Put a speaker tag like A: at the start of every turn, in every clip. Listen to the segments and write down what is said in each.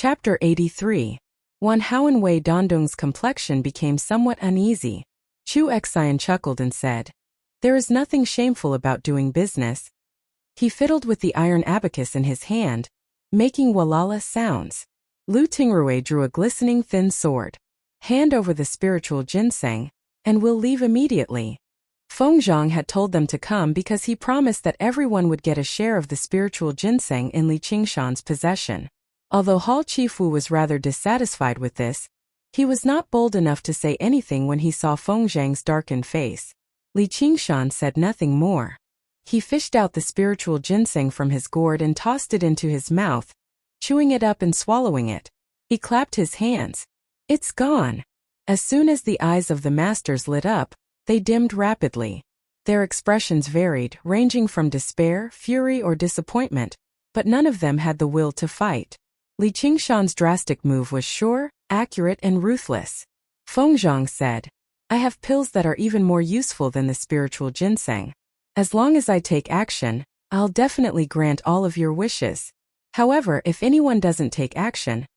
A: Chapter 83. Wan Haowen Dandong's complexion became somewhat uneasy. Chu Xian chuckled and said, "There is nothing shameful about doing business." He fiddled with the iron abacus in his hand, making walala sounds. Lu Tingrui drew a glistening thin sword. "Hand over the spiritual ginseng, and we'll leave immediately." Feng Zhang had told them to come because he promised that everyone would get a share of the spiritual ginseng in Li Qingshan's possession. Although Hall Chifu was rather dissatisfied with this, he was not bold enough to say anything when he saw Feng Zhang's darkened face. Li Qingshan said nothing more. He fished out the spiritual ginseng from his gourd and tossed it into his mouth, chewing it up and swallowing it. He clapped his hands. "It's gone." As soon as the eyes of the masters lit up, they dimmed rapidly. Their expressions varied, ranging from despair, fury, or disappointment, but none of them had the will to fight. Li Qingshan's drastic move was sure, accurate, and ruthless. Feng Zhang said, "I have pills that are even more useful than the spiritual ginseng. As long as I take action, I'll definitely grant all of your wishes. However, if anyone doesn't take action,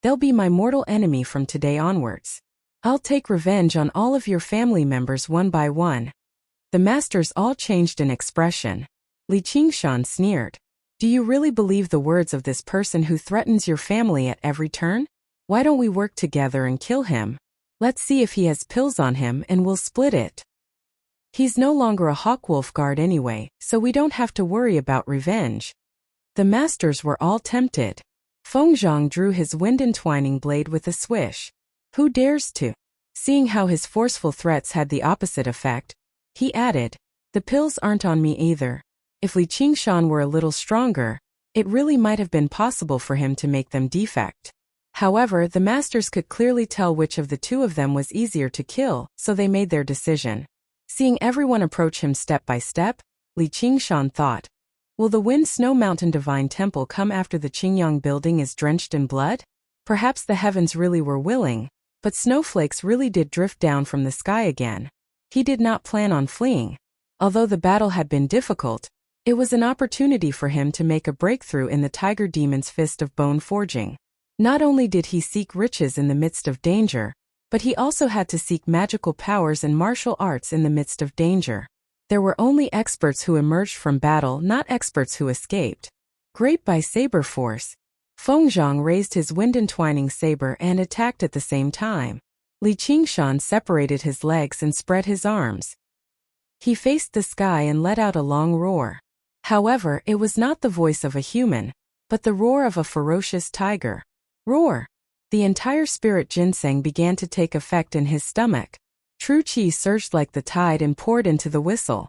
A: they'll be my mortal enemy from today onwards. I'll take revenge on all of your family members one by one." The masters all changed in expression. Li Qingshan sneered. "Do you really believe the words of this person who threatens your family at every turn? Why don't we work together and kill him? Let's see if he has pills on him and we'll split it. He's no longer a Hawkwolf guard anyway, so we don't have to worry about revenge." The masters were all tempted. Feng Zhang drew his wind-entwining blade with a swish. "Who dares to?" Seeing how his forceful threats had the opposite effect, he added, "The pills aren't on me either. If Li Qingshan were a little stronger, it really might have been possible for him to make them defect." However, the masters could clearly tell which of the two of them was easier to kill, so they made their decision. Seeing everyone approach him step by step, Li Qingshan thought, "Will the Wind Snow Mountain Divine Temple come after the Qingyang building is drenched in blood? Perhaps the heavens really were willing, but snowflakes really did drift down from the sky again." He did not plan on fleeing. Although the battle had been difficult, it was an opportunity for him to make a breakthrough in the Tiger Demon's Fist of Bone Forging. Not only did he seek riches in the midst of danger, but he also had to seek magical powers and martial arts in the midst of danger. There were only experts who emerged from battle, not experts who escaped. Great by saber force, Feng Zhang raised his wind-entwining saber and attacked at the same time. Li Qingshan separated his legs and spread his arms. He faced the sky and let out a long roar. However, it was not the voice of a human, but the roar of a ferocious tiger. Roar! The entire spirit ginseng began to take effect in his stomach. True qi surged like the tide and poured into the whistle.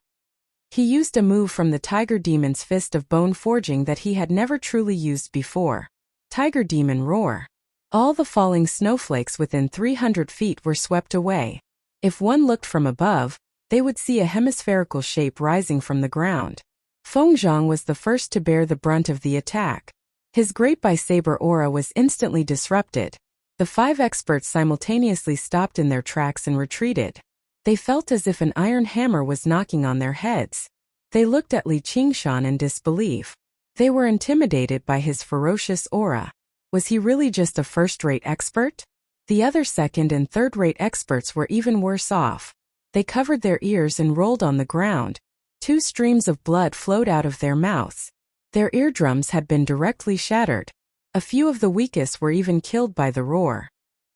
A: He used a move from the Tiger Demon's Fist of Bone Forging that he had never truly used before. Tiger Demon Roar. All the falling snowflakes within 300 feet were swept away. If one looked from above, they would see a hemispherical shape rising from the ground. Feng Zhang was the first to bear the brunt of the attack. His great by-saber aura was instantly disrupted. The 5 experts simultaneously stopped in their tracks and retreated. They felt as if an iron hammer was knocking on their heads. They looked at Li Qingshan in disbelief. They were intimidated by his ferocious aura. Was he really just a first-rate expert? The other second- and third-rate experts were even worse off. They covered their ears and rolled on the ground. 2 streams of blood flowed out of their mouths. Their eardrums had been directly shattered. A few of the weakest were even killed by the roar.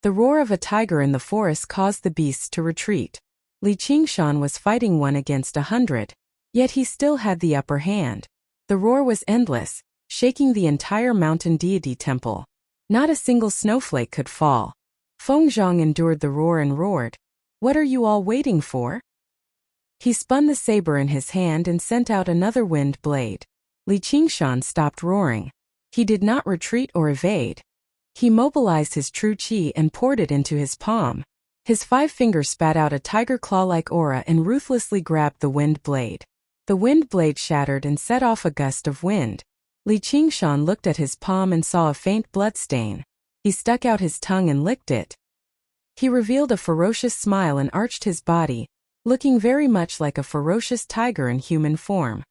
A: The roar of a tiger in the forest caused the beasts to retreat. Li Qingshan was fighting 1 against 100, yet he still had the upper hand. The roar was endless, shaking the entire mountain deity temple. Not a single snowflake could fall. Feng Zhang endured the roar and roared, "What are you all waiting for?" He spun the saber in his hand and sent out another wind blade. Li Qingshan stopped roaring. He did not retreat or evade. He mobilized his true qi and poured it into his palm. His 5 fingers spat out a tiger claw-like aura and ruthlessly grabbed the wind blade. The wind blade shattered and set off a gust of wind. Li Qingshan looked at his palm and saw a faint bloodstain. He stuck out his tongue and licked it. He revealed a ferocious smile and arched his body, looking very much like a ferocious tiger in human form.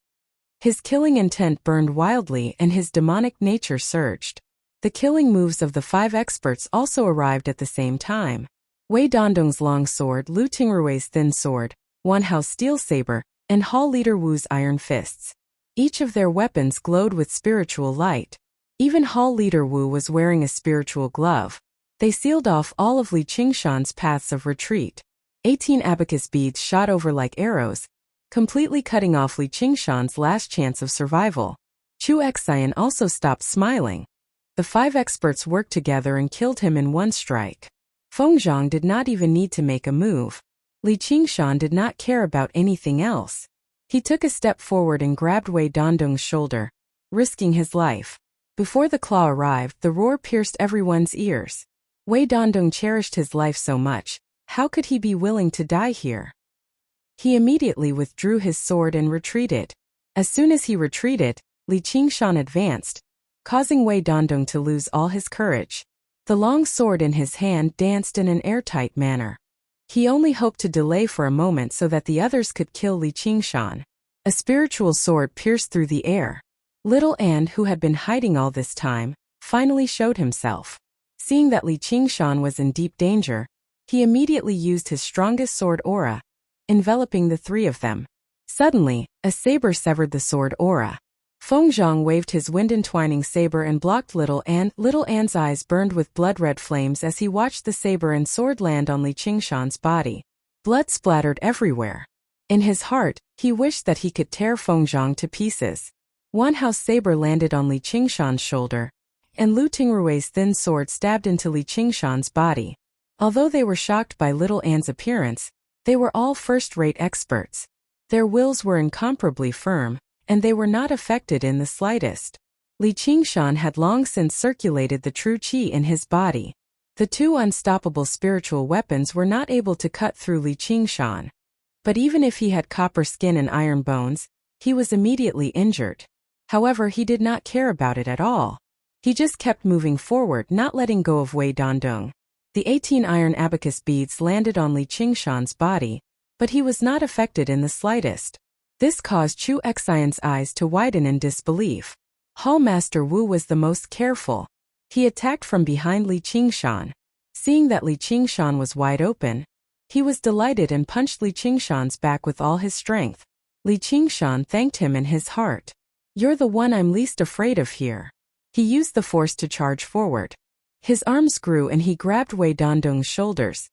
A: His killing intent burned wildly and his demonic nature surged. The killing moves of the 5 experts also arrived at the same time. Wei Dondong's long sword, Lu Tingrui's thin sword, Wan Hao's steel saber, and Hall Leader Wu's iron fists. Each of their weapons glowed with spiritual light. Even Hall Leader Wu was wearing a spiritual glove. They sealed off all of Li Qingshan's paths of retreat. 18 abacus beads shot over like arrows, completely cutting off Li Qingshan's last chance of survival. Chu Xian also stopped smiling. The 5 experts worked together and killed him in one strike. Feng Zhang did not even need to make a move. Li Qingshan did not care about anything else. He took a step forward and grabbed Wei Dondong's shoulder, risking his life. Before the claw arrived, the roar pierced everyone's ears. Wei Dondong cherished his life so much, how could he be willing to die here? He immediately withdrew his sword and retreated. As soon as he retreated, Li Qingshan advanced, causing Wei Dondong to lose all his courage. The long sword in his hand danced in an airtight manner. He only hoped to delay for a moment so that the others could kill Li Qingshan. A spiritual sword pierced through the air. Little An, who had been hiding all this time, finally showed himself. Seeing that Li Qingshan was in deep danger, he immediately used his strongest sword aura, enveloping the 3 of them. Suddenly, a saber severed the sword aura. Feng Zhang waved his wind-entwining saber and blocked Little An. Little An's eyes burned with blood-red flames as he watched the saber and sword land on Li Qingshan's body. Blood splattered everywhere. In his heart, he wished that he could tear Feng Zhang to pieces. Wan Hao's saber landed on Li Qingshan's shoulder, and Lu Tingrui's thin sword stabbed into Li Qingshan's body. Although they were shocked by Little An's appearance, they were all first-rate experts. Their wills were incomparably firm, and they were not affected in the slightest. Li Qingshan had long since circulated the true qi in his body. The 2 unstoppable spiritual weapons were not able to cut through Li Qingshan. But even if he had copper skin and iron bones, he was immediately injured. However, he did not care about it at all. He just kept moving forward, not letting go of Wei Dondong. The 18 iron abacus beads landed on Li Qingshan's body, but he was not affected in the slightest. This caused Chu Xian's eyes to widen in disbelief. Hall Master Wu was the most careful. He attacked from behind Li Qingshan. Seeing that Li Qingshan was wide open, he was delighted and punched Li Qingshan's back with all his strength. Li Qingshan thanked him in his heart. "You're the one I'm least afraid of here." He used the force to charge forward. His arms grew and he grabbed Wei Dondong's shoulders.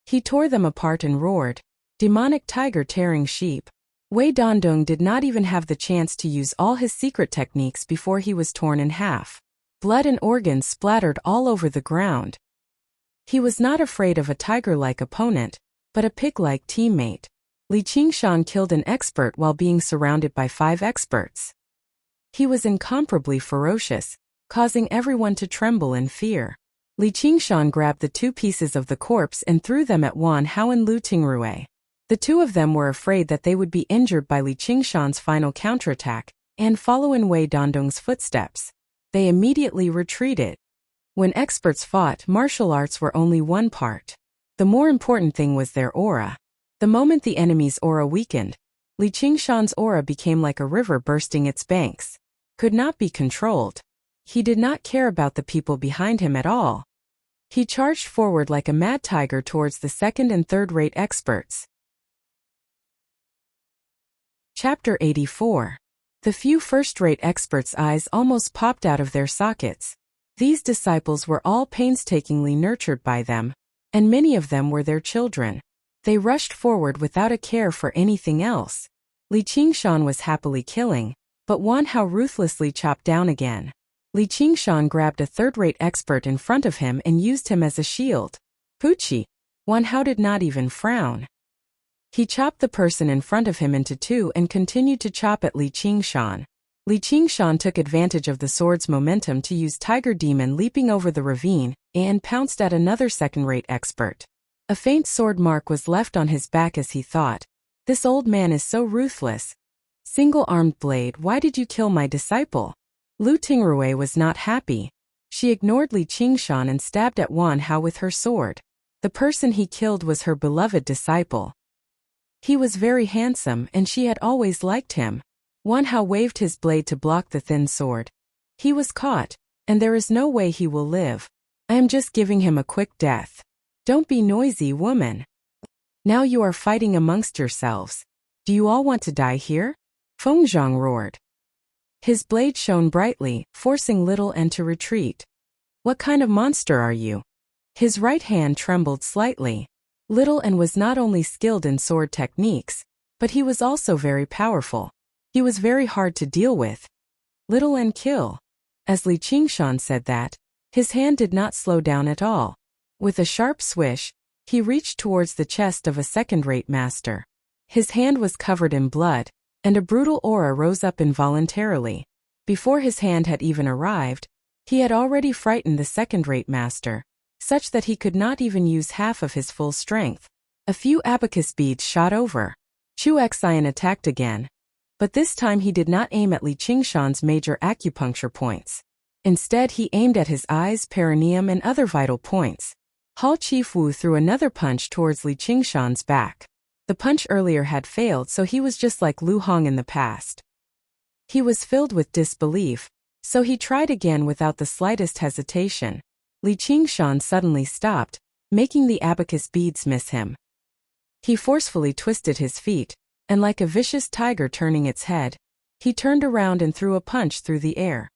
A: He tore them apart and roared, "Demonic tiger tearing sheep." Wei Dondong did not even have the chance to use all his secret techniques before he was torn in half. Blood and organs splattered all over the ground. He was not afraid of a tiger-like opponent, but a pig-like teammate. Li Qingshan killed an expert while being surrounded by 5 experts. He was incomparably ferocious, causing everyone to tremble in fear. Li Qingshan grabbed the 2 pieces of the corpse and threw them at Wan Hao and Lu Tingrui. The 2 of them were afraid that they would be injured by Li Qingshan's final counterattack and follow in Wei Dondong's footsteps. They immediately retreated. When experts fought, martial arts were only one part. The more important thing was their aura. The moment the enemy's aura weakened, Li Qingshan's aura became like a river bursting its banks. Could not be controlled. He did not care about the people behind him at all. He charged forward like a mad tiger towards the 2nd and 3rd-rate experts. Chapter 84. The few first-rate experts' eyes almost popped out of their sockets. These disciples were all painstakingly nurtured by them, and many of them were their children. They rushed forward without a care for anything else. Li Qingshan was happily killing, but Wan Hao ruthlessly chopped down again. Li Qingshan grabbed a 3rd-rate expert in front of him and used him as a shield. Puchi! Wan Hao did not even frown. He chopped the person in front of him into 2 and continued to chop at Li Qingshan. Li Qingshan took advantage of the sword's momentum to use Tiger Demon leaping over the ravine and pounced at another 2nd-rate expert. A faint sword mark was left on his back as he thought, "This old man is so ruthless. Single-armed blade, why did you kill my disciple?" Lu Tingrui was not happy. She ignored Li Qingshan and stabbed at Wan Hao with her sword. The person he killed was her beloved disciple. He was very handsome and she had always liked him. Wan Hao waved his blade to block the thin sword. He was caught, and there is no way he will live. I am just giving him a quick death. Don't be noisy, woman. Now you are fighting amongst yourselves. Do you all want to die here? Feng Zhang roared. His blade shone brightly, forcing Little N to retreat. What kind of monster are you? His right hand trembled slightly. Little N was not only skilled in sword techniques, but he was also very powerful. He was very hard to deal with. Little N kill. As Li Qingshan said that, his hand did not slow down at all. With a sharp swish, he reached towards the chest of a second-rate master. His hand was covered in blood, and a brutal aura rose up involuntarily. Before his hand had even arrived, he had already frightened the second-rate master, such that he could not even use half of his full strength. A few abacus beads shot over. Chu Xian attacked again, but this time he did not aim at Li Qingshan's major acupuncture points. Instead, he aimed at his eyes, perineum, and other vital points. Hall Chief Wu threw another punch towards Li Qingshan's back. The punch earlier had failed, so he was just like Lu Hong in the past. He was filled with disbelief, so he tried again without the slightest hesitation. Li Qingshan suddenly stopped, making the abacus beads miss him. He forcefully twisted his feet, and like a vicious tiger turning its head, he turned around and threw a punch through the air.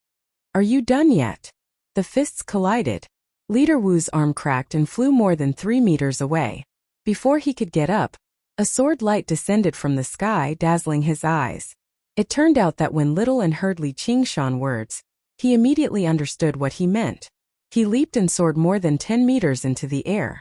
A: Are you done yet? The fists collided. Leader Wu's arm cracked and flew more than 3 meters away. Before he could get up, a sword light descended from the sky, dazzling his eyes. It turned out that when Little N heard Li Qingshan words, he immediately understood what he meant. He leaped and soared more than 10 meters into the air.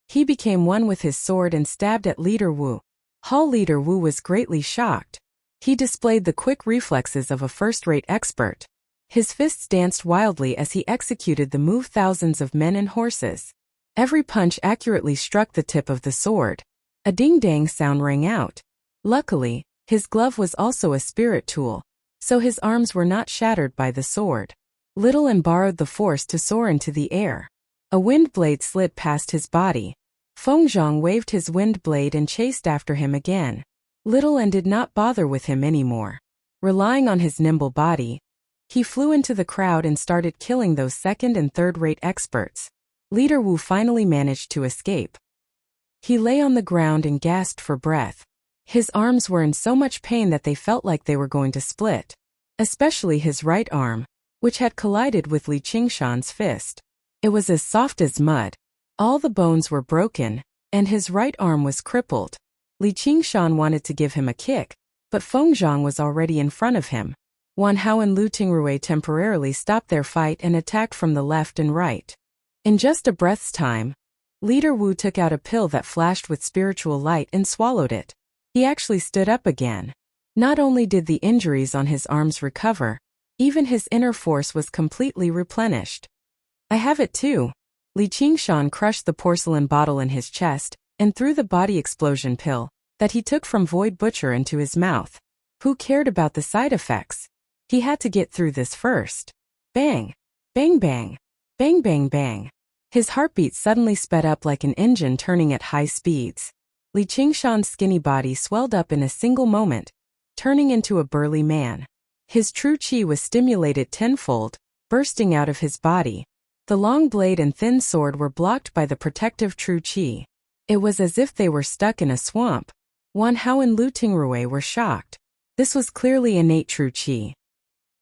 A: He became one with his sword and stabbed at Leader Wu. Hall Leader Wu was greatly shocked. He displayed the quick reflexes of a first-rate expert. His fists danced wildly as he executed the move thousands of men and horses. Every punch accurately struck the tip of the sword. A ding-dang sound rang out. Luckily, his glove was also a spirit tool, so his arms were not shattered by the sword. Little N borrowed the force to soar into the air. A wind blade slid past his body. Feng Zhang waved his wind blade and chased after him again. Little N did not bother with him anymore. Relying on his nimble body, he flew into the crowd and started killing those second- and third-rate experts. Leader Wu finally managed to escape. He lay on the ground and gasped for breath. His arms were in so much pain that they felt like they were going to split. Especially his right arm, which had collided with Li Qingshan's fist. It was as soft as mud. All the bones were broken, and his right arm was crippled. Li Qingshan wanted to give him a kick, but Feng Zhang was already in front of him. Wan Hao and Lu Tingrui temporarily stopped their fight and attacked from the left and right. In just a breath's time, Leader Wu took out a pill that flashed with spiritual light and swallowed it. He actually stood up again. Not only did the injuries on his arms recover, even his inner force was completely replenished. I have it too. Li Qingshan crushed the porcelain bottle in his chest and threw the body explosion pill that he took from Void Butcher into his mouth. Who cared about the side effects? He had to get through this first. Bang! Bang bang! Bang bang bang! His heartbeat suddenly sped up like an engine turning at high speeds. Li Qingshan's skinny body swelled up in a single moment, turning into a burly man. His true qi was stimulated tenfold, bursting out of his body. The long blade and thin sword were blocked by the protective true qi. It was as if they were stuck in a swamp. Wan Hao and Lu Tingrui were shocked. This was clearly innate true qi.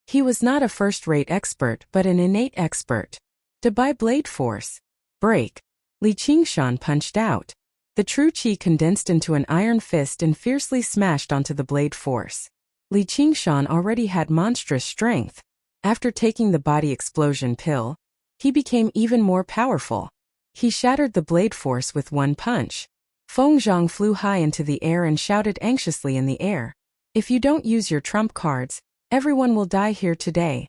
A: He was not a first-rate expert but an innate expert. To buy blade force. Break. Li Qingshan punched out. The true qi condensed into an iron fist and fiercely smashed onto the blade force. Li Qingshan already had monstrous strength. After taking the body explosion pill, he became even more powerful. He shattered the blade force with one punch. Feng Zhang flew high into the air and shouted anxiously in the air. If you don't use your trump cards, everyone will die here today.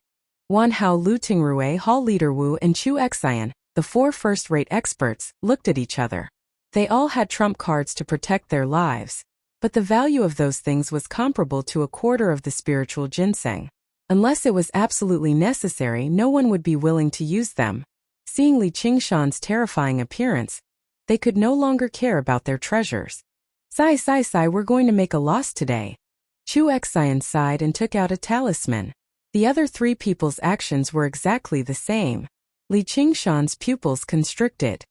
A: Wan Hao, Lu Tingrui, Hall Leader Wu, and Chu Xian, the 4 first-rate experts, looked at each other. They all had trump cards to protect their lives, but the value of those things was comparable to a quarter of the spiritual ginseng. Unless it was absolutely necessary, no one would be willing to use them. Seeing Li Qingshan's terrifying appearance, they could no longer care about their treasures. Sigh, we're going to make a loss today. Chu Xian sighed and took out a talisman. The other three people's actions were exactly the same. Li Qingshan's pupils constricted.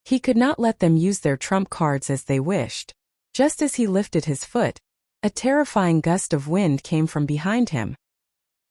A: He could not let them use their trump cards as they wished. Just as he lifted his foot, a terrifying gust of wind came from behind him.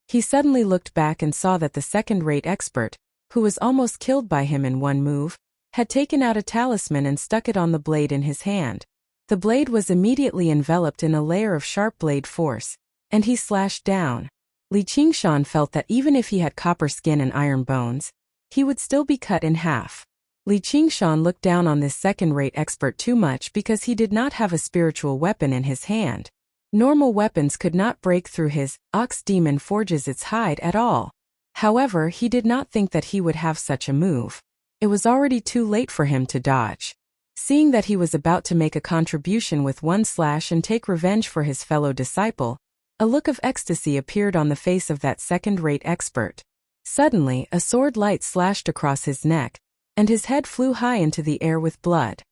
A: He suddenly looked back and saw that the second-rate expert, who was almost killed by him in one move, had taken out a talisman and stuck it on the blade in his hand. The blade was immediately enveloped in a layer of sharp blade force, and he slashed down. Li Qingshan felt that even if he had copper skin and iron bones, he would still be cut in half. Li Qingshan looked down on this second-rate expert too much because he did not have a spiritual weapon in his hand. Normal weapons could not break through his ox demon forges its hide at all. However, he did not think that he would have such a move. It was already too late for him to dodge. Seeing that he was about to make a contribution with one slash and take revenge for his fellow disciple, a look of ecstasy appeared on the face of that second-rate expert. Suddenly, a sword light slashed across his neck, and his head flew high into the air with blood.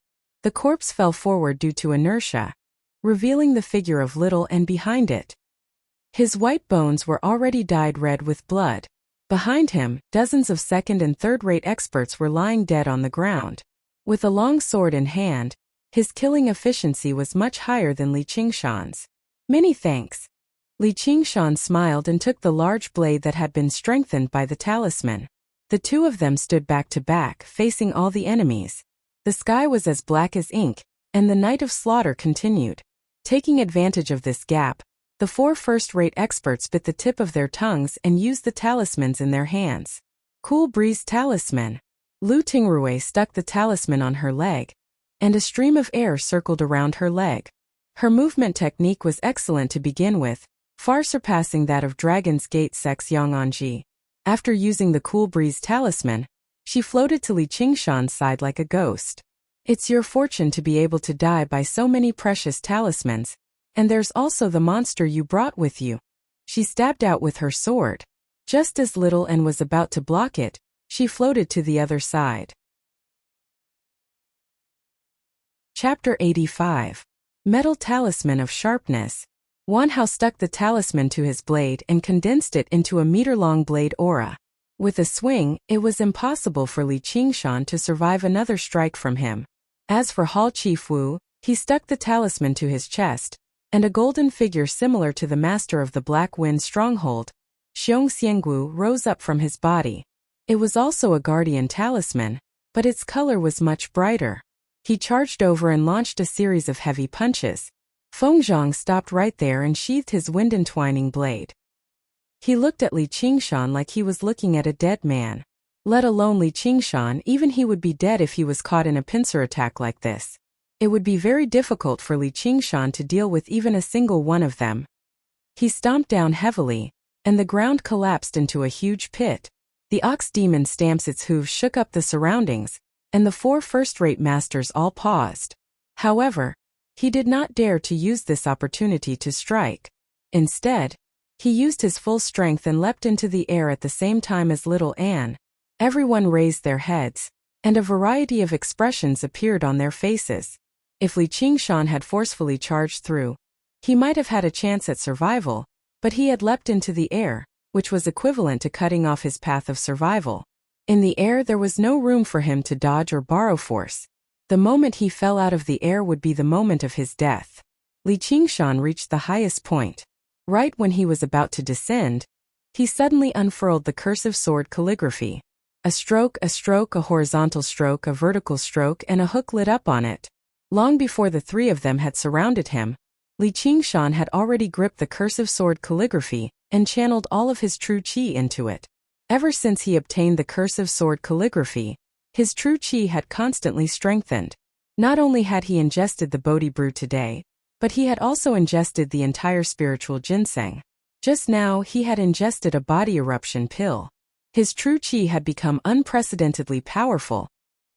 A: The corpse fell forward due to inertia, revealing the figure of Little and behind it. His white bones were already dyed red with blood. Behind him, dozens of second- and third-rate experts were lying dead on the ground. With a long sword in hand, his killing efficiency was much higher than Li Qingshan's. Many thanks. Li Qingshan smiled and took the large blade that had been strengthened by the talisman. The two of them stood back to back, facing all the enemies. The sky was as black as ink, and the night of slaughter continued. Taking advantage of this gap, the four first-rate experts bit the tip of their tongues and used the talismans in their hands. Cool Breeze Talisman. Lu Tingrui stuck the talisman on her leg, and a stream of air circled around her leg. Her movement technique was excellent to begin with, far surpassing that of Dragon's Gate Sex Yong'anji. After using the Cool Breeze Talisman, she floated to Li Qingshan's side like a ghost. It's your fortune to be able to die by so many precious talismans, and there's also the monster you brought with you. She stabbed out with her sword. Just as Little and was about to block it, she floated to the other side. Chapter 85. Metal Talisman of Sharpness. Wan Hao stuck the talisman to his blade and condensed it into a meter-long blade aura. With a swing, it was impossible for Li Qingshan to survive another strike from him. As for Hall Chief Wu, he stuck the talisman to his chest, and a golden figure similar to the master of the Black Wind stronghold, Xiong Xianggu, rose up from his body. It was also a guardian talisman, but its color was much brighter. He charged over and launched a series of heavy punches. Fengzhang stopped right there and sheathed his wind-entwining blade. He looked at Li Qingshan like he was looking at a dead man. Let alone Li Qingshan, even he would be dead if he was caught in a pincer attack like this. It would be very difficult for Li Qingshan to deal with even a single one of them. He stomped down heavily, and the ground collapsed into a huge pit. The ox demon stamps its hooves shook up the surroundings, and the four first-rate masters all paused. However, he did not dare to use this opportunity to strike. Instead, he used his full strength and leapt into the air at the same time as Little Anne. Everyone raised their heads, and a variety of expressions appeared on their faces. If Li Qingshan had forcefully charged through, he might have had a chance at survival, but he had leapt into the air, which was equivalent to cutting off his path of survival. In the air there was no room for him to dodge or borrow force. The moment he fell out of the air would be the moment of his death. Li Qingshan reached the highest point. Right when he was about to descend, he suddenly unfurled the cursive sword calligraphy. A stroke, a horizontal stroke, a vertical stroke, and a hook lit up on it. Long before the three of them had surrounded him, Li Qingshan had already gripped the cursive sword calligraphy and channeled all of his true qi into it. Ever since he obtained the cursive sword calligraphy, his true qi had constantly strengthened. Not only had he ingested the Bodhi brew today, but he had also ingested the entire spiritual ginseng. Just now he had ingested a body eruption pill. His true qi had become unprecedentedly powerful,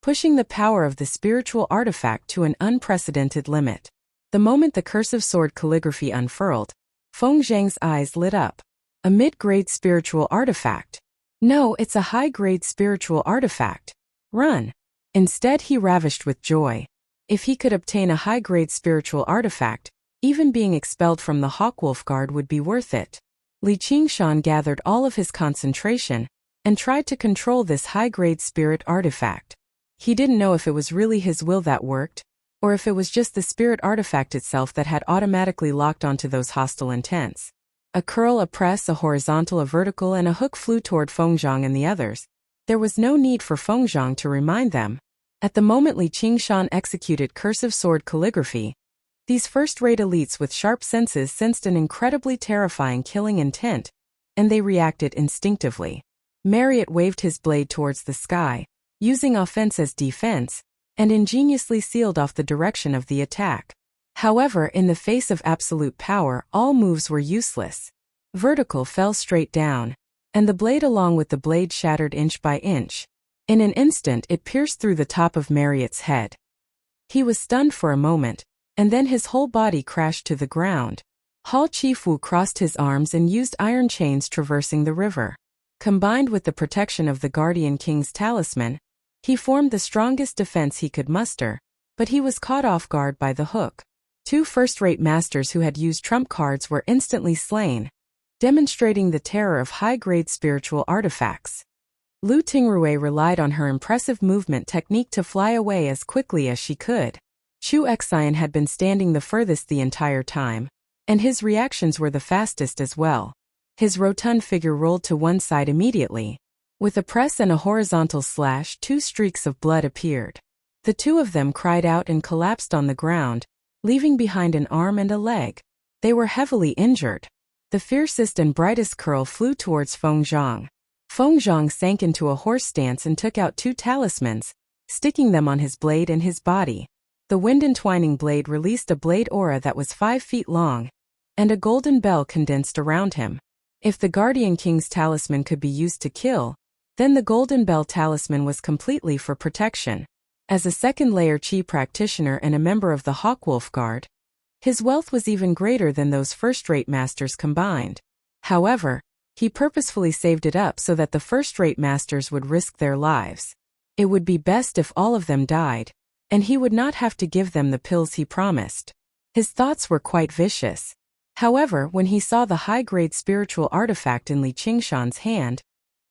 A: pushing the power of the spiritual artifact to an unprecedented limit. The moment the cursive sword calligraphy unfurled, Feng Zhang's eyes lit up. A mid-grade spiritual artifact. No, it's a high-grade spiritual artifact. Run. Instead he ravished with joy. If he could obtain a high-grade spiritual artifact, even being expelled from the Hawkwolf Guard would be worth it. Li Qingshan gathered all of his concentration and tried to control this high-grade spirit artifact. He didn't know if it was really his will that worked, or if it was just the spirit artifact itself that had automatically locked onto those hostile intents. A curl, a press, a horizontal, a vertical, and a hook flew toward Fengzhang and the others. There was no need for Fengzhang to remind them. At the moment Li Qingshan executed cursive sword calligraphy, these first-rate elites with sharp senses sensed an incredibly terrifying killing intent, and they reacted instinctively. Marriott waved his blade towards the sky, using offense as defense, and ingeniously sealed off the direction of the attack. However, in the face of absolute power, all moves were useless. Vertical fell straight down, and the blade along with the blade shattered inch by inch. In an instant it pierced through the top of Marriott's head. He was stunned for a moment, and then his whole body crashed to the ground. Hall Chifu crossed his arms and used iron chains traversing the river. Combined with the protection of the Guardian King's talisman, he formed the strongest defense he could muster, but he was caught off guard by the hook. Two first-rate masters who had used trump cards were instantly slain, demonstrating the terror of high-grade spiritual artifacts. Lu Tingrui relied on her impressive movement technique to fly away as quickly as she could. Chu Xian had been standing the furthest the entire time, and his reactions were the fastest as well. His rotund figure rolled to one side immediately. With a press and a horizontal slash, two streaks of blood appeared. The two of them cried out and collapsed on the ground, leaving behind an arm and a leg. They were heavily injured. The fiercest and brightest curl flew towards Fengzhang. Fengzhang sank into a horse stance and took out two talismans, sticking them on his blade and his body. The wind-entwining blade released a blade aura that was 5 feet long, and a golden bell condensed around him. If the Guardian King's talisman could be used to kill, then the golden bell talisman was completely for protection. As a second-layer Qi practitioner and a member of the Hawkwolf Guard, his wealth was even greater than those first-rate masters combined. However, he purposefully saved it up so that the first-rate masters would risk their lives. It would be best if all of them died, and he would not have to give them the pills he promised. His thoughts were quite vicious. However, when he saw the high-grade spiritual artifact in Li Qingshan's hand,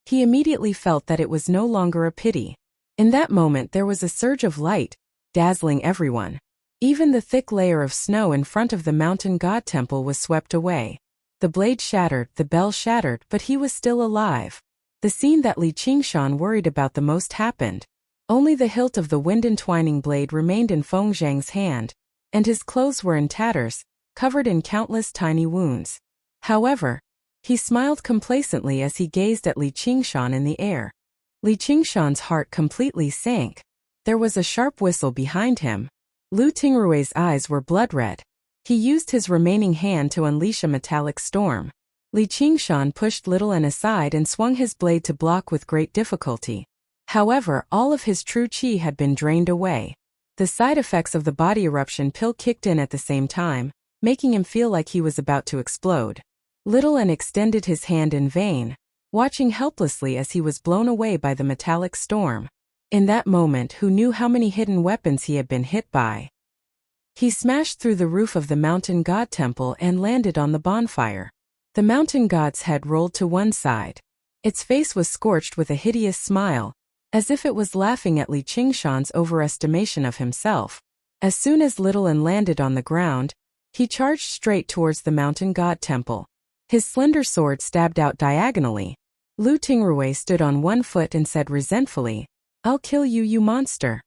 A: he immediately felt that it was no longer a pity. In that moment there was a surge of light, dazzling everyone. Even the thick layer of snow in front of the mountain god temple was swept away. The blade shattered, the bell shattered, but he was still alive. The scene that Li Qingshan worried about the most happened. Only the hilt of the wind-entwining blade remained in Fengzhang's hand, and his clothes were in tatters, covered in countless tiny wounds. However, he smiled complacently as he gazed at Li Qingshan in the air. Li Qingshan's heart completely sank. There was a sharp whistle behind him. Lu Tingrui's eyes were blood-red. He used his remaining hand to unleash a metallic storm. Li Qingshan pushed Little N aside and swung his blade to block with great difficulty. However, all of his true qi had been drained away. The side effects of the body eruption pill kicked in at the same time, making him feel like he was about to explode. Little N extended his hand in vain, watching helplessly as he was blown away by the metallic storm. In that moment, who knew how many hidden weapons he had been hit by? He smashed through the roof of the mountain god temple and landed on the bonfire. The mountain god's head rolled to one side. Its face was scorched with a hideous smile, as if it was laughing at Li Qingshan's overestimation of himself. As soon as Little N landed on the ground, he charged straight towards the mountain god temple. His slender sword stabbed out diagonally. Lu Tingrui stood on one foot and said resentfully, "I'll kill you, you monster."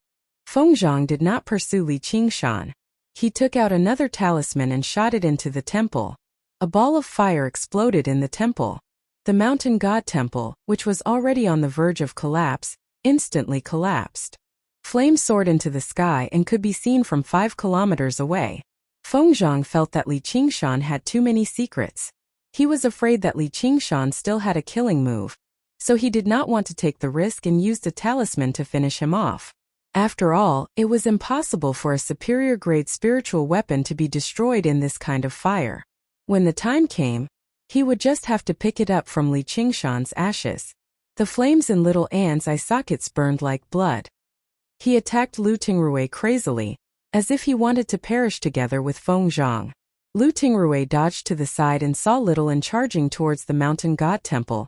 A: Fengzhang did not pursue Li Qingshan. He took out another talisman and shot it into the temple. A ball of fire exploded in the temple. The mountain god temple, which was already on the verge of collapse, instantly collapsed. Flames soared into the sky and could be seen from 5 kilometers away. Fengzhang felt that Li Qingshan had too many secrets. He was afraid that Li Qingshan still had a killing move, so he did not want to take the risk and used a talisman to finish him off. After all, it was impossible for a superior-grade spiritual weapon to be destroyed in this kind of fire. When the time came, he would just have to pick it up from Li Qingshan's ashes. The flames in Little An's eye sockets burned like blood. He attacked Lu Tingrui crazily, as if he wanted to perish together with Fengzhang. Lu Tingrui dodged to the side and saw Little An charging towards the mountain god temple,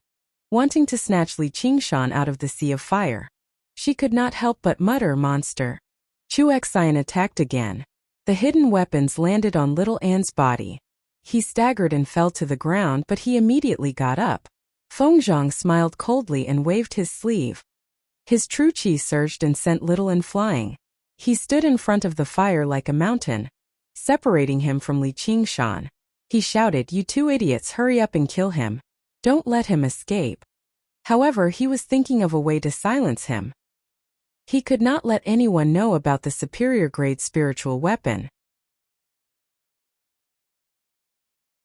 A: wanting to snatch Li Qingshan out of the sea of fire. She could not help but mutter, "Monster." Chu Xian attacked again. The hidden weapons landed on Little An's body. He staggered and fell to the ground, but he immediately got up. Fengzhang smiled coldly and waved his sleeve. His true qi surged and sent Little An flying. He stood in front of the fire like a mountain, separating him from Li Qingshan. He shouted, "You two idiots, hurry up and kill him. Don't let him escape." However, he was thinking of a way to silence him. He could not let anyone know about the superior grade spiritual weapon.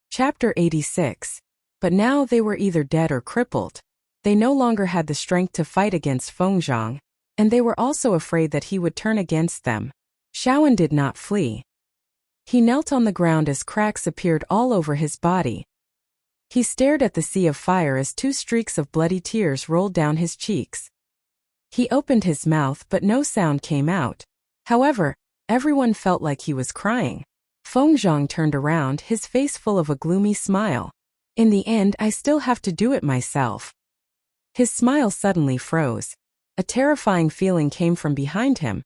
A: Chapter 86. But now they were either dead or crippled. They no longer had the strength to fight against Fengzhang, and they were also afraid that he would turn against them. Shaoan did not flee. He knelt on the ground as cracks appeared all over his body. He stared at the sea of fire as 2 streaks of bloody tears rolled down his cheeks. He opened his mouth but no sound came out. However, everyone felt like he was crying. Fengzhang turned around, his face full of a gloomy smile. "In the end, I still have to do it myself." His smile suddenly froze. A terrifying feeling came from behind him,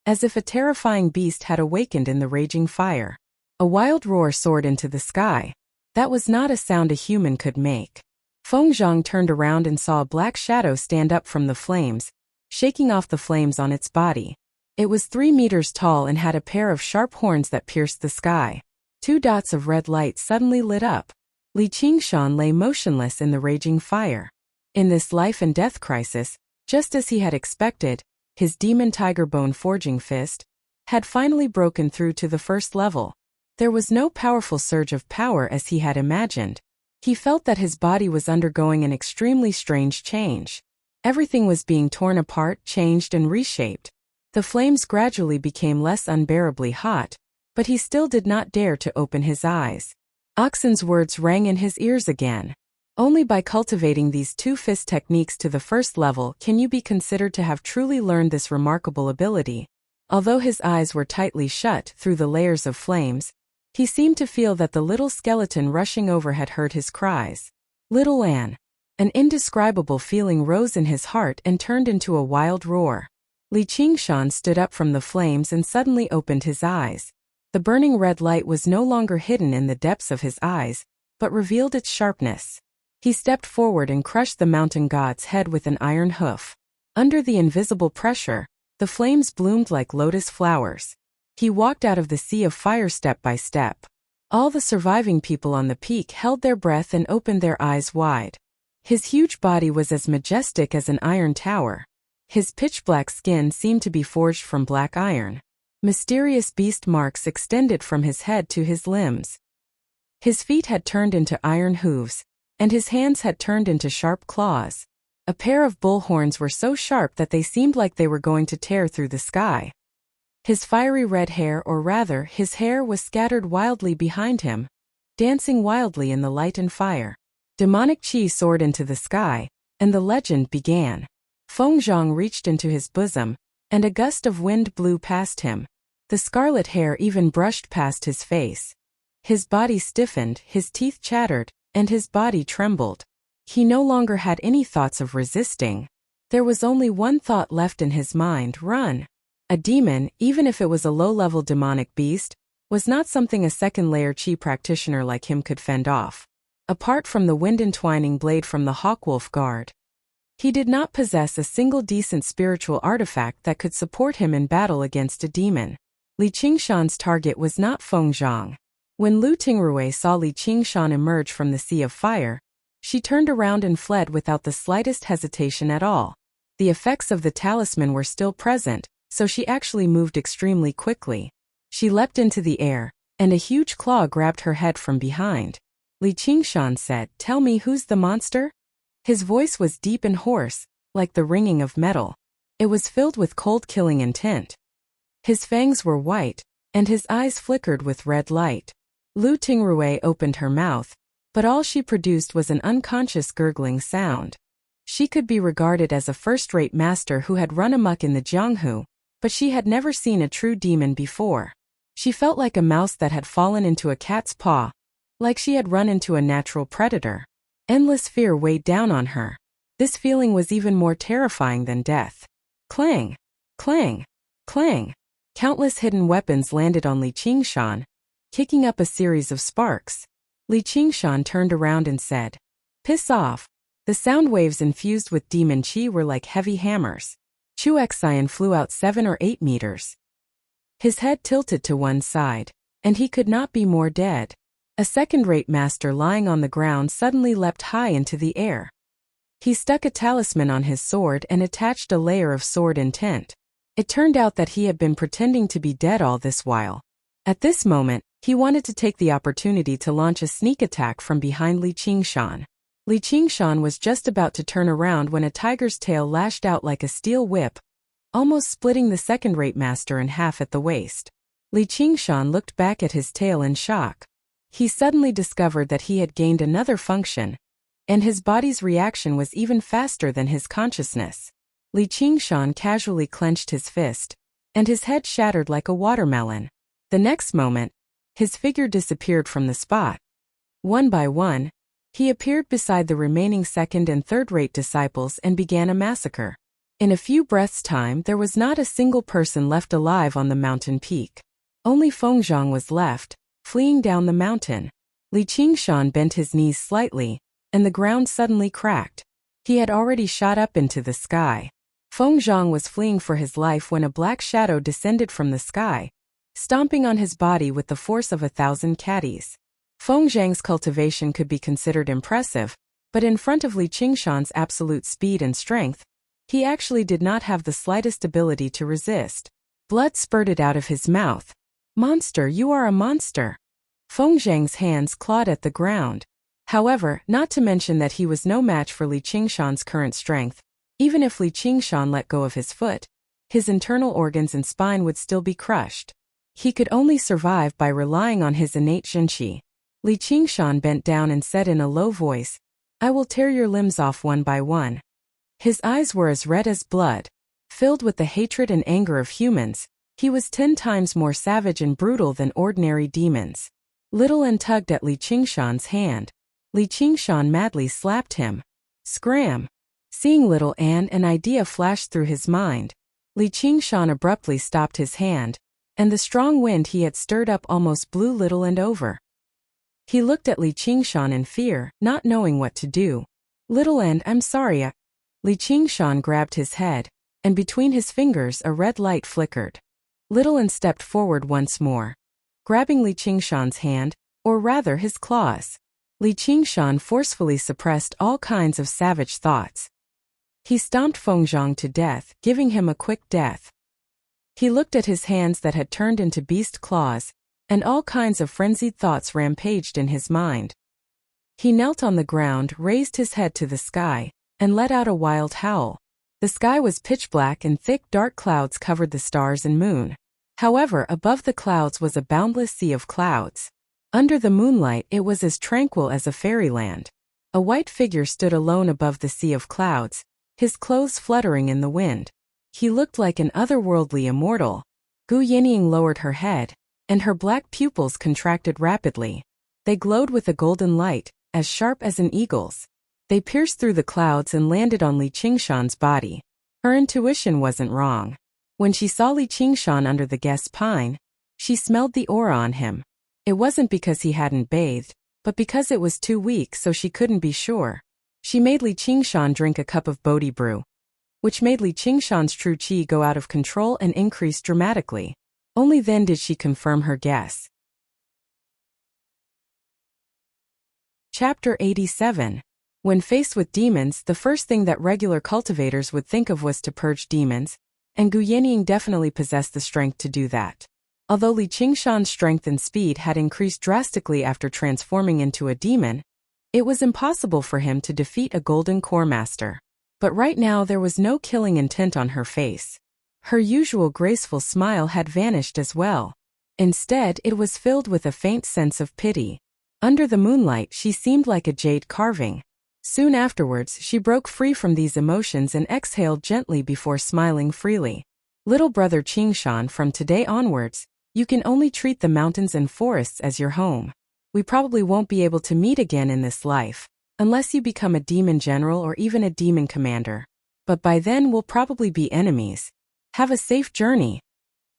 A: as if a terrifying beast had awakened in the raging fire. A wild roar soared into the sky. That was not a sound a human could make. Fengzhang turned around and saw a black shadow stand up from the flames, shaking off the flames on its body. It was 3 meters tall and had a pair of sharp horns that pierced the sky. 2 dots of red light suddenly lit up. Li Qingshan lay motionless in the raging fire. In this life and death crisis, just as he had expected, his demon tiger bone forging fist had finally broken through to the first level. There was no powerful surge of power as he had imagined. He felt that his body was undergoing an extremely strange change. Everything was being torn apart, changed and reshaped. The flames gradually became less unbearably hot, but he still did not dare to open his eyes. Oxen's words rang in his ears again. Only by cultivating these 2 fist techniques to the first level can you be considered to have truly learned this remarkable ability. Although his eyes were tightly shut through the layers of flames, he seemed to feel that the little skeleton rushing over had heard his cries. Little An. An indescribable feeling rose in his heart and turned into a wild roar. Li Qingshan stood up from the flames and suddenly opened his eyes. The burning red light was no longer hidden in the depths of his eyes, but revealed its sharpness. He stepped forward and crushed the mountain god's head with an iron hoof. Under the invisible pressure, the flames bloomed like lotus flowers. He walked out of the sea of fire step by step. All the surviving people on the peak held their breath and opened their eyes wide. His huge body was as majestic as an iron tower. His pitch-black skin seemed to be forged from black iron. Mysterious beast marks extended from his head to his limbs. His feet had turned into iron hooves, and his hands had turned into sharp claws. A pair of bull horns were so sharp that they seemed like they were going to tear through the sky. His fiery red hair, or rather, his hair was scattered wildly behind him, dancing wildly in the light and fire. Demonic qi soared into the sky, and the legend began. Fengzhang reached into his bosom, and a gust of wind blew past him. The scarlet hair even brushed past his face. His body stiffened, his teeth chattered, and his body trembled. He no longer had any thoughts of resisting. There was only one thought left in his mind: run. A demon, even if it was a low-level demonic beast, was not something a second-layer qi practitioner like him could fend off. Apart from the wind-entwining blade from the Hawkwolf Guard, he did not possess a single decent spiritual artifact that could support him in battle against a demon. Li Qingshan's target was not Fengzhang. When Lu Tingrui saw Li Qingshan emerge from the sea of fire, she turned around and fled without the slightest hesitation at all. The effects of the talisman were still present, so she actually moved extremely quickly. She leapt into the air, and a huge claw grabbed her head from behind. Li Qingshan said, "Tell me, who's the monster?" His voice was deep and hoarse, like the ringing of metal. It was filled with cold killing intent. His fangs were white, and his eyes flickered with red light. Lu Tingrui opened her mouth, but all she produced was an unconscious gurgling sound. She could be regarded as a first-rate master who had run amok in the Jianghu, but she had never seen a true demon before. She felt like a mouse that had fallen into a cat's paw, like she had run into a natural predator. Endless fear weighed down on her. This feeling was even more terrifying than death. Clang! Clang! Clang! Countless hidden weapons landed on Li Qingshan, kicking up a series of sparks. Li Qingshan turned around and said, "Piss off." The sound waves infused with demon chi were like heavy hammers. Chu Xian flew out 7 or 8 meters. His head tilted to one side, and he could not be more dead. A second-rate master lying on the ground suddenly leapt high into the air. He stuck a talisman on his sword and attached a layer of sword intent. It turned out that he had been pretending to be dead all this while. At this moment, he wanted to take the opportunity to launch a sneak attack from behind Li Qingshan. Li Qingshan was just about to turn around when a tiger's tail lashed out like a steel whip, almost splitting the second-rate master in half at the waist. Li Qingshan looked back at his tail in shock. He suddenly discovered that he had gained another function, and his body's reaction was even faster than his consciousness. Li Qingshan casually clenched his fist, and his head shattered like a watermelon. The next moment, his figure disappeared from the spot. One by one, he appeared beside the remaining second- and third-rate disciples and began a massacre. In a few breaths' time, there was not a single person left alive on the mountain peak. Only Fengzhang was left, fleeing down the mountain. Li Qingshan bent his knees slightly, and the ground suddenly cracked. He had already shot up into the sky. Fengzhang was fleeing for his life when a black shadow descended from the sky, stomping on his body with the force of 1,000 caddies. Fengzhang's cultivation could be considered impressive, but in front of Li Qingshan's absolute speed and strength, he actually did not have the slightest ability to resist. Blood spurted out of his mouth. "Monster, you are a monster!" Fengzhang's hands clawed at the ground. However, not to mention that he was no match for Li Qingshan's current strength. Even if Li Qingshan let go of his foot, his internal organs and spine would still be crushed. He could only survive by relying on his innate zhenqi. Li Qingshan bent down and said in a low voice, "I will tear your limbs off one by one." His eyes were as red as blood. Filled with the hatred and anger of humans, he was 10 times more savage and brutal than ordinary demons. Little An tugged at Li Qingshan's hand. Li Qingshan madly slapped him. Scram! Seeing Little An, an idea flashed through his mind. Li Qingshan abruptly stopped his hand, and the strong wind he had stirred up almost blew Little An over. He looked at Li Qingshan in fear, not knowing what to do. "Little An, I'm sorry." Li Qingshan grabbed his head, and between his fingers a red light flickered. Little An stepped forward once more, grabbing Li Qingshan's hand, or rather his claws. Li Qingshan forcefully suppressed all kinds of savage thoughts. He stomped Fengzhang to death, giving him a quick death. He looked at his hands that had turned into beast claws, and all kinds of frenzied thoughts rampaged in his mind. He knelt on the ground, raised his head to the sky, and let out a wild howl. The sky was pitch black and thick dark clouds covered the stars and moon. However, above the clouds was a boundless sea of clouds. Under the moonlight it was as tranquil as a fairyland. A white figure stood alone above the sea of clouds, his clothes fluttering in the wind. He looked like an otherworldly immortal. Gu Yinying lowered her head, and her black pupils contracted rapidly. They glowed with a golden light, as sharp as an eagle's. They pierced through the clouds and landed on Li Qingshan's body. Her intuition wasn't wrong. When she saw Li Qingshan under the guest pine, she smelled the aura on him. It wasn't because he hadn't bathed, but because it was too weak so she couldn't be sure. She made Li Qingshan drink a cup of Bodhi brew, which made Li Qingshan's true qi go out of control and increase dramatically. Only then did she confirm her guess. Chapter 87. When faced with demons, the first thing that regular cultivators would think of was to purge demons, and Gu Yinying definitely possessed the strength to do that. Although Li Qingshan's strength and speed had increased drastically after transforming into a demon, it was impossible for him to defeat a golden core master. But right now there was no killing intent on her face. Her usual graceful smile had vanished as well. Instead, it was filled with a faint sense of pity. Under the moonlight, she seemed like a jade carving. Soon afterwards, she broke free from these emotions and exhaled gently before smiling freely. "Little brother Qingshan, from today onwards, You can only treat the mountains and forests as your home. We probably won't be able to meet again in this life, unless you become a demon general or even a demon commander. But by then we'll probably be enemies. Have a safe journey."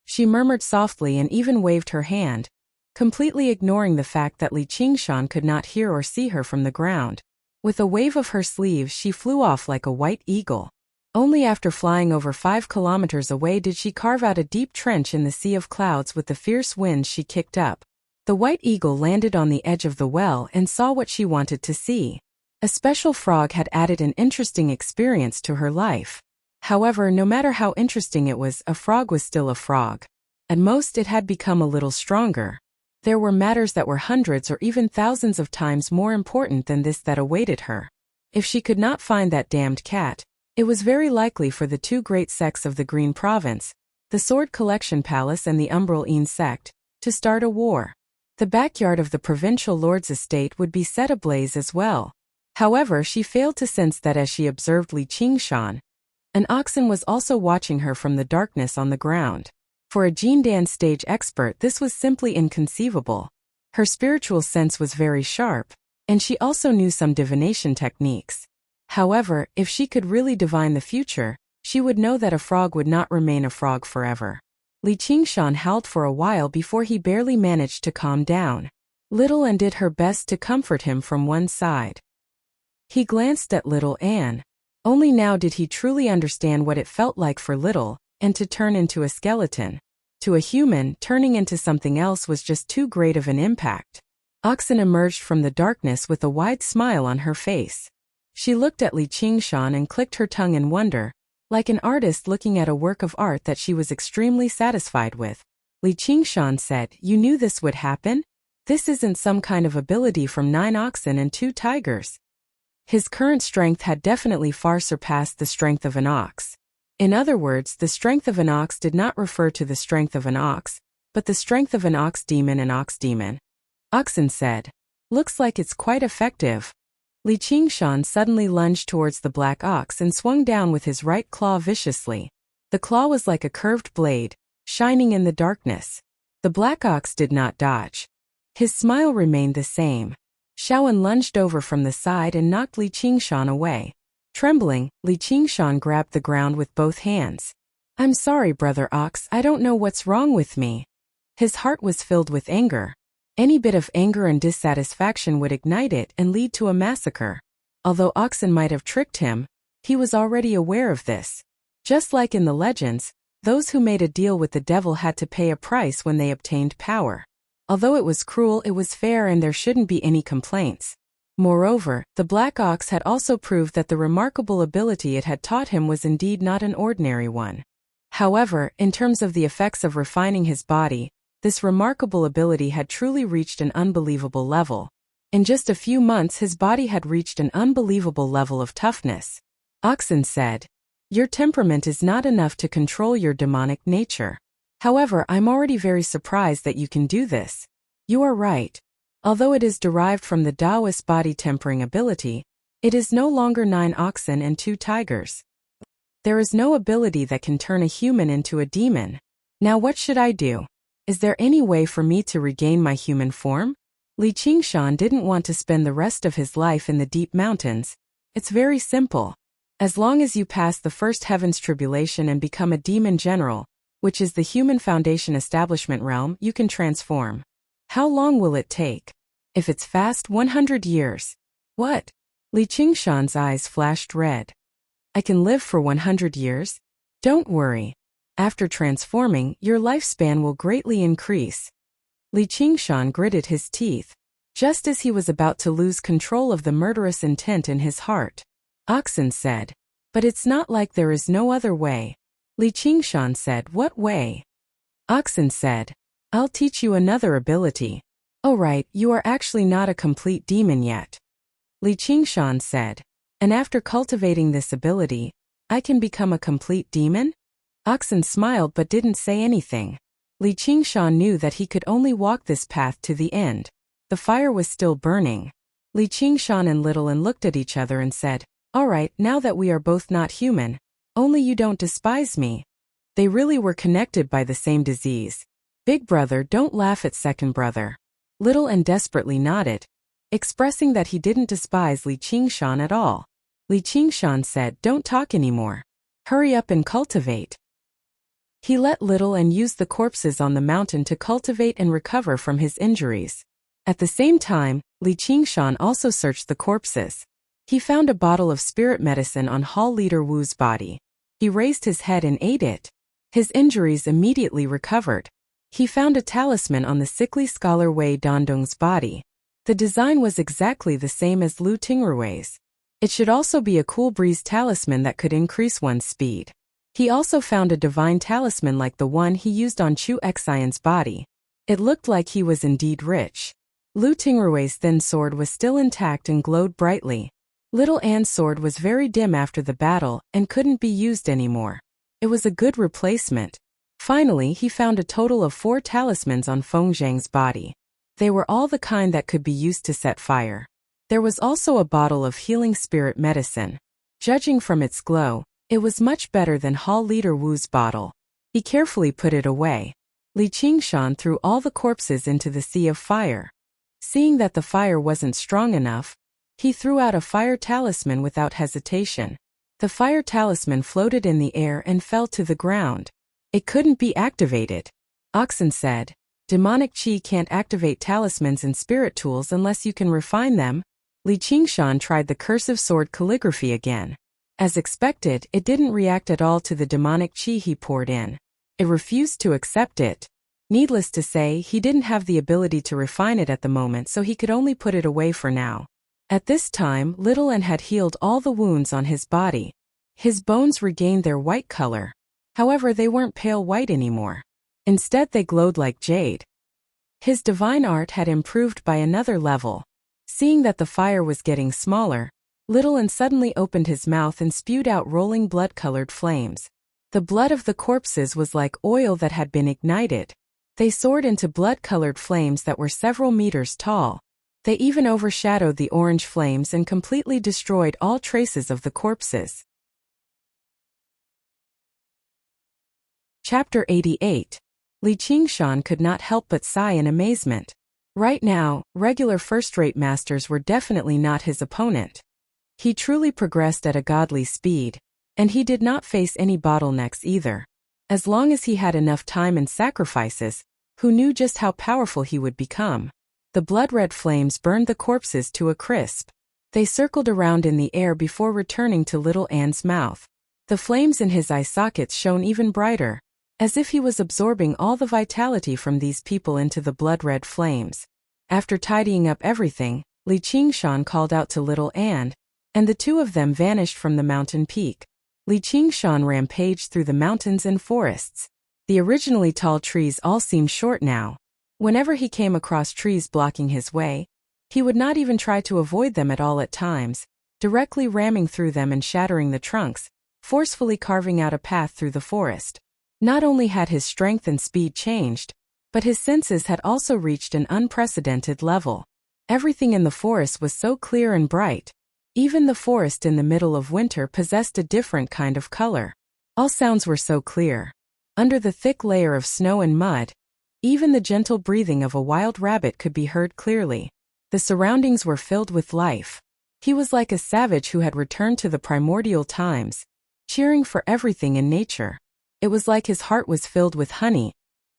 A: She murmured softly and even waved her hand, completely ignoring the fact that Li Qingshan could not hear or see her from the ground. With a wave of her sleeve, she flew off like a white eagle. Only after flying over 5 kilometers away did she carve out a deep trench in the sea of clouds with the fierce winds she kicked up. The white eagle landed on the edge of the well and saw what she wanted to see. A special frog had added an interesting experience to her life. However, no matter how interesting it was, a frog was still a frog. At most, it had become a little stronger. There were matters that were hundreds or even thousands of times more important than this that awaited her. If she could not find that damned cat, it was very likely for the 2 great sects of the Green Province, the Sword Collection Palace and the Umbral sect, to start a war. The backyard of the provincial lord's estate would be set ablaze as well. However, she failed to sense that as she observed Li Qingshan. An oxen was also watching her from the darkness on the ground. For a Jindan stage expert, this was simply inconceivable. Her spiritual sense was very sharp, and she also knew some divination techniques. However, if she could really divine the future, she would know that a frog would not remain a frog forever. Li Qingshan howled for a while before he barely managed to calm down. Little Anne did her best to comfort him from one side. He glanced at Little Anne. Only now did he truly understand what it felt like for Little Anne to turn into a skeleton. To a human, turning into something else was just too great of an impact. Oxen emerged from the darkness with a wide smile on her face. She looked at Li Qingshan and clicked her tongue in wonder, like an artist looking at a work of art that she was extremely satisfied with. Li Qingshan said, "You knew this would happen? This isn't some kind of ability from 9 oxen and 2 tigers." His current strength had definitely far surpassed the strength of an ox. In other words, the strength of an ox did not refer to the strength of an ox, but the strength of an ox demon and ox demon. Oxen said, "Looks like it's quite effective." Li Qingshan suddenly lunged towards the black ox and swung down with his right claw viciously. The claw was like a curved blade, shining in the darkness. The black ox did not dodge. His smile remained the same. Shaoan lunged over from the side and knocked Li Qingshan away. Trembling, Li Qingshan grabbed the ground with both hands. "I'm sorry, Brother Ox, I don't know what's wrong with me." His heart was filled with anger. Any bit of anger and dissatisfaction would ignite it and lead to a massacre. Although Oxen might have tricked him, he was already aware of this. Just like in the legends, those who made a deal with the devil had to pay a price when they obtained power. Although it was cruel, it was fair and there shouldn't be any complaints. Moreover, the black ox had also proved that the remarkable ability it had taught him was indeed not an ordinary one. However, in terms of the effects of refining his body, this remarkable ability had truly reached an unbelievable level. In just a few months his body had reached an unbelievable level of toughness. Oxen said, "Your temperament is not enough to control your demonic nature. However, I'm already very surprised that you can do this." "You are right. Although it is derived from the Taoist body tempering ability, it is no longer 9 oxen and 2 tigers. There is no ability that can turn a human into a demon. Now what should I do? Is there any way for me to regain my human form?" Li Qingshan didn't want to spend the rest of his life in the deep mountains. It's very simple. As long as you pass the first heaven's tribulation and become a demon general, which is the human foundation establishment realm, you can transform. How long will it take? If it's fast, 100 years. What? Li Qingshan's eyes flashed red. I can live for 100 years? Don't worry. After transforming, your lifespan will greatly increase. Li Qingshan gritted his teeth. Just as he was about to lose control of the murderous intent in his heart, Oxen said, "But it's not like there is no other way." Li Qingshan said, "What way?" Oxen said, "I'll teach you another ability." "Oh right, you are actually not a complete demon yet." Li Qingshan said, "And after cultivating this ability, I can become a complete demon?" Oxen smiled but didn't say anything. Li Qingshan knew that he could only walk this path to the end. The fire was still burning. Li Qingshan and Little Anne looked at each other and said, "All right, now that we are both not human, only you don't despise me." They really were connected by the same disease. Big brother, don't laugh at second brother. Little N desperately nodded, expressing that he didn't despise Li Qingshan at all. Li Qingshan said, don't talk anymore. Hurry up and cultivate. He let Little N use the corpses on the mountain to cultivate and recover from his injuries. At the same time, Li Qingshan also searched the corpses. He found a bottle of spirit medicine on Hall Leader Wu's body. He raised his head and ate it. His injuries immediately recovered. He found a talisman on the sickly scholar Wei Dondong's body. The design was exactly the same as Lu Tingrui's. It should also be a cool breeze talisman that could increase one's speed. He also found a divine talisman like the one he used on Chu Xian's body. It looked like he was indeed rich. Lu Tingrui's thin sword was still intact and glowed brightly. Little An's sword was very dim after the battle and couldn't be used anymore. It was a good replacement. Finally, he found a total of 4 talismans on Feng Zhang's body. They were all the kind that could be used to set fire. There was also a bottle of healing spirit medicine. Judging from its glow, it was much better than Hall Leader Wu's bottle. He carefully put it away. Li Qingshan threw all the corpses into the sea of fire. Seeing that the fire wasn't strong enough, he threw out a fire talisman without hesitation. The fire talisman floated in the air and fell to the ground. It couldn't be activated. Oxen said, demonic chi can't activate talismans and spirit tools unless you can refine them. Li Qingshan tried the cursive sword calligraphy again. As expected, it didn't react at all to the demonic chi he poured in. It refused to accept it. Needless to say, he didn't have the ability to refine it at the moment, so he could only put it away for now. At this time, Little N had healed all the wounds on his body. His bones regained their white color. However, they weren't pale white anymore. Instead, they glowed like jade. His divine art had improved by another level. Seeing that the fire was getting smaller, Little N suddenly opened his mouth and spewed out rolling blood-colored flames. The blood of the corpses was like oil that had been ignited. They soared into blood-colored flames that were several meters tall. They even overshadowed the orange flames and completely destroyed all traces of the corpses. Chapter 88. Li Qingshan could not help but sigh in amazement. Right now, regular first-rate masters were definitely not his opponent. He truly progressed at a godly speed, and he did not face any bottlenecks either. As long as he had enough time and sacrifices, who knew just how powerful he would become? The blood-red flames burned the corpses to a crisp. They circled around in the air before returning to Little An's mouth. The flames in his eye sockets shone even brighter, as if he was absorbing all the vitality from these people into the blood-red flames. After tidying up everything, Li Qingshan called out to Little An, and the two of them vanished from the mountain peak. Li Qingshan rampaged through the mountains and forests. The originally tall trees all seemed short now. Whenever he came across trees blocking his way, he would not even try to avoid them at all at times, directly ramming through them and shattering the trunks, forcefully carving out a path through the forest. Not only had his strength and speed changed, but his senses had also reached an unprecedented level. Everything in the forest was so clear and bright. Even the forest in the middle of winter possessed a different kind of color. All sounds were so clear. Under the thick layer of snow and mud, even the gentle breathing of a wild rabbit could be heard clearly. The surroundings were filled with life. He was like a savage who had returned to the primordial times, cheering for everything in nature. It was like his heart was filled with honey,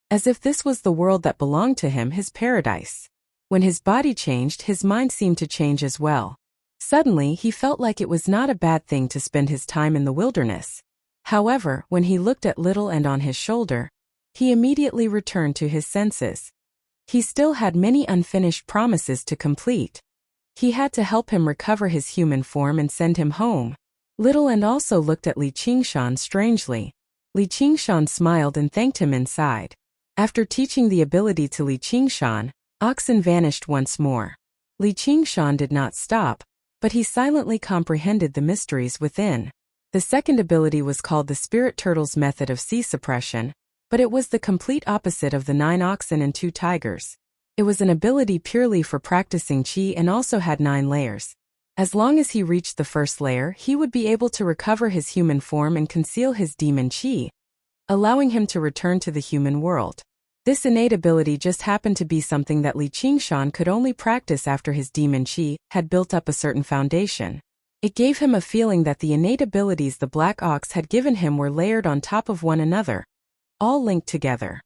A: as if this was the world that belonged to him, his paradise. When his body changed, his mind seemed to change as well. Suddenly, he felt like it was not a bad thing to spend his time in the wilderness. However, when he looked at Little and on his shoulder, he immediately returned to his senses. He still had many unfinished promises to complete. He had to help him recover his human form and send him home. Little and also looked at Li Qingshan strangely. Li Qingshan smiled and thanked him inside. After teaching the ability to Li Qingshan, Oxen vanished once more. Li Qingshan did not stop, but he silently comprehended the mysteries within. The second ability was called the Spirit Turtle's method of sea suppression, but it was the complete opposite of the 9 oxen and 2 tigers. It was an ability purely for practicing chi and also had 9 layers. As long as he reached the first layer, he would be able to recover his human form and conceal his demon chi, allowing him to return to the human world. This innate ability just happened to be something that Li Qingshan could only practice after his demon qi had built up a certain foundation. It gave him a feeling that the innate abilities the Black Ox had given him were layered on top of one another, all linked together.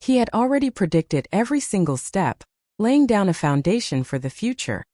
A: He had already predicted every single step, laying down a foundation for the future.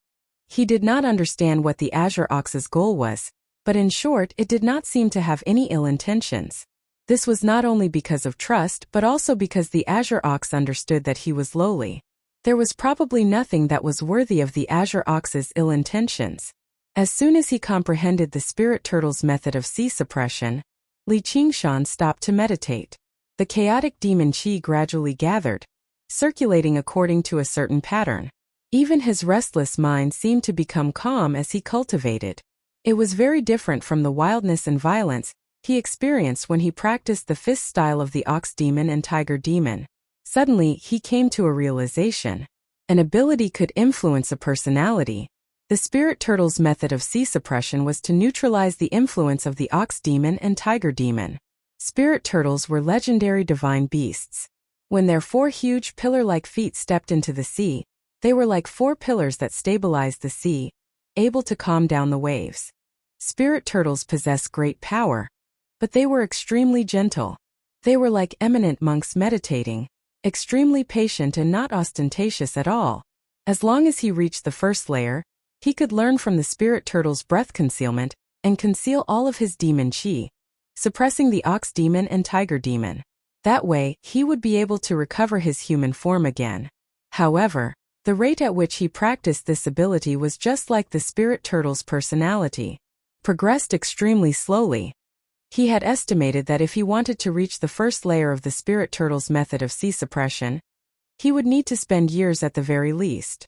A: He did not understand what the Azure Ox's goal was, but in short, it did not seem to have any ill intentions. This was not only because of trust but also because the Azure Ox understood that he was lowly. There was probably nothing that was worthy of the Azure Ox's ill intentions. As soon as he comprehended the Spirit Turtle's method of qi suppression, Li Qingshan stopped to meditate. The chaotic demon qi gradually gathered, circulating according to a certain pattern. Even his restless mind seemed to become calm as he cultivated. It was very different from the wildness and violence he experienced when he practiced the fist style of the Ox Demon and Tiger Demon. Suddenly, he came to a realization. An ability could influence a personality. The Spirit Turtle's method of qi suppression was to neutralize the influence of the Ox Demon and Tiger Demon. Spirit Turtles were legendary divine beasts. When their 4 huge pillar-like feet stepped into the sea, they were like 4 pillars that stabilized the sea, able to calm down the waves. Spirit Turtles possess great power, but they were extremely gentle. They were like eminent monks meditating, extremely patient and not ostentatious at all. As long as he reached the first layer, he could learn from the Spirit Turtle's breath concealment and conceal all of his demon qi, suppressing the Ox Demon and Tiger Demon. That way, he would be able to recover his human form again. However, the rate at which he practiced this ability was just like the Spirit Turtle's personality. Progressed extremely slowly. He had estimated that if he wanted to reach the first layer of the Spirit Turtle's method of qi suppression, he would need to spend years at the very least.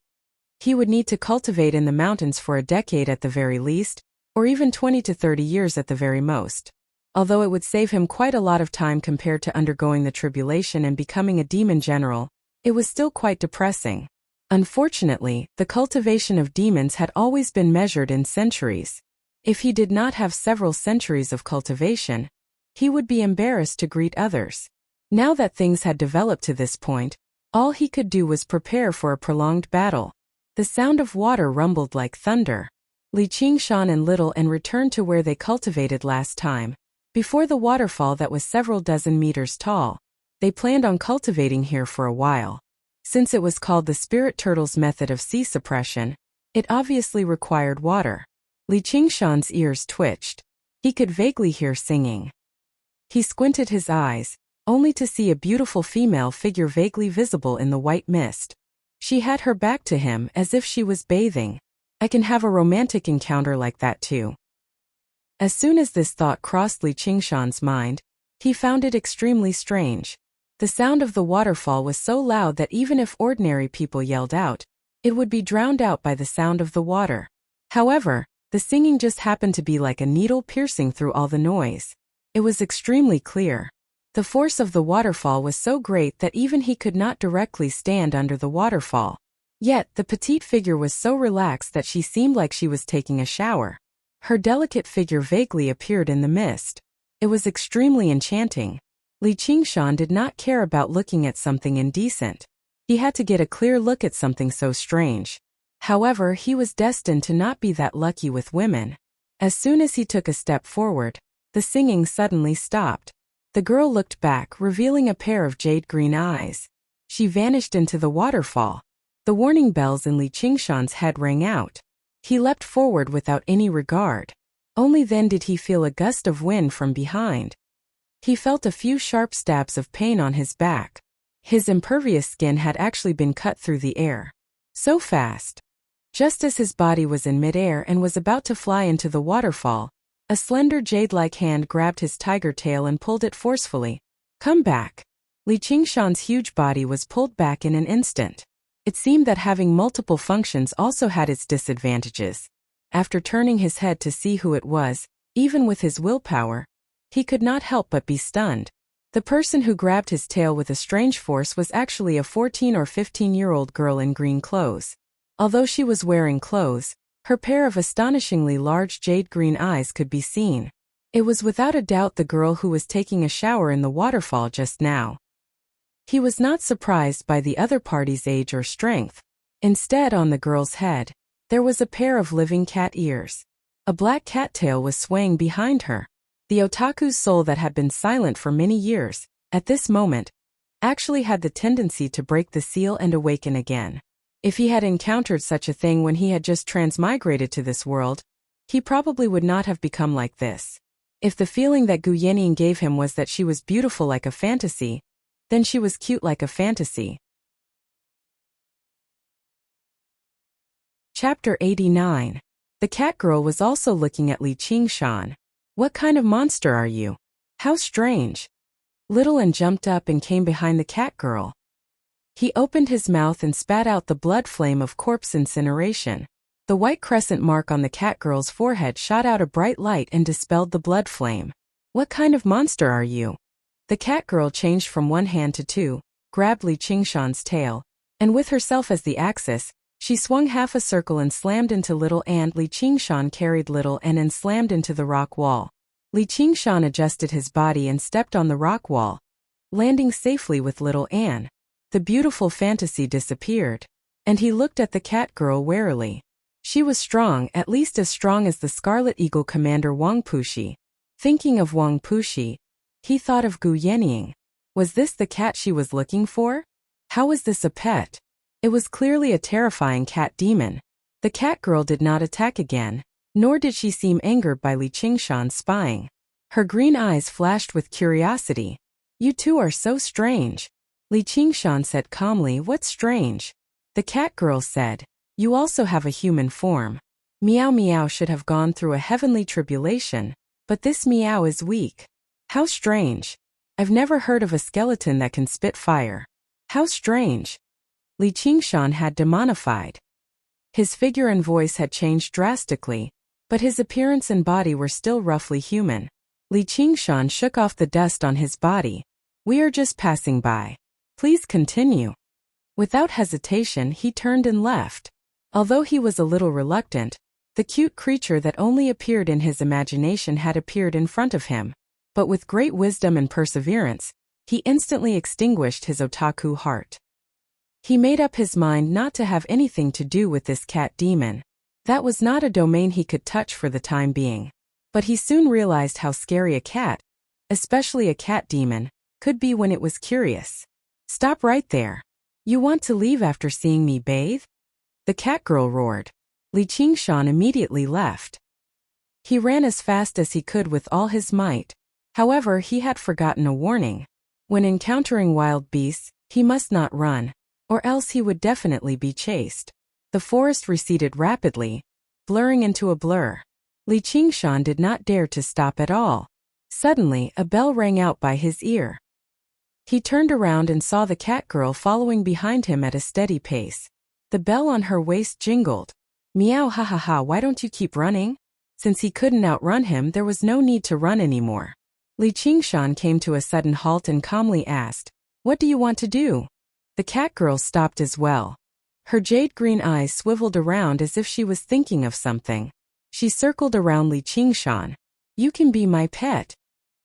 A: He would need to cultivate in the mountains for a decade at the very least, or even 20 to 30 years at the very most. Although it would save him quite a lot of time compared to undergoing the tribulation and becoming a demon general, it was still quite depressing. Unfortunately, the cultivation of demons had always been measured in centuries. If he did not have several centuries of cultivation, he would be embarrassed to greet others. Now that things had developed to this point, all he could do was prepare for a prolonged battle. The sound of water rumbled like thunder. Li Qingshan and Little N returned to where they cultivated last time. Before the waterfall that was several dozen meters tall, they planned on cultivating here for a while. Since it was called the Spirit Turtle's method of qi suppression, it obviously required water. Li Qingshan's ears twitched. He could vaguely hear singing. He squinted his eyes, only to see a beautiful female figure vaguely visible in the white mist. She had her back to him as if she was bathing. I can have a romantic encounter like that too. As soon as this thought crossed Li Qingshan's mind, he found it extremely strange. The sound of the waterfall was so loud that even if ordinary people yelled out, it would be drowned out by the sound of the water. However, the singing just happened to be like a needle piercing through all the noise. It was extremely clear. The force of the waterfall was so great that even he could not directly stand under the waterfall. Yet, the petite figure was so relaxed that she seemed like she was taking a shower. Her delicate figure vaguely appeared in the mist. It was extremely enchanting. Li Qingshan did not care about looking at something indecent. He had to get a clear look at something so strange. However, he was destined to not be that lucky with women. As soon as he took a step forward, the singing suddenly stopped. The girl looked back, revealing a pair of jade-green eyes. She vanished into the waterfall. The warning bells in Li Qingshan's head rang out. He leapt forward without any regard. Only then did he feel a gust of wind from behind. He felt a few sharp stabs of pain on his back. His impervious skin had actually been cut through the air. So fast. Just as his body was in midair and was about to fly into the waterfall, a slender jade-like hand grabbed his tiger tail and pulled it forcefully. Come back. Li Qingshan's huge body was pulled back in an instant. It seemed that having multiple functions also had its disadvantages. After turning his head to see who it was, even with his willpower, he could not help but be stunned. The person who grabbed his tail with a strange force was actually a 14 or 15-year-old girl in green clothes. Although she was wearing clothes, her pair of astonishingly large jade-green eyes could be seen. It was without a doubt the girl who was taking a shower in the waterfall just now. He was not surprised by the other party's age or strength. Instead, on the girl's head, there was a pair of living cat ears. A black cattail was swaying behind her. The otaku's soul that had been silent for many years, at this moment, actually had the tendency to break the seal and awaken again. If he had encountered such a thing when he had just transmigrated to this world, he probably would not have become like this. If the feeling that Gu Yanning gave him was that she was beautiful like a fantasy, then she was cute like a fantasy. Chapter 89. The cat girl was also looking at Li Qingshan. What kind of monster are you? How strange. Little An jumped up and came behind the cat girl. He opened his mouth and spat out the blood flame of corpse incineration. The white crescent mark on the cat girl's forehead shot out a bright light and dispelled the blood flame. What kind of monster are you? The cat girl changed from one hand to two, grabbed Li Qingshan's tail, and with herself as the axis, she swung half a circle and slammed into Little An. Li Qingshan carried Little An and slammed into the rock wall. Li Qingshan adjusted his body and stepped on the rock wall, landing safely with Little An. The beautiful fantasy disappeared, and he looked at the cat girl warily. She was strong, at least as strong as the Scarlet Eagle commander Wang Puxi. Thinking of Wang Puxi, he thought of Gu Yanning. Was this the cat she was looking for? How was this a pet? It was clearly a terrifying cat demon. The cat girl did not attack again, nor did she seem angered by Li Qingshan's spying. Her green eyes flashed with curiosity. You two are so strange. Li Qingshan said calmly, what's strange? The cat girl said, you also have a human form. Meow Meow should have gone through a heavenly tribulation, but this Meow is weak. How strange. I've never heard of a skeleton that can spit fire. How strange. Li Qingshan had demonified. His figure and voice had changed drastically, but his appearance and body were still roughly human. Li Qingshan shook off the dust on his body. We are just passing by. Please continue. Without hesitation, he turned and left. Although he was a little reluctant, the cute creature that only appeared in his imagination had appeared in front of him. But with great wisdom and perseverance, he instantly extinguished his otaku heart. He made up his mind not to have anything to do with this cat demon. That was not a domain he could touch for the time being. But he soon realized how scary a cat, especially a cat demon, could be when it was curious. Stop right there. You want to leave after seeing me bathe? The cat girl roared. Li Qingshan immediately left. He ran as fast as he could with all his might. However, he had forgotten a warning. When encountering wild beasts, he must not run, or else he would definitely be chased. The forest receded rapidly, blurring into a blur. Li Qingshan did not dare to stop at all. Suddenly, a bell rang out by his ear. He turned around and saw the cat girl following behind him at a steady pace. The bell on her waist jingled. Meow, ha ha ha, why don't you keep running? Since he couldn't outrun him, there was no need to run anymore. Li Qingshan came to a sudden halt and calmly asked, what do you want to do? The cat girl stopped as well. Her jade green eyes swiveled around as if she was thinking of something. She circled around Li Qingshan. You can be my pet.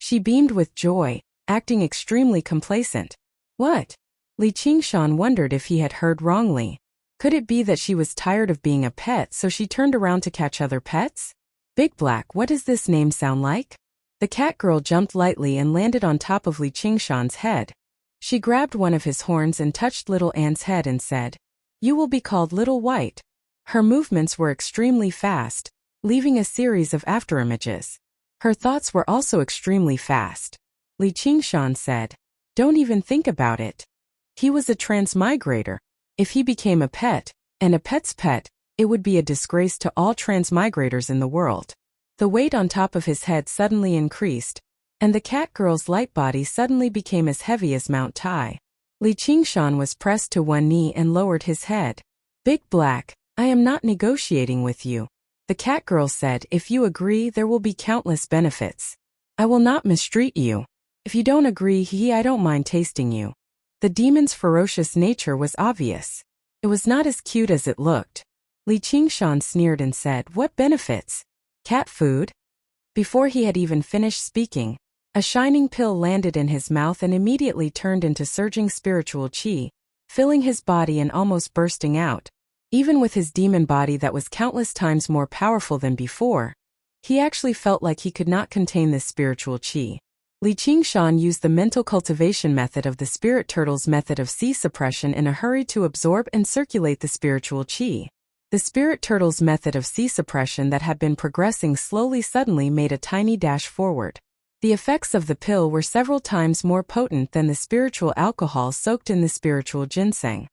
A: She beamed with joy, acting extremely complacent. What? Li Qingshan wondered if he had heard wrongly. Could it be that she was tired of being a pet, so she turned around to catch other pets? Big Black, what does this name sound like? The cat girl jumped lightly and landed on top of Li Qingshan's head. She grabbed one of his horns and touched Little An's head and said, you will be called Little White. Her movements were extremely fast, leaving a series of afterimages. Her thoughts were also extremely fast. Li Qingshan said, don't even think about it. He was a transmigrator. If he became a pet, and a pet's pet, it would be a disgrace to all transmigrators in the world. The weight on top of his head suddenly increased, and the cat girl's light body suddenly became as heavy as Mount Tai. Li Qingshan was pressed to one knee and lowered his head. Big Black, I am not negotiating with you. The cat girl said, if you agree, there will be countless benefits. I will not mistreat you. If you don't agree, I don't mind tasting you. The demon's ferocious nature was obvious. It was not as cute as it looked. Li Qingshan sneered and said, what benefits? Cat food? Before he had even finished speaking, A shining pill landed in his mouth and immediately turned into surging spiritual qi, filling his body and almost bursting out. Even with his demon body that was countless times more powerful than before, he actually felt like he could not contain this spiritual qi. Li Qingshan used the mental cultivation method of the spirit turtle's method of qi suppression in a hurry to absorb and circulate the spiritual qi. The spirit turtle's method of qi suppression that had been progressing slowly suddenly made a tiny dash forward. The effects of the pill were several times more potent than the spiritual alcohol soaked in the spiritual ginseng.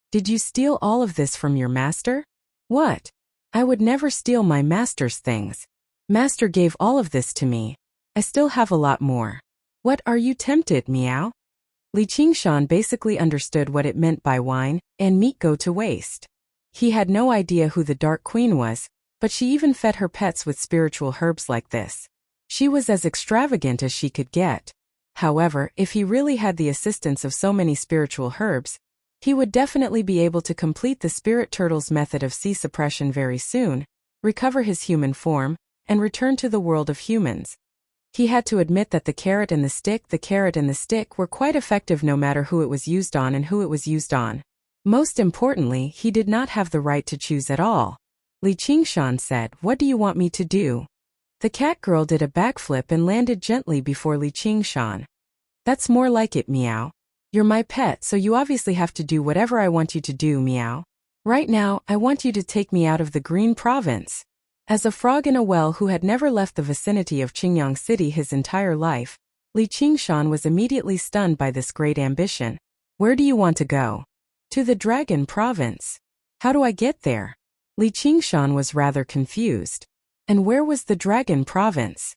A: Did you steal all of this from your master? What? I would never steal my master's things. Master gave all of this to me. I still have a lot more. What are you tempted, meow? Li Qingshan basically understood what it meant by wine and meat go to waste. He had no idea who the Dark Queen was, but she even fed her pets with spiritual herbs like this. She was as extravagant as she could get. However, if he really had the assistance of so many spiritual herbs, he would definitely be able to complete the spirit turtle's method of qi suppression very soon, recover his human form, and return to the world of humans. He had to admit that the carrot and the stick were quite effective no matter who it was used on and who it was used on. Most importantly, he did not have the right to choose at all. Li Qingshan said, "What do you want me to do?" The cat girl did a backflip and landed gently before Li Qingshan. That's more like it, meow. You're my pet, so you obviously have to do whatever I want you to do, meow. Right now, I want you to take me out of the Green Province. As a frog in a well who had never left the vicinity of Qingyang City his entire life, Li Qingshan was immediately stunned by this great ambition. Where do you want to go? To the Dragon Province. How do I get there? Li Qingshan was rather confused. And where was the Dragon Province?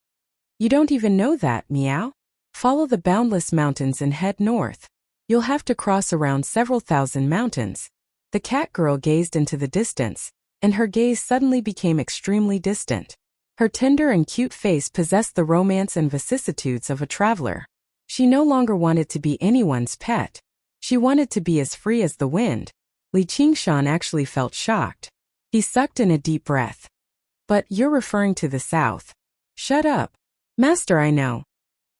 A: You don't even know that, meow? Follow the boundless mountains and head north. You'll have to cross around several thousand mountains. The cat girl gazed into the distance, and her gaze suddenly became extremely distant. Her tender and cute face possessed the romance and vicissitudes of a traveler. She no longer wanted to be anyone's pet. She wanted to be as free as the wind. Li Qingshan actually felt shocked. He sucked in a deep breath. But you're referring to the south. Shut up. Master, I know.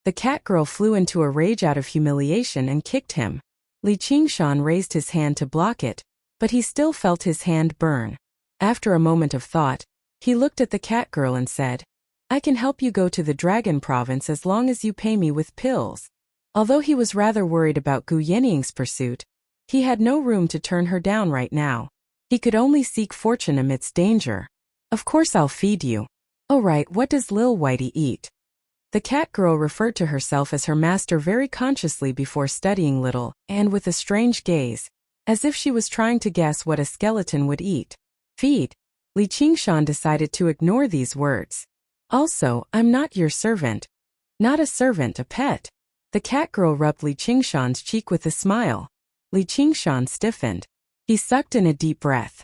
A: The cat girl flew into a rage out of humiliation and kicked him. Li Qingshan raised his hand to block it, but he still felt his hand burn. After a moment of thought, he looked at the cat girl and said, I can help you go to the Dragon Province as long as you pay me with pills. Although he was rather worried about Gu Yanniang's pursuit, he had no room to turn her down right now. He could only seek fortune amidst danger. Of course I'll feed you. Oh right, what does Lil Whitey eat? The cat girl referred to herself as her master very consciously before studying Little, and with a strange gaze, as if she was trying to guess what a skeleton would eat. Feed. Li Qingshan decided to ignore these words. Also, I'm not your servant. Not a servant, a pet. The cat girl rubbed Li Qingshan's cheek with a smile. Li Qingshan stiffened. He sucked in a deep breath.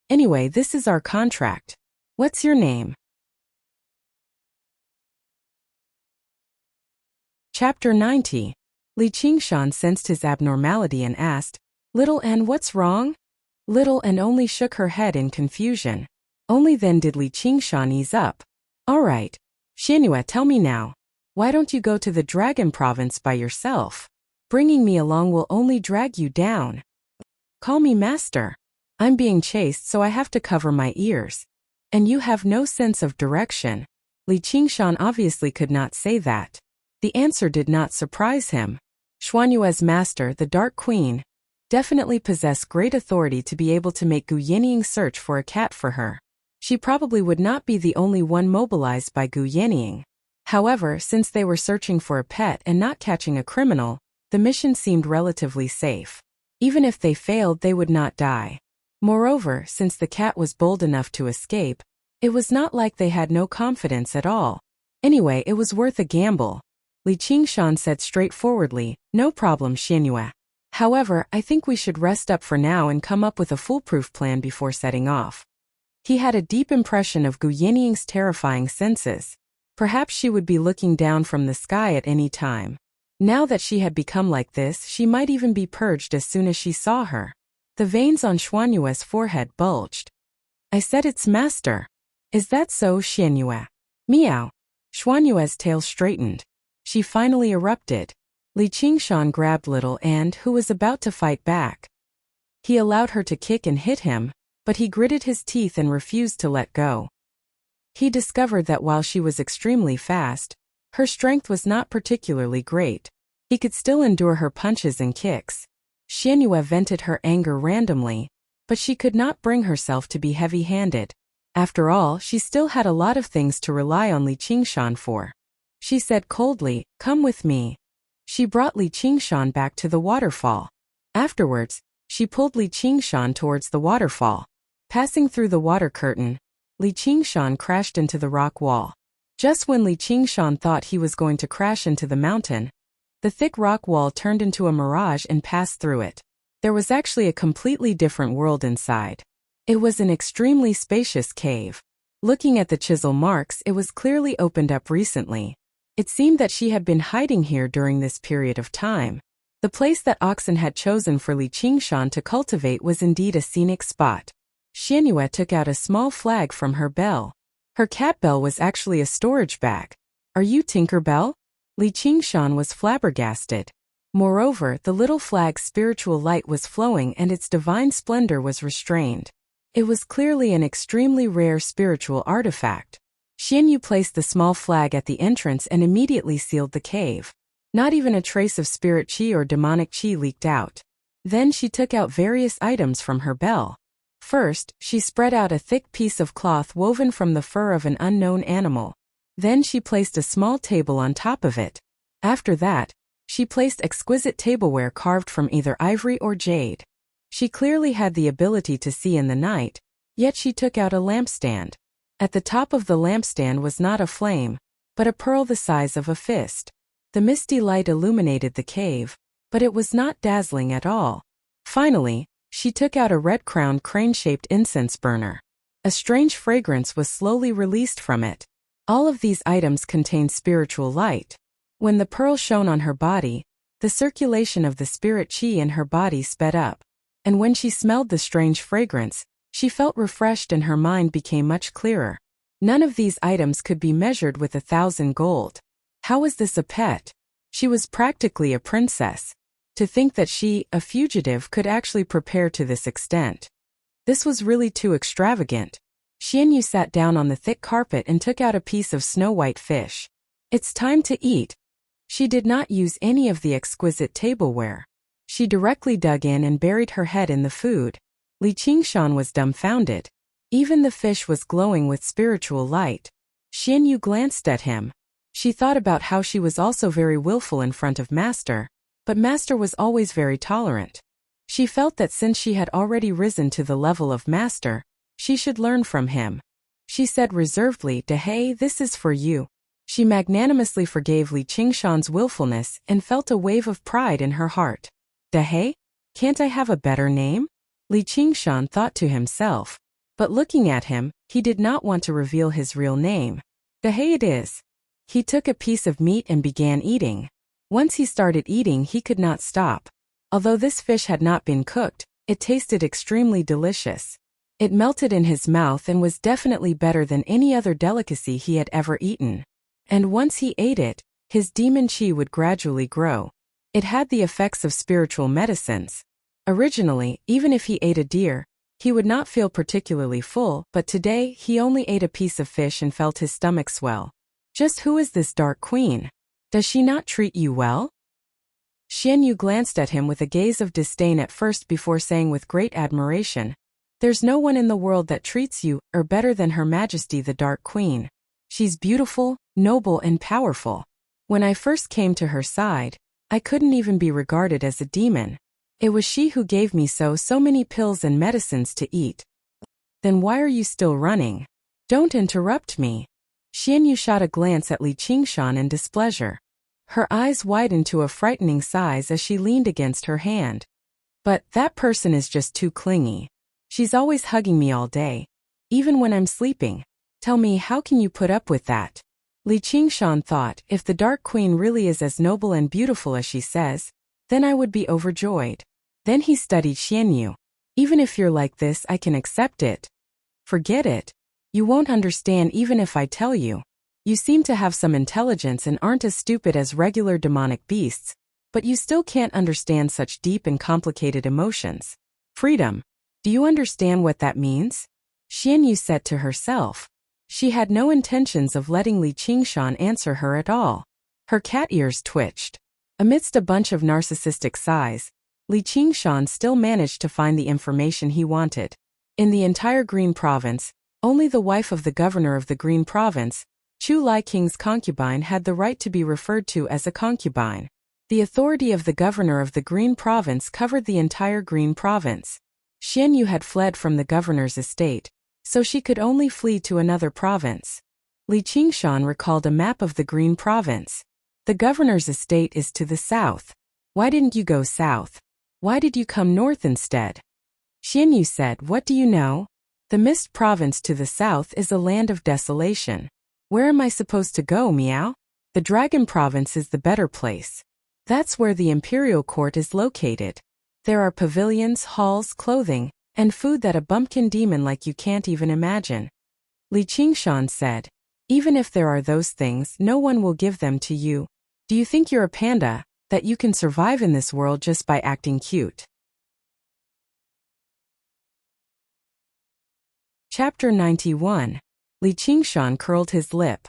A: Anyway, this is our contract. What's your name? Chapter 90. Li Qingshan sensed his abnormality and asked, Little N, what's wrong? Little N only shook her head in confusion. Only then did Li Qingshan ease up. All right. Xianyue, tell me now. Why don't you go to the Dragon Province by yourself? Bringing me along will only drag you down. Call me master. I'm being chased, so I have to cover my ears. And you have no sense of direction. Li Qingshan obviously could not say that. The answer did not surprise him. Xuanyue's master, the Dark Queen, definitely possessed great authority to be able to make Gu Yanniang search for a cat for her. She probably would not be the only one mobilized by Gu Yanniang. However, since they were searching for a pet and not catching a criminal, the mission seemed relatively safe. Even if they failed, they would not die. Moreover, since the cat was bold enough to escape, it was not like they had no confidence at all. Anyway, it was worth a gamble. Li Qingshan said straightforwardly, No problem, Xianyue. However, I think we should rest up for now and come up with a foolproof plan before setting off. He had a deep impression of Gu Yanniang's terrifying senses. Perhaps she would be looking down from the sky at any time. Now that she had become like this, she might even be purged as soon as she saw her. The veins on Xuanyue's forehead bulged. I said it's master. Is that so, Xianyue? Meow. Xuanyue's tail straightened. she finally erupted. Li Qingshan grabbed Little and, who was about to fight back. He allowed her to kick and hit him, but he gritted his teeth and refused to let go. He discovered that while she was extremely fast, her strength was not particularly great. He could still endure her punches and kicks. Xianyue vented her anger randomly, but she could not bring herself to be heavy-handed. After all, she still had a lot of things to rely on Li Qingshan for. She said coldly, "Come with me." She brought Li Qingshan back to the waterfall. Afterwards, she pulled Li Qingshan towards the waterfall. Passing through the water curtain, Li Qingshan crashed into the rock wall. Just when Li Qingshan thought he was going to crash into the mountain, the thick rock wall turned into a mirage and passed through it. There was actually a completely different world inside. It was an extremely spacious cave. Looking at the chisel marks, it was clearly opened up recently. It seemed that she had been hiding here during this period of time. The place that Oxen had chosen for Li Qingshan to cultivate was indeed a scenic spot. Xianyue took out a small flag from her bell. Her cat bell was actually a storage bag. "Are you Tinker Bell?" Li Qingshan was flabbergasted. Moreover, the little flag's spiritual light was flowing and its divine splendor was restrained. It was clearly an extremely rare spiritual artifact. Xianyue placed the small flag at the entrance and immediately sealed the cave. Not even a trace of spirit chi or demonic chi leaked out. Then she took out various items from her bell. First, she spread out a thick piece of cloth woven from the fur of an unknown animal. Then she placed a small table on top of it. After that, she placed exquisite tableware carved from either ivory or jade. She clearly had the ability to see in the night, yet she took out a lampstand. At the top of the lampstand was not a flame, but a pearl the size of a fist. The misty light illuminated the cave, but it was not dazzling at all. Finally, she took out a red-crowned crane-shaped incense burner. A strange fragrance was slowly released from it. All of these items contained spiritual light. When the pearl shone on her body, the circulation of the spirit chi in her body sped up. And when she smelled the strange fragrance, she felt refreshed and her mind became much clearer. None of these items could be measured with 1,000 gold. How was this a pet? She was practically a princess. To think that she, a fugitive, could actually prepare to this extent. This was really too extravagant. Xianyue sat down on the thick carpet and took out a piece of snow-white fish. "It's time to eat." She did not use any of the exquisite tableware. She directly dug in and buried her head in the food. Li Qingshan was dumbfounded. Even the fish was glowing with spiritual light. Xianyue glanced at him. She thought about how she was also very willful in front of Master, but Master was always very tolerant. She felt that since she had already risen to the level of Master, she should learn from him. She said reservedly, "Dehei, this is for you." She magnanimously forgave Li Qingshan's willfulness and felt a wave of pride in her heart. "Dehei? Can't I have a better name?" Li Qingshan thought to himself. But looking at him, he did not want to reveal his real name. "Dehei it is." He took a piece of meat and began eating. Once he started eating, he could not stop. Although this fish had not been cooked, it tasted extremely delicious. It melted in his mouth and was definitely better than any other delicacy he had ever eaten. And once he ate it, his demon chi would gradually grow. It had the effects of spiritual medicines. Originally, even if he ate a deer, he would not feel particularly full, but today he only ate a piece of fish and felt his stomach swell. Just who is this Dark Queen? Does she not treat you well? Xianyue glanced at him with a gaze of disdain at first before saying with great admiration, "There's no one in the world that treats you better than Her Majesty the Dark Queen. She's beautiful, noble and powerful. When I first came to her side, I couldn't even be regarded as a demon. It was she who gave me so many pills and medicines to eat." "Then why are you still running? Don't interrupt me." Xianyue shot a glance at Li Qingshan in displeasure. Her eyes widened to a frightening size as she leaned against her hand. "But that person is just too clingy. She's always hugging me all day, even when I'm sleeping. Tell me, how can you put up with that?" Li Qingshan thought, if the Dark Queen really is as noble and beautiful as she says, then I would be overjoyed. Then he studied Xianyue. "Even if you're like this, I can accept it." "Forget it. You won't understand even if I tell you." You seem to have some intelligence and aren't as stupid as regular demonic beasts, but you still can't understand such deep and complicated emotions. Freedom. Do you understand what that means? Xian Yu said to herself. She had no intentions of letting Li Qingshan answer her at all. Her cat ears twitched. Amidst a bunch of narcissistic sighs, Li Qingshan still managed to find the information he wanted. In the entire Green Province, only the wife of the governor of the Green Province, Chu Lai King's concubine, had the right to be referred to as a concubine. The authority of the governor of the Green Province covered the entire Green Province. Xian Yu had fled from the governor's estate, so she could only flee to another province. Li Qingshan recalled a map of the Green Province. The governor's estate is to the south. Why didn't you go south? Why did you come north instead? Xian Yu said, what do you know? The Mist Province to the south is a land of desolation. Where am I supposed to go, meow? The Dragon Province is the better place. That's where the imperial court is located. There are pavilions, halls, clothing, and food that a bumpkin demon like you can't even imagine. Li Qingshan said, even if there are those things, no one will give them to you. Do you think you're a panda, that you can survive in this world just by acting cute? Chapter 91. Li Qingshan curled his lip.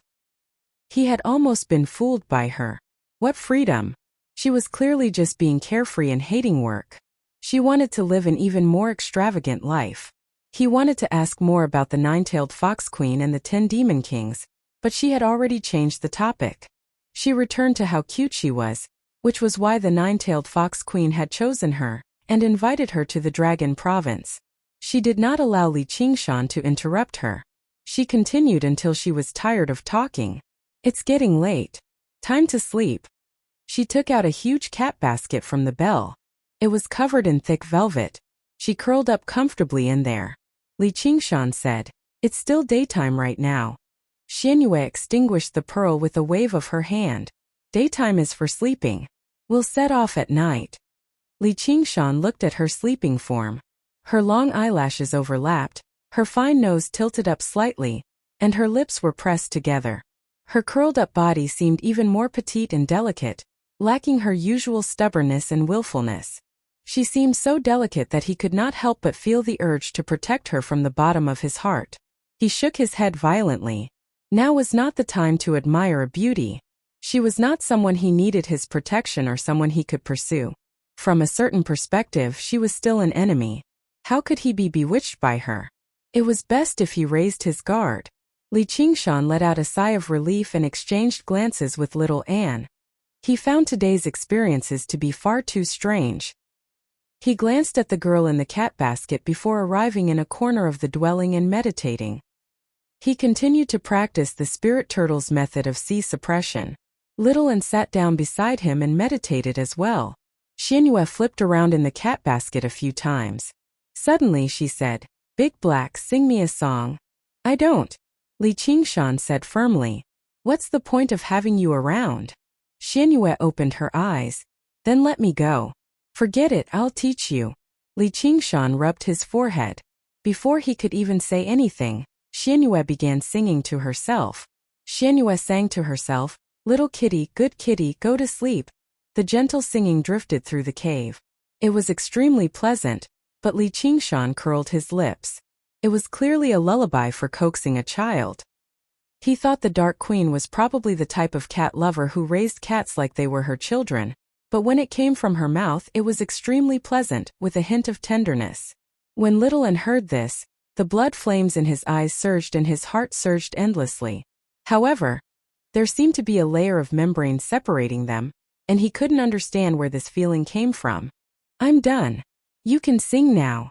A: He had almost been fooled by her. What freedom! She was clearly just being carefree and hating work. She wanted to live an even more extravagant life. He wanted to ask more about the nine-tailed fox queen and the 10 demon kings, but she had already changed the topic. She returned to how cute she was, which was why the nine-tailed fox queen had chosen her, and invited her to the Dragon Province. She did not allow Li Qingshan to interrupt her. She continued until she was tired of talking. It's getting late. Time to sleep. She took out a huge cat basket from the bell. It was covered in thick velvet. She curled up comfortably in there. Li Qingshan said, it's still daytime right now. Xian Yu extinguished the pearl with a wave of her hand. Daytime is for sleeping. We'll set off at night. Li Qingshan looked at her sleeping form. Her long eyelashes overlapped, her fine nose tilted up slightly, and her lips were pressed together. Her curled-up body seemed even more petite and delicate, lacking her usual stubbornness and willfulness. She seemed so delicate that he could not help but feel the urge to protect her from the bottom of his heart. He shook his head violently. Now was not the time to admire a beauty. She was not someone he needed his protection or someone he could pursue. From a certain perspective, she was still an enemy. How could he be bewitched by her? It was best if he raised his guard. Li Qingshan let out a sigh of relief and exchanged glances with little Anne. He found today's experiences to be far too strange. He glanced at the girl in the cat basket before arriving in a corner of the dwelling and meditating. He continued to practice the spirit turtle's method of sea suppression. Little Anne sat down beside him and meditated as well. Xian Yu flipped around in the cat basket a few times. Suddenly she said, Big Black, sing me a song. I don't. Li Qingshan said firmly. What's the point of having you around? Xian Yu opened her eyes. Then let me go. Forget it, I'll teach you. Li Qingshan rubbed his forehead. Before he could even say anything, Xian Yu began singing to herself. Xian Yu sang to herself, Little kitty, good kitty, go to sleep. The gentle singing drifted through the cave. It was extremely pleasant, but Li Qingshan curled his lips. It was clearly a lullaby for coaxing a child. He thought the Dark Queen was probably the type of cat lover who raised cats like they were her children, but when it came from her mouth it was extremely pleasant, with a hint of tenderness. When little Anne heard this, the blood flames in his eyes surged and his heart surged endlessly. However, there seemed to be a layer of membrane separating them, and he couldn't understand where this feeling came from. I'm done. You can sing now.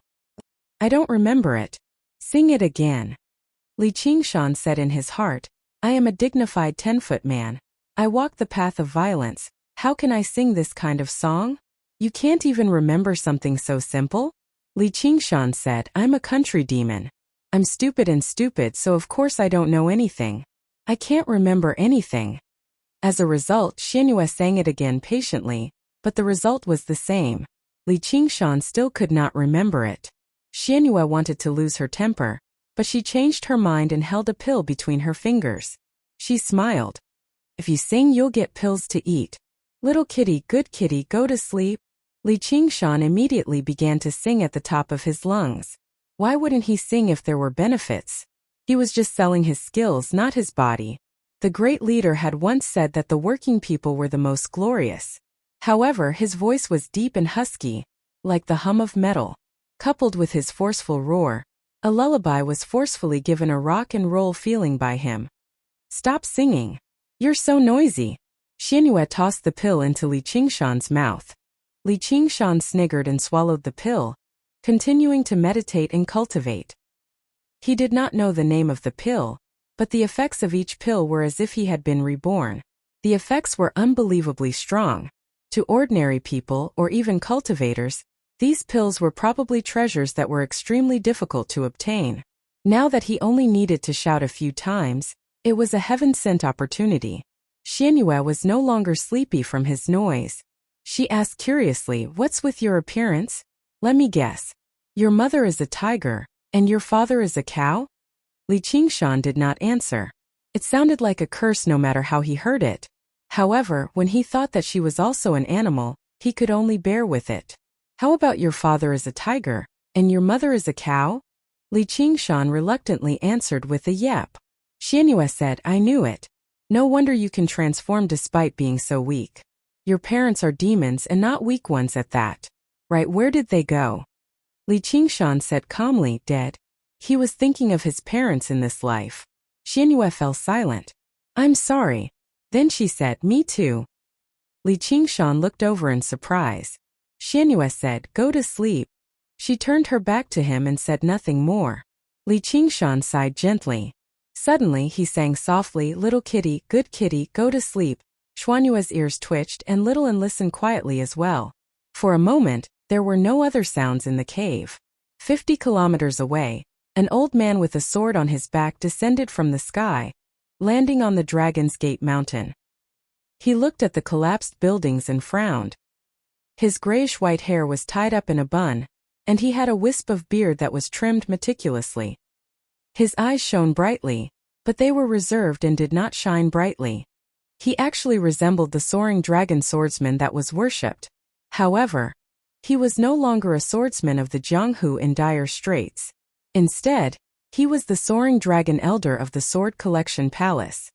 A: I don't remember it. Sing it again. Li Qingshan said in his heart, I am a dignified 10-foot man. I walk the path of violence. How can I sing this kind of song? You can't even remember something so simple? Li Qingshan said, I'm a country demon. I'm stupid and stupid, so of course I don't know anything. I can't remember anything. As a result, Xian Yu sang it again patiently, but the result was the same. Li Qingshan still could not remember it. Xian Yu wanted to lose her temper, but she changed her mind and held a pill between her fingers. She smiled. If you sing, you'll get pills to eat. Little kitty, good kitty, go to sleep. Li Qingshan immediately began to sing at the top of his lungs. Why wouldn't he sing if there were benefits? He was just selling his skills, not his body. The great leader had once said that the working people were the most glorious. However, his voice was deep and husky, like the hum of metal. Coupled with his forceful roar, a lullaby was forcefully given a rock and roll feeling by him. Stop singing. You're so noisy. Xianyue tossed the pill into Li Qingshan's mouth. Li Qingshan sniggered and swallowed the pill, continuing to meditate and cultivate. He did not know the name of the pill, but the effects of each pill were as if he had been reborn. The effects were unbelievably strong. To ordinary people or even cultivators, these pills were probably treasures that were extremely difficult to obtain. Now that he only needed to shout a few times, it was a heaven-sent opportunity. Xianyue was no longer sleepy from his noise. She asked curiously, "What's with your appearance? Let me guess. Your mother is a tiger, and your father is a cow?" Li Qingshan did not answer. It sounded like a curse no matter how he heard it. However, when he thought that she was also an animal, he could only bear with it. "How about your father is a tiger, and your mother is a cow?" Li Qingshan reluctantly answered with a yep. Xianyue said, "I knew it. No wonder you can transform despite being so weak. Your parents are demons and not weak ones at that. Right, where did they go?" Li Qingshan said calmly, "Dead." He was thinking of his parents in this life. Xianyue fell silent. "I'm sorry." Then she said, "Me too." Li Qingshan looked over in surprise. Xianyue said, "Go to sleep." She turned her back to him and said nothing more. Li Qingshan sighed gently. Suddenly he sang softly, "Little kitty, good kitty, go to sleep." Xuanyue's ears twitched and listened quietly as well. For a moment, there were no other sounds in the cave. 50 kilometers away, an old man with a sword on his back descended from the sky, landing on the Dragon's Gate mountain. He looked at the collapsed buildings and frowned. His grayish-white hair was tied up in a bun, and he had a wisp of beard that was trimmed meticulously. His eyes shone brightly, but they were reserved and did not shine brightly. He actually resembled the soaring dragon swordsman that was worshipped. However, he was no longer a swordsman of the Jianghu in dire straits. Instead, he was the soaring dragon elder of the Sword Collection Palace.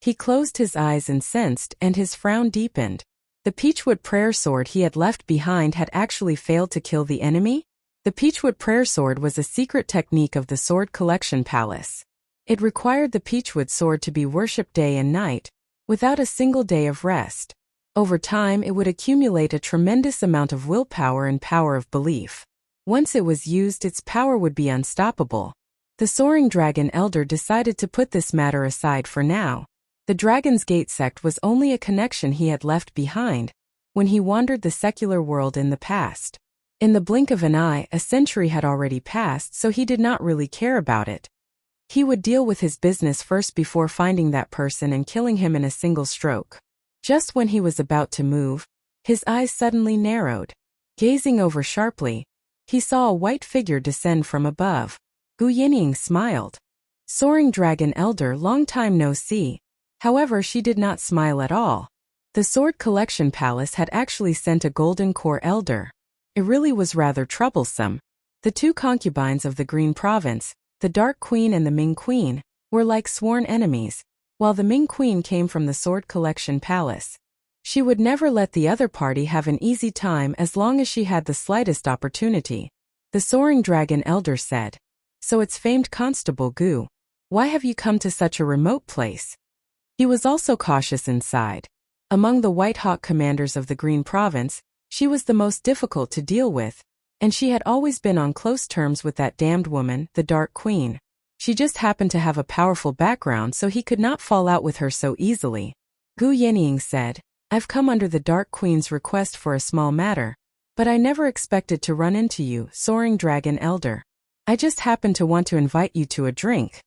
A: He closed his eyes and sensed, and his frown deepened. The Peachwood prayer sword he had left behind had actually failed to kill the enemy? The Peachwood prayer sword was a secret technique of the Sword Collection Palace. It required the Peachwood sword to be worshipped day and night, without a single day of rest. Over time, it would accumulate a tremendous amount of willpower and power of belief. Once it was used, its power would be unstoppable. The Soaring Dragon Elder decided to put this matter aside for now. The Dragon's Gate sect was only a connection he had left behind when he wandered the secular world in the past. In the blink of an eye, a century had already passed, so he did not really care about it. He would deal with his business first before finding that person and killing him in a single stroke. Just when he was about to move, his eyes suddenly narrowed. Gazing over sharply, he saw a white figure descend from above. Gu Yinying smiled. "Soaring Dragon Elder, long time no see." However, she did not smile at all. The Sword Collection Palace had actually sent a Golden Core Elder. It really was rather troublesome. The two concubines of the Green Province, the Dark Queen and the Ming Queen, were like sworn enemies, while the Ming Queen came from the Sword Collection Palace. She would never let the other party have an easy time as long as she had the slightest opportunity. The Soaring Dragon Elder said, "So it's famed Constable Gu. Why have you come to such a remote place?" He was also cautious inside. Among the White Hawk commanders of the Green Province, she was the most difficult to deal with, and she had always been on close terms with that damned woman, the Dark Queen. She just happened to have a powerful background, so he could not fall out with her so easily. Gu Yinying said, "I've come under the Dark Queen's request for a small matter, but I never expected to run into you, Soaring Dragon Elder. I just happened to want to invite you to a drink."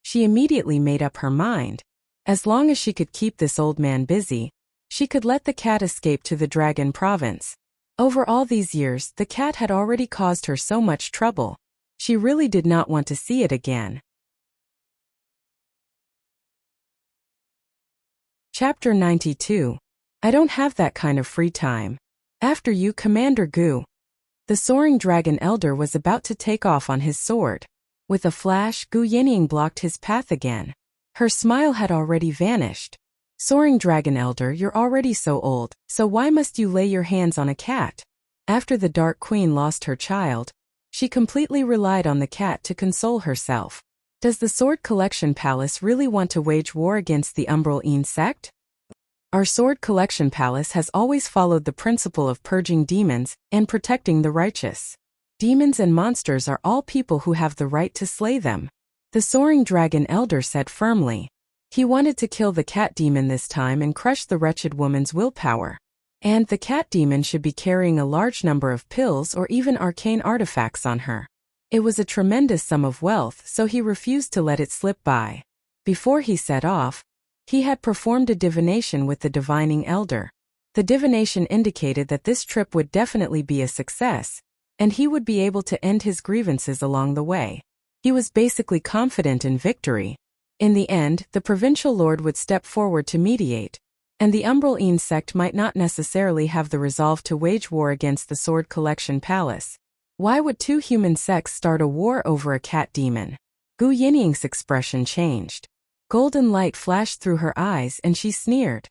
A: She immediately made up her mind. As long as she could keep this old man busy, she could let the cat escape to the Dragon Province. Over all these years, the cat had already caused her so much trouble. She really did not want to see it again. Chapter 92. I don't have that kind of free time. After you, Commander Gu. The soaring dragon elder was about to take off on his sword. With a flash, Gu Yinying blocked his path again. Her smile had already vanished. Soaring dragon elder, you're already so old, so why must you lay your hands on a cat? After the Dark Queen lost her child, she completely relied on the cat to console herself. Does the Sword Collection Palace really want to wage war against the Umbral Een sect? Our Sword Collection Palace has always followed the principle of purging demons and protecting the righteous. Demons and monsters are all people who have the right to slay them. The Soaring Dragon Elder said firmly. He wanted to kill the cat demon this time and crush the wretched woman's willpower. And the cat demon should be carrying a large number of pills or even arcane artifacts on her. It was a tremendous sum of wealth, so he refused to let it slip by. Before he set off, he had performed a divination with the divining elder. The divination indicated that this trip would definitely be a success, and he would be able to end his grievances along the way. He was basically confident in victory. In the end, the provincial lord would step forward to mediate, and the Umbral Een sect might not necessarily have the resolve to wage war against the Sword Collection Palace. Why would two human sects start a war over a cat demon? Gu Yinying's expression changed. Golden light flashed through her eyes and she sneered.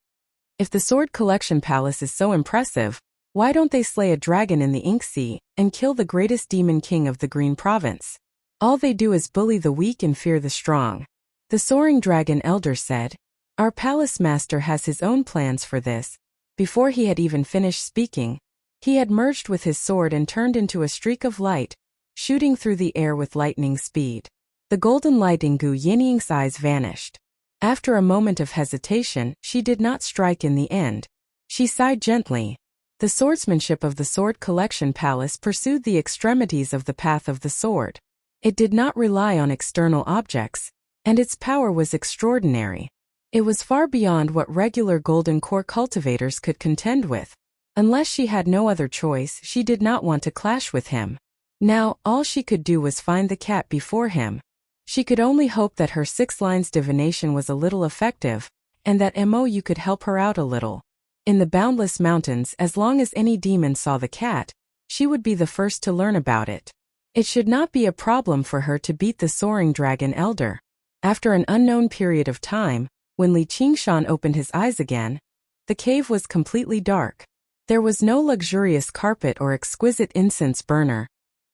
A: If the Sword Collection Palace is so impressive, why don't they slay a dragon in the Ink Sea and kill the greatest demon king of the Green Province? All they do is bully the weak and fear the strong. The Soaring Dragon Elder said, Our palace master has his own plans for this. Before he had even finished speaking, he had merged with his sword and turned into a streak of light, shooting through the air with lightning speed. The golden light in Gu Yinying's eyes vanished. After a moment of hesitation, she did not strike in the end. She sighed gently. The swordsmanship of the Sword Collection Palace pursued the extremities of the path of the sword. It did not rely on external objects, and its power was extraordinary. It was far beyond what regular golden core cultivators could contend with. Unless she had no other choice, she did not want to clash with him. Now, all she could do was find the cat before him. She could only hope that her 6 lines divination was a little effective, and that Mou could help her out a little. In the Boundless Mountains, as long as any demon saw the cat, she would be the first to learn about it. It should not be a problem for her to beat the Soaring Dragon Elder. After an unknown period of time, when Li Qingshan opened his eyes again, the cave was completely dark. There was no luxurious carpet or exquisite incense burner.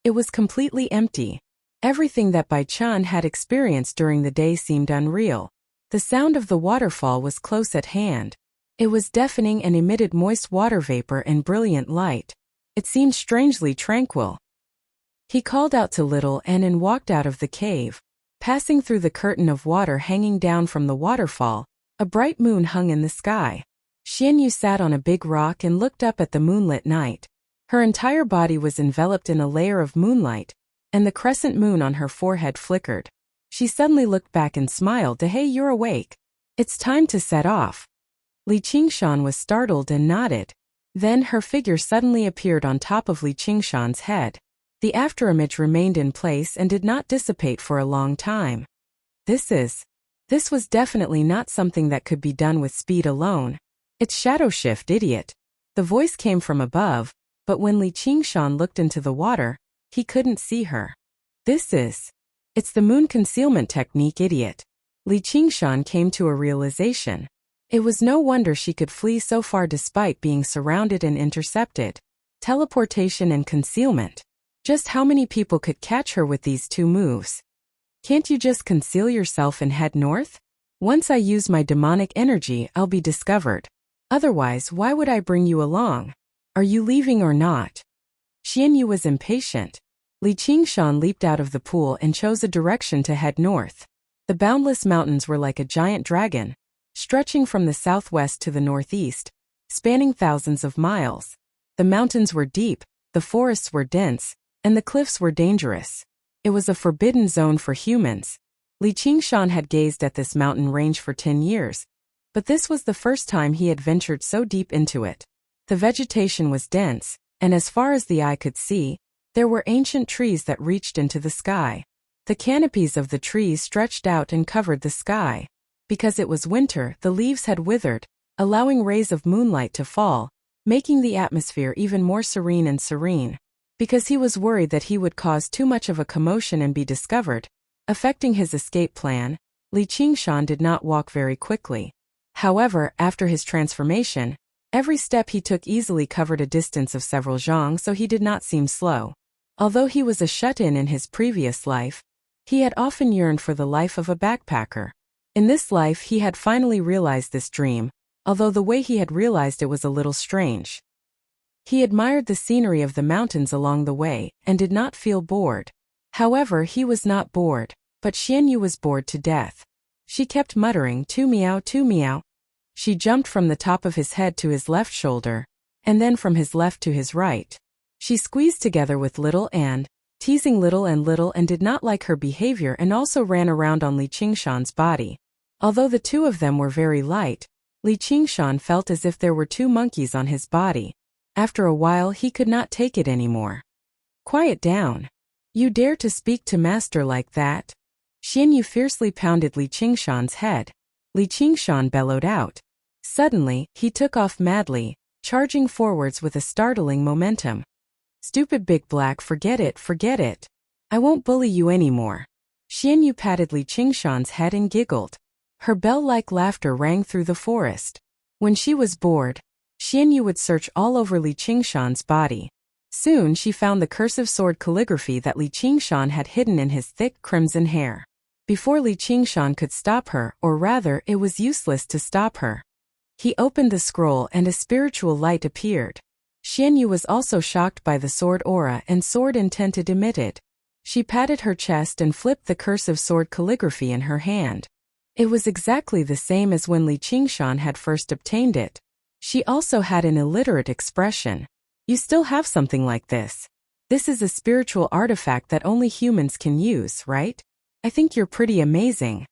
A: It was completely empty. Everything that Bai Chan had experienced during the day seemed unreal. The sound of the waterfall was close at hand. It was deafening and emitted moist water vapor and brilliant light. It seemed strangely tranquil. He called out to Little N and walked out of the cave. Passing through the curtain of water hanging down from the waterfall, a bright moon hung in the sky. Xianyu sat on a big rock and looked up at the moonlit night. Her entire body was enveloped in a layer of moonlight, and the crescent moon on her forehead flickered. She suddenly looked back and smiled. Hey, you're awake. It's time to set off. Li Qingshan was startled and nodded. Then her figure suddenly appeared on top of Li Qingshan's head. The afterimage remained in place and did not dissipate for a long time. This was definitely not something that could be done with speed alone. It's shadow shift, idiot. The voice came from above, but when Li Qingshan looked into the water, he couldn't see her. It's the moon concealment technique, idiot. Li Qingshan came to a realization. It was no wonder she could flee so far despite being surrounded and intercepted. Teleportation and concealment. Just how many people could catch her with these 2 moves? Can't you just conceal yourself and head north? Once I use my demonic energy, I'll be discovered. Otherwise, why would I bring you along? Are you leaving or not? Xianyu was impatient. Li Qingshan leaped out of the pool and chose a direction to head north. The Boundless Mountains were like a giant dragon, stretching from the southwest to the northeast, spanning thousands of miles. The mountains were deep, the forests were dense, and the cliffs were dangerous. It was a forbidden zone for humans. Li Qingshan had gazed at this mountain range for 10 years, but this was the first time he had ventured so deep into it. The vegetation was dense, and as far as the eye could see, there were ancient trees that reached into the sky. The canopies of the trees stretched out and covered the sky. Because it was winter, the leaves had withered, allowing rays of moonlight to fall, making the atmosphere even more serene and serene. Because he was worried that he would cause too much of a commotion and be discovered, affecting his escape plan, Li Qingshan did not walk very quickly. However, after his transformation, every step he took easily covered a distance of several zhang, so he did not seem slow. Although he was a shut-in in his previous life, he had often yearned for the life of a backpacker. In this life he had finally realized this dream, although the way he had realized it was a little strange. He admired the scenery of the mountains along the way, and did not feel bored. However, he was not bored, but Xianyu was bored to death. She kept muttering, "Tu meow, tu meow." She jumped from the top of his head to his left shoulder, and then from his left to his right. She squeezed together with Little and, teasing Little and did not like her behavior, and also ran around on Li Qingshan's body. Although the two of them were very light, Li Qingshan felt as if there were two monkeys on his body. After a while he could not take it anymore. "Quiet down. You dare to speak to master like that?" Xianyu fiercely pounded Li Qingshan's head. Li Qingshan bellowed out. Suddenly, he took off madly, charging forwards with a startling momentum. "Stupid Big Black, forget it, forget it. I won't bully you anymore." Xianyu patted Li Qingshan's head and giggled. Her bell-like laughter rang through the forest. When she was bored, Xianyu would search all over Li Qingshan's body. Soon she found the cursive sword calligraphy that Li Qingshan had hidden in his thick crimson hair. Before Li Qingshan could stop her, or rather, it was useless to stop her. He opened the scroll and a spiritual light appeared. Xianyu was also shocked by the sword aura and sword intent emitted. She patted her chest and flipped the cursive sword calligraphy in her hand. It was exactly the same as when Li Qingshan had first obtained it. She also had an illiterate expression. "You still have something like this. This is a spiritual artifact that only humans can use, right? I think you're pretty amazing."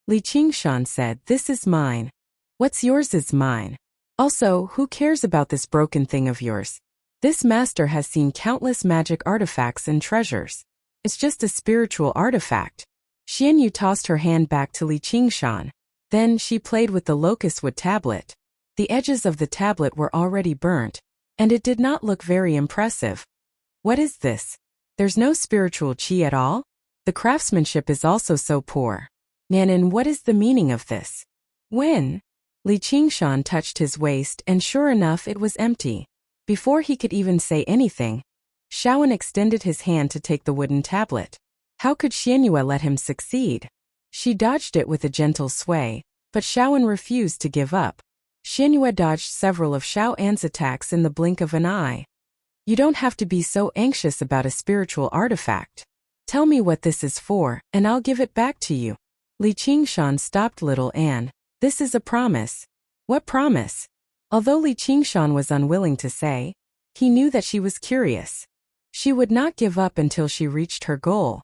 A: Li Qingshan said, "This is mine. What's yours is mine. Also, who cares about this broken thing of yours? This master has seen countless magic artifacts and treasures. It's just a spiritual artifact." Xianyu tossed her hand back to Li Qingshan. Then she played with the locust wood tablet. The edges of the tablet were already burnt, and it did not look very impressive. "What is this? There's no spiritual qi at all? The craftsmanship is also so poor. Nanan, what is the meaning of this?" When Li Qingshan touched his waist, and sure enough it was empty. Before he could even say anything, Shaoan extended his hand to take the wooden tablet. How could Xianyue let him succeed? She dodged it with a gentle sway, but Shaoan refused to give up. Xianyue dodged several of Shaoan's attacks in the blink of an eye. "You don't have to be so anxious about a spiritual artifact. Tell me what this is for, and I'll give it back to you." Li Qingshan stopped Little Anne. "This is a promise." "What promise?" Although Li Qingshan was unwilling to say, he knew that she was curious. She would not give up until she reached her goal.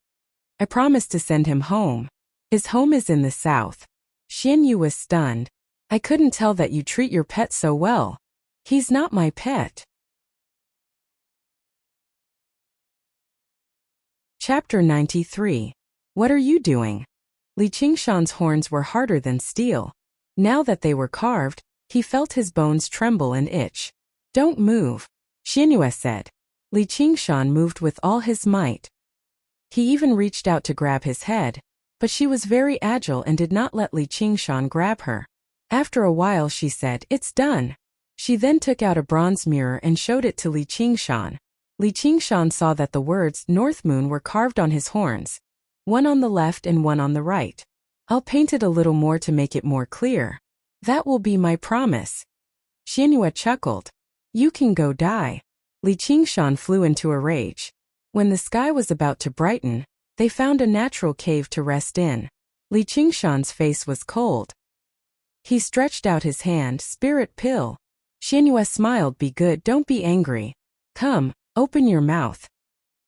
A: "I promise to send him home. His home is in the south." Xianyu was stunned. "I couldn't tell that you treat your pet so well." "He's not my pet." Chapter 93. What are you doing? Li Qingshan's horns were harder than steel. Now that they were carved, he felt his bones tremble and itch. "Don't move," Xianyue said. Li Qingshan moved with all his might. He even reached out to grab his head, but she was very agile and did not let Li Qingshan grab her. After a while she said, "It's done." She then took out a bronze mirror and showed it to Li Qingshan. Li Qingshan saw that the words North Moon were carved on his horns, one on the left and one on the right. "I'll paint it a little more to make it more clear. That will be my promise." Xianyue chuckled. "You can go die." Li Qingshan flew into a rage. When the sky was about to brighten, they found a natural cave to rest in. Li Qingshan's face was cold. He stretched out his hand. "Spirit pill." Xianyue smiled. "Be good, don't be angry. Come, open your mouth."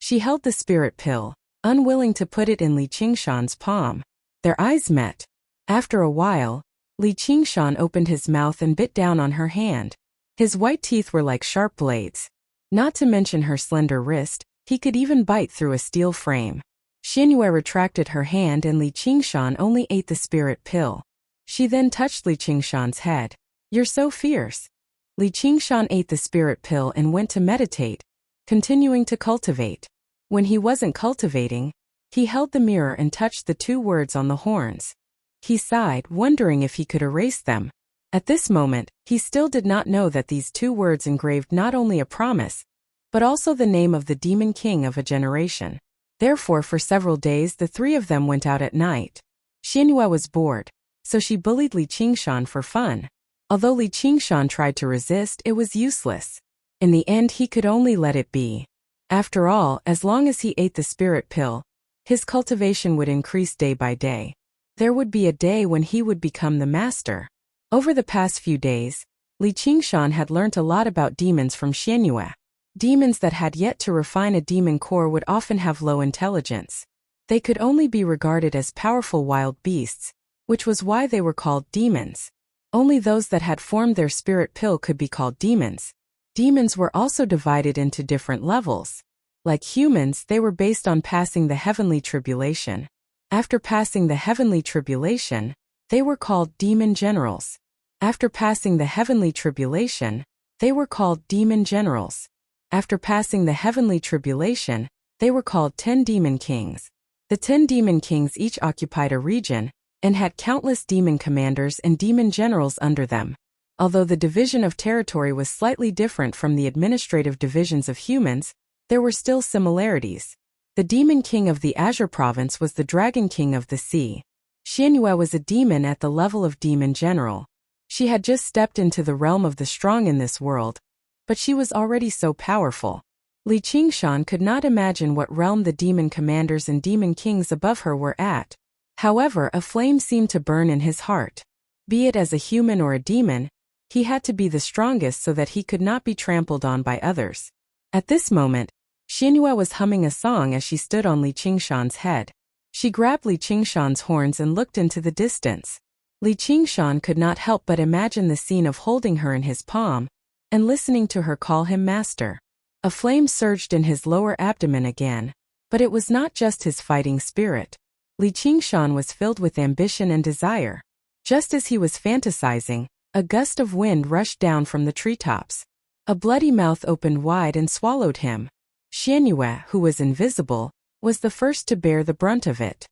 A: She held the spirit pill, unwilling to put it in Li Qingshan's palm. Their eyes met. After a while, Li Qingshan opened his mouth and bit down on her hand. His white teeth were like sharp blades. Not to mention her slender wrist, he could even bite through a steel frame. Xianyue retracted her hand and Li Qingshan only ate the spirit pill. She then touched Li Qingshan's head. "You're so fierce." Li Qingshan ate the spirit pill and went to meditate, continuing to cultivate. When he wasn't cultivating, he held the mirror and touched the 2 words on the horns. He sighed, wondering if he could erase them. At this moment, he still did not know that these 2 words engraved not only a promise, but also the name of the demon king of a generation. Therefore, for several days the 3 of them went out at night. Xianyue was bored, so she bullied Li Qingshan for fun. Although Li Qingshan tried to resist, it was useless. In the end, he could only let it be. After all, as long as he ate the spirit pill, his cultivation would increase day by day. There would be a day when he would become the master. Over the past few days, Li Qingshan had learnt a lot about demons from Xianyue. Demons that had yet to refine a demon core would often have low intelligence. They could only be regarded as powerful wild beasts, which was why they were called demons. Only those that had formed their spirit pill could be called demons. Demons were also divided into different levels. Like humans, they were based on passing the heavenly tribulation. After passing the heavenly tribulation, they were called demon generals. After passing the heavenly tribulation, they were called demon generals. After passing the heavenly tribulation, they were called 10 demon kings. The 10 demon kings each occupied a region, and had countless demon commanders and demon generals under them. Although the division of territory was slightly different from the administrative divisions of humans, there were still similarities. The demon king of the Azure province was the dragon king of the sea. Xianyue was a demon at the level of demon general. She had just stepped into the realm of the strong in this world, but she was already so powerful. Li Qingshan could not imagine what realm the demon commanders and demon kings above her were at. However, a flame seemed to burn in his heart. Be it as a human or a demon, he had to be the strongest so that he could not be trampled on by others. At this moment, Xianyue was humming a song as she stood on Li Qingshan's head. She grabbed Li Qingshan's horns and looked into the distance. Li Qingshan could not help but imagine the scene of holding her in his palm and listening to her call him master. A flame surged in his lower abdomen again, but it was not just his fighting spirit. Li Qingshan was filled with ambition and desire. Just as he was fantasizing, a gust of wind rushed down from the treetops. A bloody mouth opened wide and swallowed him. Xianyue, who was invisible, was the first to bear the brunt of it.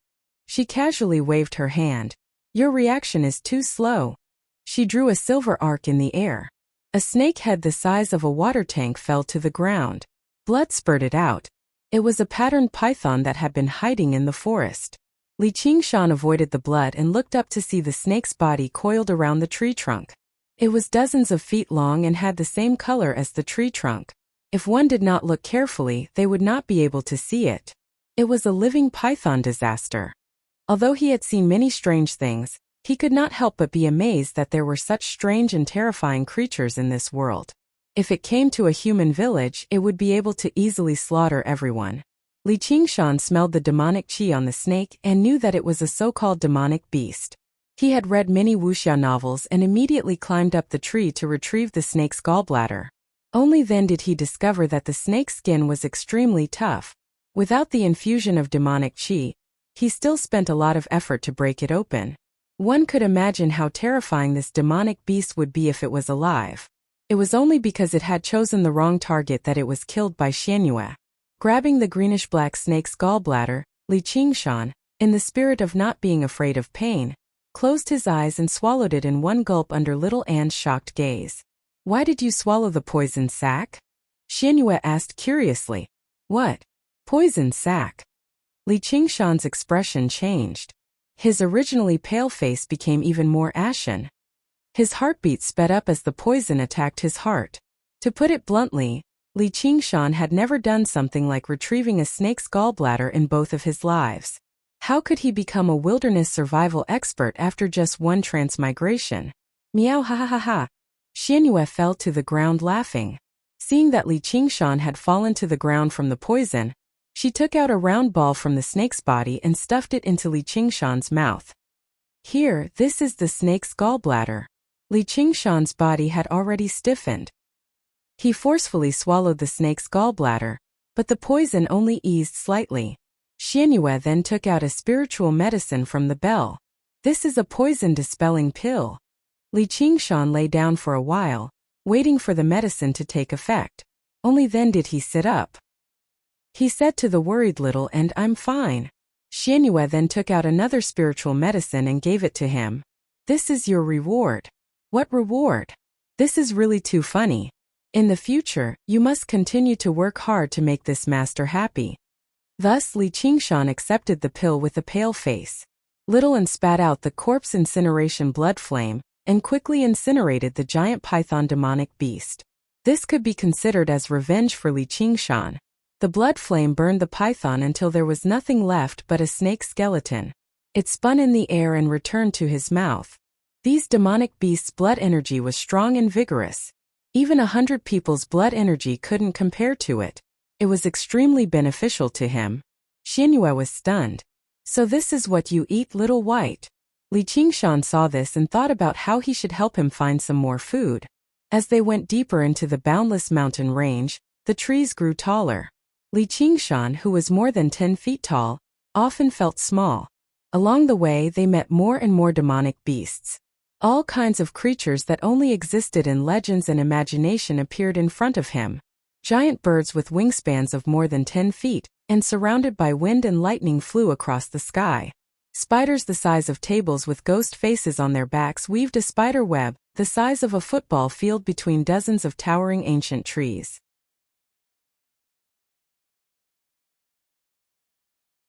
A: She casually waved her hand. "Your reaction is too slow." She drew a silver arc in the air. A snake head the size of a water tank fell to the ground. Blood spurted out. It was a patterned python that had been hiding in the forest. Li Qingshan avoided the blood and looked up to see the snake's body coiled around the tree trunk. It was dozens of feet long and had the same color as the tree trunk. If one did not look carefully, they would not be able to see it. It was a living python disaster. Although he had seen many strange things, he could not help but be amazed that there were such strange and terrifying creatures in this world. If it came to a human village, it would be able to easily slaughter everyone. Li Qingshan smelled the demonic qi on the snake and knew that it was a so-called demonic beast. He had read many Wuxia novels and immediately climbed up the tree to retrieve the snake's gallbladder. Only then did he discover that the snake's skin was extremely tough. Without the infusion of demonic qi, he still spent a lot of effort to break it open. One could imagine how terrifying this demonic beast would be if it was alive. It was only because it had chosen the wrong target that it was killed by Xianyue. Grabbing the greenish-black snake's gallbladder, Li Qingshan, in the spirit of not being afraid of pain, closed his eyes and swallowed it in one gulp under little Anne's shocked gaze. "Why did you swallow the poison sac?" Xianyue asked curiously. "What? Poison sac?" Li Qingshan's expression changed. His originally pale face became even more ashen. His heartbeat sped up as the poison attacked his heart. To put it bluntly, Li Qingshan had never done something like retrieving a snake's gallbladder in both of his lives. How could he become a wilderness survival expert after just one transmigration? Meow ha ha ha ha. Xianyue fell to the ground laughing. Seeing that Li Qingshan had fallen to the ground from the poison, she took out a round ball from the snake's body and stuffed it into Li Qingshan's mouth. "Here, this is the snake's gallbladder." Li Qingshan's body had already stiffened. He forcefully swallowed the snake's gallbladder, but the poison only eased slightly. Xianyue then took out a spiritual medicine from the bell. This is a poison-dispelling pill. Li Qingshan lay down for a while, waiting for the medicine to take effect. Only then did he sit up. He said to the worried little and I'm fine. Xianyue then took out another spiritual medicine and gave it to him. This is your reward. What reward? This is really too funny. In the future, you must continue to work hard to make this master happy. Thus Li Qingshan accepted the pill with a pale face. Little and spat out the corpse incineration blood flame, and quickly incinerated the giant python demonic beast. This could be considered as revenge for Li Qingshan. The blood flame burned the python until there was nothing left but a snake skeleton. It spun in the air and returned to his mouth. These demonic beasts' blood energy was strong and vigorous. Even 100 people's blood energy couldn't compare to it. It was extremely beneficial to him. Xianyue was stunned. So this is what you eat, little white? Li Qingshan saw this and thought about how he should help him find some more food. As they went deeper into the boundless mountain range, the trees grew taller. Li Qingshan, who was more than 10 feet tall, often felt small. Along the way they met more and more demonic beasts. All kinds of creatures that only existed in legends and imagination appeared in front of him. Giant birds with wingspans of more than 10 feet, and surrounded by wind and lightning flew across the sky. Spiders the size of tables with ghost faces on their backs weaved a spider web, the size of a football field between dozens of towering ancient trees.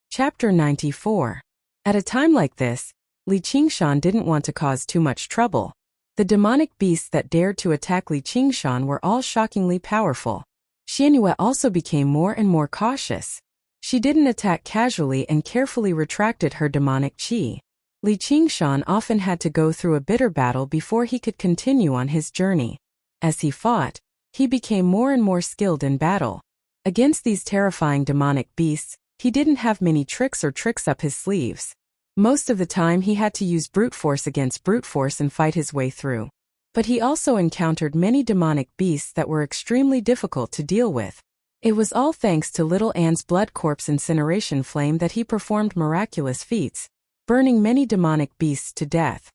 A: Chapter 94. At a time like this, Li Qingshan didn't want to cause too much trouble. The demonic beasts that dared to attack Li Qingshan were all shockingly powerful. Xianyue also became more and more cautious. She didn't attack casually and carefully retracted her demonic qi. Li Qingshan often had to go through a bitter battle before he could continue on his journey. As he fought, he became more and more skilled in battle. Against these terrifying demonic beasts, he didn't have many tricks up his sleeves. Most of the time he had to use brute force against brute force and fight his way through. But he also encountered many demonic beasts that were extremely difficult to deal with. It was all thanks to Little Anne's blood corpse incineration flame that he performed miraculous feats, burning many demonic beasts to death.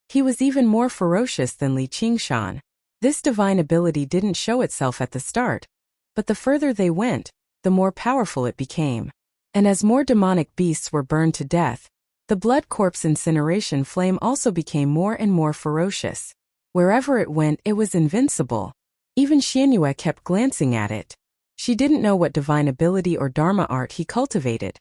A: He was even more ferocious than Li Qingshan. This divine ability didn't show itself at the start, but the further they went, the more powerful it became. And as more demonic beasts were burned to death, the blood corpse incineration flame also became more and more ferocious. Wherever it went, it was invincible. Even Xianyue kept glancing at it. She didn't know what divine ability or dharma art he cultivated,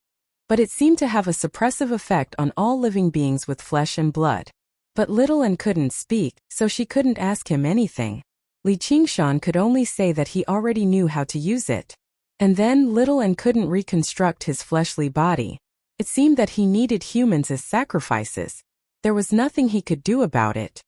A: but it seemed to have a suppressive effect on all living beings with flesh and blood. But Little Anne couldn't speak, so she couldn't ask him anything. Li Qingshan could only say that he already knew how to use it. And then Little Anne couldn't reconstruct his fleshly body. It seemed that he needed humans as sacrifices. There was nothing he could do about it.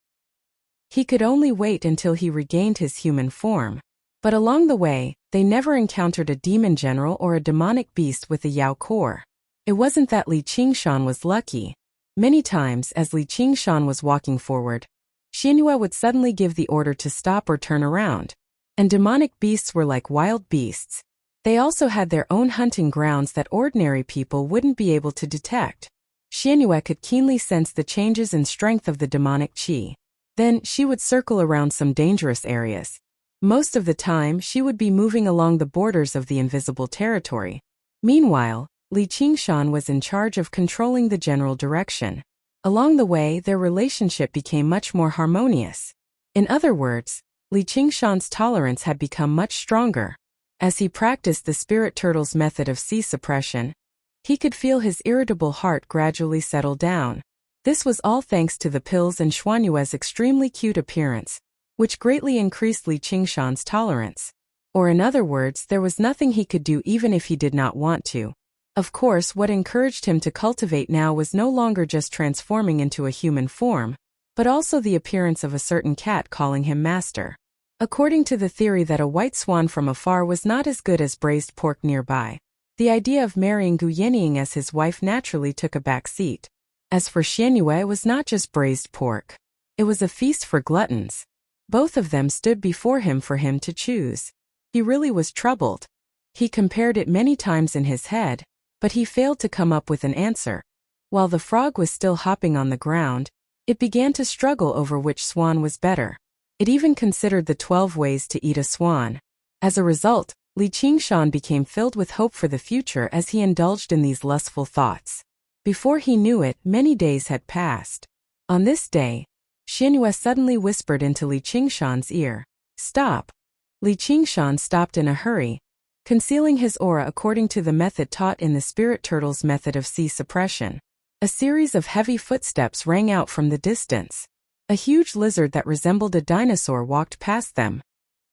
A: He could only wait until he regained his human form. But along the way, they never encountered a demon general or a demonic beast with a Yao core. It wasn't that Li Qingshan was lucky. Many times, as Li Qingshan was walking forward, Xianyue would suddenly give the order to stop or turn around. And demonic beasts were like wild beasts. They also had their own hunting grounds that ordinary people wouldn't be able to detect. Xianyue could keenly sense the changes in strength of the demonic qi. Then, she would circle around some dangerous areas. Most of the time, she would be moving along the borders of the invisible territory. Meanwhile, Li Qingshan was in charge of controlling the general direction. Along the way, their relationship became much more harmonious. In other words, Li Qingshan's tolerance had become much stronger. As he practiced the spirit turtle's method of qi suppression, he could feel his irritable heart gradually settle down. This was all thanks to the pills and Xuanyue's extremely cute appearance, which greatly increased Li Qingshan's tolerance. Or in other words, there was nothing he could do even if he did not want to. Of course, what encouraged him to cultivate now was no longer just transforming into a human form, but also the appearance of a certain cat calling him master. According to the theory that a white swan from afar was not as good as braised pork nearby, the idea of marrying Gu Yenying as his wife naturally took a back seat. As for Xianyue, it was not just braised pork. It was a feast for gluttons. Both of them stood before him for him to choose. He really was troubled. He compared it many times in his head, but he failed to come up with an answer. While the frog was still hopping on the ground, it began to struggle over which swan was better. It even considered the 12 ways to eat a swan. As a result, Li Qingshan became filled with hope for the future as he indulged in these lustful thoughts. Before he knew it, many days had passed. On this day, Xianyue suddenly whispered into Li Qingshan's ear, "Stop." Li Qingshan stopped in a hurry, concealing his aura according to the method taught in the spirit turtle's method of sea suppression. A series of heavy footsteps rang out from the distance. A huge lizard that resembled a dinosaur walked past them.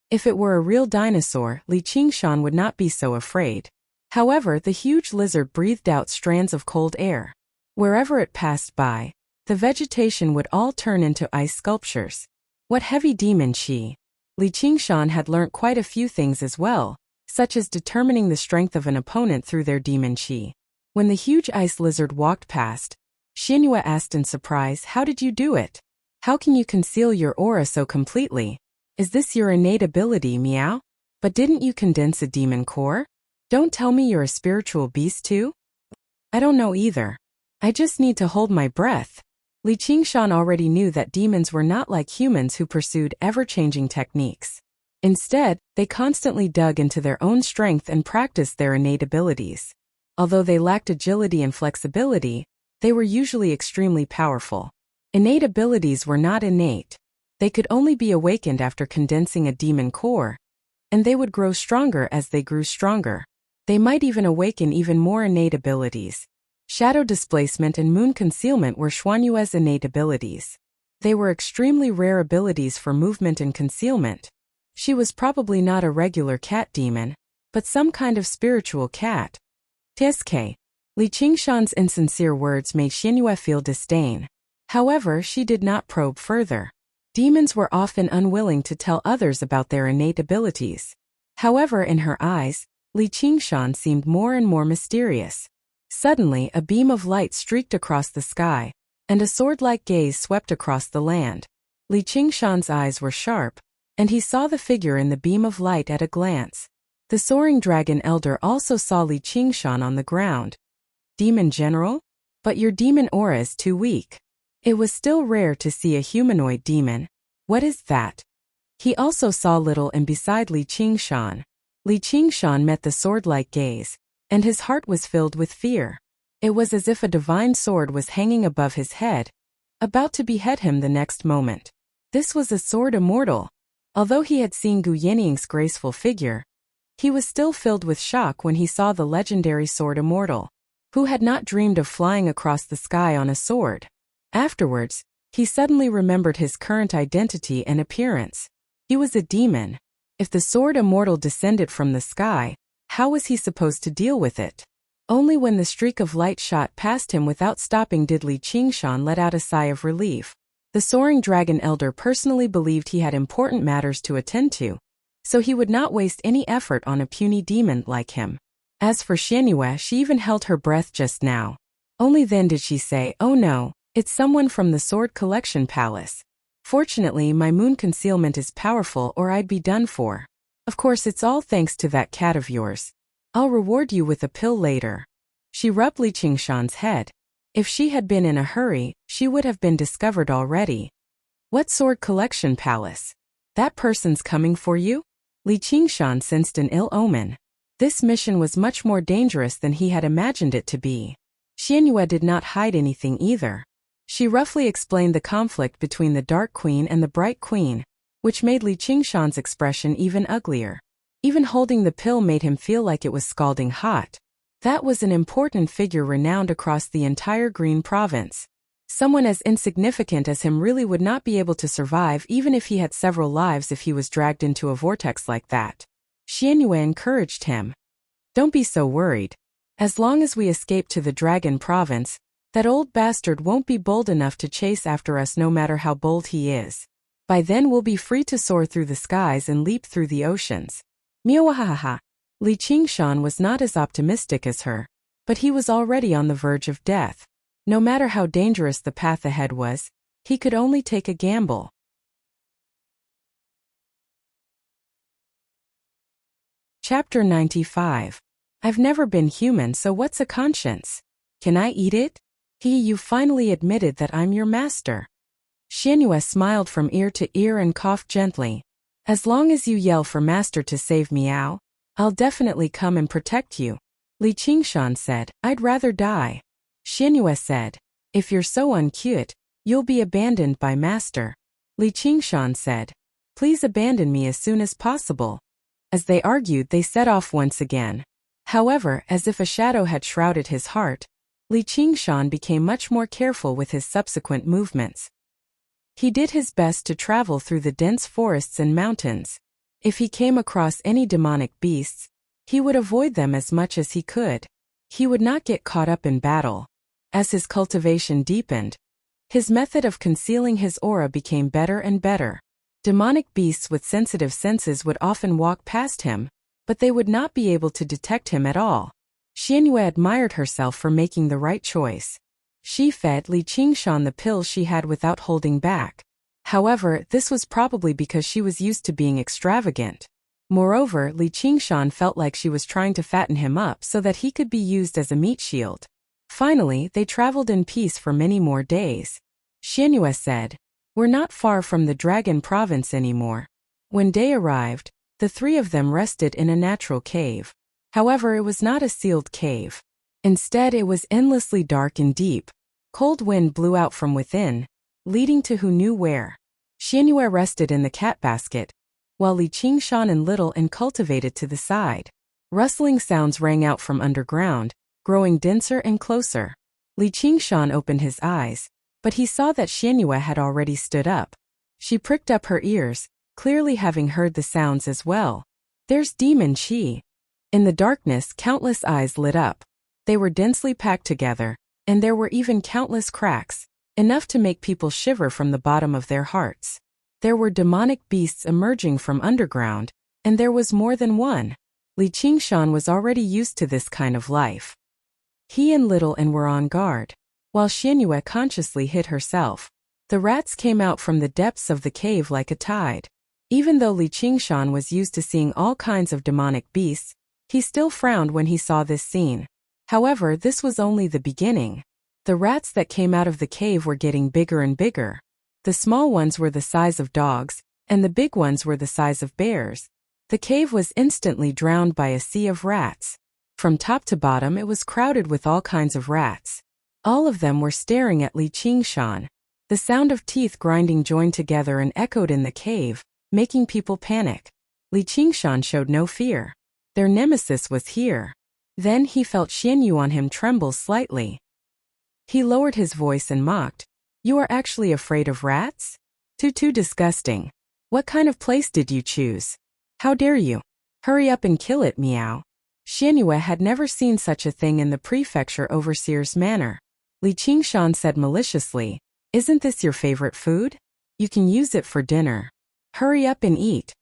A: If it were a real dinosaur, Li Qingshan would not be so afraid. However, the huge lizard breathed out strands of cold air. Wherever it passed by, the vegetation would all turn into ice sculptures. What heavy demon chi! Li Qingshan had learnt quite a few things as well, such as determining the strength of an opponent through their demon chi. When the huge ice lizard walked past, Xianyue asked in surprise, "How did you do it? How can you conceal your aura so completely? Is this your innate ability, meow? But didn't you condense a demon core? Don't tell me you're a spiritual beast too?" "I don't know either. I just need to hold my breath." Li Qingshan already knew that demons were not like humans who pursued ever-changing techniques. Instead, they constantly dug into their own strength and practiced their innate abilities. Although they lacked agility and flexibility, they were usually extremely powerful. Innate abilities were not innate. They could only be awakened after condensing a demon core, and they would grow stronger as they grew stronger. They might even awaken even more innate abilities. Shadow displacement and moon concealment were Xuanyue's innate abilities. They were extremely rare abilities for movement and concealment. She was probably not a regular cat demon, but some kind of spiritual cat. Tsk. Li Qingshan's insincere words made Xianyue feel disdain. However, she did not probe further. Demons were often unwilling to tell others about their innate abilities. However, in her eyes, Li Qingshan seemed more and more mysterious. Suddenly, a beam of light streaked across the sky, and a sword-like gaze swept across the land. Li Qingshan's eyes were sharp, and he saw the figure in the beam of light at a glance. The soaring dragon elder also saw Li Qingshan on the ground. "Demon General? But your demon aura is too weak." It was still rare to see a humanoid demon. "What is that?" He also saw little and beside Li Qingshan. Li Qingshan met the sword-like gaze, and his heart was filled with fear. It was as if a divine sword was hanging above his head, about to behead him the next moment. This was a sword immortal. Although he had seen Gu Yanniang's graceful figure, he was still filled with shock when he saw the legendary sword immortal. Who had not dreamed of flying across the sky on a sword? Afterwards, he suddenly remembered his current identity and appearance. He was a demon. If the sword immortal descended from the sky, how was he supposed to deal with it? Only when the streak of light shot past him without stopping did Li Qingshan let out a sigh of relief. The soaring dragon elder personally believed he had important matters to attend to, so he would not waste any effort on a puny demon like him. As for Xianyue, she even held her breath just now. Only then did she say, "Oh no, it's someone from the Sword Collection Palace. Fortunately, my moon concealment is powerful or I'd be done for. Of course, it's all thanks to that cat of yours. I'll reward you with a pill later." She rubbed Li Qingshan's head. If she had been in a hurry, she would have been discovered already. "What Sword Collection Palace? That person's coming for you?" Li Qingshan sensed an ill omen. This mission was much more dangerous than he had imagined it to be. Xianyue did not hide anything either. She roughly explained the conflict between the Dark Queen and the Bright Queen, which made Li Qingshan's expression even uglier. Even holding the pill made him feel like it was scalding hot. That was an important figure renowned across the entire Green Province. Someone as insignificant as him really would not be able to survive even if he had several lives if he was dragged into a vortex like that. Xianyue encouraged him. "Don't be so worried. As long as we escape to the Dragon Province, that old bastard won't be bold enough to chase after us no matter how bold he is. By then we'll be free to soar through the skies and leap through the oceans." Meowahaha. Li Qingshan was not as optimistic as her, but he was already on the verge of death. No matter how dangerous the path ahead was, he could only take a gamble. Chapter 95. I've never been human, so what's a conscience? Can I eat it? You finally admitted that I'm your master. Xianyue smiled from ear to ear and coughed gently. As long as you yell for master to save Miao, I'll definitely come and protect you. Li Qingshan said, I'd rather die. Xianyue said, if you're so uncute, you'll be abandoned by master. Li Qingshan said, please abandon me as soon as possible. As they argued, they set off once again. However, as if a shadow had shrouded his heart, Li Qingshan became much more careful with his subsequent movements. He did his best to travel through the dense forests and mountains. If he came across any demonic beasts, he would avoid them as much as he could. He would not get caught up in battle. As his cultivation deepened, his method of concealing his aura became better and better. Demonic beasts with sensitive senses would often walk past him, but they would not be able to detect him at all. Xianyue admired herself for making the right choice. She fed Li Qingshan the pills she had without holding back. However, this was probably because she was used to being extravagant. Moreover, Li Qingshan felt like she was trying to fatten him up so that he could be used as a meat shield. Finally, they traveled in peace for many more days. Xianyue said, we're not far from the Dragon Province anymore. When day arrived, the three of them rested in a natural cave. However, it was not a sealed cave. Instead, it was endlessly dark and deep. Cold wind blew out from within, leading to who knew where. Xianyue rested in the cat basket, while Li Qingshan and Little and cultivated to the side. Rustling sounds rang out from underground, growing denser and closer. Li Qingshan opened his eyes, but he saw that Xianyue had already stood up. She pricked up her ears, clearly having heard the sounds as well. There's demon qi. In the darkness, countless eyes lit up. They were densely packed together, and there were even countless cracks, enough to make people shiver from the bottom of their hearts. There were demonic beasts emerging from underground, and there was more than one. Li Qingshan was already used to this kind of life. He and Little and were on guard, while Xianyue consciously hid herself. The rats came out from the depths of the cave like a tide. Even though Li Qingshan was used to seeing all kinds of demonic beasts, he still frowned when he saw this scene. However, this was only the beginning. The rats that came out of the cave were getting bigger and bigger. The small ones were the size of dogs, and the big ones were the size of bears. The cave was instantly drowned by a sea of rats. From top to bottom, it was crowded with all kinds of rats. All of them were staring at Li Qingshan. The sound of teeth grinding joined together and echoed in the cave, making people panic. Li Qingshan showed no fear. Their nemesis was here. Then he felt Xianyue on him tremble slightly. He lowered his voice and mocked, "You are actually afraid of rats? Too disgusting. What kind of place did you choose? How dare you? Hurry up and kill it, Miao." Xianyue had never seen such a thing in the prefecture overseer's manner. Li Qingshan said maliciously, "Isn't this your favorite food? You can use it for dinner. Hurry up and eat."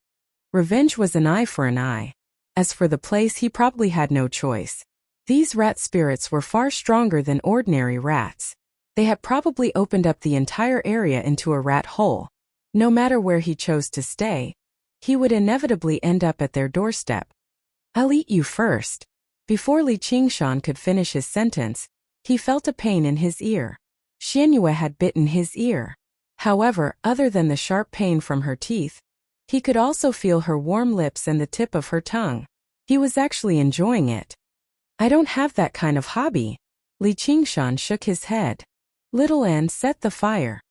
A: Revenge was an eye for an eye. As for the place, he probably had no choice. These rat spirits were far stronger than ordinary rats. They had probably opened up the entire area into a rat hole. No matter where he chose to stay, he would inevitably end up at their doorstep. "I'll eat you first." Before Li Qingshan could finish his sentence, he felt a pain in his ear. Xianyue had bitten his ear. However, other than the sharp pain from her teeth, he could also feel her warm lips and the tip of her tongue. He was actually enjoying it. "I don't have that kind of hobby." Li Qingshan shook his head. Little An set the fire.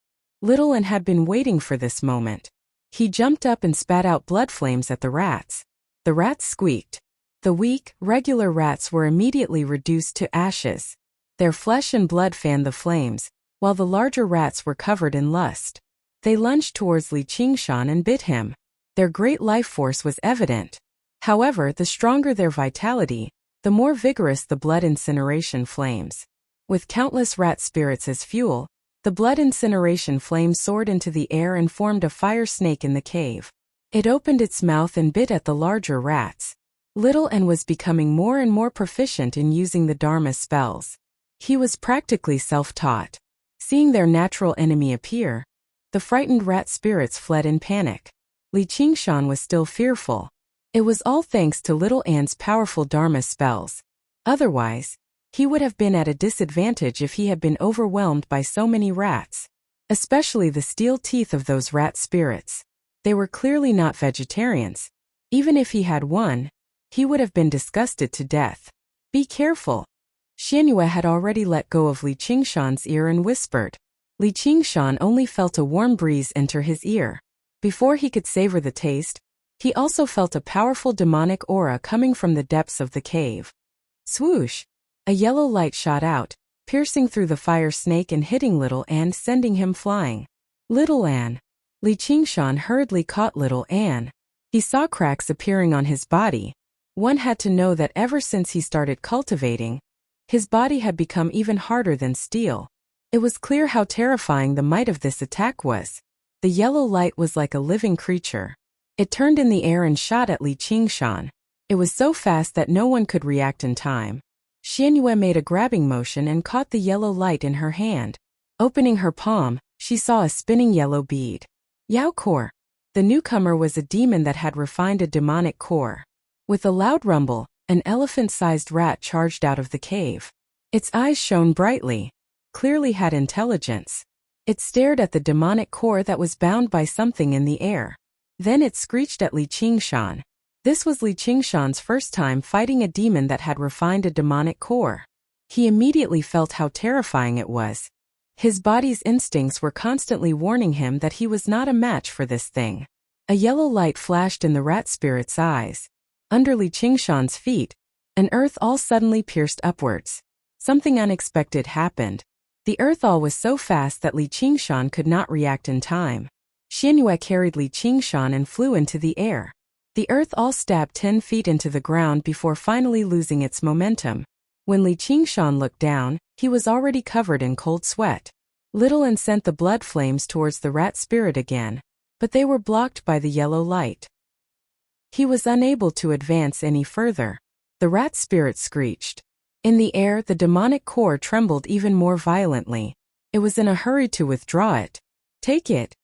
A: Little An had been waiting for this moment. He jumped up and spat out blood flames at the rats. The rats squeaked. The weak, regular rats were immediately reduced to ashes. Their flesh and blood fanned the flames, while the larger rats were covered in lust. They lunged towards Li Qingshan and bit him. Their great life force was evident. However, the stronger their vitality, the more vigorous the blood incineration flames. With countless rat spirits as fuel, the blood incineration flame soared into the air and formed a fire snake in the cave. It opened its mouth and bit at the larger rats. Little An was becoming more and more proficient in using the Dharma spells. He was practically self-taught. Seeing their natural enemy appear, the frightened rat spirits fled in panic. Li Qingshan was still fearful. It was all thanks to Little An's powerful Dharma spells. Otherwise, He would have been at a disadvantage if he had been overwhelmed by so many rats. Especially the steel teeth of those rat spirits. They were clearly not vegetarians. Even if he had one, he would have been disgusted to death. Be careful. Xianyue had already let go of Li Qingshan's ear and whispered. Li Qingshan only felt a warm breeze enter his ear. Before he could savor the taste, he also felt a powerful demonic aura coming from the depths of the cave. Swoosh! A yellow light shot out, piercing through the fire snake and hitting Little Anne, sending him flying. Little Anne. Li Qingshan hurriedly caught Little Anne. He saw cracks appearing on his body. One had to know that ever since he started cultivating, his body had become even harder than steel. It was clear how terrifying the might of this attack was. The yellow light was like a living creature. It turned in the air and shot at Li Qingshan. It was so fast that no one could react in time. Xianyue made a grabbing motion and caught the yellow light in her hand. Opening her palm, she saw a spinning yellow bead. Yao core. The newcomer was a demon that had refined a demonic core. With a loud rumble, an elephant-sized rat charged out of the cave. Its eyes shone brightly, clearly had intelligence. It stared at the demonic core that was bound by something in the air. Then it screeched at Li Qingshan. This was Li Qingshan's first time fighting a demon that had refined a demonic core. He immediately felt how terrifying it was. His body's instincts were constantly warning him that he was not a match for this thing. A yellow light flashed in the rat spirit's eyes. Under Li Qingshan's feet, an earth all suddenly pierced upwards. Something unexpected happened. The earth all was so fast that Li Qingshan could not react in time. Xianyue carried Li Qingshan and flew into the air. The earth all stabbed 10 feet into the ground before finally losing its momentum. When Li Qingshan looked down, he was already covered in cold sweat. Little Anne sent the blood flames towards the rat spirit again, but they were blocked by the yellow light. He was unable to advance any further. The rat spirit screeched. In the air, the demonic core trembled even more violently. It was in a hurry to withdraw it. Take it.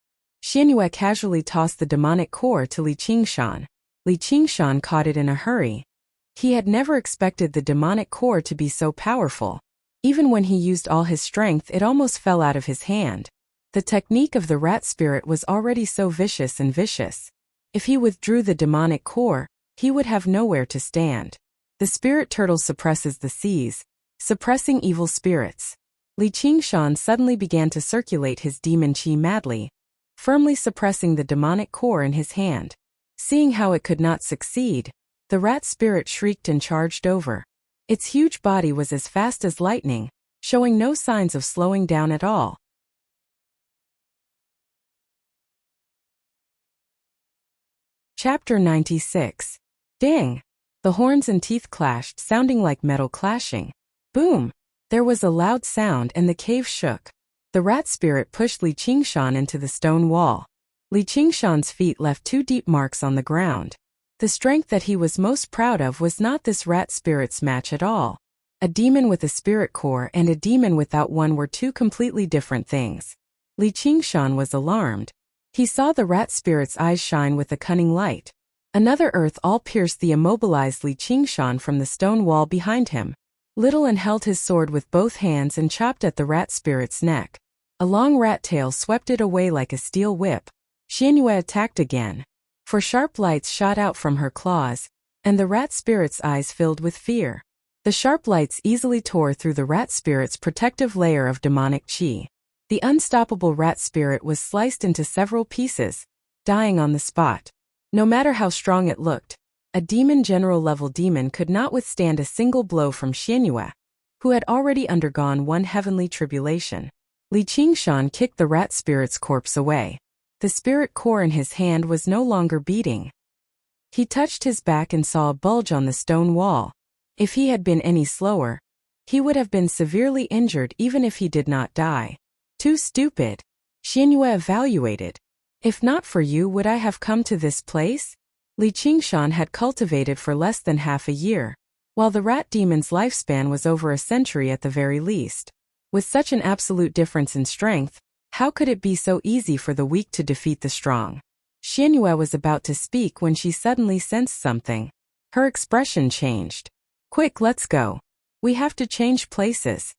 A: Xianyue casually tossed the demonic core to Li Qingshan. Li Qingshan caught it in a hurry. He had never expected the demonic core to be so powerful. Even when he used all his strength, it almost fell out of his hand. The technique of the rat spirit was already so vicious and vicious. If he withdrew the demonic core, he would have nowhere to stand. The spirit turtle suppresses the seas, suppressing evil spirits. Li Qingshan suddenly began to circulate his demon qi madly, firmly suppressing the demonic core in his hand. Seeing how it could not succeed, the rat spirit shrieked and charged over. Its huge body was as fast as lightning, showing no signs of slowing down at all. Chapter 96. Ding! The horns and teeth clashed, sounding like metal clashing. Boom! There was a loud sound and the cave shook. The rat spirit pushed Li Qingshan into the stone wall. Li Qingshan's feet left 2 deep marks on the ground. The strength that he was most proud of was not this rat spirit's match at all. A demon with a spirit core and a demon without one were 2 completely different things. Li Qingshan was alarmed. He saw the rat spirit's eyes shine with a cunning light. Another earth all pierced the immobilized Li Qingshan from the stone wall behind him. Little Anne held his sword with both hands and chopped at the rat spirit's neck. A long rat tail swept it away like a steel whip. Xianyue attacked again. For sharp lights shot out from her claws, and the rat spirit's eyes filled with fear. The sharp lights easily tore through the rat spirit's protective layer of demonic qi. The unstoppable rat spirit was sliced into several pieces, dying on the spot. No matter how strong it looked, a demon general-level demon could not withstand a single blow from Xianyue, who had already undergone one heavenly tribulation. Li Qingshan kicked the rat spirit's corpse away. The spirit core in his hand was no longer beating. He touched his back and saw a bulge on the stone wall. If he had been any slower, he would have been severely injured even if he did not die. Too stupid. Xianyue evaluated. If not for you, would I have come to this place? Li Qingshan had cultivated for less than half a year, while the rat demon's lifespan was over a century at the very least. With such an absolute difference in strength, how could it be so easy for the weak to defeat the strong? Xianyue was about to speak when she suddenly sensed something. Her expression changed. Quick, let's go. We have to change places.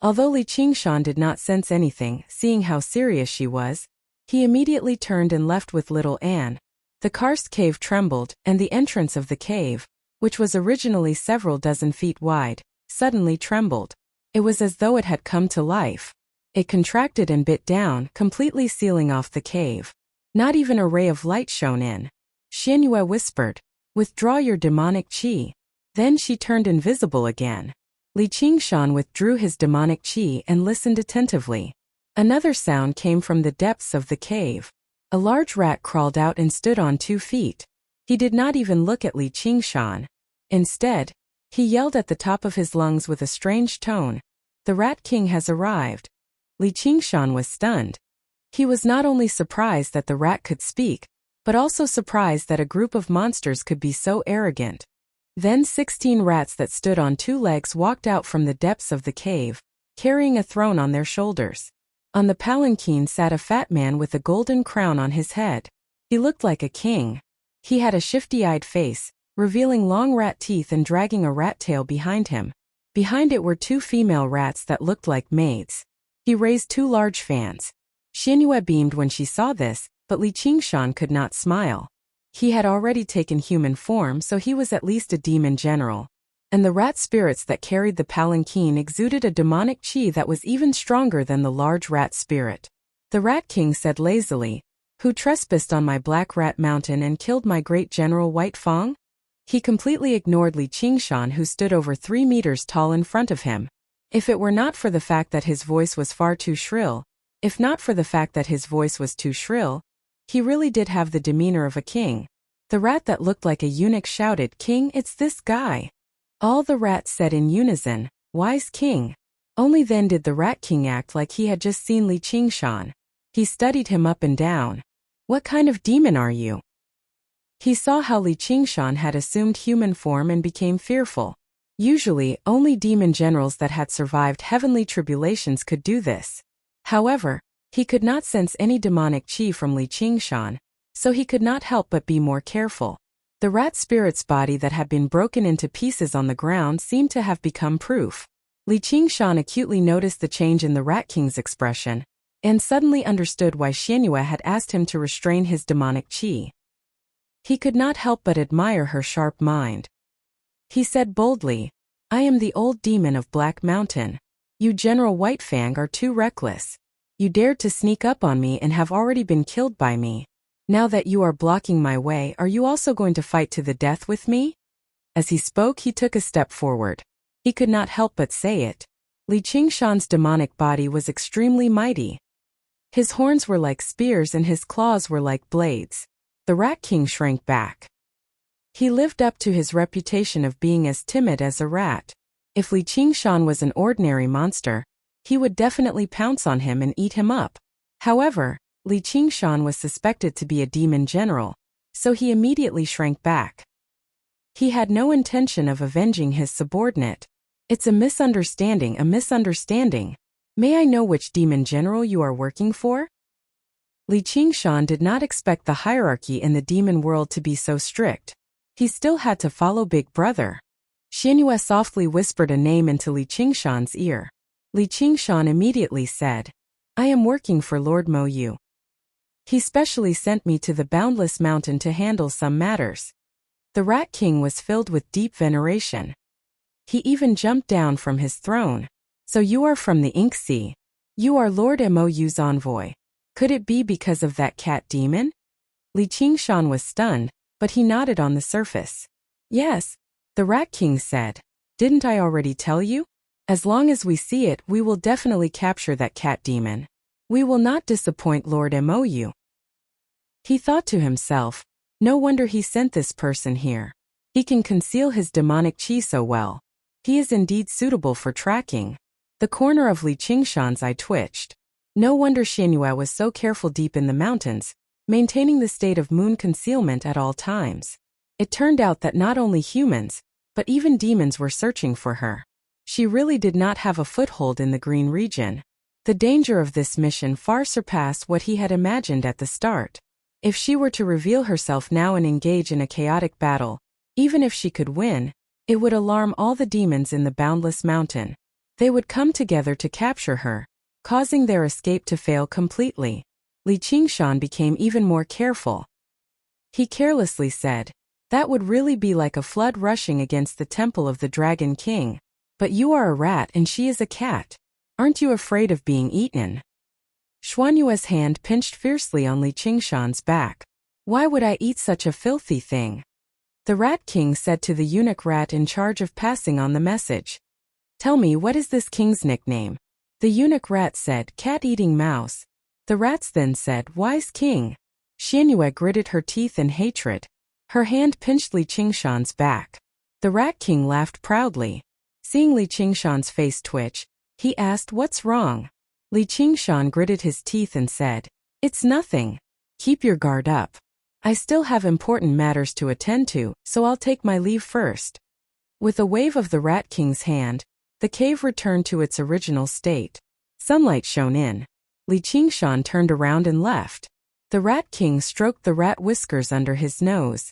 A: Although Li Qingshan did not sense anything, seeing how serious she was, he immediately turned and left with little Anne. The karst cave trembled, and the entrance of the cave, which was originally several dozen feet wide, suddenly trembled. It was as though it had come to life. It contracted and bit down, completely sealing off the cave. Not even a ray of light shone in. Xianyue whispered, "Withdraw your demonic qi." Then she turned invisible again. Li Qingshan withdrew his demonic qi and listened attentively. Another sound came from the depths of the cave. A large rat crawled out and stood on 2 feet. He did not even look at Li Qingshan. Instead, he yelled at the top of his lungs with a strange tone, "The Rat King has arrived." Li Qingshan was stunned. He was not only surprised that the rat could speak, but also surprised that a group of monsters could be so arrogant. Then 16 rats that stood on 2 legs walked out from the depths of the cave, carrying a throne on their shoulders. On the palanquin sat a fat man with a golden crown on his head. He looked like a king. He had a shifty-eyed face, revealing long rat teeth and dragging a rat tail behind him. Behind it were 2 female rats that looked like maids. He raised 2 large fans. Xianyue beamed when she saw this, but Li Qingshan could not smile. He had already taken human form, so he was at least a demon general. And the rat spirits that carried the palanquin exuded a demonic qi that was even stronger than the large rat spirit. The Rat King said lazily, "Who trespassed on my Black Rat Mountain and killed my great general White Fang?" He completely ignored Li Qingshan, who stood over 3 meters tall in front of him. If it were not for the fact that his voice was too shrill, he really did have the demeanor of a king. The rat that looked like a eunuch shouted, "King, it's this guy." All the rats said in unison, "Wise king." Only then did the Rat King act like he had just seen Li Qingshan. He studied him up and down. "What kind of demon are you?" He saw how Li Qingshan had assumed human form and became fearful. Usually, only demon generals that had survived heavenly tribulations could do this. However, he could not sense any demonic qi from Li Qingshan, so he could not help but be more careful. The rat spirit's body that had been broken into pieces on the ground seemed to have become proof. Li Qingshan acutely noticed the change in the Rat King's expression, and suddenly understood why Xianyue had asked him to restrain his demonic qi. He could not help but admire her sharp mind. He said boldly, "I am the old demon of Black Mountain. You General White Fang are too reckless. You dared to sneak up on me and have already been killed by me. Now that you are blocking my way, are you also going to fight to the death with me?" As he spoke, he took a step forward. He could not help but say it. Li Qingshan's demonic body was extremely mighty. His horns were like spears and his claws were like blades. The Rat King shrank back. He lived up to his reputation of being as timid as a rat. If Li Qingshan was an ordinary monster, he would definitely pounce on him and eat him up. However, Li Qingshan was suspected to be a demon general, so he immediately shrank back. He had no intention of avenging his subordinate. "It's a misunderstanding. May I know which demon general you are working for?" Li Qingshan did not expect the hierarchy in the demon world to be so strict. He still had to follow Big Brother. Xianyue softly whispered a name into Li Qingshan's ear. Li Qingshan immediately said, "I am working for Lord Mo Yu. He specially sent me to the Boundless Mountain to handle some matters." The Rat King was filled with deep veneration. He even jumped down from his throne. "So you are from the Ink Sea. You are Lord Mo's envoy. Could it be because of that cat demon?" Li Qingshan was stunned, but he nodded on the surface. "Yes," the Rat King said. "Didn't I already tell you? As long as we see it, we will definitely capture that cat demon. We will not disappoint Lord Mo. He thought to himself, no wonder he sent this person here. He can conceal his demonic qi so well. He is indeed suitable for tracking. The corner of Li Qingshan's eye twitched. No wonder Xianyue was so careful deep in the mountains, maintaining the state of moon concealment at all times. It turned out that not only humans, but even demons were searching for her. She really did not have a foothold in the green region. The danger of this mission far surpassed what he had imagined at the start. If she were to reveal herself now and engage in a chaotic battle, even if she could win, It would alarm all the demons in the boundless mountain. They would come together to capture her, causing their escape to fail completely. Li Qingshan became even more careful. He carelessly said, "That would really be like a flood rushing against the temple of the Dragon King. But you are a rat and she is a cat. Aren't you afraid of being eaten?" Xuanyue's hand pinched fiercely on Li Qingshan's back. "Why would I eat such a filthy thing?" The Rat King said to the eunuch rat in charge of passing on the message. "Tell me, what is this king's nickname?" The eunuch rat said, "Cat-eating mouse." The rats then said, "Wise king." Xuanyue gritted her teeth in hatred. Her hand pinched Li Qingshan's back. The Rat King laughed proudly. Seeing Li Qingshan's face twitch, he asked, "What's wrong?" Li Qingshan gritted his teeth and said, "It's nothing. Keep your guard up. I still have important matters to attend to, so I'll take my leave first." With a wave of the Rat King's hand, the cave returned to its original state. Sunlight shone in. Li Qingshan turned around and left. The Rat King stroked the rat whiskers under his nose.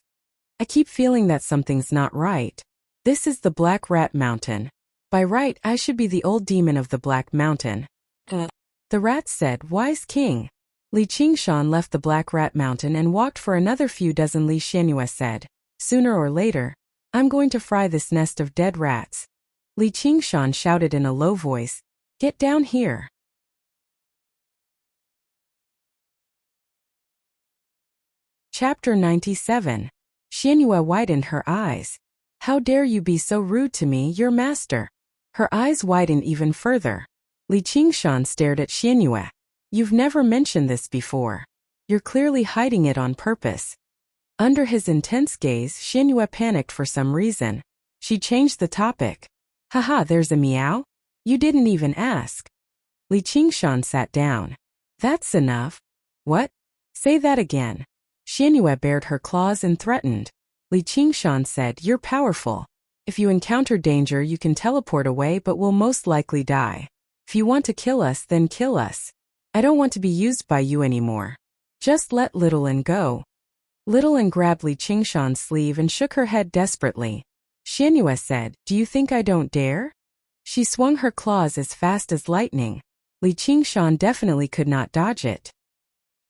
A: "I keep feeling that something's not right. This is the Black Rat Mountain. By right, I should be the old demon of the Black Mountain." The rat said, "Wise king." Li Qingshan left the Black Rat Mountain and walked for another few dozen li. Xuanyue said, "Sooner or later, I'm going to fry this nest of dead rats." Li Qingshan shouted in a low voice, "Get down here." Chapter 97. Xuanyue widened her eyes. "How dare you be so rude to me, your master?" Her eyes widened even further. Li Qingshan stared at Xuanyue. "You've never mentioned this before. You're clearly hiding it on purpose." Under his intense gaze, Xuanyue panicked for some reason. She changed the topic. "Haha, there's a meow? You didn't even ask." Li Qingshan sat down. "That's enough." "What? Say that again." Xuanyue bared her claws and threatened. Li Qingshan said, "You're powerful. If you encounter danger, you can teleport away but will most likely die. If you want to kill us, then kill us. I don't want to be used by you anymore. Just let Little An go." Little An grabbed Li Qingshan's sleeve and shook her head desperately. Xuanyue said, "Do you think I don't dare?" She swung her claws as fast as lightning. Li Qingshan definitely could not dodge it.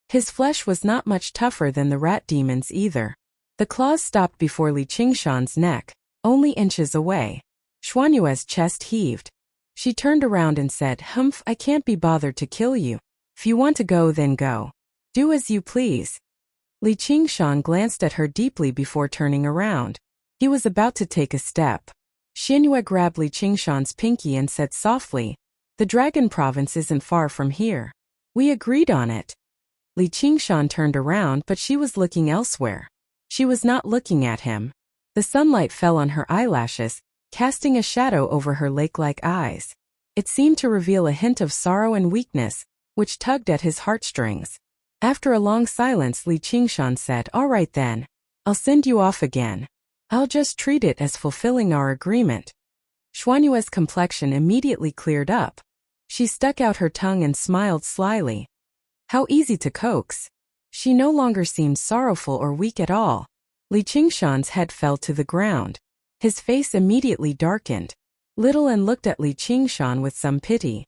A: His flesh was not much tougher than the rat demon's either. The claws stopped before Li Qingshan's neck, only inches away. Xuanyue's chest heaved. She turned around and said, "Humph, I can't be bothered to kill you. If you want to go, then go. Do as you please." Li Qingshan glanced at her deeply before turning around. He was about to take a step. Xuanyue grabbed Li Qingshan's pinky and said softly, "The Dragon Province isn't far from here. We agreed on it." Li Qingshan turned around, but she was looking elsewhere. She was not looking at him. The sunlight fell on her eyelashes, casting a shadow over her lake-like eyes. It seemed to reveal a hint of sorrow and weakness, which tugged at his heartstrings. After a long silence, Li Qingshan said, "All right then. I'll send you off again. I'll just treat it as fulfilling our agreement." Xuanyue's complexion immediately cleared up. She stuck out her tongue and smiled slyly. How easy to coax. She no longer seemed sorrowful or weak at all. Li Qingshan's head fell to the ground. His face immediately darkened. Little An looked at Li Qingshan with some pity.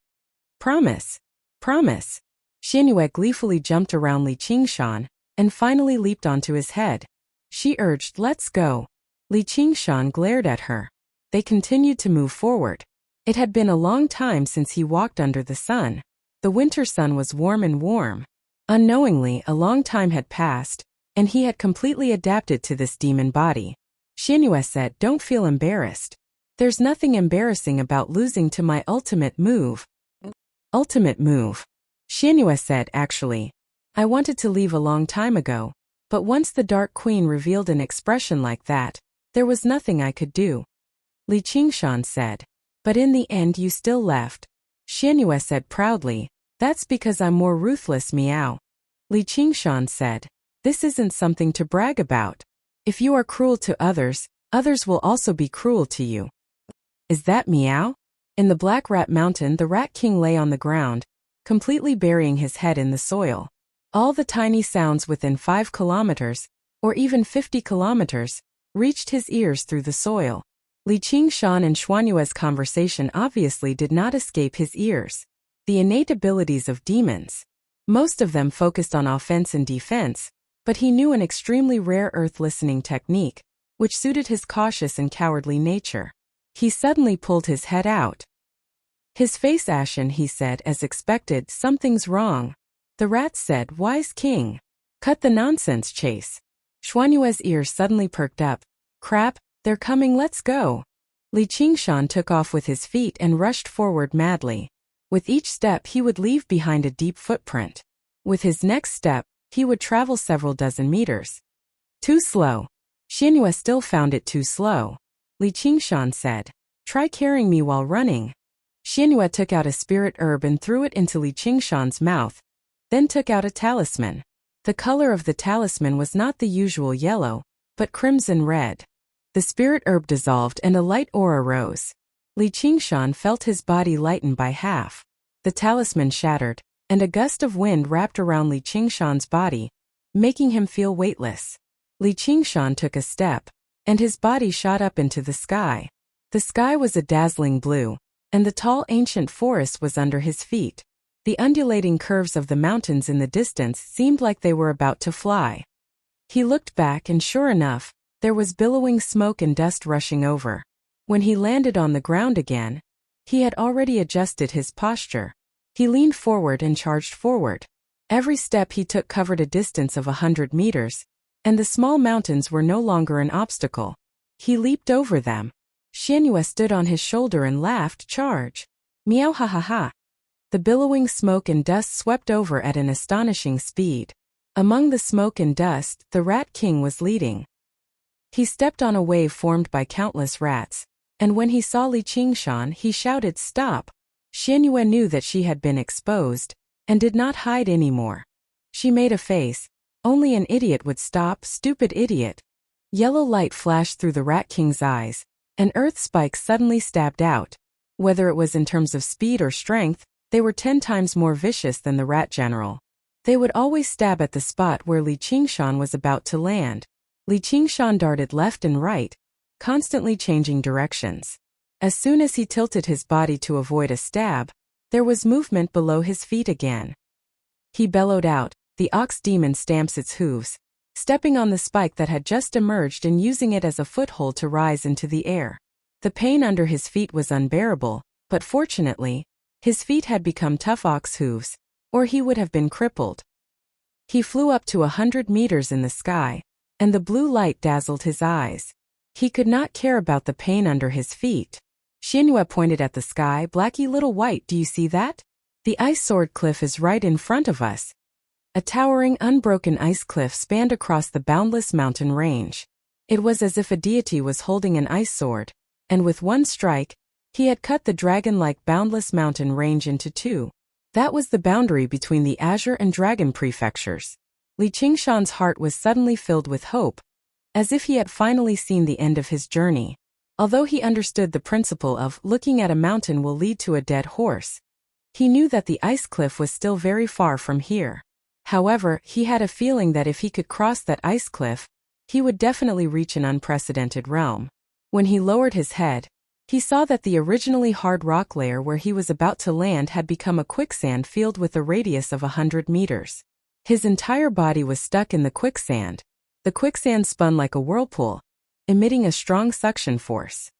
A: "Promise. Promise." Xuanyue gleefully jumped around Li Qingshan, and finally leaped onto his head. She urged, "Let's go." Li Qingshan glared at her. They continued to move forward. It had been a long time since he walked under the sun. The winter sun was warm and warm. Unknowingly, a long time had passed, and he had completely adapted to this demon body. Xuanyue said, "Don't feel embarrassed. There's nothing embarrassing about losing to my ultimate move." "Ultimate move?" Xuanyue said, "Actually, I wanted to leave a long time ago, but once the Dark Queen revealed an expression like that, there was nothing I could do." Li Qingshan said, "But in the end you still left." Xuanyue said proudly, "That's because I'm more ruthless, meow." Li Qingshan said, "This isn't something to brag about. If you are cruel to others, others will also be cruel to you." "Is that meow?" In the Black Rat Mountain, the Rat King lay on the ground, completely burying his head in the soil. All the tiny sounds within 5 kilometers, or even 50 kilometers, reached his ears through the soil. Li Qingshan and Xuanyue's conversation obviously did not escape his ears. The innate abilities of demons. Most of them focused on offense and defense, but he knew an extremely rare earth-listening technique, which suited his cautious and cowardly nature. He suddenly pulled his head out. His face ashen, he said, as expected, "Something's wrong." The rats said, "Wise king. Cut the nonsense, Chase." Xuanyue's ears suddenly perked up. "Crap, they're coming, let's go." Li Qingshan took off with his feet and rushed forward madly. With each step he would leave behind a deep footprint. With his next step, he would travel several dozen meters. Too slow. Xuanyue still found it too slow. Li Qingshan said, "Try carrying me while running." Xuanyue took out a spirit herb and threw it into Li Qingshan's mouth, then took out a talisman. The color of the talisman was not the usual yellow, but crimson red. The spirit herb dissolved and a light aura rose. Li Qingshan felt his body lighten by half. The talisman shattered, and a gust of wind wrapped around Li Qingshan's body, making him feel weightless. Li Qingshan took a step, and his body shot up into the sky. The sky was a dazzling blue, and the tall ancient forest was under his feet. The undulating curves of the mountains in the distance seemed like they were about to fly. He looked back and sure enough, there was billowing smoke and dust rushing over. When he landed on the ground again, he had already adjusted his posture. He leaned forward and charged forward. Every step he took covered a distance of 100 meters, and the small mountains were no longer an obstacle. He leaped over them. Xuanyue stood on his shoulder and laughed, "Charge!" Meow ha ha ha. The billowing smoke and dust swept over at an astonishing speed. Among the smoke and dust, the Rat King was leading. He stepped on a wave formed by countless rats, and when he saw Li Qingshan, he shouted, "Stop!" Xuanyue knew that she had been exposed, and did not hide anymore. She made a face. Only an idiot would stop, stupid idiot. Yellow light flashed through the Rat King's eyes, and earth spikes suddenly stabbed out. Whether it was in terms of speed or strength, they were 10 times more vicious than the Rat General. They would always stab at the spot where Li Qingshan was about to land. Li Qingshan darted left and right, constantly changing directions. As soon as he tilted his body to avoid a stab, there was movement below his feet again. He bellowed out, "The ox demon stamps its hooves," stepping on the spike that had just emerged and using it as a foothold to rise into the air. The pain under his feet was unbearable, but fortunately, his feet had become tough ox hooves, or he would have been crippled. He flew up to 100 meters in the sky, and the blue light dazzled his eyes. He could not care about the pain under his feet. Xuanyue pointed at the sky. "Blacky little white, do you see that? The ice sword cliff is right in front of us." A towering, unbroken ice cliff spanned across the boundless mountain range. It was as if a deity was holding an ice sword, and with one strike, he had cut the dragon-like boundless mountain range into two. That was the boundary between the Azure and Dragon prefectures. Li Qingshan's heart was suddenly filled with hope, as if he had finally seen the end of his journey. Although he understood the principle of looking at a mountain will lead to a dead horse, he knew that the ice cliff was still very far from here. However, he had a feeling that if he could cross that ice cliff, he would definitely reach an unprecedented realm. When he lowered his head, he saw that the originally hard rock layer where he was about to land had become a quicksand field with a radius of 100 meters. His entire body was stuck in the quicksand. The quicksand spun like a whirlpool, emitting a strong suction force.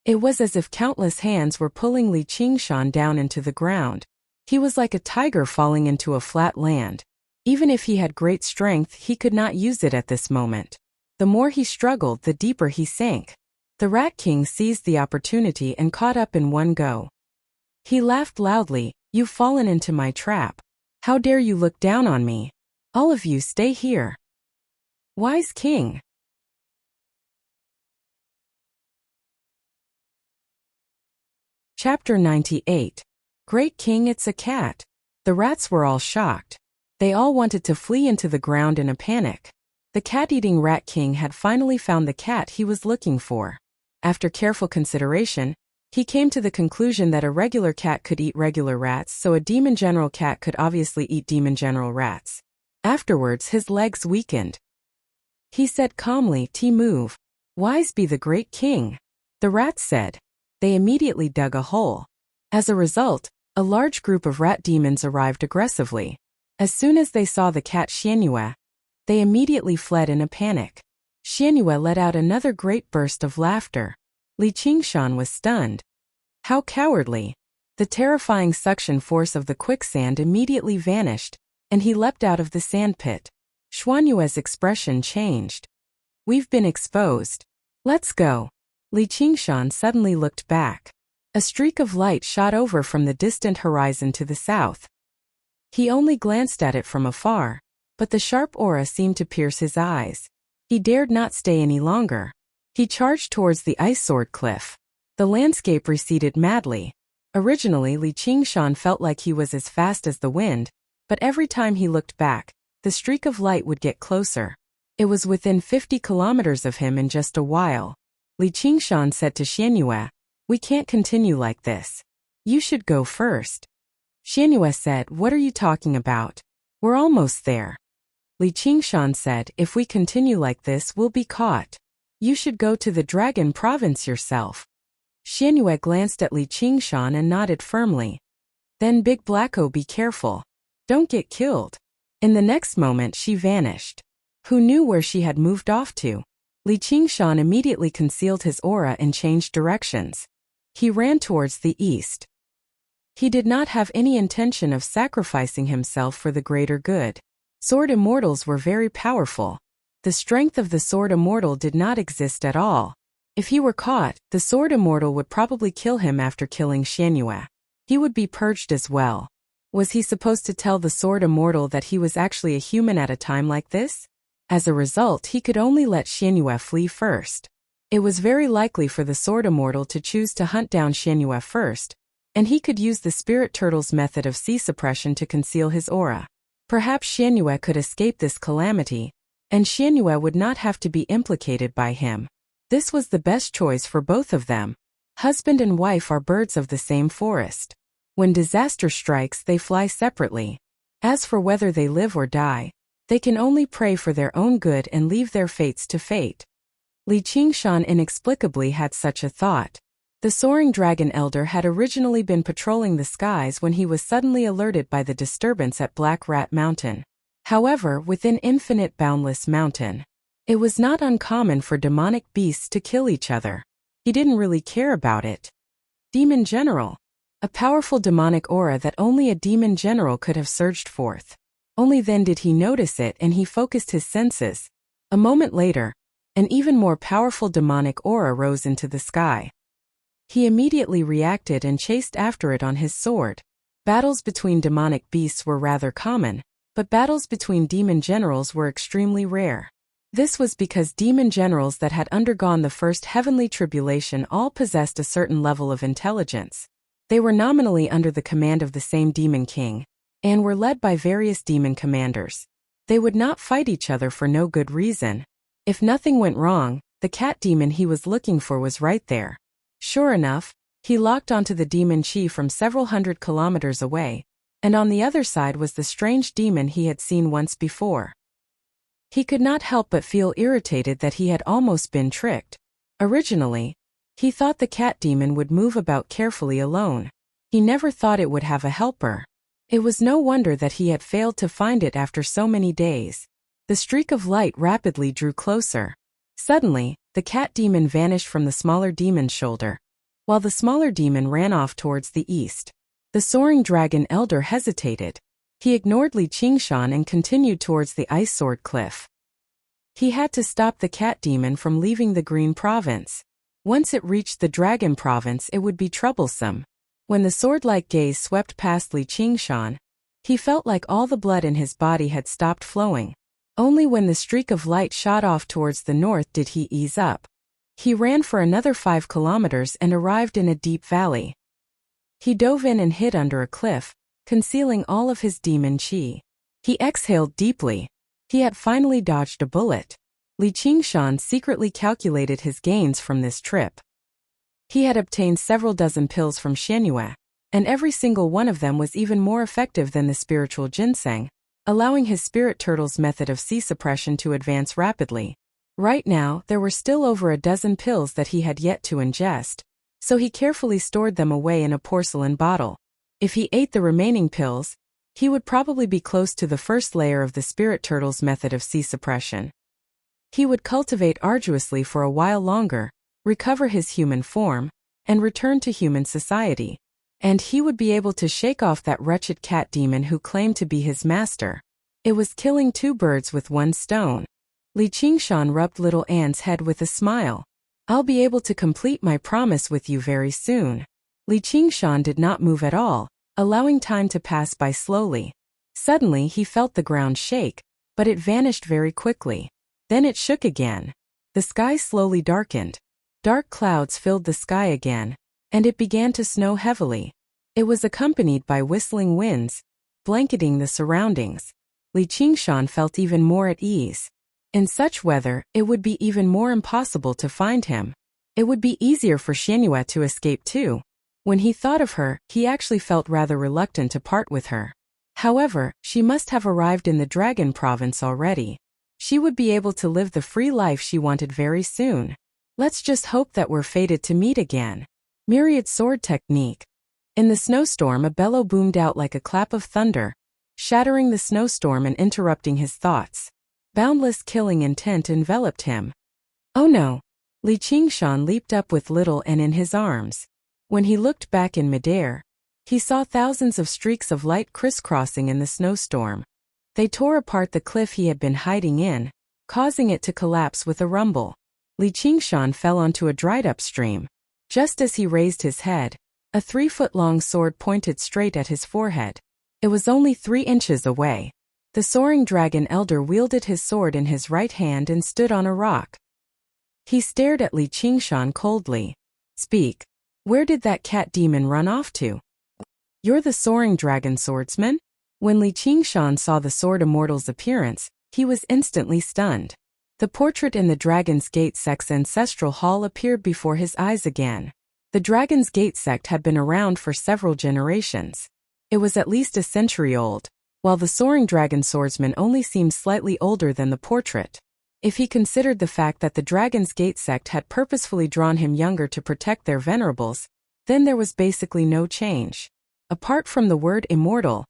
A: It was as if countless hands were pulling Li Qingshan down into the ground. He was like a tiger falling into a flat land. Even if he had great strength, he could not use it at this moment. The more he struggled, the deeper he sank. The Rat King seized the opportunity and caught up in one go. He laughed loudly, "You've fallen into my trap. How dare you look down on me? All of you stay here." Wise King. Chapter 98. Great King, it's a cat. The rats were all shocked. They all wanted to flee into the ground in a panic. The cat-eating Rat King had finally found the cat he was looking for. After careful consideration, he came to the conclusion that a regular cat could eat regular rats, so a demon general cat could obviously eat demon general rats. Afterwards, his legs weakened. He said calmly, "Move. Wise be the great king." The rats said. They immediately dug a hole. As a result, a large group of rat demons arrived aggressively. As soon as they saw the cat Xianyue, they immediately fled in a panic. Xianyue let out another great burst of laughter. Li Qingshan was stunned. How cowardly! The terrifying suction force of the quicksand immediately vanished, and he leapt out of the sandpit. Xuanyue's expression changed. We've been exposed. Let's go. Li Qingshan suddenly looked back. A streak of light shot over from the distant horizon to the south. He only glanced at it from afar, but the sharp aura seemed to pierce his eyes. He dared not stay any longer. He charged towards the ice sword cliff. The landscape receded madly. Originally, Li Qingshan felt like he was as fast as the wind, but every time he looked back, the streak of light would get closer. It was within 50 kilometers of him in just a while. Li Qingshan said to Xianyue, "We can't continue like this. You should go first." Xianyue said, "What are you talking about? We're almost there." Li Qingshan said, "If we continue like this, we'll be caught. You should go to the Dragon Province yourself." Xianyue glanced at Li Qingshan and nodded firmly. "Then Big Blacko, be careful. Don't get killed." In the next moment she vanished. Who knew where she had moved off to? Li Qingshan immediately concealed his aura and changed directions. He ran towards the east. He did not have any intention of sacrificing himself for the greater good. Sword immortals were very powerful. The strength of the sword immortal did not exist at all. If he were caught, the sword immortal would probably kill him after killing Xianyue. He would be purged as well. Was he supposed to tell the sword immortal that he was actually a human at a time like this? As a result, he could only let Xianyue flee first. It was very likely for the sword immortal to choose to hunt down Xianyue first, and he could use the spirit turtle's method of sea suppression to conceal his aura. Perhaps Xianyue could escape this calamity, and Xianyue would not have to be implicated by him. This was the best choice for both of them. Husband and wife are birds of the same forest. When disaster strikes, they fly separately. As for whether they live or die, they can only pray for their own good and leave their fates to fate. Li Qingshan inexplicably had such a thought. The soaring dragon elder had originally been patrolling the skies when he was suddenly alerted by the disturbance at Black Rat Mountain. However, within Infinite Boundless Mountain, it was not uncommon for demonic beasts to kill each other. He didn't really care about it. Demon General. A powerful demonic aura that only a demon general could have surged forth. Only then did he notice it, and he focused his senses. A moment later, an even more powerful demonic aura rose into the sky. He immediately reacted and chased after it on his sword. Battles between demonic beasts were rather common, but battles between demon generals were extremely rare. This was because demon generals that had undergone the first heavenly tribulation all possessed a certain level of intelligence. They were nominally under the command of the same demon king, and were led by various demon commanders. They would not fight each other for no good reason. If nothing went wrong, the cat demon he was looking for was right there. Sure enough, he locked onto the demon chi from several hundred kilometers away, and on the other side was the strange demon he had seen once before. He could not help but feel irritated that he had almost been tricked. Originally, he thought the cat demon would move about carefully alone. He never thought it would have a helper. It was no wonder that he had failed to find it after so many days. The streak of light rapidly drew closer. Suddenly, the cat demon vanished from the smaller demon's shoulder, while the smaller demon ran off towards the east. The soaring dragon elder hesitated. He ignored Li Qingshan and continued towards the ice sword cliff. He had to stop the cat demon from leaving the Green Province. Once it reached the Dragon Province, it would be troublesome. When the sword-like gaze swept past Li Qingshan, he felt like all the blood in his body had stopped flowing. Only when the streak of light shot off towards the north did he ease up. He ran for another 5 kilometers and arrived in a deep valley. He dove in and hid under a cliff, concealing all of his demon chi. He exhaled deeply. He had finally dodged a bullet. Li Qingshan secretly calculated his gains from this trip. He had obtained several dozen pills from Xianyue, and every single one of them was even more effective than the spiritual ginseng, allowing his spirit turtle's method of sea suppression to advance rapidly. Right now, there were still over a dozen pills that he had yet to ingest, so he carefully stored them away in a porcelain bottle. If he ate the remaining pills, he would probably be close to the first layer of the spirit turtle's method of C suppression. He would cultivate arduously for a while longer, recover his human form, and return to human society. And he would be able to shake off that wretched cat demon who claimed to be his master. It was killing two birds with one stone. Li Qingshan rubbed little Anne's head with a smile. I'll be able to complete my promise with you very soon. Li Qingshan did not move at all, allowing time to pass by slowly. Suddenly he felt the ground shake, but it vanished very quickly. Then it shook again. The sky slowly darkened. Dark clouds filled the sky again, and it began to snow heavily. It was accompanied by whistling winds, blanketing the surroundings. Li Qingshan felt even more at ease. In such weather, it would be even more impossible to find him. It would be easier for Xianyue to escape too. When he thought of her, he actually felt rather reluctant to part with her. However, she must have arrived in the Dragon Province already. She would be able to live the free life she wanted very soon. Let's just hope that we're fated to meet again. Myriad sword technique. In the snowstorm, a bellow boomed out like a clap of thunder, shattering the snowstorm and interrupting his thoughts. Boundless killing intent enveloped him. Oh no! Li Qingshan leaped up with little Anne in his arms. When he looked back in midair, he saw thousands of streaks of light crisscrossing in the snowstorm. They tore apart the cliff he had been hiding in, causing it to collapse with a rumble. Li Qingshan fell onto a dried-up stream. Just as he raised his head, a 3-foot-long sword pointed straight at his forehead. It was only 3 inches away. The soaring dragon elder wielded his sword in his right hand and stood on a rock. He stared at Li Qingshan coldly. Speak. Where did that cat demon run off to? You're the soaring dragon swordsman? When Li Qingshan saw the sword immortal's appearance, he was instantly stunned. The portrait in the Dragon's Gate sect's ancestral hall appeared before his eyes again. The Dragon's Gate sect had been around for several generations. It was at least a century old, while the soaring dragon swordsman only seemed slightly older than the portrait. If he considered the fact that the Dragon's Gate sect had purposefully drawn him younger to protect their venerables, then there was basically no change. Apart from the word immortal,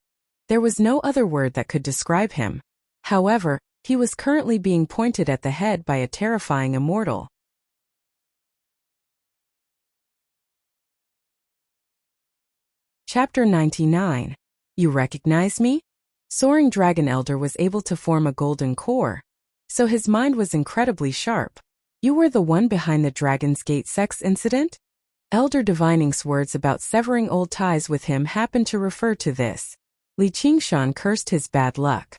A: there was no other word that could describe him. However, he was currently being pointed at the head by a terrifying immortal. Chapter 99. You recognize me? Soaring Dragon Elder was able to form a golden core, so his mind was incredibly sharp. You were the one behind the Dragon's Gate sex incident? Elder Divining's words about severing old ties with him happened to refer to this. Li Qingshan cursed his bad luck.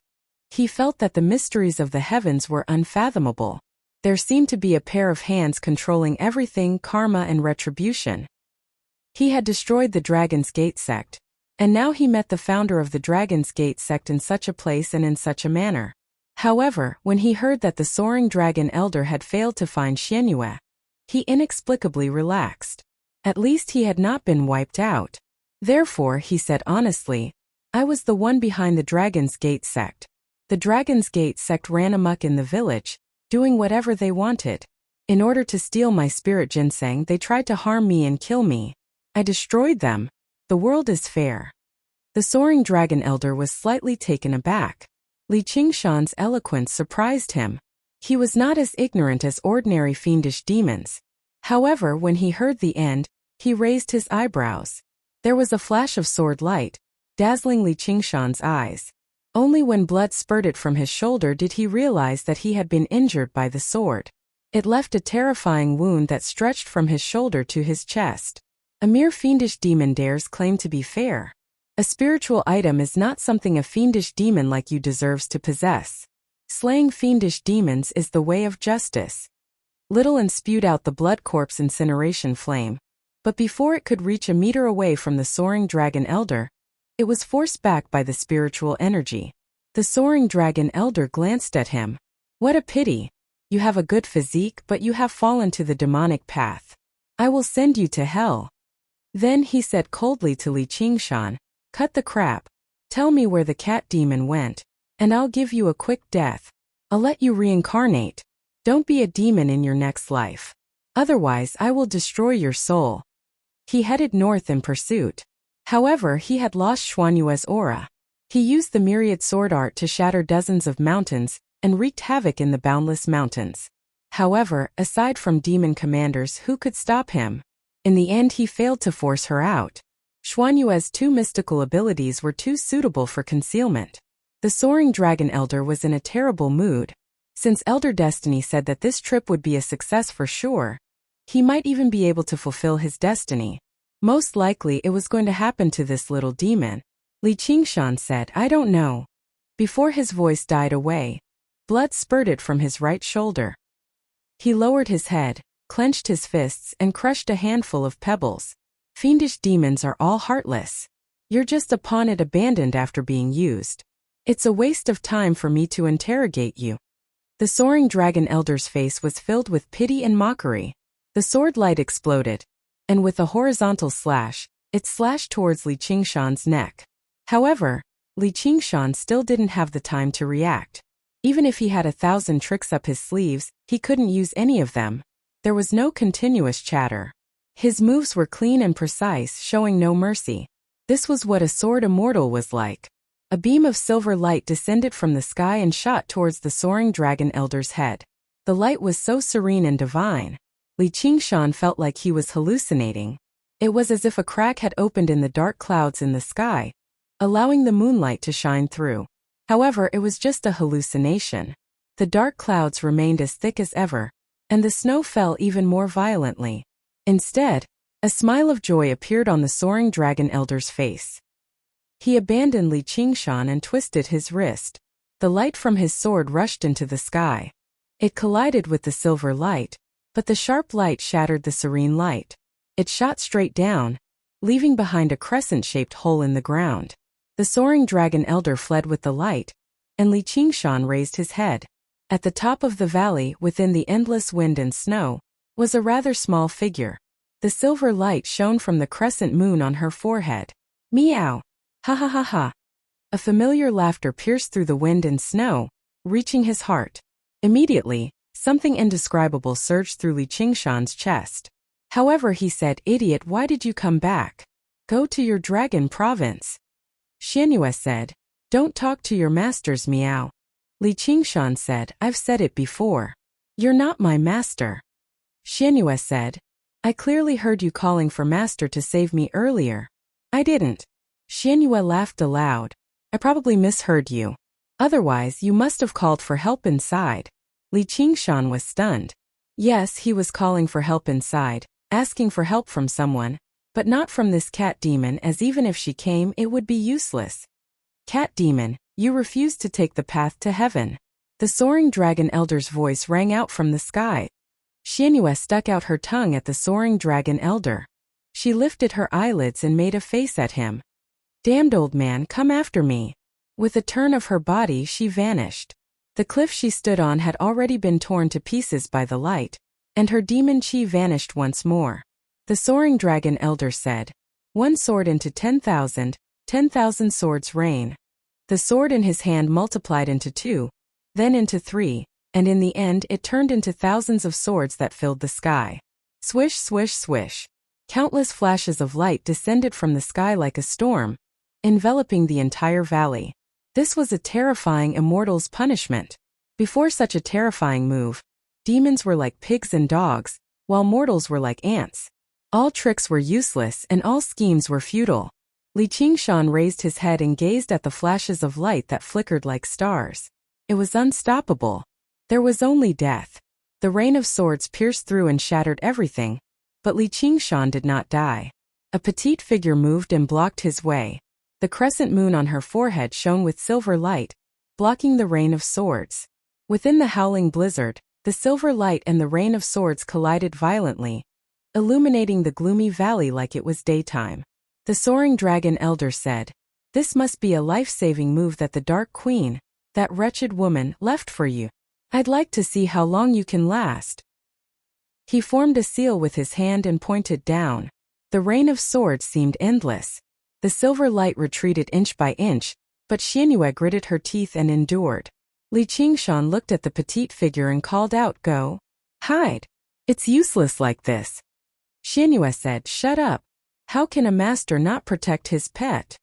A: He felt that the mysteries of the heavens were unfathomable. There seemed to be a pair of hands controlling everything, karma and retribution. He had destroyed the Dragon's Gate sect, and now he met the founder of the Dragon's Gate sect in such a place and in such a manner. However, when he heard that the soaring dragon elder had failed to find Xianyue, he inexplicably relaxed. At least he had not been wiped out. Therefore, he said honestly, I was the one behind the Dragon's Gate sect. The Dragon's Gate sect ran amok in the village, doing whatever they wanted. In order to steal my spirit ginseng, they tried to harm me and kill me. I destroyed them. The world is fair. The soaring dragon elder was slightly taken aback. Li Qingshan's eloquence surprised him. He was not as ignorant as ordinary fiendish demons. However, when he heard the end, he raised his eyebrows. There was a flash of sword light, dazzling Li Qingshan's eyes. Only when blood spurted from his shoulder did he realize that he had been injured by the sword. It left a terrifying wound that stretched from his shoulder to his chest. A mere fiendish demon dares claim to be fair. A spiritual item is not something a fiendish demon like you deserves to possess. Slaying fiendish demons is the way of justice. Little Anne spewed out the blood corpse incineration flame, but before it could reach a meter away from the soaring dragon elder, it was forced back by the spiritual energy. The soaring dragon elder glanced at him. What a pity. You have a good physique, but you have fallen to the demonic path. I will send you to hell. Then he said coldly to Li Qingshan, cut the crap. Tell me where the cat demon went, and I'll give you a quick death. I'll let you reincarnate. Don't be a demon in your next life. Otherwise I will destroy your soul. He headed north in pursuit. However, he had lost Xuanyue's aura. He used the myriad sword art to shatter dozens of mountains and wreaked havoc in the boundless mountains. However, aside from demon commanders, who could stop him? In the end, he failed to force her out. Xuanyue's 2 mystical abilities were too suitable for concealment. The soaring dragon elder was in a terrible mood. Since Elder Destiny said that this trip would be a success for sure, he might even be able to fulfill his destiny. Most likely it was going to happen to this little demon. Li Qingshan said, I don't know. Before his voice died away, blood spurted from his right shoulder. He lowered his head, clenched his fists, and crushed a handful of pebbles. Fiendish demons are all heartless. You're just a pawn abandoned after being used. It's a waste of time for me to interrogate you. The soaring dragon elder's face was filled with pity and mockery. The sword light exploded, and with a horizontal slash, it slashed towards Li Qingshan's neck. However, Li Qingshan still didn't have the time to react. Even if he had 1,000 tricks up his sleeves, he couldn't use any of them. There was no continuous chatter. His moves were clean and precise, showing no mercy. This was what a sword immortal was like. A beam of silver light descended from the sky and shot towards the soaring dragon elder's head. The light was so serene and divine. Li Qingshan felt like he was hallucinating. It was as if a crack had opened in the dark clouds in the sky, allowing the moonlight to shine through. However, it was just a hallucination. The dark clouds remained as thick as ever, and the snow fell even more violently. Instead, a smile of joy appeared on the soaring dragon elder's face. He abandoned Li Qingshan and twisted his wrist. The light from his sword rushed into the sky. It collided with the silver light, but the sharp light shattered the serene light. It shot straight down, leaving behind a crescent-shaped hole in the ground. The soaring dragon elder fled with the light, and Li Qingshan raised his head. At the top of the valley, within the endless wind and snow, was a rather small figure. The silver light shone from the crescent moon on her forehead. Meow! Ha ha ha ha! A familiar laughter pierced through the wind and snow, reaching his heart. Immediately, something indescribable surged through Li Qingshan's chest. However, he said, Idiot, why did you come back? Go to your dragon province. Xianyue said, Don't talk to your masters, meow. Li Qingshan said, I've said it before. You're not my master. Xianyue said, I clearly heard you calling for master to save me earlier. I didn't. Xianyue laughed aloud. I probably misheard you. Otherwise, you must have called for help inside. Li Qingshan was stunned. Yes, he was calling for help inside, asking for help from someone, but not from this cat demon, as even if she came, it would be useless. Cat demon, you refused to take the path to heaven. The soaring dragon elder's voice rang out from the sky. Xianyue stuck out her tongue at the soaring dragon elder. She lifted her eyelids and made a face at him. Damned old man, come after me. With a turn of her body, she vanished. The cliff she stood on had already been torn to pieces by the light, and her demon chi vanished once more. The soaring dragon elder said, One sword into 10,000, 10,000 swords rain. The sword in his hand multiplied into 2, then into 3, and in the end it turned into thousands of swords that filled the sky. Swish, swish, swish. Countless flashes of light descended from the sky like a storm, enveloping the entire valley. This was a terrifying immortal's punishment. Before such a terrifying move, demons were like pigs and dogs, while mortals were like ants. All tricks were useless and all schemes were futile. Li Qingshan raised his head and gazed at the flashes of light that flickered like stars. It was unstoppable. There was only death. The rain of swords pierced through and shattered everything, but Li Qingshan did not die. A petite figure moved and blocked his way. The crescent moon on her forehead shone with silver light, blocking the rain of swords. Within the howling blizzard, the silver light and the rain of swords collided violently, illuminating the gloomy valley like it was daytime. The soaring dragon elder said, This must be a life-saving move that the Dark Queen, that wretched woman, left for you. I'd like to see how long you can last. He formed a seal with his hand and pointed down. The rain of swords seemed endless. The silver light retreated inch by inch, but Xianyue gritted her teeth and endured. Li Qingshan looked at the petite figure and called out, "Go. Hide. It's useless like this." Xianyue said, "Shut up. How can a master not protect his pet?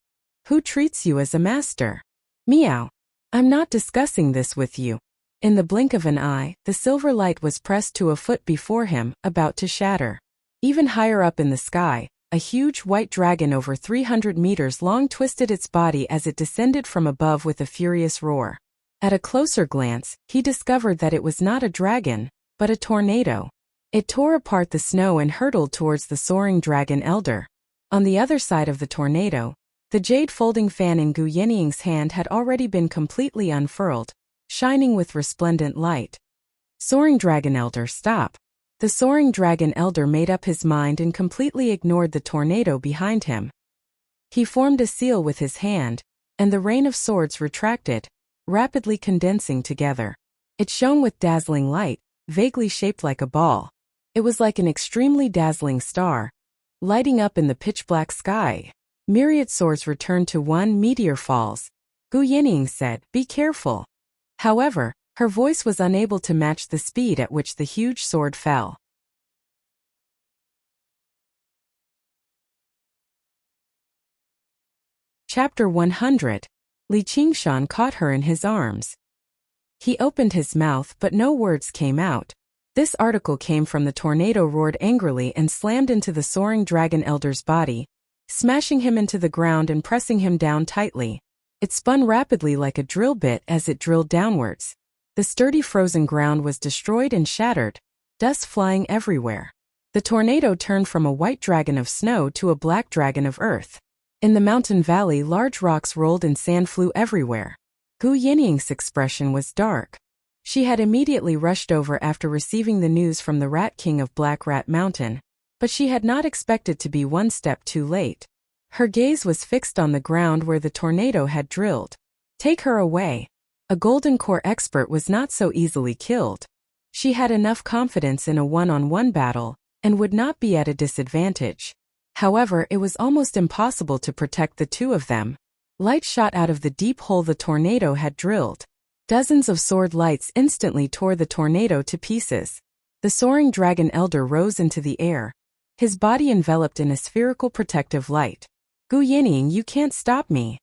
A: Who treats you as a master?" "Meow. I'm not discussing this with you." In the blink of an eye, the silver light was pressed to a foot before him, about to shatter. Even higher up in the sky, a huge white dragon over 300 meters long twisted its body as it descended from above with a furious roar. At a closer glance, he discovered that it was not a dragon, but a tornado. It tore apart the snow and hurtled towards the soaring dragon elder. On the other side of the tornado, the jade folding fan in Gu Yining's hand had already been completely unfurled, shining with resplendent light. "Soaring Dragon Elder, stop." The Soaring Dragon Elder made up his mind and completely ignored the tornado behind him. He formed a seal with his hand, and the rain of swords retracted, rapidly condensing together. It shone with dazzling light, vaguely shaped like a ball. It was like an extremely dazzling star, lighting up in the pitch-black sky. Myriad swords returned to one meteor falls. Gu Yining said, "Be careful." However, her voice was unable to match the speed at which the huge sword fell. Chapter 100. Li Qingshan caught her in his arms. He opened his mouth but no words came out. This article came from the tornado roared angrily and slammed into the soaring dragon elder's body, smashing him into the ground and pressing him down tightly. It spun rapidly like a drill bit as it drilled downwards. The sturdy frozen ground was destroyed and shattered, dust flying everywhere. The tornado turned from a white dragon of snow to a black dragon of earth. In the mountain valley, large rocks rolled and sand flew everywhere. Gu Yining's expression was dark. She had immediately rushed over after receiving the news from the Rat King of Black Rat Mountain, but she had not expected to be one step too late. Her gaze was fixed on the ground where the tornado had drilled. "Take her away." A Golden Core expert was not so easily killed. She had enough confidence in a one-on-one battle, and would not be at a disadvantage. However, it was almost impossible to protect the two of them. Light shot out of the deep hole the tornado had drilled. Dozens of sword lights instantly tore the tornado to pieces. The soaring dragon elder rose into the air, his body enveloped in a spherical protective light. "Gu Yining, you can't stop me."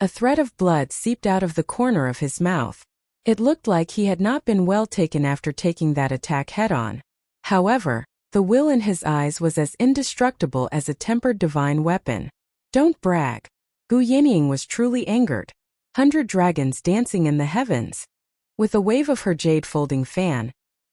A: A thread of blood seeped out of the corner of his mouth. It looked like he had not been well taken after taking that attack head-on. However, the will in his eyes was as indestructible as a tempered divine weapon. "Don't brag." Gu Yining was truly angered. 100 dragons dancing in the heavens. With a wave of her jade folding fan,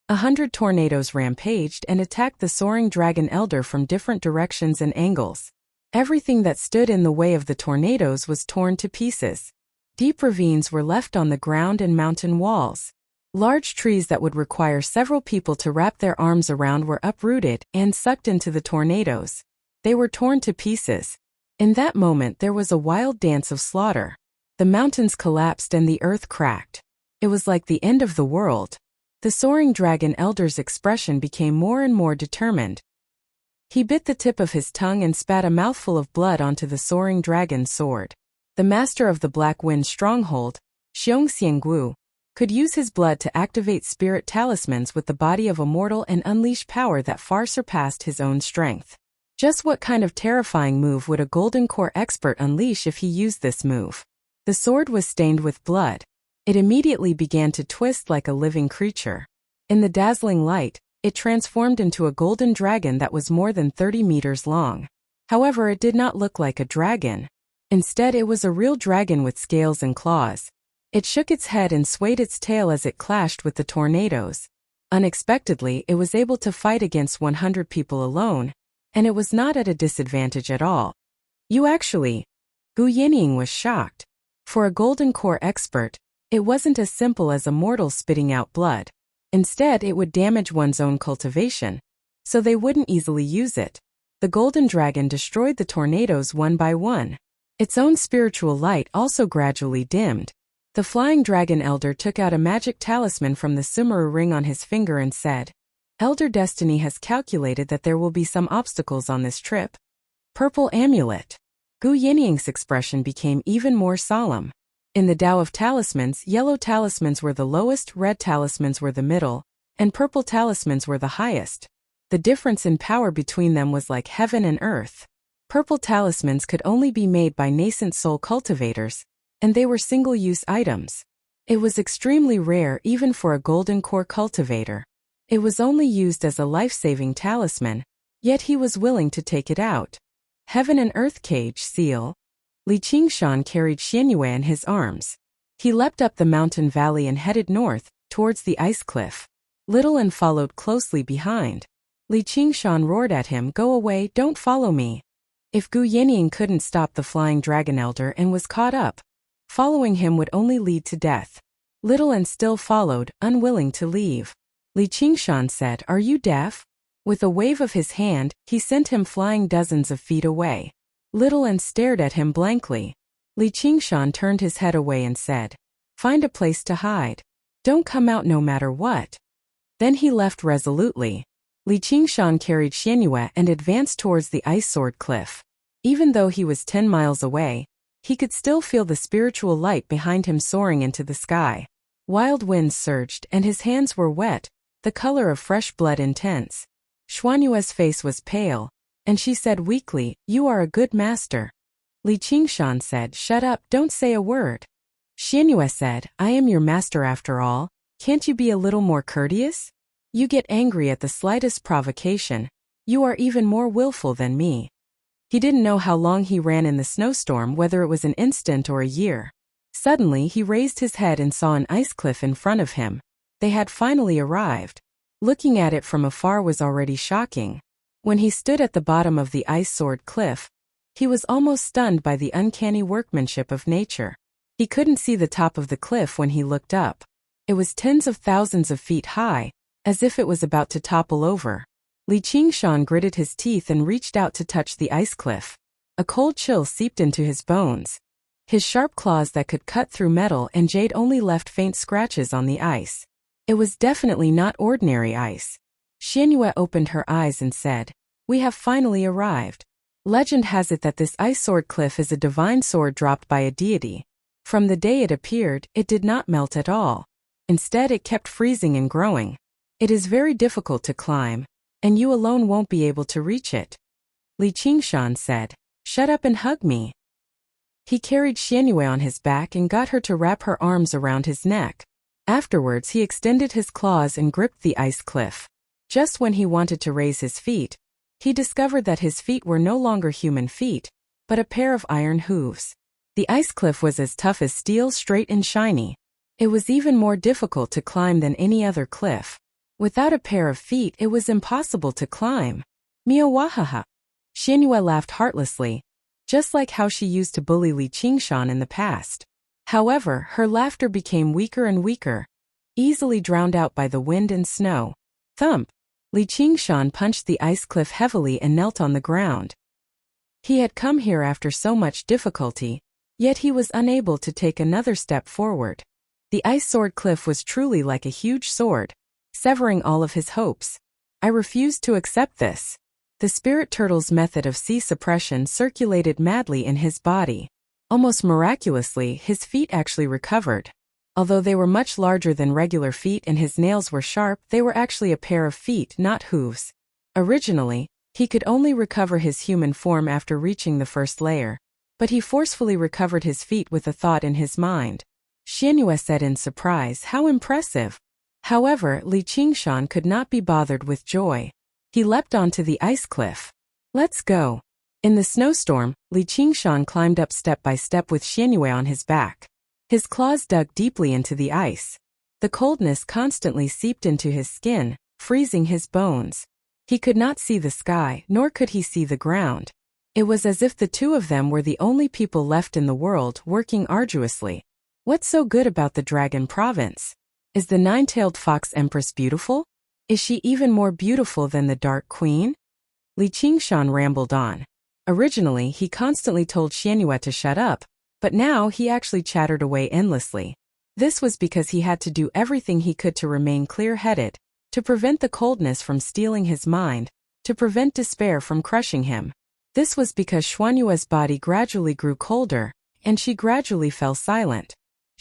A: 100 tornadoes rampaged and attacked the soaring dragon elder from different directions and angles. Everything that stood in the way of the tornadoes was torn to pieces. Deep ravines were left on the ground and mountain walls. Large trees that would require several people to wrap their arms around were uprooted and sucked into the tornadoes. They were torn to pieces. In that moment there was a wild dance of slaughter. The mountains collapsed and the earth cracked. It was like the end of the world. The soaring dragon elder's expression became more and more determined. He bit the tip of his tongue and spat a mouthful of blood onto the soaring dragon's sword. The master of the Black Wind stronghold, Xiong Xianggu, could use his blood to activate spirit talismans with the body of a mortal and unleash power that far surpassed his own strength. Just what kind of terrifying move would a Golden Core expert unleash if he used this move? The sword was stained with blood. It immediately began to twist like a living creature. In the dazzling light, it transformed into a golden dragon that was more than 30 meters long. However, it did not look like a dragon. Instead, it was a real dragon with scales and claws. It shook its head and swayed its tail as it clashed with the tornadoes. Unexpectedly, it was able to fight against 100 people alone, and it was not at a disadvantage at all. Gu Yining was shocked. For a Golden Core expert, it wasn't as simple as a mortal spitting out blood. Instead, it would damage one's own cultivation, so they wouldn't easily use it. The golden dragon destroyed the tornadoes one by one. Its own spiritual light also gradually dimmed. The flying dragon elder took out a magic talisman from the Sumeru ring on his finger and said, "Elder Destiny has calculated that there will be some obstacles on this trip." Purple amulet. Gu Yining's expression became even more solemn. In the Tao of talismans, yellow talismans were the lowest, red talismans were the middle, and purple talismans were the highest. The difference in power between them was like heaven and earth. Purple talismans could only be made by nascent soul cultivators, and they were single-use items. It was extremely rare even for a golden core cultivator. It was only used as a life-saving talisman, yet he was willing to take it out. Heaven and Earth Cage Seal. Li Qingshan carried Xianyue in his arms. He leapt up the mountain valley and headed north, towards the ice cliff. Little An followed closely behind. Li Qingshan roared at him, "Go away, don't follow me." If Gu Yanning couldn't stop the flying dragon elder and was caught up, following him would only lead to death. Little An still followed, unwilling to leave. Li Qingshan said, "Are you deaf?" With a wave of his hand, he sent him flying dozens of feet away. Little An stared at him blankly. Li Qingshan turned his head away and said, "Find a place to hide. Don't come out no matter what." Then he left resolutely. Li Qingshan carried Xianyue and advanced towards the ice sword cliff. Even though he was 10 miles away, he could still feel the spiritual light behind him soaring into the sky. Wild winds surged and his hands were wet, the color of fresh blood intense. Xuanyue's face was pale, and she said weakly, "You are a good master." Li Qingshan said, "Shut up, don't say a word." Xianyue said, "I am your master after all, can't you be a little more courteous? You get angry at the slightest provocation. You are even more willful than me." He didn't know how long he ran in the snowstorm, whether it was an instant or a year. Suddenly he raised his head and saw an ice cliff in front of him. They had finally arrived. Looking at it from afar was already shocking. When he stood at the bottom of the ice sword cliff, he was almost stunned by the uncanny workmanship of nature. He couldn't see the top of the cliff when he looked up. It was tens of thousands of feet high, as if it was about to topple over. Li Qingshan gritted his teeth and reached out to touch the ice cliff. A cold chill seeped into his bones. His sharp claws that could cut through metal and jade only left faint scratches on the ice. It was definitely not ordinary ice. Xianyue opened her eyes and said, "We have finally arrived. Legend has it that this ice sword cliff is a divine sword dropped by a deity. From the day it appeared, it did not melt at all. Instead, it kept freezing and growing. It is very difficult to climb, and you alone won't be able to reach it." Li Qingshan said, "Shut up and hug me." He carried Xianyue on his back and got her to wrap her arms around his neck. Afterwards he extended his claws and gripped the ice cliff. Just when he wanted to raise his feet, he discovered that his feet were no longer human feet, but a pair of iron hooves. The ice cliff was as tough as steel, straight and shiny. It was even more difficult to climb than any other cliff. Without a pair of feet, it was impossible to climb. Miawahaha. Xianyue laughed heartlessly, just like how she used to bully Li Qingshan in the past. However, her laughter became weaker and weaker, easily drowned out by the wind and snow. Thump! Li Qingshan punched the ice cliff heavily and knelt on the ground. He had come here after so much difficulty, yet he was unable to take another step forward. The ice sword cliff was truly like a huge sword, severing all of his hopes. I refused to accept this. The spirit turtle's method of sea suppression circulated madly in his body. Almost miraculously, his feet actually recovered. Although they were much larger than regular feet and his nails were sharp, they were actually a pair of feet, not hooves. Originally, he could only recover his human form after reaching the first layer, but he forcefully recovered his feet with a thought in his mind. Xianyue said in surprise, "How impressive." However, Li Qingshan could not be bothered with joy. He leapt onto the ice cliff. "Let's go." In the snowstorm, Li Qingshan climbed up step by step with Xianyue on his back. His claws dug deeply into the ice. The coldness constantly seeped into his skin, freezing his bones. He could not see the sky, nor could he see the ground. It was as if the two of them were the only people left in the world working arduously. What's so good about the Dragon Province? Is the nine-tailed fox empress beautiful? Is she even more beautiful than the Dark Queen? Li Qingshan rambled on. Originally, he constantly told Xianyue to shut up, but now he actually chattered away endlessly. This was because he had to do everything he could to remain clear-headed, to prevent the coldness from stealing his mind, to prevent despair from crushing him. This was because Xuanyue's body gradually grew colder, and she gradually fell silent.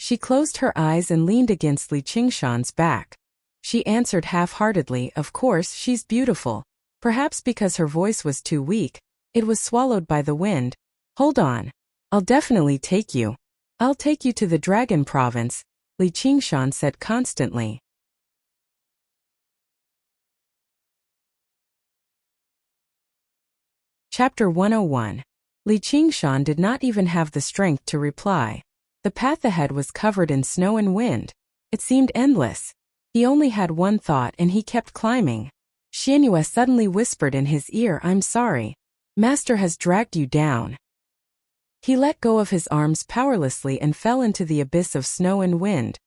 A: She closed her eyes and leaned against Li Qingshan's back. She answered half-heartedly, "Of course, she's beautiful." Perhaps because her voice was too weak, it was swallowed by the wind. "Hold on. I'll definitely take you. I'll take you to the Dragon Province," Li Qingshan said constantly. Chapter 101. Li Qingshan did not even have the strength to reply. The path ahead was covered in snow and wind. It seemed endless. He only had one thought and he kept climbing. Xianyue suddenly whispered in his ear, "I'm sorry. Master has dragged you down." He let go of his arms powerlessly and fell into the abyss of snow and wind.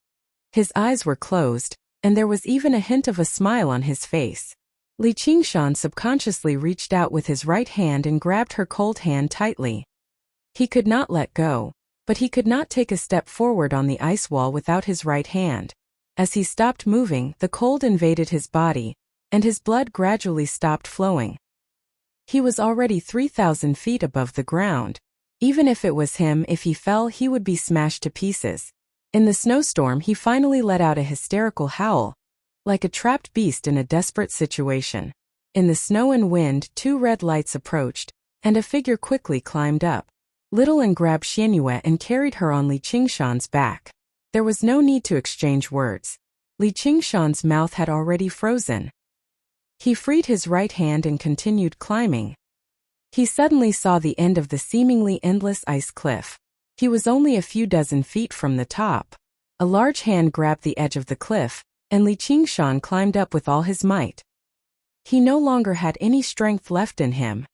A: His eyes were closed, and there was even a hint of a smile on his face. Li Qingshan subconsciously reached out with his right hand and grabbed her cold hand tightly. He could not let go, but he could not take a step forward on the ice wall without his right hand. As he stopped moving, the cold invaded his body, and his blood gradually stopped flowing. He was already 3,000 feet above the ground. Even if it was him, if he fell, he would be smashed to pieces. In the snowstorm, he finally let out a hysterical howl, like a trapped beast in a desperate situation. In the snow and wind, 2 red lights approached, and a figure quickly climbed up. Little and grabbed Xianyue and carried her on Li Qingshan's back. There was no need to exchange words. Li Qingshan's mouth had already frozen. He freed his right hand and continued climbing. He suddenly saw the end of the seemingly endless ice cliff. He was only a few dozen feet from the top. A large hand grabbed the edge of the cliff, and Li Qingshan climbed up with all his might. He no longer had any strength left in him.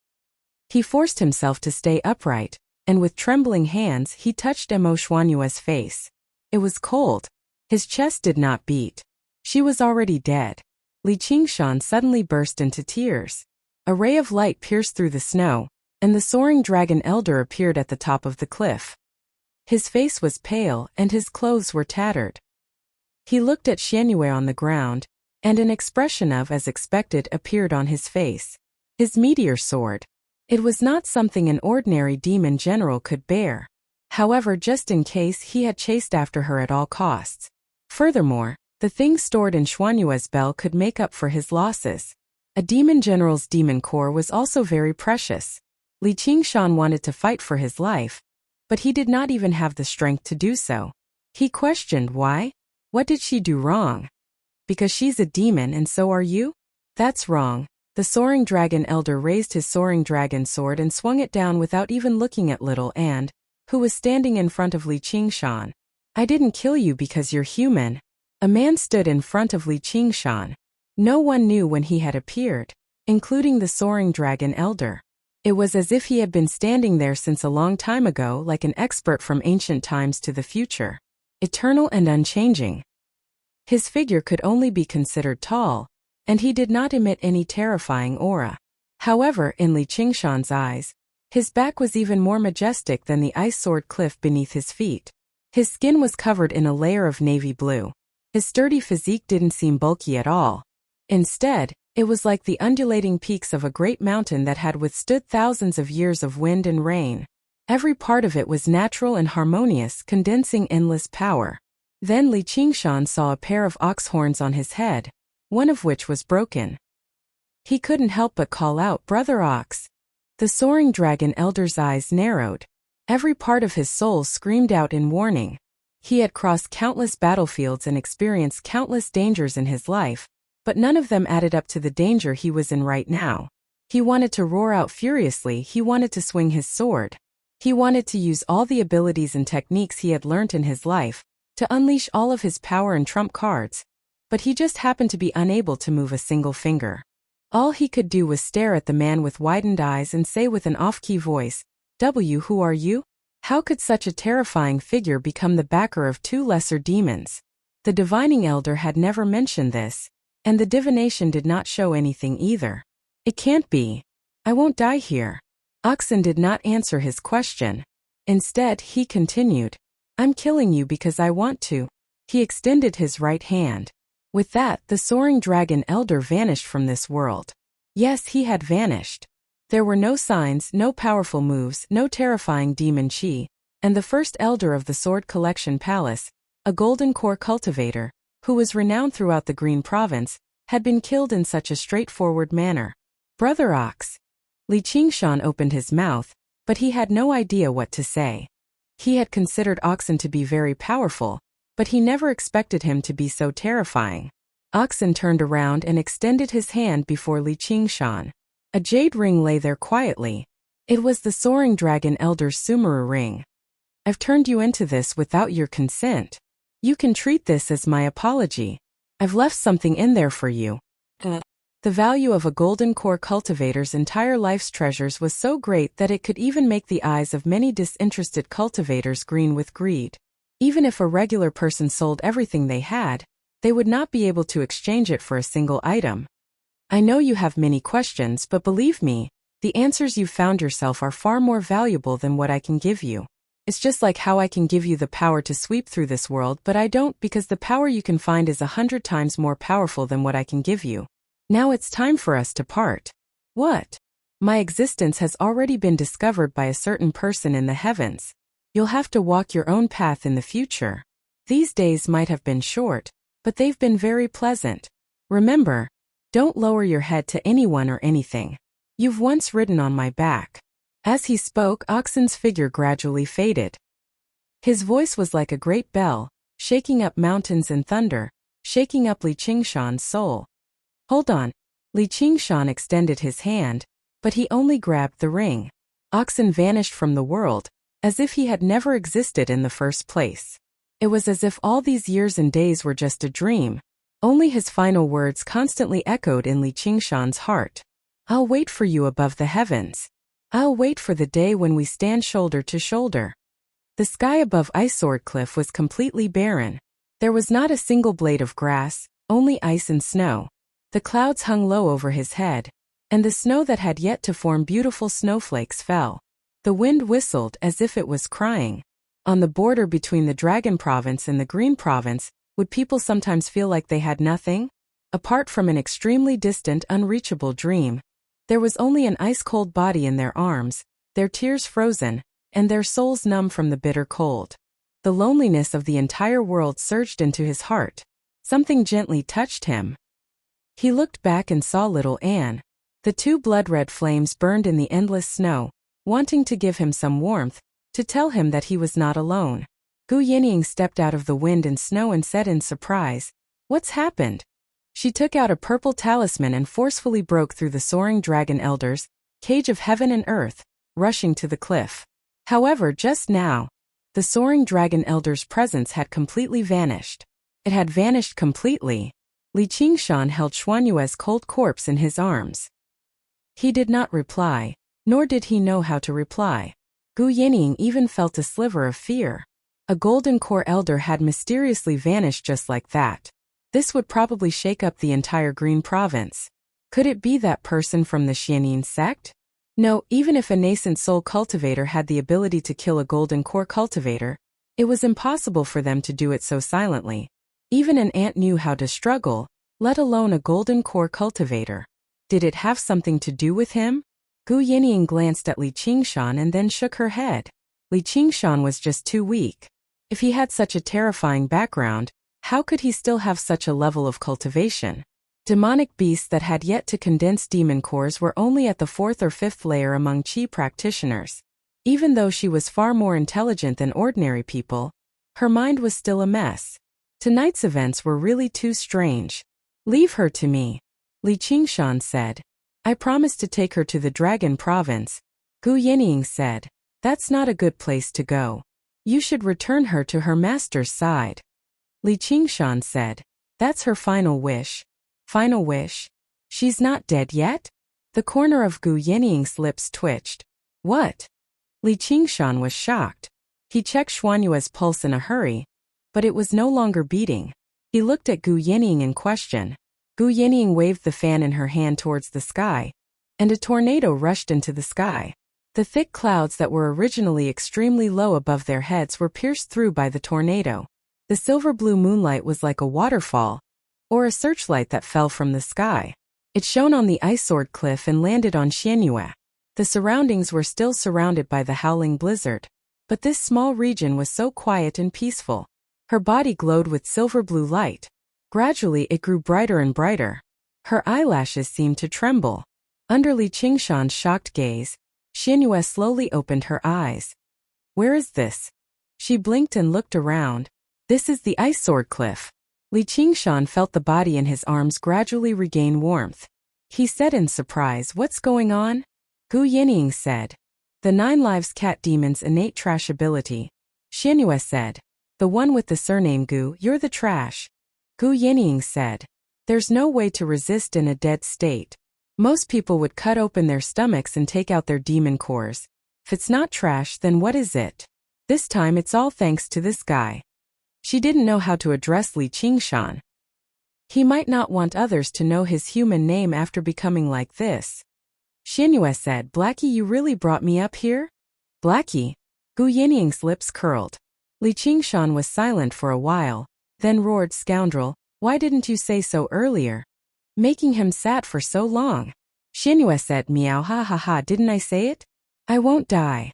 A: He forced himself to stay upright, and with trembling hands he touched Emo Xuanyue's face. It was cold. His chest did not beat. She was already dead. Li Qingshan suddenly burst into tears. A ray of light pierced through the snow, and the soaring dragon elder appeared at the top of the cliff. His face was pale, and his clothes were tattered. He looked at Xianyue on the ground, and an expression of as expected appeared on his face. His meteor sword. It was not something an ordinary demon general could bear. However, just in case, he had chased after her at all costs. Furthermore, the thing stored in Xuanyue's bell could make up for his losses. A demon general's demon core was also very precious. Li Qingshan wanted to fight for his life, but he did not even have the strength to do so. He questioned why. What did she do wrong? Because she's a demon and so are you? That's wrong. The soaring dragon elder raised his soaring dragon sword and swung it down without even looking at little and, who was standing in front of Li Qingshan. "I didn't kill you because you're human." A man stood in front of Li Qingshan. No one knew when he had appeared, including the soaring dragon elder. It was as if he had been standing there since a long time ago, like an expert from ancient times to the future. Eternal and unchanging. His figure could only be considered tall, and he did not emit any terrifying aura. However, in Li Qingshan's eyes, his back was even more majestic than the ice sword cliff beneath his feet. His skin was covered in a layer of navy blue. His sturdy physique didn't seem bulky at all. Instead, it was like the undulating peaks of a great mountain that had withstood thousands of years of wind and rain. Every part of it was natural and harmonious, condensing endless power. Then Li Qingshan saw a pair of ox horns on his head, one of which was broken. He couldn't help but call out, "Brother Ox." The soaring dragon elder's eyes narrowed. Every part of his soul screamed out in warning. He had crossed countless battlefields and experienced countless dangers in his life, but none of them added up to the danger he was in right now. He wanted to roar out furiously, he wanted to swing his sword. He wanted to use all the abilities and techniques he had learnt in his life, to unleash all of his power and trump cards, but he just happened to be unable to move a single finger. All he could do was stare at the man with widened eyes and say with an off-key voice, Who are you? How could such a terrifying figure become the backer of 2 lesser demons? The divining elder had never mentioned this, and the divination did not show anything either. It can't be. I won't die here. Oxen did not answer his question. Instead, he continued, I'm killing you because I want to. He extended his right hand. With that, the soaring dragon elder vanished from this world. Yes, he had vanished. There were no signs, no powerful moves, no terrifying demon chi, and the first elder of the Sword Collection Palace, a golden core cultivator, who was renowned throughout the Green Province, had been killed in such a straightforward manner. Brother Ox. Li Qingshan opened his mouth, but he had no idea what to say. He had considered Oxen to be very powerful, but he never expected him to be so terrifying. Oxen turned around and extended his hand before Li Qingshan. A jade ring lay there quietly. It was the Soaring Dragon Elder's Sumeru ring. I've turned you into this without your consent. You can treat this as my apology. I've left something in there for you. The value of a golden core cultivator's entire life's treasures was so great that it could even make the eyes of many disinterested cultivators green with greed. Even if a regular person sold everything they had, they would not be able to exchange it for a single item. I know you have many questions, but believe me, the answers you've found yourself are far more valuable than what I can give you. It's just like how I can give you the power to sweep through this world, but I don't, because the power you can find is 100 times more powerful than what I can give you. Now it's time for us to part. What? My existence has already been discovered by a certain person in the heavens. You'll have to walk your own path in the future. These days might have been short, but they've been very pleasant. Remember, don't lower your head to anyone or anything. You've once ridden on my back. As he spoke, Oxen's figure gradually faded. His voice was like a great bell, shaking up mountains and thunder, shaking up Li Qingshan's soul. Hold on. Li Qingshan extended his hand, but he only grabbed the ring. Oxen vanished from the world, as if he had never existed in the first place. It was as if all these years and days were just a dream. Only his final words constantly echoed in Li Qingshan's heart. I'll wait for you above the heavens. I'll wait for the day when we stand shoulder to shoulder. The sky above Ice Sword Cliff was completely barren. There was not a single blade of grass, only ice and snow. The clouds hung low over his head, and the snow that had yet to form beautiful snowflakes fell. The wind whistled as if it was crying. On the border between the Dragon Province and the Green Province, would people sometimes feel like they had nothing? Apart from an extremely distant, unreachable dream, there was only an ice-cold body in their arms, their tears frozen, and their souls numb from the bitter cold. The loneliness of the entire world surged into his heart. Something gently touched him. He looked back and saw little Anne. The two blood-red flames burned in the endless snow, wanting to give him some warmth, to tell him that he was not alone. Gu Yinying stepped out of the wind and snow and said in surprise, "What's happened?" She took out a purple talisman and forcefully broke through the Soaring Dragon Elder's cage of heaven and earth, rushing to the cliff. However, just now, the Soaring Dragon Elder's presence had completely vanished. It had vanished completely. Li Qingshan held Xuanyue's cold corpse in his arms. He did not reply, nor did he know how to reply. Gu Yinying even felt a sliver of fear. A golden core elder had mysteriously vanished just like that. This would probably shake up the entire Green Province. Could it be that person from the Xianin sect? No, even if a nascent soul cultivator had the ability to kill a golden core cultivator, it was impossible for them to do it so silently. Even an ant knew how to struggle, let alone a golden core cultivator. Did it have something to do with him? Gu Yinying glanced at Li Qingshan and then shook her head. Li Qingshan was just too weak. If he had such a terrifying background, how could he still have such a level of cultivation? Demonic beasts that had yet to condense demon cores were only at the 4th or 5th layer among Qi practitioners. Even though she was far more intelligent than ordinary people, her mind was still a mess. Tonight's events were really too strange. Leave her to me, Li Qingshan said. I promised to take her to the Dragon Province. Gu Yinying said, that's not a good place to go. You should return her to her master's side. Li Qingshan said, that's her final wish. Final wish? She's not dead yet? The corner of Gu Yinying's lips twitched. What? Li Qingshan was shocked. He checked Xuanyue's pulse in a hurry, but it was no longer beating. He looked at Gu Yinying in question. Gu Yinying waved the fan in her hand towards the sky, and a tornado rushed into the sky. The thick clouds that were originally extremely low above their heads were pierced through by the tornado. The silver-blue moonlight was like a waterfall, or a searchlight that fell from the sky. It shone on the Ice Sword Cliff and landed on Xuanyue. The surroundings were still surrounded by the howling blizzard, but this small region was so quiet and peaceful. Her body glowed with silver-blue light. Gradually it grew brighter and brighter. Her eyelashes seemed to tremble. Under Li Qingshan's shocked gaze, Xianyue slowly opened her eyes. Where is this? She blinked and looked around. This is the ice sword cliff. Li Qingshan felt the body in his arms gradually regain warmth. He said in surprise, "What's going on?" Gu Yinying said. "The 9 lives cat demon's innate trash ability." Xianyue said. "The one with the surname Gu, you're the trash." Gu Yinying said. "There's no way to resist in a dead state. Most people would cut open their stomachs and take out their demon cores. If it's not trash, then what is it? This time it's all thanks to this guy." She didn't know how to address Li Qingshan. He might not want others to know his human name after becoming like this. Xianyue said, "Blackie, you really brought me up here?" "Blackie?" Gu Yinying's lips curled. Li Qingshan was silent for a while, then roared, "Scoundrel, why didn't you say so earlier? Making him sad for so long." Xianyue said, "Meow, ha ha ha, didn't I say it? I won't die."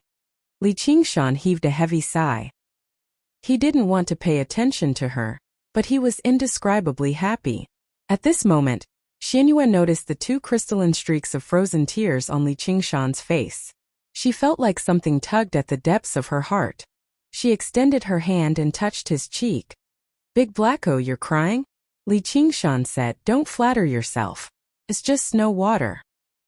A: Li Qingshan heaved a heavy sigh. He didn't want to pay attention to her, but he was indescribably happy. At this moment, Xianyue noticed the 2 crystalline streaks of frozen tears on Li Qingshan's face. She felt like something tugged at the depths of her heart. She extended her hand and touched his cheek. "Big Blacko, you're crying?" Li Qingshan said, "Don't flatter yourself. It's just snow water."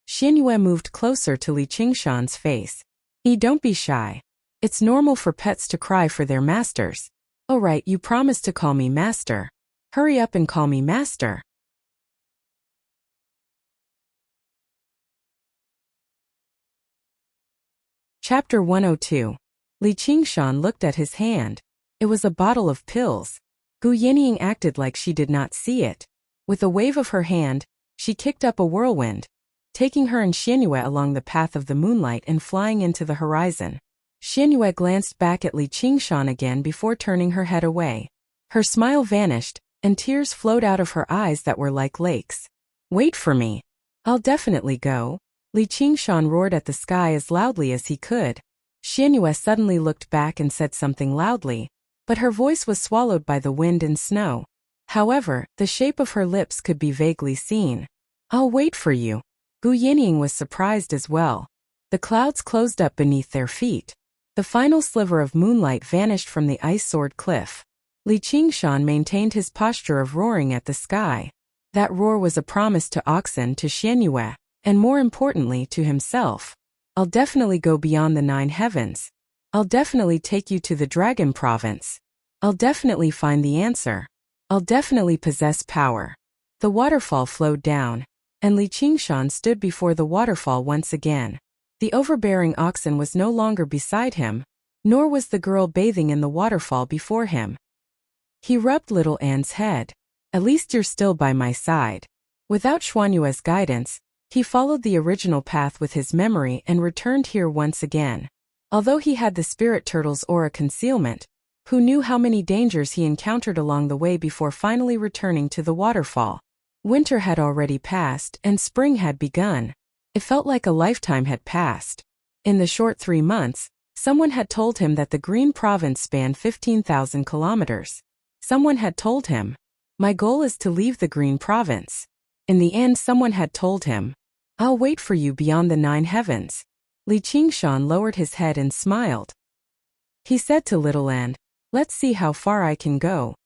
A: Xianyue moved closer to Li Qingshan's face. Don't be shy. It's normal for pets to cry for their masters. Oh right, you promised to call me master. Hurry up and call me master. Chapter 102. Li Qingshan looked at his hand. It was a bottle of pills. Gu Yinying acted like she did not see it. With a wave of her hand, she kicked up a whirlwind, taking her and Xianyue along the path of the moonlight and flying into the horizon. Xianyue glanced back at Li Qingshan again before turning her head away. Her smile vanished, and tears flowed out of her eyes that were like lakes. "Wait for me. I'll definitely go." Li Qingshan roared at the sky as loudly as he could. Xianyue suddenly looked back and said something loudly, but her voice was swallowed by the wind and snow. However, the shape of her lips could be vaguely seen. "I'll wait for you." Gu Yinying was surprised as well. The clouds closed up beneath their feet. The final sliver of moonlight vanished from the ice sword cliff. Li Qingshan maintained his posture of roaring at the sky. That roar was a promise to Oxen, to Xianyue, and more importantly to himself. "I'll definitely go beyond the 9 heavens. I'll definitely take you to the Dragon Province. I'll definitely find the answer. I'll definitely possess power." The waterfall flowed down, and Li Qingshan stood before the waterfall once again. The overbearing oxen was no longer beside him, nor was the girl bathing in the waterfall before him. He rubbed little Anne's head. "At least you're still by my side." Without Xuanyue's guidance, he followed the original path with his memory and returned here once again. Although he had the spirit turtle's aura concealment, who knew how many dangers he encountered along the way before finally returning to the waterfall? Winter had already passed and spring had begun. It felt like a lifetime had passed. In the short 3 months, someone had told him that the Green Province spanned 15,000 kilometers. Someone had told him, "My goal is to leave the Green Province." In the end, someone had told him, "I'll wait for you beyond the 9 heavens." Li Qingshan lowered his head and smiled. He said to Little Anne, "Let's see how far I can go."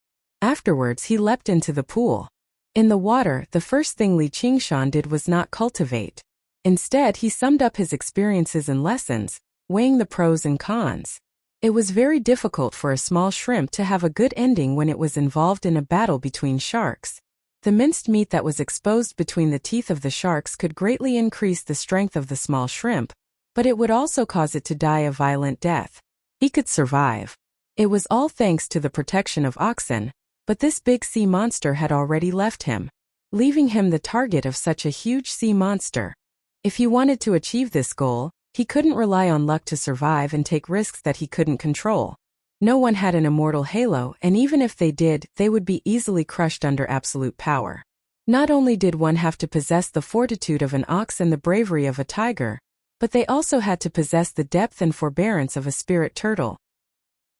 A: Afterwards, he leapt into the pool. In the water, the first thing Li Qingshan did was not cultivate. Instead, he summed up his experiences and lessons, weighing the pros and cons. It was very difficult for a small shrimp to have a good ending when it was involved in a battle between sharks. The minced meat that was exposed between the teeth of the sharks could greatly increase the strength of the small shrimp, but it would also cause it to die a violent death. He could survive. It was all thanks to the protection of Oxen, but this big sea monster had already left him, leaving him the target of such a huge sea monster. If he wanted to achieve this goal, he couldn't rely on luck to survive and take risks that he couldn't control. No one had an immortal halo, and even if they did, they would be easily crushed under absolute power. Not only did one have to possess the fortitude of an ox and the bravery of a tiger, but they also had to possess the depth and forbearance of a spirit turtle.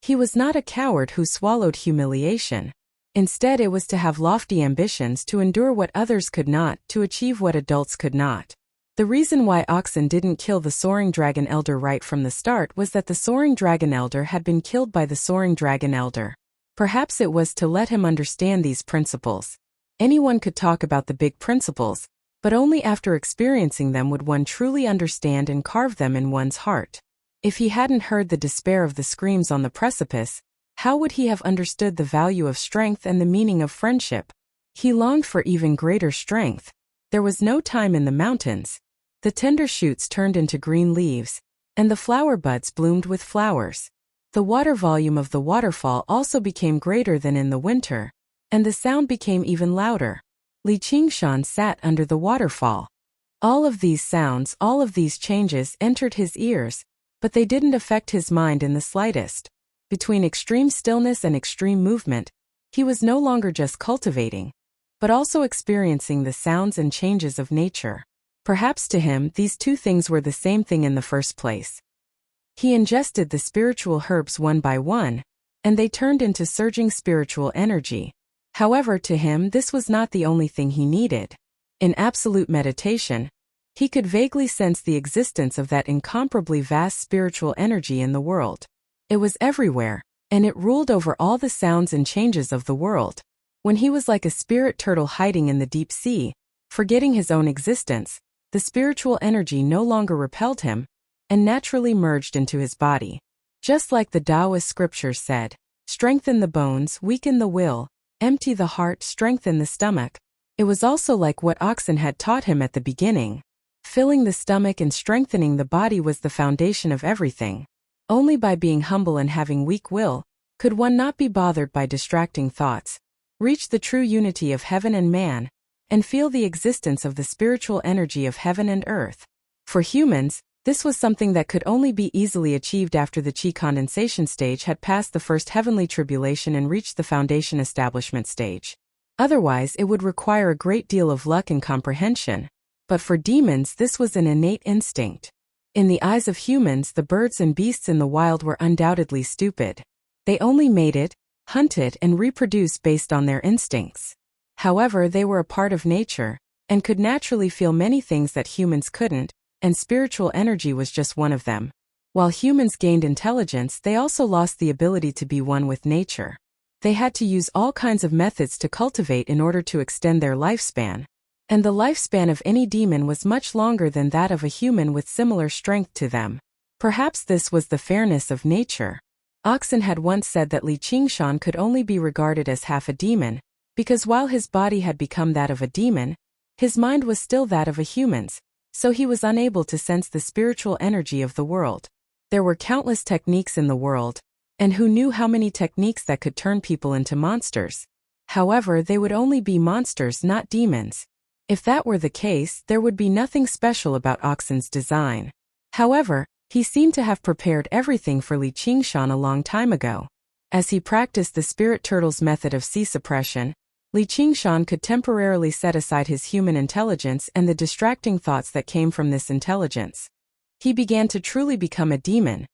A: He was not a coward who swallowed humiliation. Instead, it was to have lofty ambitions, to endure what others could not, to achieve what adults could not. The reason why Oxen didn't kill the Soaring Dragon Elder right from the start was that the Soaring Dragon Elder had been killed by the Soaring Dragon Elder. Perhaps it was to let him understand these principles. Anyone could talk about the big principles, but only after experiencing them would one truly understand and carve them in one's heart. If he hadn't heard the despair of the screams on the precipice, how would he have understood the value of strength and the meaning of friendship? He longed for even greater strength. There was no time in the mountains. The tender shoots turned into green leaves, and the flower buds bloomed with flowers. The water volume of the waterfall also became greater than in the winter, and the sound became even louder. Li Qingshan sat under the waterfall. All of these sounds, all of these changes entered his ears, but they didn't affect his mind in the slightest. Between extreme stillness and extreme movement, he was no longer just cultivating, but also experiencing the sounds and changes of nature. Perhaps to him, these two things were the same thing in the first place. He ingested the spiritual herbs one by one, and they turned into surging spiritual energy. However, to him, this was not the only thing he needed. In absolute meditation, he could vaguely sense the existence of that incomparably vast spiritual energy in the world. It was everywhere, and it ruled over all the sounds and changes of the world. When he was like a spirit turtle hiding in the deep sea, forgetting his own existence, the spiritual energy no longer repelled him, and naturally merged into his body. Just like the Taoist scriptures said, strengthen the bones, weaken the will, empty the heart, strengthen the stomach. It was also like what Oxen had taught him at the beginning. Filling the stomach and strengthening the body was the foundation of everything. Only by being humble and having weak will could one not be bothered by distracting thoughts, reach the true unity of heaven and man, and feel the existence of the spiritual energy of heaven and earth. For humans, this was something that could only be easily achieved after the Qi condensation stage had passed the first heavenly tribulation and reached the foundation establishment stage. Otherwise, it would require a great deal of luck and comprehension. But for demons, this was an innate instinct. In the eyes of humans, the birds and beasts in the wild were undoubtedly stupid. They only mated, hunted, and reproduced based on their instincts. However, they were a part of nature, and could naturally feel many things that humans couldn't, and spiritual energy was just one of them. While humans gained intelligence, they also lost the ability to be one with nature. They had to use all kinds of methods to cultivate in order to extend their lifespan. And the lifespan of any demon was much longer than that of a human with similar strength to them. Perhaps this was the fairness of nature. Oxen had once said that Li Qingshan could only be regarded as half a demon, because while his body had become that of a demon, his mind was still that of a human's, so he was unable to sense the spiritual energy of the world. There were countless techniques in the world, and who knew how many techniques that could turn people into monsters? However, they would only be monsters, not demons. If that were the case, there would be nothing special about Oxen's design. However, he seemed to have prepared everything for Li Qingshan a long time ago. As he practiced the spirit turtle's method of Qi suppression, Li Qingshan could temporarily set aside his human intelligence and the distracting thoughts that came from this intelligence. He began to truly become a demon,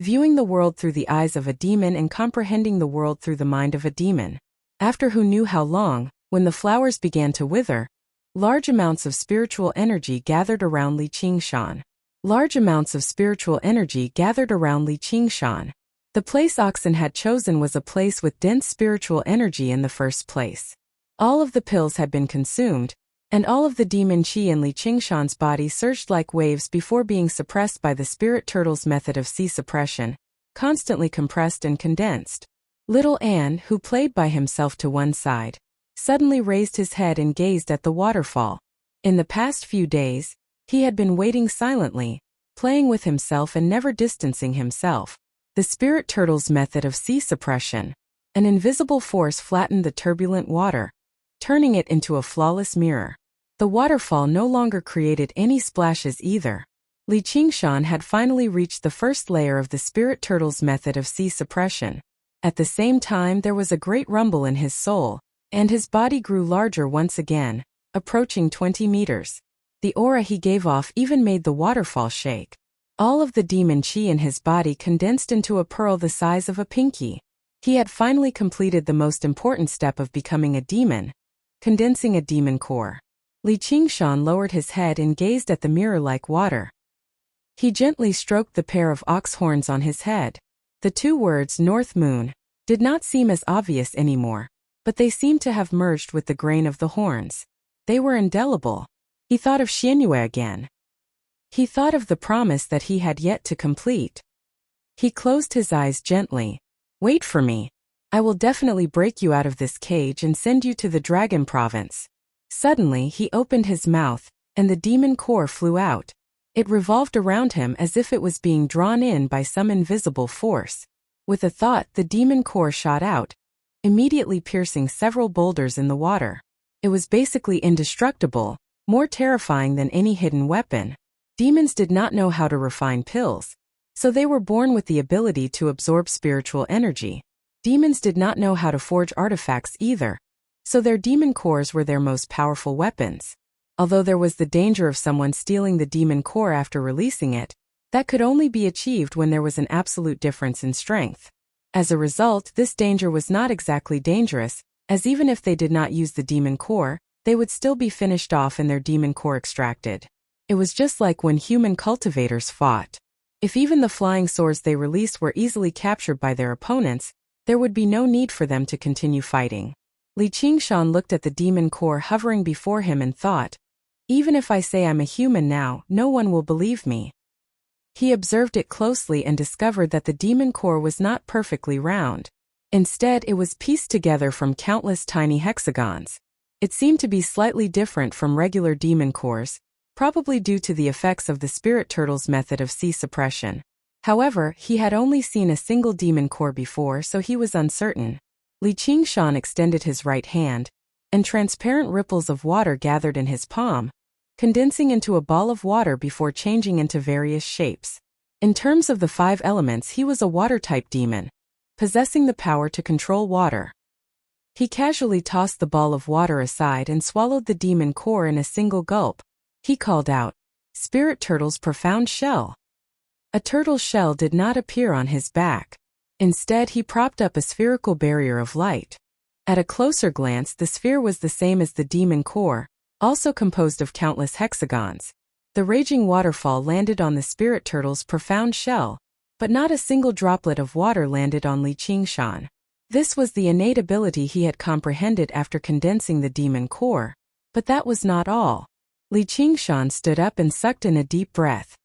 A: viewing the world through the eyes of a demon and comprehending the world through the mind of a demon. After who knew how long, when the flowers began to wither, large amounts of spiritual energy gathered around Li Qingshan. Large amounts of spiritual energy gathered around Li Qingshan. The place Oxen had chosen was a place with dense spiritual energy in the first place. All of the pills had been consumed, and all of the demon qi in Li Qingshan's body surged like waves before being suppressed by the spirit turtle's method of Qi suppression, constantly compressed and condensed. Little Anne, who played by himself to one side, suddenly raised his head and gazed at the waterfall. In the past few days, he had been waiting silently, playing with himself and never distancing himself. The spirit turtle's method of Qi suppression. An invisible force flattened the turbulent water, turning it into a flawless mirror. The waterfall no longer created any splashes either. Li Qingshan had finally reached the first layer of the spirit turtle's method of Qi suppression. At the same time, there was a great rumble in his soul, and his body grew larger once again, approaching 20 meters. The aura he gave off even made the waterfall shake. All of the demon chi in his body condensed into a pearl the size of a pinky. He had finally completed the most important step of becoming a demon, condensing a demon core. Li Qingshan lowered his head and gazed at the mirror-like water. He gently stroked the pair of ox horns on his head. The two words North Moon did not seem as obvious anymore, but they seemed to have merged with the grain of the horns. They were indelible. He thought of Xianyue again. He thought of the promise that he had yet to complete. He closed his eyes gently. Wait for me. I will definitely break you out of this cage and send you to the Dragon Province. Suddenly he opened his mouth, and the demon core flew out. It revolved around him as if it was being drawn in by some invisible force. With a thought, the demon core shot out, immediately piercing several boulders in the water. It was basically indestructible, more terrifying than any hidden weapon. Demons did not know how to refine pills, so they were born with the ability to absorb spiritual energy. Demons did not know how to forge artifacts either, so their demon cores were their most powerful weapons. Although there was the danger of someone stealing the demon core after releasing it, that could only be achieved when there was an absolute difference in strength. As a result, this danger was not exactly dangerous, as even if they did not use the demon core, they would still be finished off and their demon core extracted. It was just like when human cultivators fought. If even the flying swords they released were easily captured by their opponents, there would be no need for them to continue fighting. Li Qingshan looked at the demon core hovering before him and thought, even if I say I'm a human now, no one will believe me. He observed it closely and discovered that the demon core was not perfectly round. Instead, it was pieced together from countless tiny hexagons. It seemed to be slightly different from regular demon cores, probably due to the effects of the spirit turtle's method of C suppression. However, he had only seen a single demon core before, so he was uncertain. Li Qingshan extended his right hand, and transparent ripples of water gathered in his palm, condensing into a ball of water before changing into various shapes. In terms of the 5 elements, he was a water-type demon, possessing the power to control water. He casually tossed the ball of water aside and swallowed the demon core in a single gulp. He called out, "Spirit Turtle's profound shell." A turtle shell did not appear on his back. Instead, he propped up a spherical barrier of light. At a closer glance, the sphere was the same as the demon core, also composed of countless hexagons. The raging waterfall landed on the spirit turtle's profound shell, but not a single droplet of water landed on Li Qingshan. This was the innate ability he had comprehended after condensing the demon core, but that was not all. Li Qingshan stood up and sucked in a deep breath.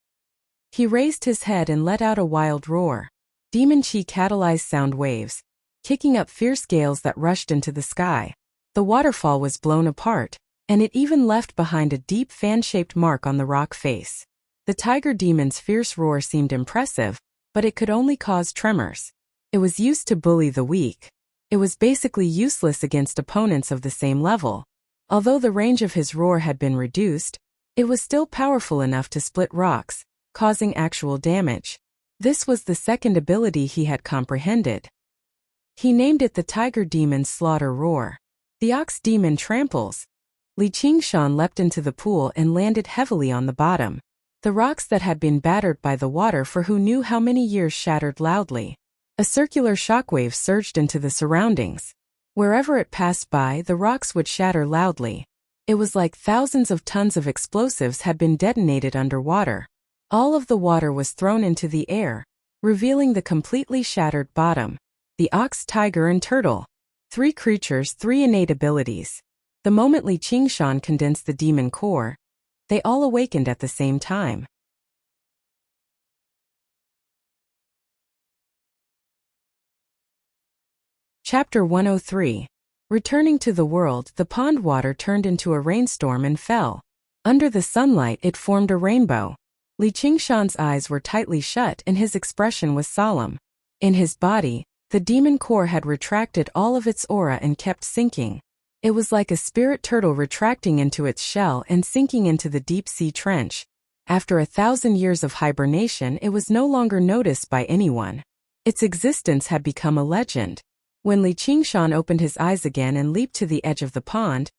A: He raised his head and let out a wild roar. Demon chi catalyzed sound waves, kicking up fierce gales that rushed into the sky. The waterfall was blown apart, and it even left behind a deep fan-shaped mark on the rock face. The tiger demon's fierce roar seemed impressive, but it could only cause tremors. It was used to bully the weak. It was basically useless against opponents of the same level. Although the range of his roar had been reduced, it was still powerful enough to split rocks, causing actual damage. This was the second ability he had comprehended. He named it the Tiger Demon's Slaughter Roar. The Ox Demon tramples. Li Qingshan leapt into the pool and landed heavily on the bottom. The rocks that had been battered by the water for who knew how many years shattered loudly. A circular shockwave surged into the surroundings. Wherever it passed by, the rocks would shatter loudly. It was like thousands of tons of explosives had been detonated underwater. All of the water was thrown into the air, revealing the completely shattered bottom. The ox, tiger, and turtle. 3 creatures, 3 innate abilities. The moment Li Qingshan condensed the demon core, they all awakened at the same time. Chapter 103. Returning to the world, the pond water turned into a rainstorm and fell. Under the sunlight, it formed a rainbow. Li Qingshan's eyes were tightly shut and his expression was solemn. In his body, the demon core had retracted all of its aura and kept sinking. It was like a spirit turtle retracting into its shell and sinking into the deep-sea trench. After 1,000 years of hibernation, it was no longer noticed by anyone. Its existence had become a legend. When Li Qingshan opened his eyes again and leaped to the edge of the pond,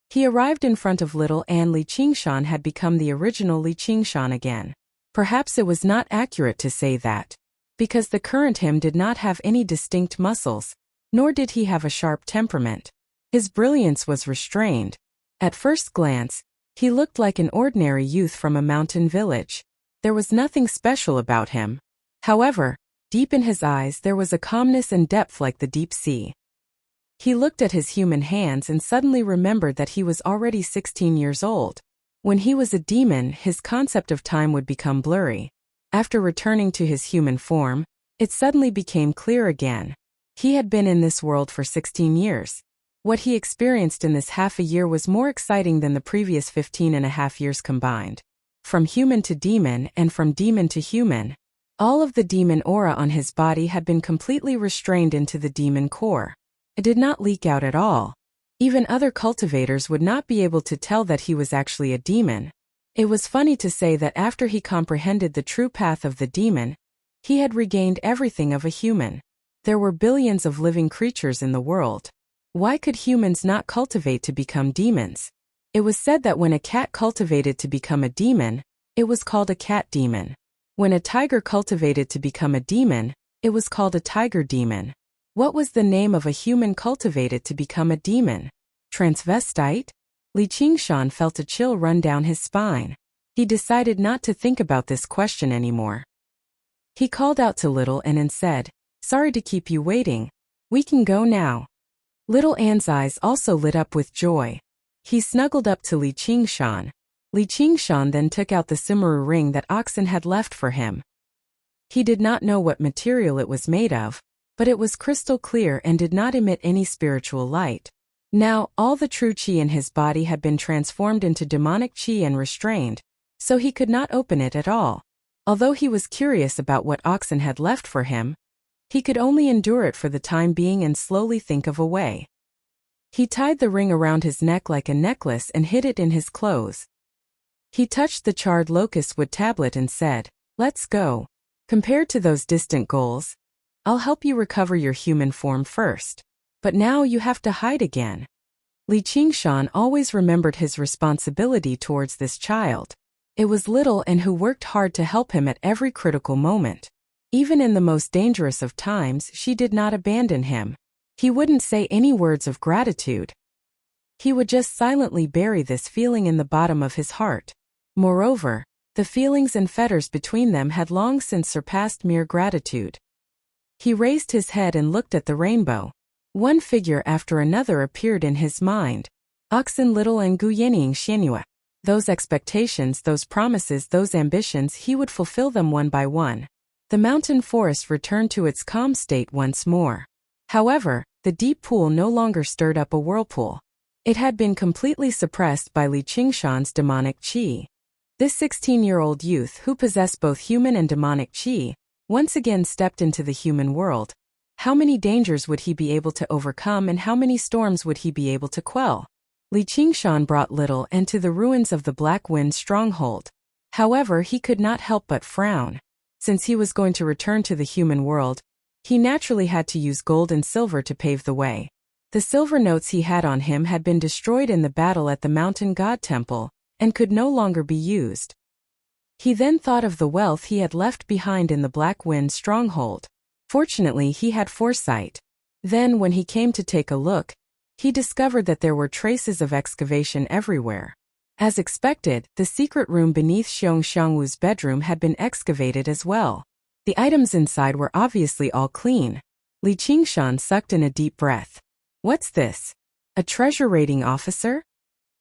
A: He arrived in front of little and Li Qingshan had become the original Li Qingshan again. Perhaps it was not accurate to say that, because the current him did not have any distinct muscles, nor did he have a sharp temperament. His brilliance was restrained. At first glance, he looked like an ordinary youth from a mountain village. There was nothing special about him. However, deep in his eyes there was a calmness and depth like the deep sea. He looked at his human hands and suddenly remembered that he was already 16 years old. When he was a demon, his concept of time would become blurry. After returning to his human form, it suddenly became clear again. He had been in this world for 16 years. What he experienced in this half a year was more exciting than the previous 15.5 years combined. From human to demon and from demon to human, all of the demon aura on his body had been completely restrained into the demon core. It did not leak out at all. Even other cultivators would not be able to tell that he was actually a demon. It was funny to say that after he comprehended the true path of the demon, he had regained everything of a human. There were billions of living creatures in the world. Why could humans not cultivate to become demons? It was said that when a cat cultivated to become a demon, it was called a cat demon. When a tiger cultivated to become a demon, it was called a tiger demon. What was the name of a human cultivated to become a demon? Transvestite? Li Qingshan felt a chill run down his spine. He decided not to think about this question anymore. He called out to Little Ann and said, "Sorry to keep you waiting. We can go now." Little Ann's eyes also lit up with joy. He snuggled up to Li Qingshan. Li Qingshan then took out the Sumeru ring that Oxen had left for him. He did not know what material it was made of, but it was crystal clear and did not emit any spiritual light. Now, all the true qi in his body had been transformed into demonic qi and restrained, so he could not open it at all. Although he was curious about what Oxen had left for him, he could only endure it for the time being and slowly think of a way. He tied the ring around his neck like a necklace and hid it in his clothes. He touched the charred locust wood tablet and said, "Let's go." Compared to those distant goals, I'll help you recover your human form first. But now you have to hide again. Li Qingshan always remembered his responsibility towards this child. It was Little Ann who worked hard to help him at every critical moment. Even in the most dangerous of times, she did not abandon him. He wouldn't say any words of gratitude. He would just silently bury this feeling in the bottom of his heart. Moreover, the feelings and fetters between them had long since surpassed mere gratitude. He raised his head and looked at the rainbow. One figure after another appeared in his mind. Oxen Little and Guyening Xianhua. Those expectations, those promises, those ambitions, he would fulfill them one by one. The mountain forest returned to its calm state once more. However, the deep pool no longer stirred up a whirlpool. It had been completely suppressed by Li Qingshan's demonic qi. This 16-year-old youth, who possessed both human and demonic qi, once again stepped into the human world. How many dangers would he be able to overcome and how many storms would he be able to quell? Li Qingshan brought Little Ann to the ruins of the Black Wind stronghold. However, he could not help but frown. Since he was going to return to the human world, he naturally had to use gold and silver to pave the way. The silver notes he had on him had been destroyed in the battle at the Mountain God Temple, and could no longer be used. He then thought of the wealth he had left behind in the Black Wind stronghold. Fortunately, he had foresight. Then, when he came to take a look, he discovered that there were traces of excavation everywhere. As expected, the secret room beneath Xiong Xiangwu's bedroom had been excavated as well. The items inside were obviously all clean. Li Qingshan sucked in a deep breath. What's this? A treasure raiding officer?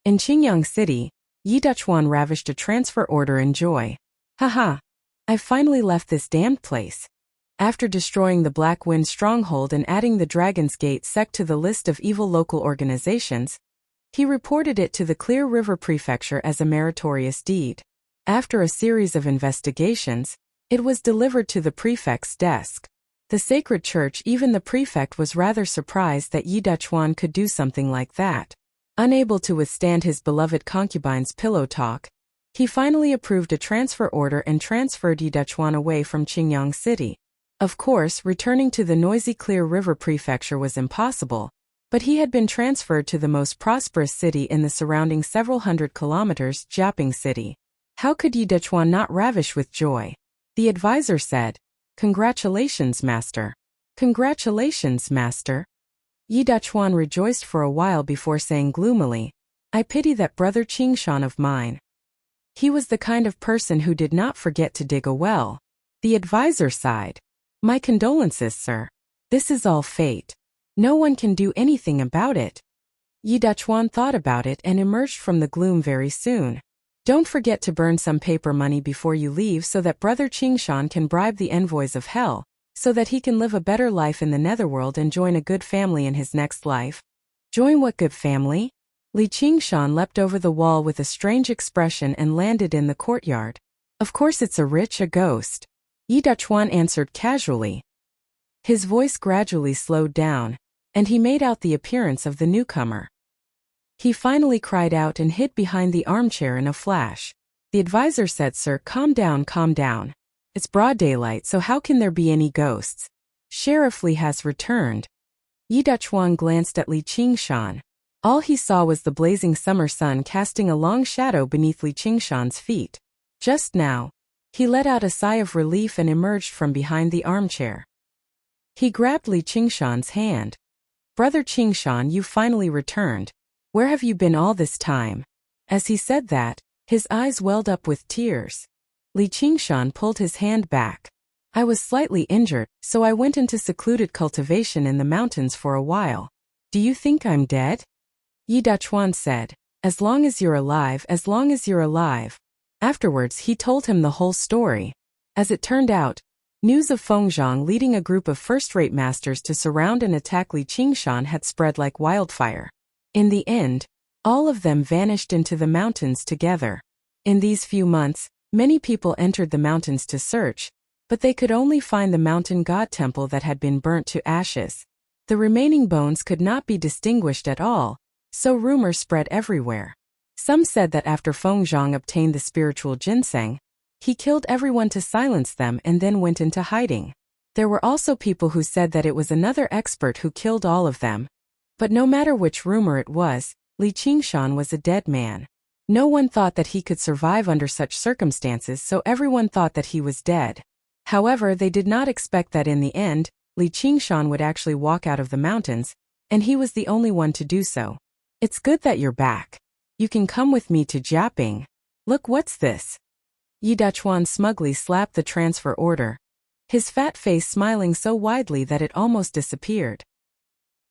A: In Qingyang City, Yi Duchuan ravished a transfer order in joy. Haha! I've finally left this damned place. After destroying the Black Wind stronghold and adding the Dragon's Gate sect to the list of evil local organizations, he reported it to the Clear River Prefecture as a meritorious deed. After a series of investigations, it was delivered to the prefect's desk. The sacred church, even the prefect, was rather surprised that Yi Duchuan could do something like that. Unable to withstand his beloved concubine's pillow talk, he finally approved a transfer order and transferred Yi Duchuan away from Qingyang City. Of course, returning to the noisy Clear River Prefecture was impossible, But he had been transferred to the most prosperous city in the surrounding several hundred kilometers, Jiaping City. How could Yi Dechuan not ravish with joy? The advisor said, "Congratulations, master." "Congratulations, master." Yi Dechuan rejoiced for a while before saying gloomily, "I pity that brother Qingshan of mine. He was the kind of person who did not forget to dig a well." The advisor sighed. "My condolences, sir. This is all fate. No one can do anything about it." Yi Dechuan thought about it and emerged from the gloom very soon. "Don't forget to burn some paper money before you leave so that brother Qingshan can bribe the envoys of hell, so that he can live a better life in the netherworld and join a good family in his next life." "Join what good family?" Li Qingshan leapt over the wall with a strange expression and landed in the courtyard. "Of course it's a ghost," Yi Dechuan answered casually. His voice gradually slowed down, and he made out the appearance of the newcomer. He finally cried out and hid behind the armchair in a flash. The advisor said, "Sir, calm down, calm down. It's broad daylight, so how can there be any ghosts? Sheriff Li has returned." Yi Dechuan glanced at Li Qingshan. All he saw was the blazing summer sun casting a long shadow beneath Li Qingshan's feet. Just now, he let out a sigh of relief and emerged from behind the armchair. He grabbed Li Qingshan's hand. "Brother Qingshan, you finally returned. Where have you been all this time?" As he said that, his eyes welled up with tears. Li Qingshan pulled his hand back. "I was slightly injured, so I went into secluded cultivation in the mountains for a while. Do you think I'm dead?" Yi Dechuan said, "As long as you're alive, as long as you're alive." Afterwards he told him the whole story. As it turned out, news of Fengzhang leading a group of first-rate masters to surround and attack Li Qingshan had spread like wildfire. In the end, all of them vanished into the mountains together. In these few months, many people entered the mountains to search, but they could only find the mountain god temple that had been burnt to ashes. The remaining bones could not be distinguished at all, so rumor spread everywhere. Some said that after Fengzhang obtained the spiritual ginseng, he killed everyone to silence them and then went into hiding. There were also people who said that it was another expert who killed all of them. But no matter which rumor it was, Li Qingshan was a dead man. No one thought that he could survive under such circumstances, so everyone thought that he was dead. However, they did not expect that in the end, Li Qingshan would actually walk out of the mountains, and he was the only one to do so. "It's good that you're back. You can come with me to Jiaping. Look, what's this?" Yi Dechuan smugly slapped the transfer order, his fat face smiling so widely that it almost disappeared.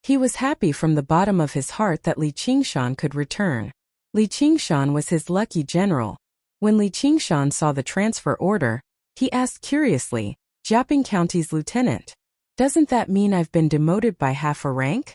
A: He was happy from the bottom of his heart that Li Qingshan could return. Li Qingshan was his lucky general. When Li Qingshan saw the transfer order, he asked curiously, "Jiaping County's lieutenant. Doesn't that mean I've been demoted by half a rank?"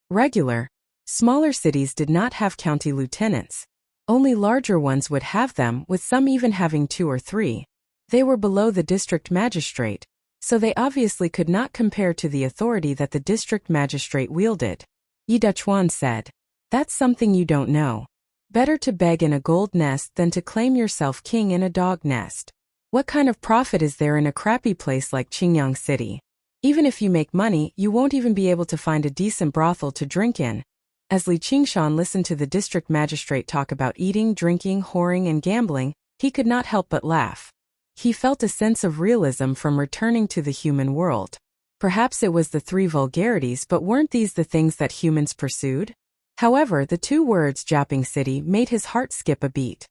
A: Regular, smaller cities did not have county lieutenants. Only larger ones would have them, with some even having 2 or 3. They were below the district magistrate, so they obviously could not compare to the authority that the district magistrate wielded. Yi Dechuan said, "That's something you don't know. Better to beg in a gold nest than to claim yourself king in a dog nest. What kind of profit is there in a crappy place like Qingyang City? Even if you make money, you won't even be able to find a decent brothel to drink in." As Li Qingshan listened to the district magistrate talk about eating, drinking, whoring, and gambling, he could not help but laugh. He felt a sense of realism from returning to the human world. Perhaps it was the 3 vulgarities, but weren't these the things that humans pursued? However, the 2 words Jiaping City made his heart skip a beat.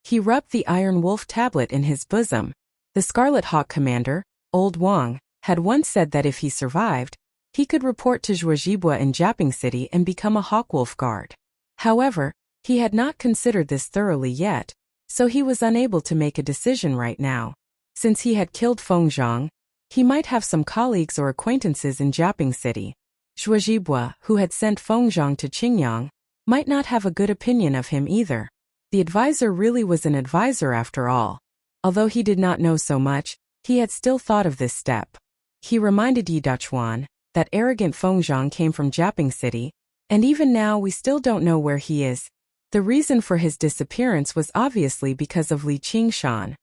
A: He rubbed the Iron Wolf tablet in his bosom. The Scarlet Hawk commander, Old Wang, had once said that if he survived, he could report to Zhuozhibua in Jiaping City and become a Hawkwolf guard. However, he had not considered this thoroughly yet, so he was unable to make a decision right now. Since he had killed Fengzhang, he might have some colleagues or acquaintances in Jiaping City. Zhuozhibua, who had sent Fengzhang to Qingyang, might not have a good opinion of him either. The advisor really was an advisor after all. Although he did not know so much, he had still thought of this step. He reminded Yi Dechuan that arrogant Fengzhang came from Jiaping City, and even now we still don't know where he is. The reason for his disappearance was obviously because of Li Qingshan.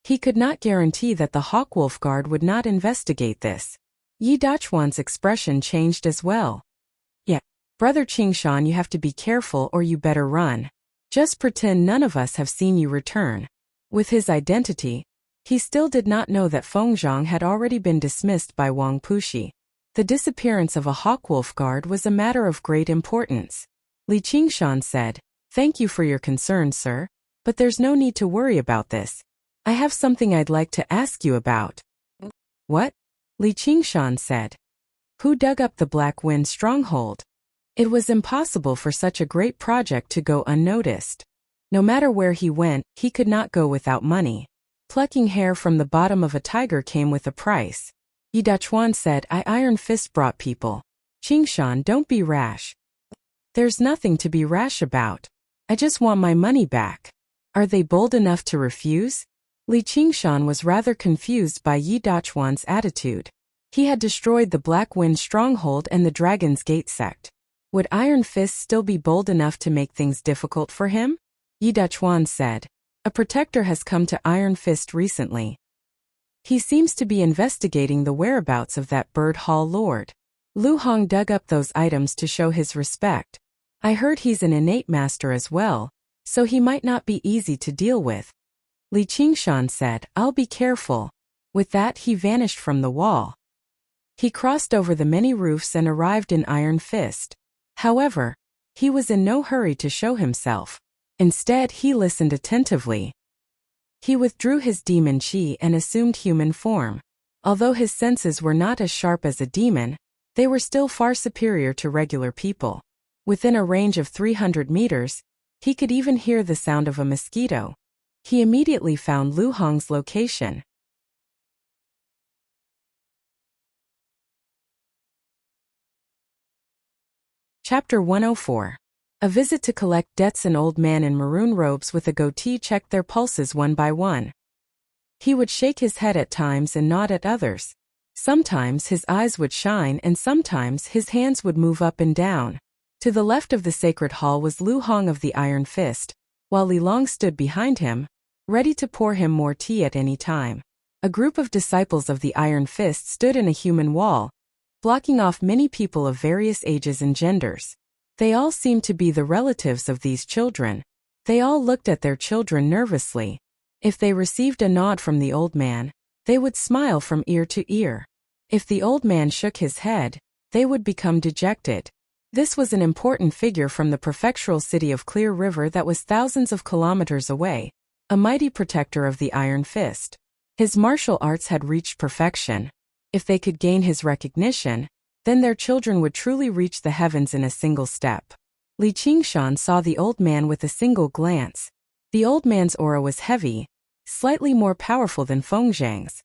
A: He could not guarantee that the Hawkwolf Guard would not investigate this. Yi Dechuan's expression changed as well. "Yeah, Brother Qingshan, you have to be careful or you better run. Just pretend none of us have seen you return. With his identity, he still did not know that Fengzhang had already been dismissed by Wang Puxi. The disappearance of a hawkwolf guard was a matter of great importance. Li Qingshan said, "Thank you for your concern, sir, but there's no need to worry about this. I have something I'd like to ask you about." "What?" Li Qingshan said. "Who dug up the Black Wind stronghold?" It was impossible for such a great project to go unnoticed. No matter where he went, he could not go without money. Plucking hair from the bottom of a tiger came with a price. Yi Dachuan said, Iron Fist brought people. Qingshan, don't be rash. There's nothing to be rash about. I just want my money back. Are they bold enough to refuse? Li Qingshan was rather confused by Yi Dachuan's attitude. He had destroyed the Black Wind stronghold and the Dragon's Gate sect. Would Iron Fist still be bold enough to make things difficult for him? Yi Dachuan said. A protector has come to Iron Fist recently. He seems to be investigating the whereabouts of that Bird Hall Lord. Lu Hong dug up those items to show his respect. I heard he's an innate master as well, so he might not be easy to deal with. Li Qingshan said, I'll be careful. With that he vanished from the wall. He crossed over the many roofs and arrived in Iron Fist. However, he was in no hurry to show himself. Instead, he listened attentively. He withdrew his demon chi and assumed human form. Although his senses were not as sharp as a demon, they were still far superior to regular people. Within a range of 300 meters, he could even hear the sound of a mosquito. He immediately found Lu Hong's location. Chapter 104. A visit to collect debts. An old man in maroon robes with a goatee checked their pulses one by one. He would shake his head at times and nod at others. Sometimes his eyes would shine and sometimes his hands would move up and down. To the left of the sacred hall was Lu Hong of the Iron Fist, while Li Long stood behind him, ready to pour him more tea at any time. A group of disciples of the Iron Fist stood in a human wall, blocking off many people of various ages and genders. They all seemed to be the relatives of these children. They all looked at their children nervously. If they received a nod from the old man, they would smile from ear to ear. If the old man shook his head, they would become dejected. This was an important figure from the prefectural city of Clear River that was thousands of kilometers away, a mighty protector of the Iron Fist. His martial arts had reached perfection. If they could gain his recognition, then their children would truly reach the heavens in a single step. Li Qingshan saw the old man with a single glance. The old man's aura was heavy, slightly more powerful than Fengzhang's.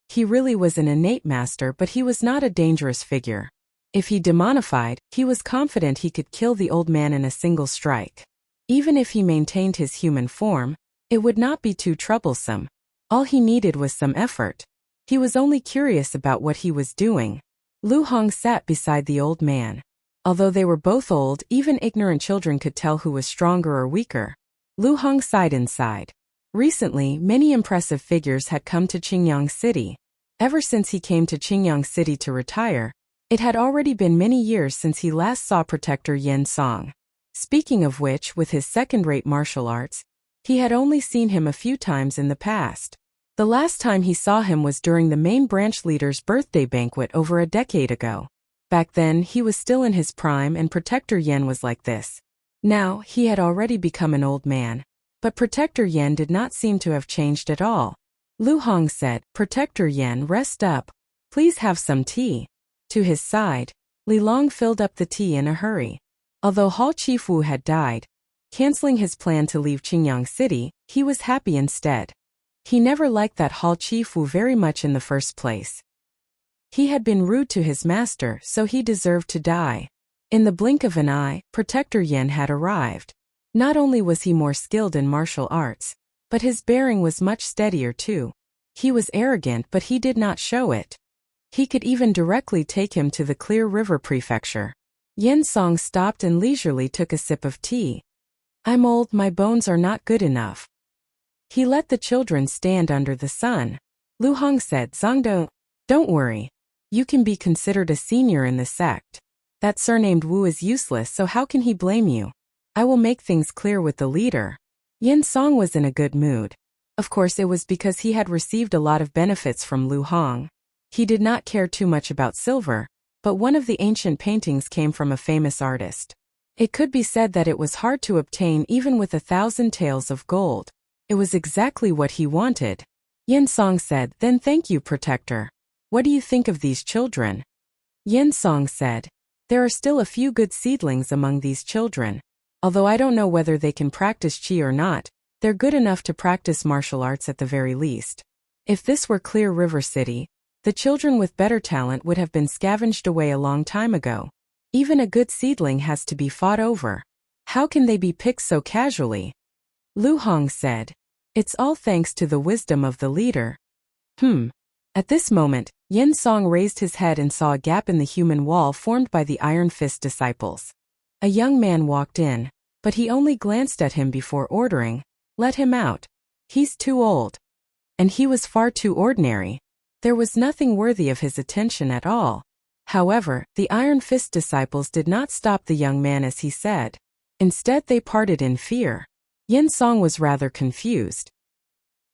A: He really was an innate master, but he was not a dangerous figure. If he demonified, he was confident he could kill the old man in a single strike. Even if he maintained his human form, it would not be too troublesome. All he needed was some effort. He was only curious about what he was doing. Lu Hong sat beside the old man. Although they were both old, even ignorant children could tell who was stronger or weaker. Lu Hong sighed inside. Recently, many impressive figures had come to Qingyang City. Ever since he came to Qingyang City to retire, it had already been many years since he last saw Protector Yen Song. Speaking of which, with his second-rate martial arts, he had only seen him a few times in the past. The last time he saw him was during the main branch leader's birthday banquet over a decade ago. Back then, he was still in his prime and Protector Yen was like this. Now, he had already become an old man. But Protector Yen did not seem to have changed at all. Lu Hong said, Protector Yen, rest up. Please have some tea. To his side, Li Long filled up the tea in a hurry. Although Hall Chief Wu had died, canceling his plan to leave Qingyang City, he was happy instead. He never liked that Hall Chief Wu very much in the first place. He had been rude to his master, so he deserved to die. In the blink of an eye, Protector Yen had arrived. Not only was he more skilled in martial arts, but his bearing was much steadier too. He was arrogant, but he did not show it. He could even directly take him to the Clear River Prefecture. Yen Song stopped and leisurely took a sip of tea. I'm old, my bones are not good enough. He let the children stand under the sun. Lu Hong said, Zongdong, don't worry. You can be considered a senior in the sect. That surnamed Wu is useless, so how can he blame you? I will make things clear with the leader. Yin Song was in a good mood. Of course, it was because he had received a lot of benefits from Lu Hong. He did not care too much about silver, but one of the ancient paintings came from a famous artist. It could be said that it was hard to obtain even with 1,000 taels of gold. It was exactly what he wanted. Yin Song said, "Then thank you, Protector. What do you think of these children?" Yin Song said, "There are still a few good seedlings among these children. Although I don't know whether they can practice qi or not, they're good enough to practice martial arts at the very least. If this were Clear River City, the children with better talent would have been scavenged away a long time ago. Even a good seedling has to be fought over. How can they be picked so casually?" Lu Hong said, "It's all thanks to the wisdom of the leader." At this moment, Yin Song raised his head and saw a gap in the human wall formed by the Iron Fist disciples. A young man walked in, but he only glanced at him before ordering, "Let him out. He's too old." And he was far too ordinary. There was nothing worthy of his attention at all. However, the Iron Fist disciples did not stop the young man as he said. Instead, they parted in fear. Yin Song was rather confused.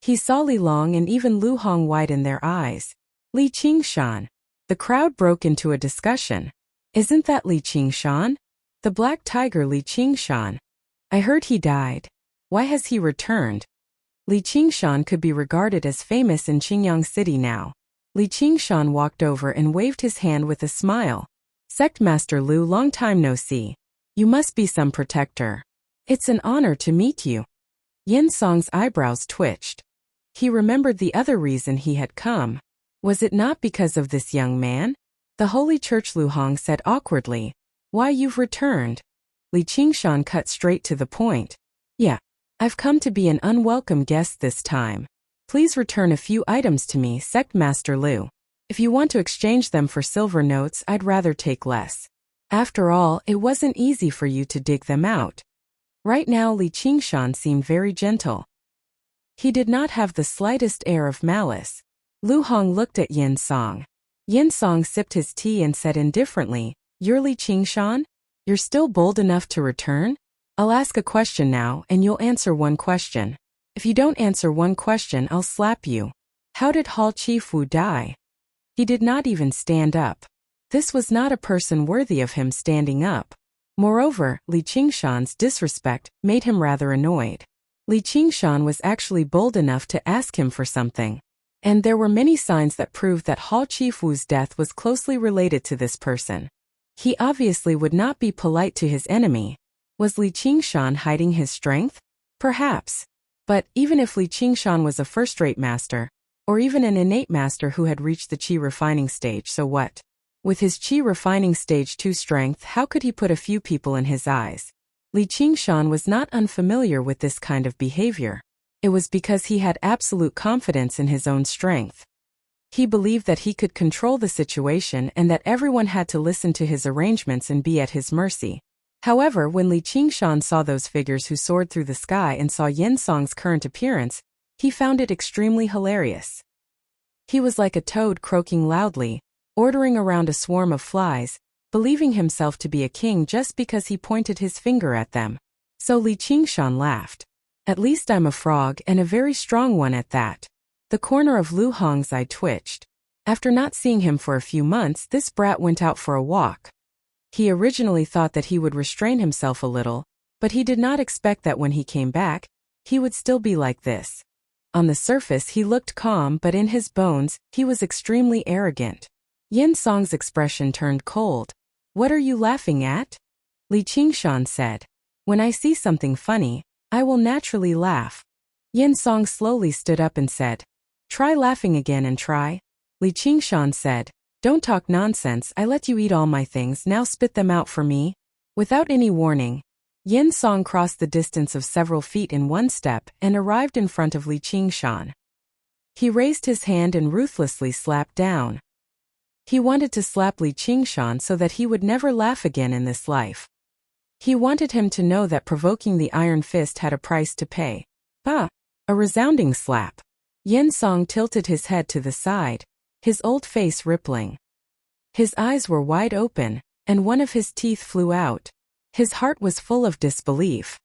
A: He saw Li Long and even Lu Hong widen their eyes. "Li Qingshan." The crowd broke into a discussion. "Isn't that Li Qingshan? The black tiger Li Qingshan? I heard he died. Why has he returned?" Li Qingshan could be regarded as famous in Qingyang City now. Li Qingshan walked over and waved his hand with a smile. "Sect Master Lu, long time no see. You must be some protector. It's an honor to meet you." Yin Song's eyebrows twitched. He remembered the other reason he had come. Was it not because of this young man? The Holy Church. Lu Hong said awkwardly, "Why, you've returned." Li Qingshan cut straight to the point. "Yeah, I've come to be an unwelcome guest this time. Please return a few items to me, Sect Master Lu. If you want to exchange them for silver notes, I'd rather take less. After all, it wasn't easy for you to dig them out." Right now Li Qingshan seemed very gentle. He did not have the slightest air of malice. Lu Hong looked at Yin Song. Yin Song sipped his tea and said indifferently, "You're Li Qingshan? You're still bold enough to return? I'll ask a question now and you'll answer one question. If you don't answer one question, I'll slap you. How did Hall Chief Wu die?" He did not even stand up. This was not a person worthy of him standing up. Moreover, Li Qingshan's disrespect made him rather annoyed. Li Qingshan was actually bold enough to ask him for something. And there were many signs that proved that Hall Chief Wu's death was closely related to this person. He obviously would not be polite to his enemy. Was Li Qingshan hiding his strength? Perhaps. But even if Li Qingshan was a first-rate master, or even an innate master who had reached the qi refining stage, so what? With his qi refining stage 2 strength, how could he put a few people in his eyes? Li Qingshan was not unfamiliar with this kind of behavior. It was because he had absolute confidence in his own strength. He believed that he could control the situation and that everyone had to listen to his arrangements and be at his mercy. However, when Li Qingshan saw those figures who soared through the sky and saw Yin Song's current appearance, he found it extremely hilarious. He was like a toad croaking loudly, ordering around a swarm of flies, believing himself to be a king just because he pointed his finger at them. So Li Qingshan laughed. "At least I'm a frog, and a very strong one at that." The corner of Lu Hong's eye twitched. After not seeing him for a few months, this brat went out for a walk. He originally thought that he would restrain himself a little, but he did not expect that when he came back, he would still be like this. On the surface he looked calm, but in his bones, he was extremely arrogant. Yin Song's expression turned cold. "What are you laughing at?" Li Qingshan said. "When I see something funny, I will naturally laugh." Yin Song slowly stood up and said, "Try laughing again and try." Li Qingshan said, "Don't talk nonsense, I let you eat all my things, now spit them out for me." Without any warning, Yin Song crossed the distance of several feet in one step and arrived in front of Li Qingshan. He raised his hand and ruthlessly slapped down. He wanted to slap Li Qingshan so that he would never laugh again in this life. He wanted him to know that provoking the Iron Fist had a price to pay. Ah! A resounding slap. Yin Song tilted his head to the side, his old face rippling. His eyes were wide open, and one of his teeth flew out. His heart was full of disbelief.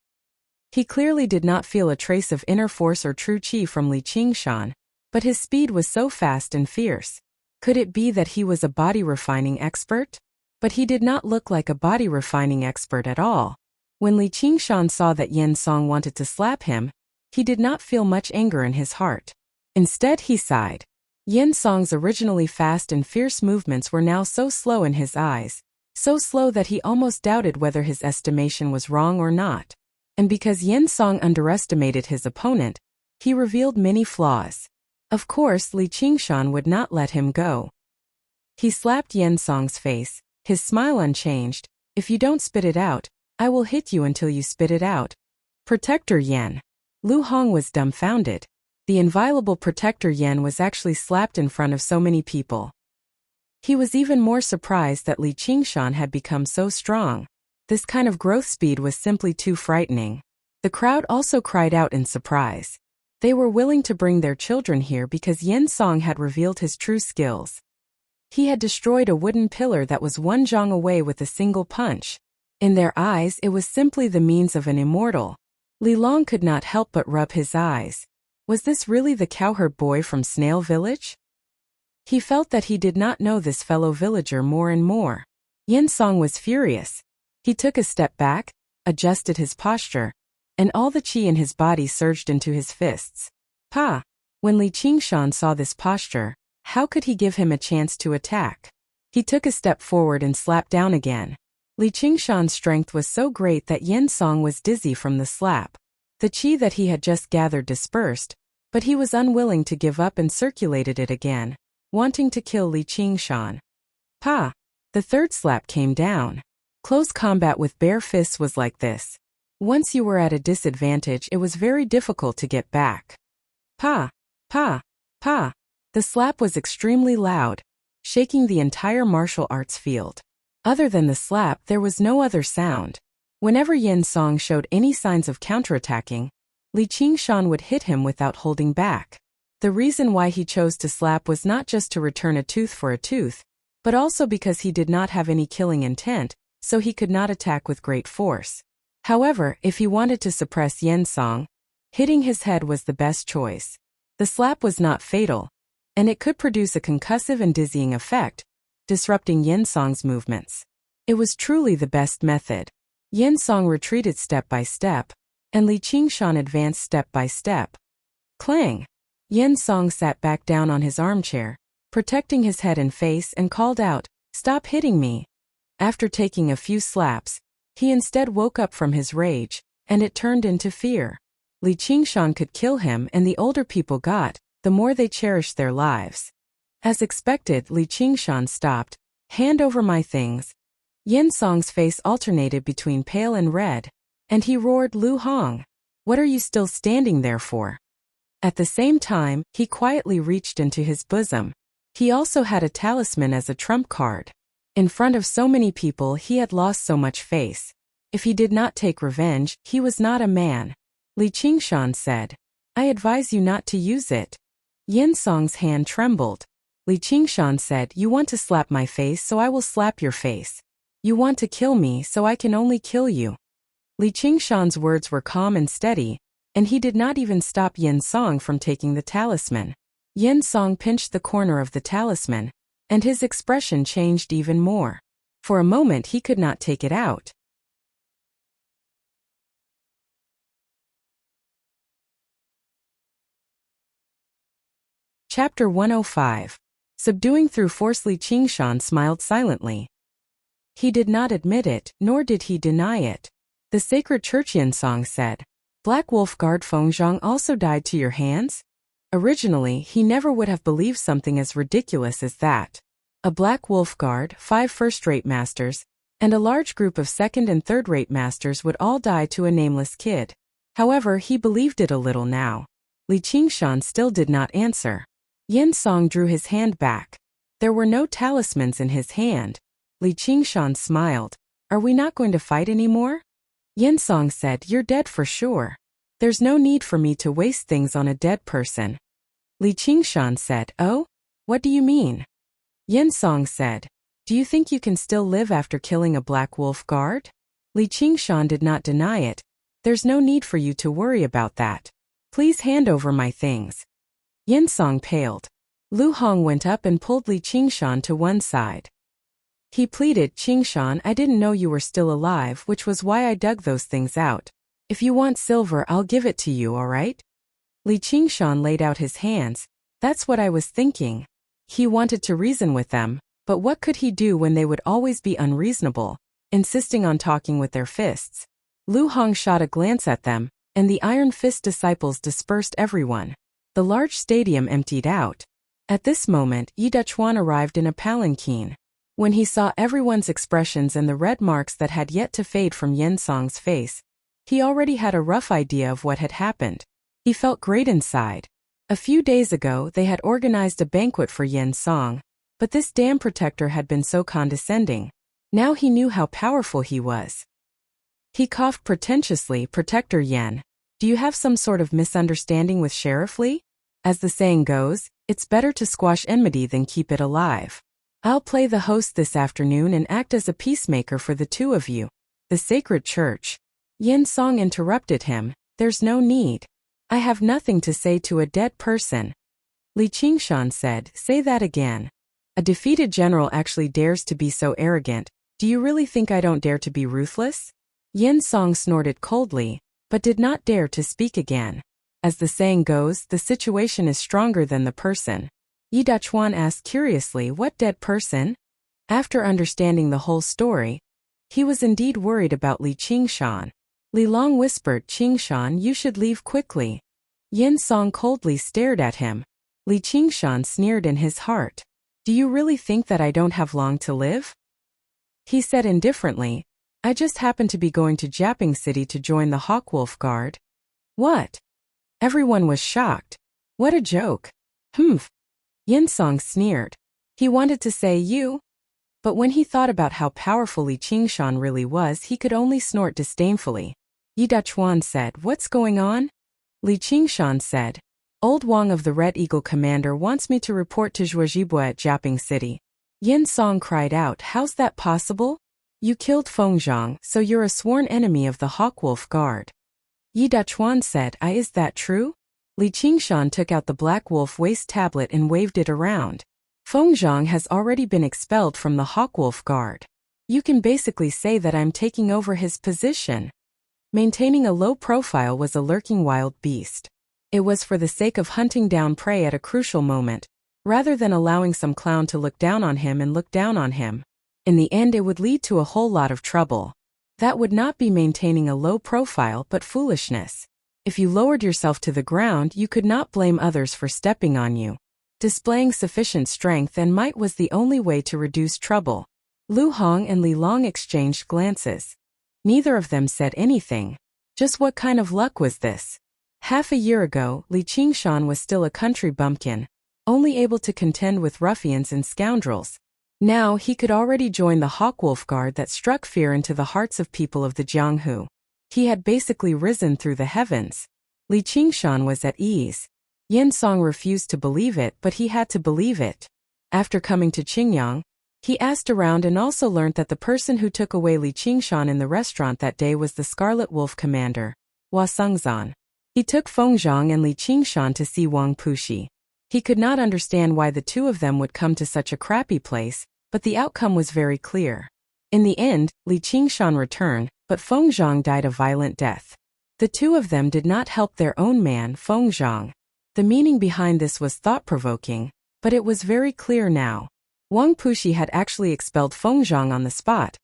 A: He clearly did not feel a trace of inner force or true qi from Li Qingshan, but his speed was so fast and fierce. Could it be that he was a body refining expert? But he did not look like a body refining expert at all. When Li Qingshan saw that Yen Song wanted to slap him, he did not feel much anger in his heart. Instead, he sighed. Yen Song's originally fast and fierce movements were now so slow in his eyes, so slow that he almost doubted whether his estimation was wrong or not. And because Yen Song underestimated his opponent, he revealed many flaws. Of course, Li Qingshan would not let him go. He slapped Yen Song's face, his smile unchanged. If you don't spit it out, I will hit you until you spit it out. Protector Yen. Lu Hong was dumbfounded. The inviolable Protector Yen was actually slapped in front of so many people. He was even more surprised that Li Qingshan had become so strong. This kind of growth speed was simply too frightening. The crowd also cried out in surprise. They were willing to bring their children here because Yen Song had revealed his true skills. He had destroyed a wooden pillar that was one zhang away with a single punch. In their eyes, it was simply the means of an immortal. Li Long could not help but rub his eyes. Was this really the cowherd boy from Snail Village? He felt that he did not know this fellow villager more and more. Yen Song was furious. He took a step back, adjusted his posture, and all the qi in his body surged into his fists. Pa! When Li Qingshan saw this posture, how could he give him a chance to attack? He took a step forward and slapped down again. Li Qingshan's strength was so great that Yen Song was dizzy from the slap. The qi that he had just gathered dispersed, but he was unwilling to give up and circulated it again, wanting to kill Li Qingshan. Pa! The third slap came down. Close combat with bare fists was like this. Once you were at a disadvantage, it was very difficult to get back. Pa! Pa! Pa! The slap was extremely loud, shaking the entire martial arts field. Other than the slap, there was no other sound. Whenever Yen Song showed any signs of counterattacking, Li Qingshan would hit him without holding back. The reason why he chose to slap was not just to return a tooth for a tooth, but also because he did not have any killing intent, so he could not attack with great force. However, if he wanted to suppress Yen Song, hitting his head was the best choice. The slap was not fatal, and it could produce a concussive and dizzying effect, disrupting Yen Song's movements. It was truly the best method. Yen Song retreated step by step, and Li Qingshan advanced step by step. Clang! Yen Song sat back down on his armchair, protecting his head and face, and called out, "Stop hitting me." After taking a few slaps, he instead woke up from his rage, and it turned into fear. Li Qingshan could kill him, and the older people got, the more they cherished their lives. As expected, Li Qingshan stopped. "Hand over my things." Yen Song's face alternated between pale and red, and he roared, "Lu Hong! What are you still standing there for?" At the same time, he quietly reached into his bosom. He also had a talisman as a trump card. In front of so many people, he had lost so much face. If he did not take revenge, he was not a man. Li Qingshan said, "I advise you not to use it." Yen Song's hand trembled. Li Qingshan said, "You want to slap my face, so I will slap your face. You want to kill me, so I can only kill you." Li Qingshan's words were calm and steady, and he did not even stop Yen Song from taking the talisman. Yen Song pinched the corner of the talisman, and his expression changed even more. For a moment he could not take it out. Chapter 105. Subduing through force. Li Qingshan smiled silently. He did not admit it, nor did he deny it. The sacred church. Yen Song said, "Black Wolf Guard Fengzhang also died to your hands?" Originally, he never would have believed something as ridiculous as that. A Black Wolf Guard, 5 first-rate masters, and a large group of second- and third-rate masters would all die to a nameless kid. However, he believed it a little now. Li Qingshan still did not answer. Yen Song drew his hand back. There were no talismans in his hand. Li Qingshan smiled. "Are we not going to fight anymore?" Yen Song said, "You're dead for sure. There's no need for me to waste things on a dead person." Li Qingshan said, "Oh? What do you mean?" Yen Song said, Do you think you can still live after killing a black wolf guard? Li Qingshan did not deny it. There's no need for you to worry about that. Please hand over my things. Yin Song paled. Lu Hong went up and pulled Li Qingshan to one side. He pleaded, Qingshan, I didn't know you were still alive, which was why I dug those things out. If you want silver, I'll give it to you, alright? Li Qingshan laid out his hands. That's what I was thinking. He wanted to reason with them, but what could he do when they would always be unreasonable, insisting on talking with their fists? Lu Hong shot a glance at them, and the Iron Fist disciples dispersed everyone. The large stadium emptied out. At this moment, Yi Duchuan arrived in a palanquin. When he saw everyone's expressions and the red marks that had yet to fade from Yen Song's face, he already had a rough idea of what had happened. He felt great inside. A few days ago, they had organized a banquet for Yen Song, but this damn protector had been so condescending. Now he knew how powerful he was. He coughed pretentiously, Protector Yen. Do you have some sort of misunderstanding with Sheriff Li? As the saying goes, it's better to squash enmity than keep it alive. I'll play the host this afternoon and act as a peacemaker for the two of you. The sacred church. Yen Song interrupted him. There's no need. I have nothing to say to a dead person. Li Qingshan said, say that again. A defeated general actually dares to be so arrogant. Do you really think I don't dare to be ruthless? Yen Song snorted coldly, but did not dare to speak again. As the saying goes, the situation is stronger than the person. Yi Duchuan asked curiously, what dead person? After understanding the whole story, he was indeed worried about Li Qingshan. Li Long whispered, Qingshan, you should leave quickly. Yen Song coldly stared at him. Li Qingshan sneered in his heart. Do you really think that I don't have long to live? He said indifferently, I just happened to be going to Jiaping City to join the Hawkwolf Guard. What? Everyone was shocked. What a joke. Humph. Yen Song sneered. He wanted to say you. But when he thought about how powerful Li Qingshan really was, he could only snort disdainfully. Yi Duchuan said, what's going on? Li Qingshan said, Old Wang of the Red Eagle Commander wants me to report to Zhuozhibua at Jiaping City. Yen Song cried out, how's that possible? You killed Feng Zhang, so you're a sworn enemy of the Hawkwolf Guard. Yi Duchuan said, is that true? Li Qingshan took out the Black Wolf waist tablet and waved it around. Feng Zhang has already been expelled from the Hawkwolf Guard. You can basically say that I'm taking over his position. Maintaining a low profile was a lurking wild beast. It was for the sake of hunting down prey at a crucial moment, rather than allowing some clown to look down on him and look down on him. In the end, it would lead to a whole lot of trouble. That would not be maintaining a low profile but foolishness. If you lowered yourself to the ground, you could not blame others for stepping on you. Displaying sufficient strength and might was the only way to reduce trouble. Lu Hong and Li Long exchanged glances. Neither of them said anything. Just what kind of luck was this? Half a year ago, Li Qingshan was still a country bumpkin, only able to contend with ruffians and scoundrels. Now he could already join the Hawkwolf Guard that struck fear into the hearts of people of the Jianghu. He had basically risen through the heavens. Li Qingshan was at ease. Yen Song refused to believe it, but he had to believe it. After coming to Qingyang, he asked around and also learnt that the person who took away Li Qingshan in the restaurant that day was the Scarlet Wolf commander, Hua Sengzan. He took Feng Zhang and Li Qingshan to see Wang Puxi. He could not understand why the two of them would come to such a crappy place, but the outcome was very clear. In the end, Li Qingshan returned, but Feng Zhang died a violent death. The two of them did not help their own man, Feng Zhang. The meaning behind this was thought-provoking, but it was very clear now. Wang Puxi had actually expelled Feng Zhang on the spot,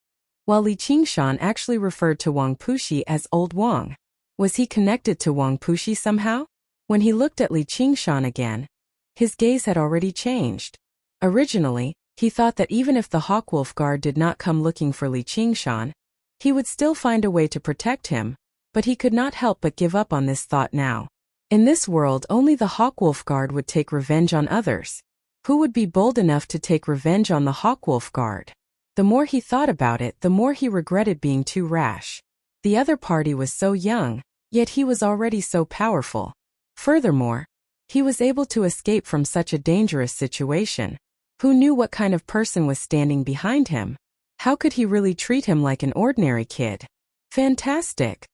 A: while Li Qingshan actually referred to Wang Puxi as Old Wang. Was he connected to Wang Puxi somehow? When he looked at Li Qingshan again, his gaze had already changed. Originally, he thought that even if the Hawkwolf Guard did not come looking for Li Qingshan, he would still find a way to protect him, but he could not help but give up on this thought now. In this world, only the Hawkwolf Guard would take revenge on others. Who would be bold enough to take revenge on the Hawkwolf Guard? The more he thought about it, the more he regretted being too rash. The other party was so young, yet he was already so powerful. Furthermore, he was able to escape from such a dangerous situation. Who knew what kind of person was standing behind him? How could he really treat him like an ordinary kid? Fantastic!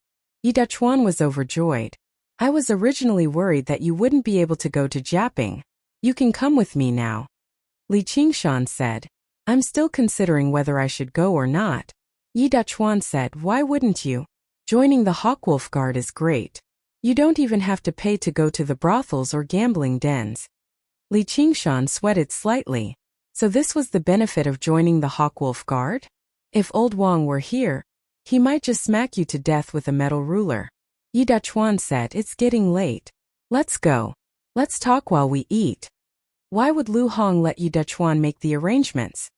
A: Yi Dachuan was overjoyed. I was originally worried that you wouldn't be able to go to Jiaping. You can come with me now. Li Qingshan said. I'm still considering whether I should go or not. Yi Dachuan said, why wouldn't you? Joining the Hawkwolf Guard is great. You don't even have to pay to go to the brothels or gambling dens. Li Qingshan sweated slightly. So this was the benefit of joining the Hawkwolf Guard? If old Wang were here, he might just smack you to death with a metal ruler. Yi Dachuan said, it's getting late. Let's go. Let's talk while we eat. Why would Lu Hong let Yi Dachuan make the arrangements?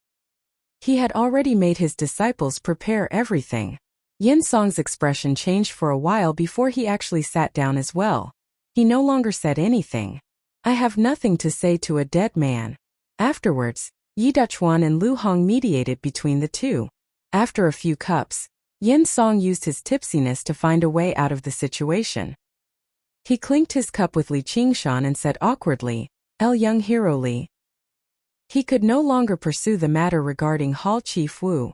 A: He had already made his disciples prepare everything. Yin Song's expression changed for a while before he actually sat down as well. He no longer said anything. I have nothing to say to a dead man. Afterwards, Yi Dachuan and Lu Hong mediated between the two. After a few cups, Yin Song used his tipsiness to find a way out of the situation. He clinked his cup with Li Qingshan and said awkwardly, El young hero Li. He could no longer pursue the matter regarding Hall Chief Wu.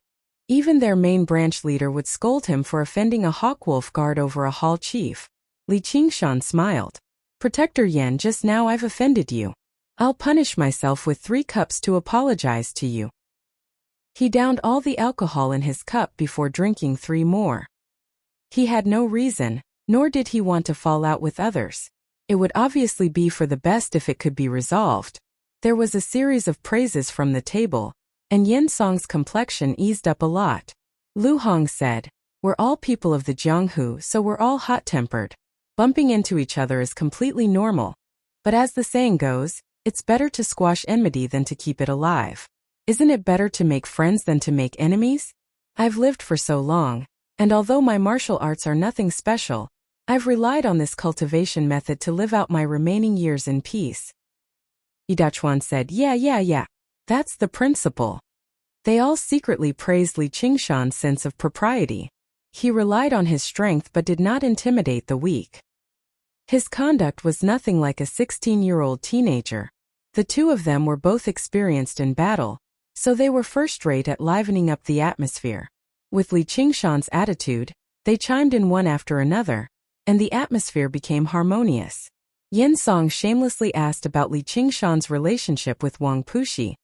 A: Even their main branch leader would scold him for offending a Hawkwolf Guard over a Hall Chief. Li Qingshan smiled. Protector Yan, just now I've offended you. I'll punish myself with 3 cups to apologize to you. He downed all the alcohol in his cup before drinking 3 more. He had no reason, nor did he want to fall out with others. It would obviously be for the best if it could be resolved. There was a series of praises from the table, and Yin Song's complexion eased up a lot. Lu Hong said, we're all people of the Jianghu, so we're all hot-tempered. Bumping into each other is completely normal. But as the saying goes, it's better to squash enmity than to keep it alive. Isn't it better to make friends than to make enemies? I've lived for so long, and although my martial arts are nothing special, I've relied on this cultivation method to live out my remaining years in peace. Yi Dachuan said, yeah. That's the principle. They all secretly praised Li Qingshan's sense of propriety. He relied on his strength but did not intimidate the weak. His conduct was nothing like a 16-year-old teenager. The two of them were both experienced in battle, so they were first-rate at livening up the atmosphere. With Li Qingshan's attitude, they chimed in one after another, and the atmosphere became harmonious. Yin Song shamelessly asked about Li Qingshan's relationship with Wang Puxi,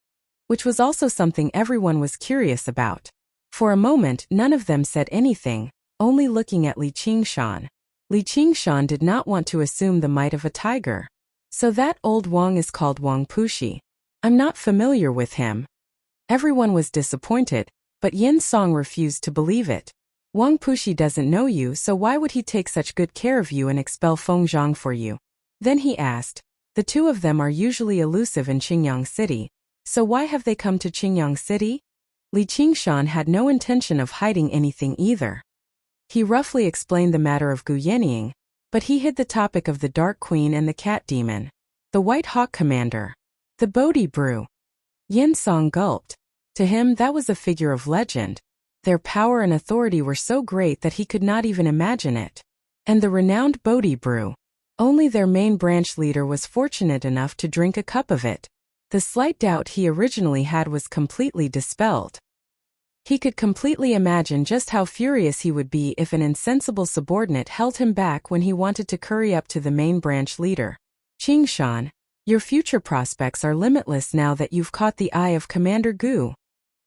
A: which was also something everyone was curious about. For a moment, none of them said anything, only looking at Li Qingshan. Li Qingshan did not want to assume the might of a tiger. So that old Wang is called Wang Puxi. I'm not familiar with him. Everyone was disappointed, but Yin Song refused to believe it. Wang Puxi doesn't know you, so why would he take such good care of you and expel Feng Zhang for you? Then he asked, the two of them are usually elusive in Qingyang City, so why have they come to Qingyang City? Li Qingshan had no intention of hiding anything either. He roughly explained the matter of Gu Yenying, but he hid the topic of the Dark Queen and the Cat Demon, the White Hawk Commander, the Bodhi Brew. Yin Song gulped. To him that was a figure of legend. Their power and authority were so great that he could not even imagine it. And the renowned Bodhi Brew. Only their main branch leader was fortunate enough to drink a cup of it. The slight doubt he originally had was completely dispelled. He could completely imagine just how furious he would be if an insensible subordinate held him back when he wanted to curry up to the main branch leader. Qingshan, your future prospects are limitless now that you've caught the eye of Commander Gu.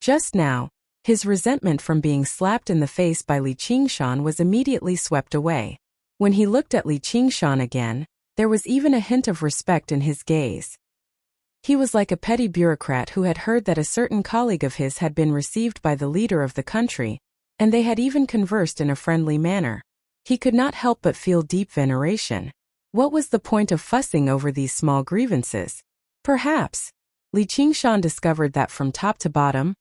A: Just now, his resentment from being slapped in the face by Li Qingshan was immediately swept away. When he looked at Li Qingshan again, there was even a hint of respect in his gaze. He was like a petty bureaucrat who had heard that a certain colleague of his had been received by the leader of the country, and they had even conversed in a friendly manner. He could not help but feel deep veneration. What was the point of fussing over these small grievances? Perhaps. Li Qingshan discovered that from top to bottom,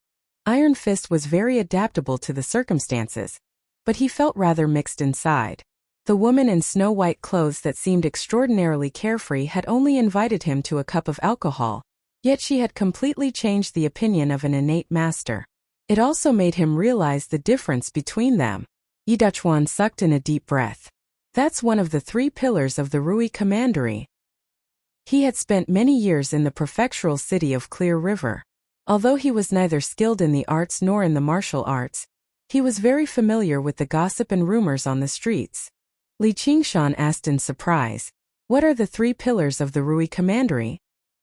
A: Iron Fist was very adaptable to the circumstances, but he felt rather mixed inside. The woman in snow-white clothes that seemed extraordinarily carefree had only invited him to a cup of alcohol, yet she had completely changed the opinion of an innate master. It also made him realize the difference between them. Yi Dachuan sucked in a deep breath. That's one of the 3 pillars of the Rui Commandery. He had spent many years in the prefectural city of Clear River. Although he was neither skilled in the arts nor in the martial arts, he was very familiar with the gossip and rumors on the streets. Li Qingshan asked in surprise, "What are the 3 pillars of the Rui Commandery?"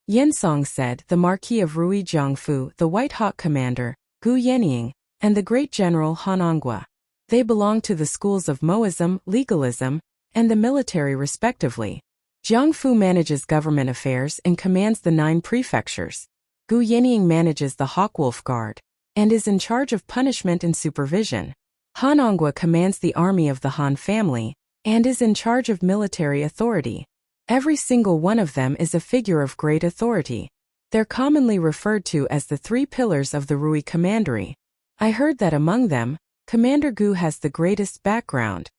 A: Yensong said, "The Marquis of Rui Jiangfu, the White Hawk Commander, Gu Yenying, and the great general Han Ongua. They belong to the schools of Moism, legalism, and the military respectively. Jiangfu manages government affairs and commands the 9 prefectures. Gu Yenying manages the Hawkwolf Guard, and is in charge of punishment and supervision. Han Ongua commands the army of the Han family, and is in charge of military authority. Every single one of them is a figure of great authority. They're commonly referred to as the 3 pillars of the Rui Commandery. I heard that among them, Commander Gu has the greatest background."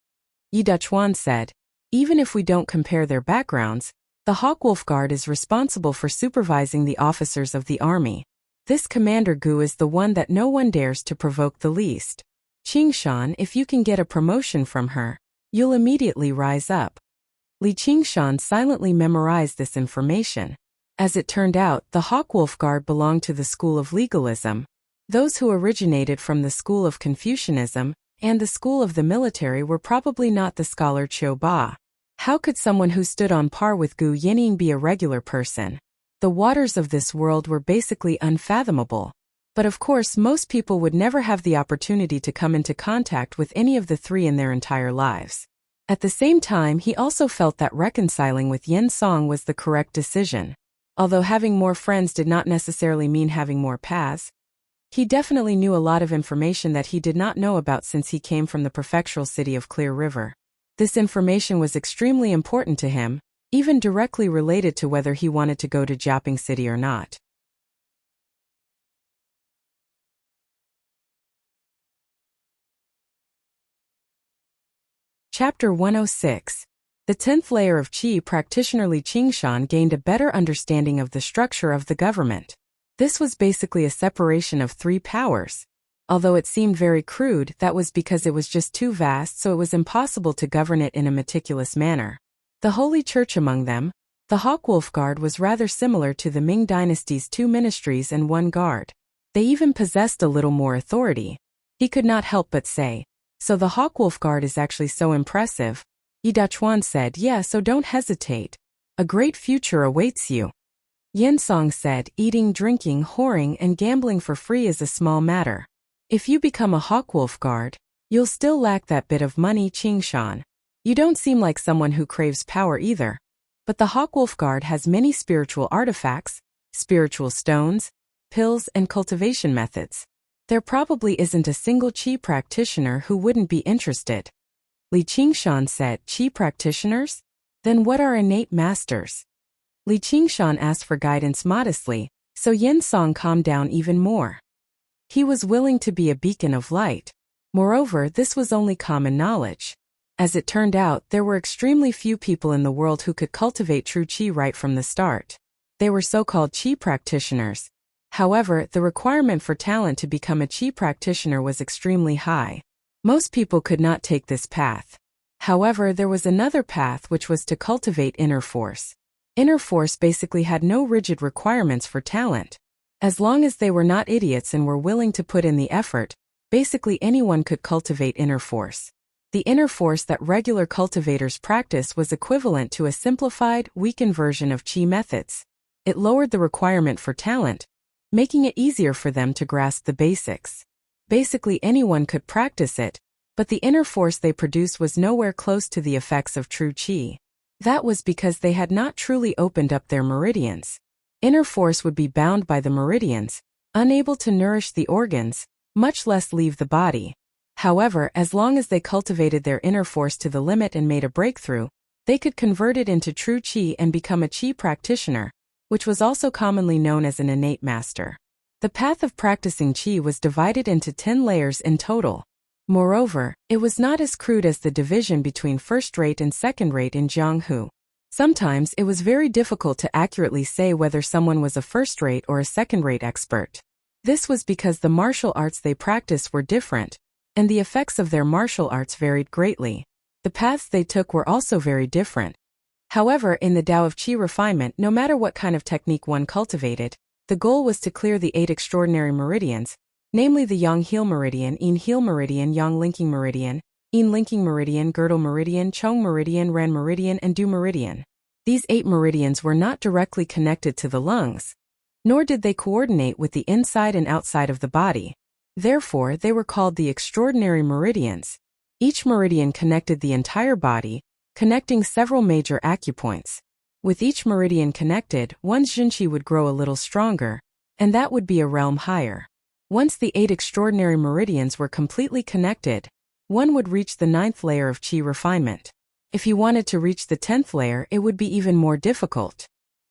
A: Yi Duchuan said, "Even if we don't compare their backgrounds, the Hawkwolf Guard is responsible for supervising the officers of the army. This Commander Gu is the one that no one dares to provoke the least. Qingshan, if you can get a promotion from her, you'll immediately rise up." Li Qingshan silently memorized this information. As it turned out, the Hawkwolf Guard belonged to the school of legalism. Those who originated from the school of Confucianism and the school of the military were probably not the scholar Qiu Ba. How could someone who stood on par with Gu Yenying be a regular person? The waters of this world were basically unfathomable. But of course, most people would never have the opportunity to come into contact with any of the 3 in their entire lives. At the same time, he also felt that reconciling with Yen Song was the correct decision. Although having more friends did not necessarily mean having more paths, he definitely knew a lot of information that he did not know about since he came from the prefectural city of Clear River. This information was extremely important to him, even directly related to whether he wanted to go to Jiaping City or not. Chapter 106. The 10th layer of Qi practitioner Li Qingshan gained a better understanding of the structure of the government. This was basically a separation of 3 powers. Although it seemed very crude, that was because it was just too vast, so it was impossible to govern it in a meticulous manner. The Holy Church among them, the Hawkwolf Guard, was rather similar to the Ming Dynasty's 2 ministries and 1 guard. They even possessed a little more authority. He could not help but say, "So the Hawkwolf Guard is actually so impressive." Yi Duchuan said, "Yeah, so don't hesitate. A great future awaits you." Yen Song said, "Eating, drinking, whoring, and gambling for free is a small matter. If you become a Hawkwolf Guard, you'll still lack that bit of money, Qingshan. You don't seem like someone who craves power either. But the Hawkwolf Guard has many spiritual artifacts, spiritual stones, pills, and cultivation methods. There probably isn't a single Qi practitioner who wouldn't be interested." Li Qingshan said, "Qi practitioners? Then what are innate masters?" Li Qingshan asked for guidance modestly, so Yen Song calmed down even more. He was willing to be a beacon of light. Moreover, this was only common knowledge. As it turned out, there were extremely few people in the world who could cultivate true Qi right from the start. They were so-called Qi practitioners. However, the requirement for talent to become a Qi practitioner was extremely high. Most people could not take this path. However, there was another path, which was to cultivate inner force. Inner force basically had no rigid requirements for talent. As long as they were not idiots and were willing to put in the effort, basically anyone could cultivate inner force. The inner force that regular cultivators practice was equivalent to a simplified, weakened version of Qi methods. It lowered the requirement for talent, making it easier for them to grasp the basics. Basically anyone could practice it, but the inner force they produced was nowhere close to the effects of true Qi. That was because they had not truly opened up their meridians. Inner force would be bound by the meridians, unable to nourish the organs, much less leave the body. However, as long as they cultivated their inner force to the limit and made a breakthrough, they could convert it into true Qi and become a Qi practitioner, which was also commonly known as an innate master. The path of practicing Qi was divided into 10 layers in total. Moreover, it was not as crude as the division between first-rate and second-rate in Jianghu. Sometimes it was very difficult to accurately say whether someone was a first-rate or a second-rate expert. This was because the martial arts they practiced were different, and the effects of their martial arts varied greatly. The paths they took were also very different. However, in the Tao of Qi refinement, no matter what kind of technique one cultivated, the goal was to clear the 8 extraordinary meridians, namely the Yang Heel Meridian, Yin Heel Meridian, Yang Linking Meridian, Yin Linking Meridian, Girdle Meridian, Chong Meridian, Ren Meridian, and Du Meridian. These 8 meridians were not directly connected to the lungs, nor did they coordinate with the inside and outside of the body. Therefore, they were called the extraordinary meridians. Each meridian connected the entire body, connecting several major acupoints. With each meridian connected, one's Jinqi would grow a little stronger, and that would be a realm higher. Once the 8 extraordinary meridians were completely connected, one would reach the 9th layer of Qi refinement. If he wanted to reach the 10th layer, it would be even more difficult.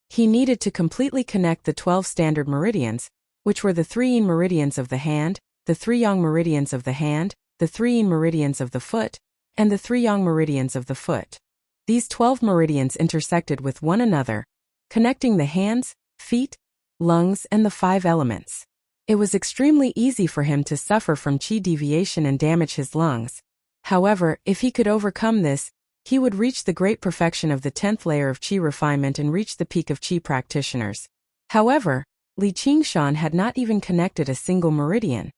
A: He needed to completely connect the 12 standard meridians, which were the 3 Yin meridians of the hand, the 3 Yang meridians of the hand, the 3 Yin meridians of the foot, and the 3 Yang meridians of the foot. These 12 meridians intersected with one another, connecting the hands, feet, lungs, and the 5 elements. It was extremely easy for him to suffer from Qi deviation and damage his lungs. However, if he could overcome this, he would reach the great perfection of the 10th layer of Qi refinement and reach the peak of Qi practitioners. However, Li Qingshan had not even connected a single meridian.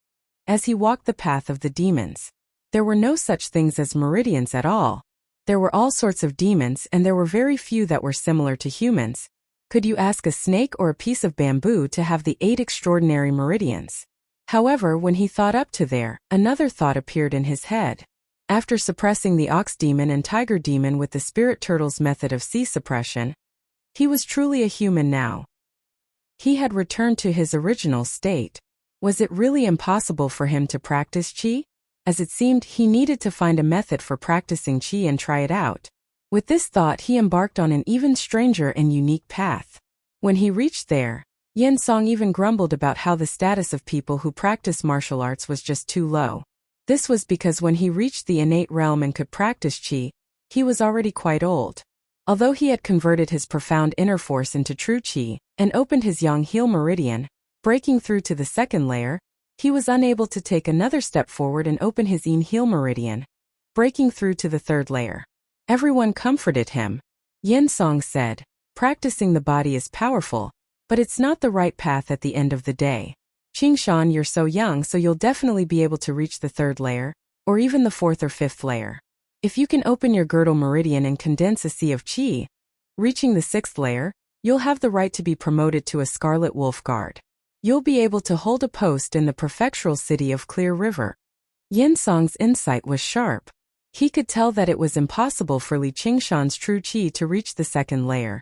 A: As he walked the path of the demons, there were no such things as meridians at all. There were all sorts of demons, and there were very few that were similar to humans. Could you ask a snake or a piece of bamboo to have the 8 extraordinary meridians? However, when he thought up to there, another thought appeared in his head. After suppressing the ox demon and tiger demon with the spirit turtle's method of sea suppression, he was truly a human now. He had returned to his original state. Was it really impossible for him to practice Qi? As it seemed, he needed to find a method for practicing Qi and try it out. With this thought, he embarked on an even stranger and unique path. When he reached there, Yen Song even grumbled about how the status of people who practice martial arts was just too low. This was because when he reached the innate realm and could practice Qi, he was already quite old. Although he had converted his profound inner force into true Qi and opened his Yang Heel Meridian, breaking through to the 2nd layer, he was unable to take another step forward and open his Yin Heel Meridian, breaking through to the 3rd layer. Everyone comforted him. Yen Song said, "Practicing the body is powerful, but it's not the right path at the end of the day. Qingshan, you're so young, so you'll definitely be able to reach the 3rd layer, or even the 4th or 5th layer. If you can open your girdle meridian and condense a sea of Qi, reaching the 6th layer, you'll have the right to be promoted to a Scarlet Wolf Guard. You'll be able to hold a post in the prefectural city of Clear River." Yen Song's insight was sharp. He could tell that it was impossible for Li Qingshan's true Qi to reach the 2nd layer.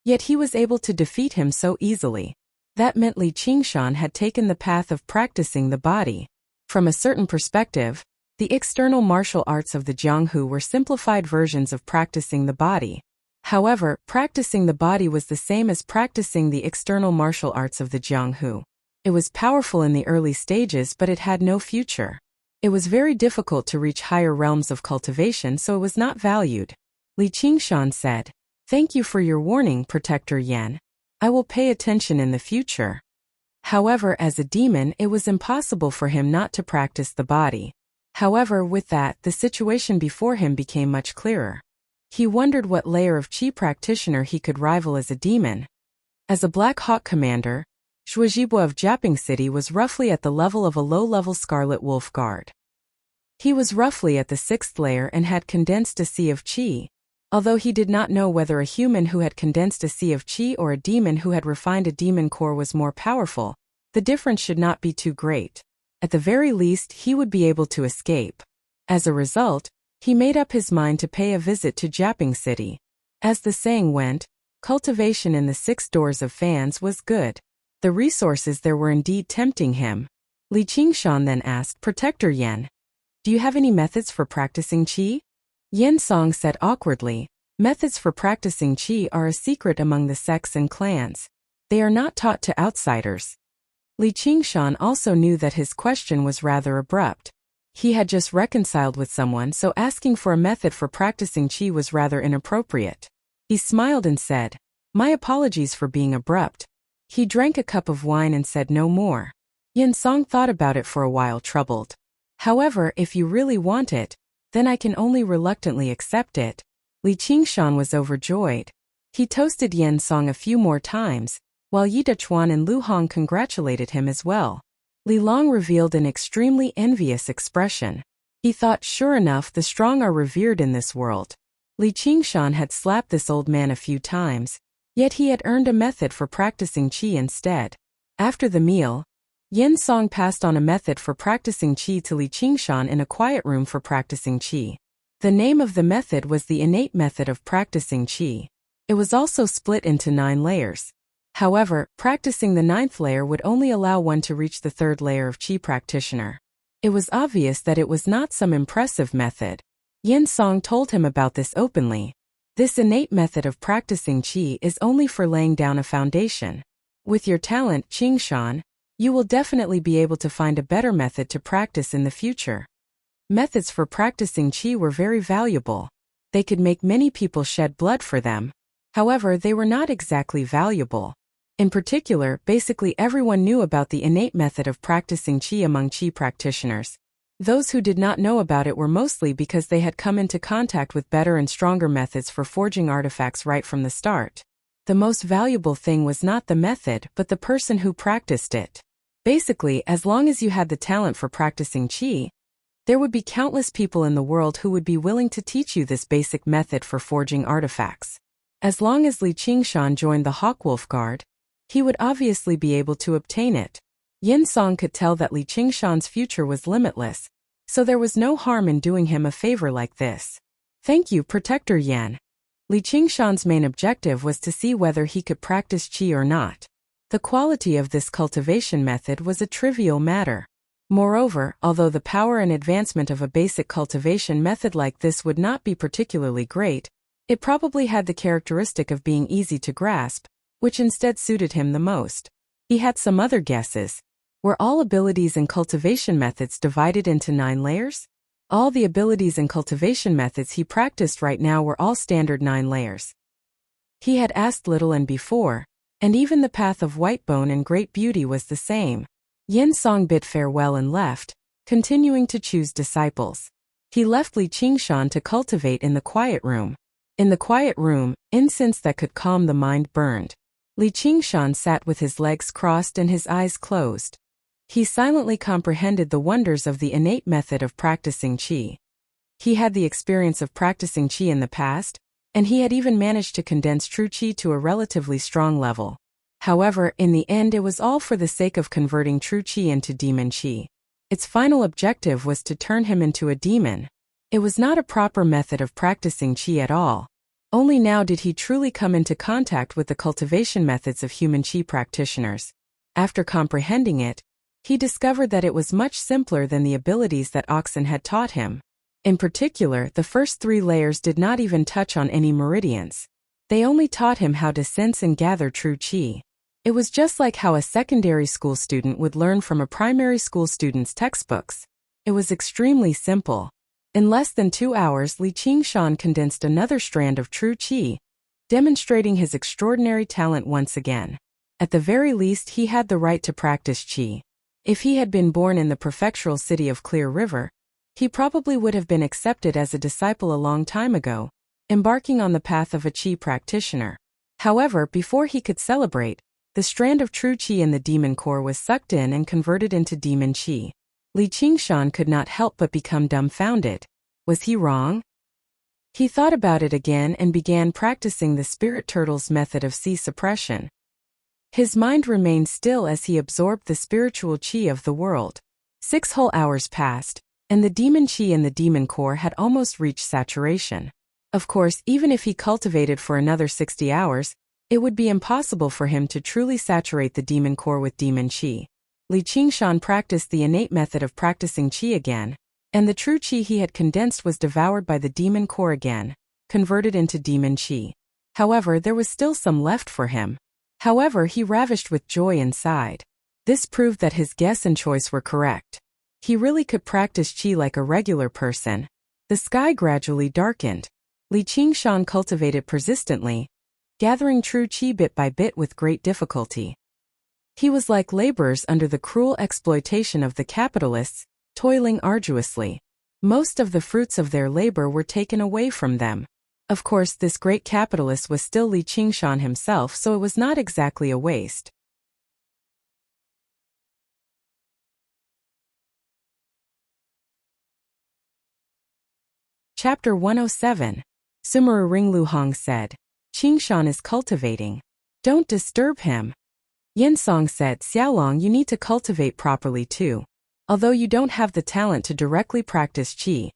A: Yet he was able to defeat him so easily. That meant Li Qingshan had taken the path of practicing the body. From a certain perspective, the external martial arts of the Jianghu were simplified versions of practicing the body. However, practicing the body was the same as practicing the external martial arts of the Jianghu. It was powerful in the early stages, but it had no future. It was very difficult to reach higher realms of cultivation, so it was not valued. Li Qingshan said, "Thank you for your warning, Protector Yan. I will pay attention in the future." However, as a demon, it was impossible for him not to practice the body. However, with that, the situation before him became much clearer. He wondered what layer of Qi practitioner he could rival as a demon. As a Black Hawk commander, Shuozhibwa of Jiaping City was roughly at the level of a low-level Scarlet Wolf Guard. He was roughly at the 6th layer and had condensed a sea of Qi. Although he did not know whether a human who had condensed a sea of Qi or a demon who had refined a demon core was more powerful, the difference should not be too great. At the very least, he would be able to escape. As a result, he made up his mind to pay a visit to Jiaping City. As the saying went, cultivation in the 6 doors of fans was good. The resources there were indeed tempting him. Li Qingshan then asked, "Protector Yan, do you have any methods for practicing Qi?" Yen Song said awkwardly, "Methods for practicing Qi are a secret among the sects and clans. They are not taught to outsiders." Li Qingshan also knew that his question was rather abrupt. He had just reconciled with someone, so asking for a method for practicing Qi was rather inappropriate. He smiled and said, "My apologies for being abrupt." He drank a cup of wine and said no more. Yen Song thought about it for a while, troubled. "However, if you really want it, then I can only reluctantly accept it." Li Qingshan was overjoyed. He toasted Yan Song a few more times, while Yi Dechuan and Lu Hong congratulated him as well. Li Long revealed an extremely envious expression. He thought, sure enough, the strong are revered in this world. Li Qingshan had slapped this old man a few times, yet he had earned a method for practicing qi instead. After the meal, Yan Song passed on a method for practicing qi to Li Qingshan in a quiet room for practicing qi. The name of the method was the innate method of practicing qi. It was also split into 9 layers. However, practicing the 9th layer would only allow one to reach the 3rd layer of qi practitioner. It was obvious that it was not some impressive method. Yan Song told him about this openly. This innate method of practicing qi is only for laying down a foundation. With your talent, Qingshan, you will definitely be able to find a better method to practice in the future. Methods for practicing qi were very valuable. They could make many people shed blood for them. However, they were not exactly valuable. In particular, basically everyone knew about the innate method of practicing qi among qi practitioners. Those who did not know about it were mostly because they had come into contact with better and stronger methods for forging artifacts right from the start. The most valuable thing was not the method, but the person who practiced it. Basically, as long as you had the talent for practicing qi, there would be countless people in the world who would be willing to teach you this basic method for forging artifacts. As long as Li Qingshan joined the Hawkwolf Guard, he would obviously be able to obtain it. Yan Song could tell that Li Qingshan's future was limitless, so there was no harm in doing him a favor like this. Thank you, Protector Yan. Li Qingshan's main objective was to see whether he could practice qi or not. The quality of this cultivation method was a trivial matter. Moreover, although the power and advancement of a basic cultivation method like this would not be particularly great, it probably had the characteristic of being easy to grasp, which instead suited him the most. He had some other guesses. Were all abilities and cultivation methods divided into 9 layers? All the abilities and cultivation methods he practiced right now were all standard 9 layers. He had asked little and before, and even the path of white bone and great beauty was the same. Yan Song bid farewell and left, continuing to choose disciples. He left Li Qingshan to cultivate in the quiet room. In the quiet room, incense that could calm the mind burned. Li Qingshan sat with his legs crossed and his eyes closed. He silently comprehended the wonders of the innate method of practicing qi. He had the experience of practicing qi in the past, and he had even managed to condense true qi to a relatively strong level. However, in the end it was all for the sake of converting true qi into demon qi. Its final objective was to turn him into a demon. It was not a proper method of practicing qi at all. Only now did he truly come into contact with the cultivation methods of human qi practitioners. After comprehending it, he discovered that it was much simpler than the abilities that Oxen had taught him. In particular, the first 3 layers did not even touch on any meridians. They only taught him how to sense and gather true qi. It was just like how a secondary school student would learn from a primary school student's textbooks. It was extremely simple. In less than 2 hours, Li Qingshan condensed another strand of true qi, demonstrating his extraordinary talent once again. At the very least, he had the right to practice qi. If he had been born in the prefectural city of Clear River, he probably would have been accepted as a disciple a long time ago, embarking on the path of a qi practitioner. However, before he could celebrate, the strand of true qi in the demon core was sucked in and converted into demon qi. Li Qingshan could not help but become dumbfounded. Was he wrong? He thought about it again and began practicing the spirit turtle's method of qi suppression. His mind remained still as he absorbed the spiritual qi of the world. 6 whole hours passed, and the demon qi in the demon core had almost reached saturation. Of course, even if he cultivated for another 60 hours, it would be impossible for him to truly saturate the demon core with demon qi. Li Qingshan practiced the innate method of practicing qi again, and the true qi he had condensed was devoured by the demon core again, converted into demon qi. However, there was still some left for him. However, he ravished with joy inside. This proved that his guess and choice were correct. He really could practice qi like a regular person. The sky gradually darkened. Li Qingshan cultivated persistently, gathering true qi bit by bit with great difficulty. He was like laborers under the cruel exploitation of the capitalists, toiling arduously. Most of the fruits of their labor were taken away from them. Of course, this great capitalist was still Li Qingshan himself, so it was not exactly a waste. Chapter 107. Sumeru Ring. Lu Hong said, "Qingshan is cultivating. Don't disturb him." Yen Song said, "Xiaolong, you need to cultivate properly too. Although you don't have the talent to directly practice qi,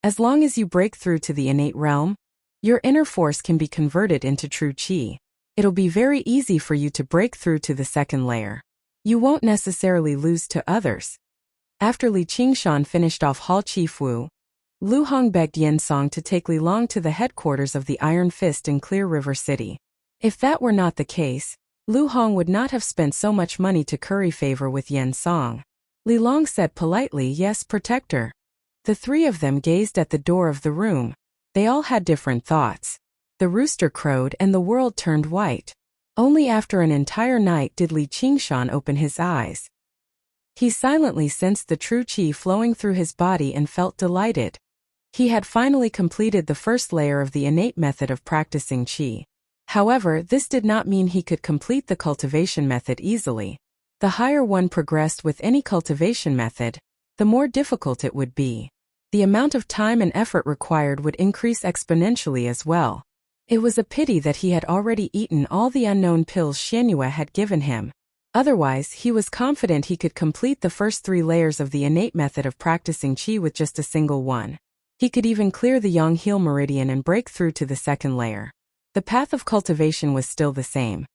A: as long as you break through to the innate realm, your inner force can be converted into true qi. It'll be very easy for you to break through to the second layer. You won't necessarily lose to others." After Li Qingshan finished off Hall Chifu, Lu Hong begged Yen Song to take Li Long to the headquarters of the Iron Fist in Clear River City. If that were not the case, Lu Hong would not have spent so much money to curry favor with Yen Song. Li Long said politely, "Yes, protector." The three of them gazed at the door of the room. They all had different thoughts. The rooster crowed and the world turned white. Only after an entire night did Li Qingshan open his eyes. He silently sensed the true qi flowing through his body and felt delighted. He had finally completed the first layer of the innate method of practicing qi. However, this did not mean he could complete the cultivation method easily. The higher one progressed with any cultivation method, the more difficult it would be. The amount of time and effort required would increase exponentially as well. It was a pity that he had already eaten all the unknown pills Xianyue had given him. Otherwise, he was confident he could complete the first 3 layers of the innate method of practicing qi with just a single one. He could even clear the Yang-Heal meridian and break through to the second layer. The path of cultivation was still the same.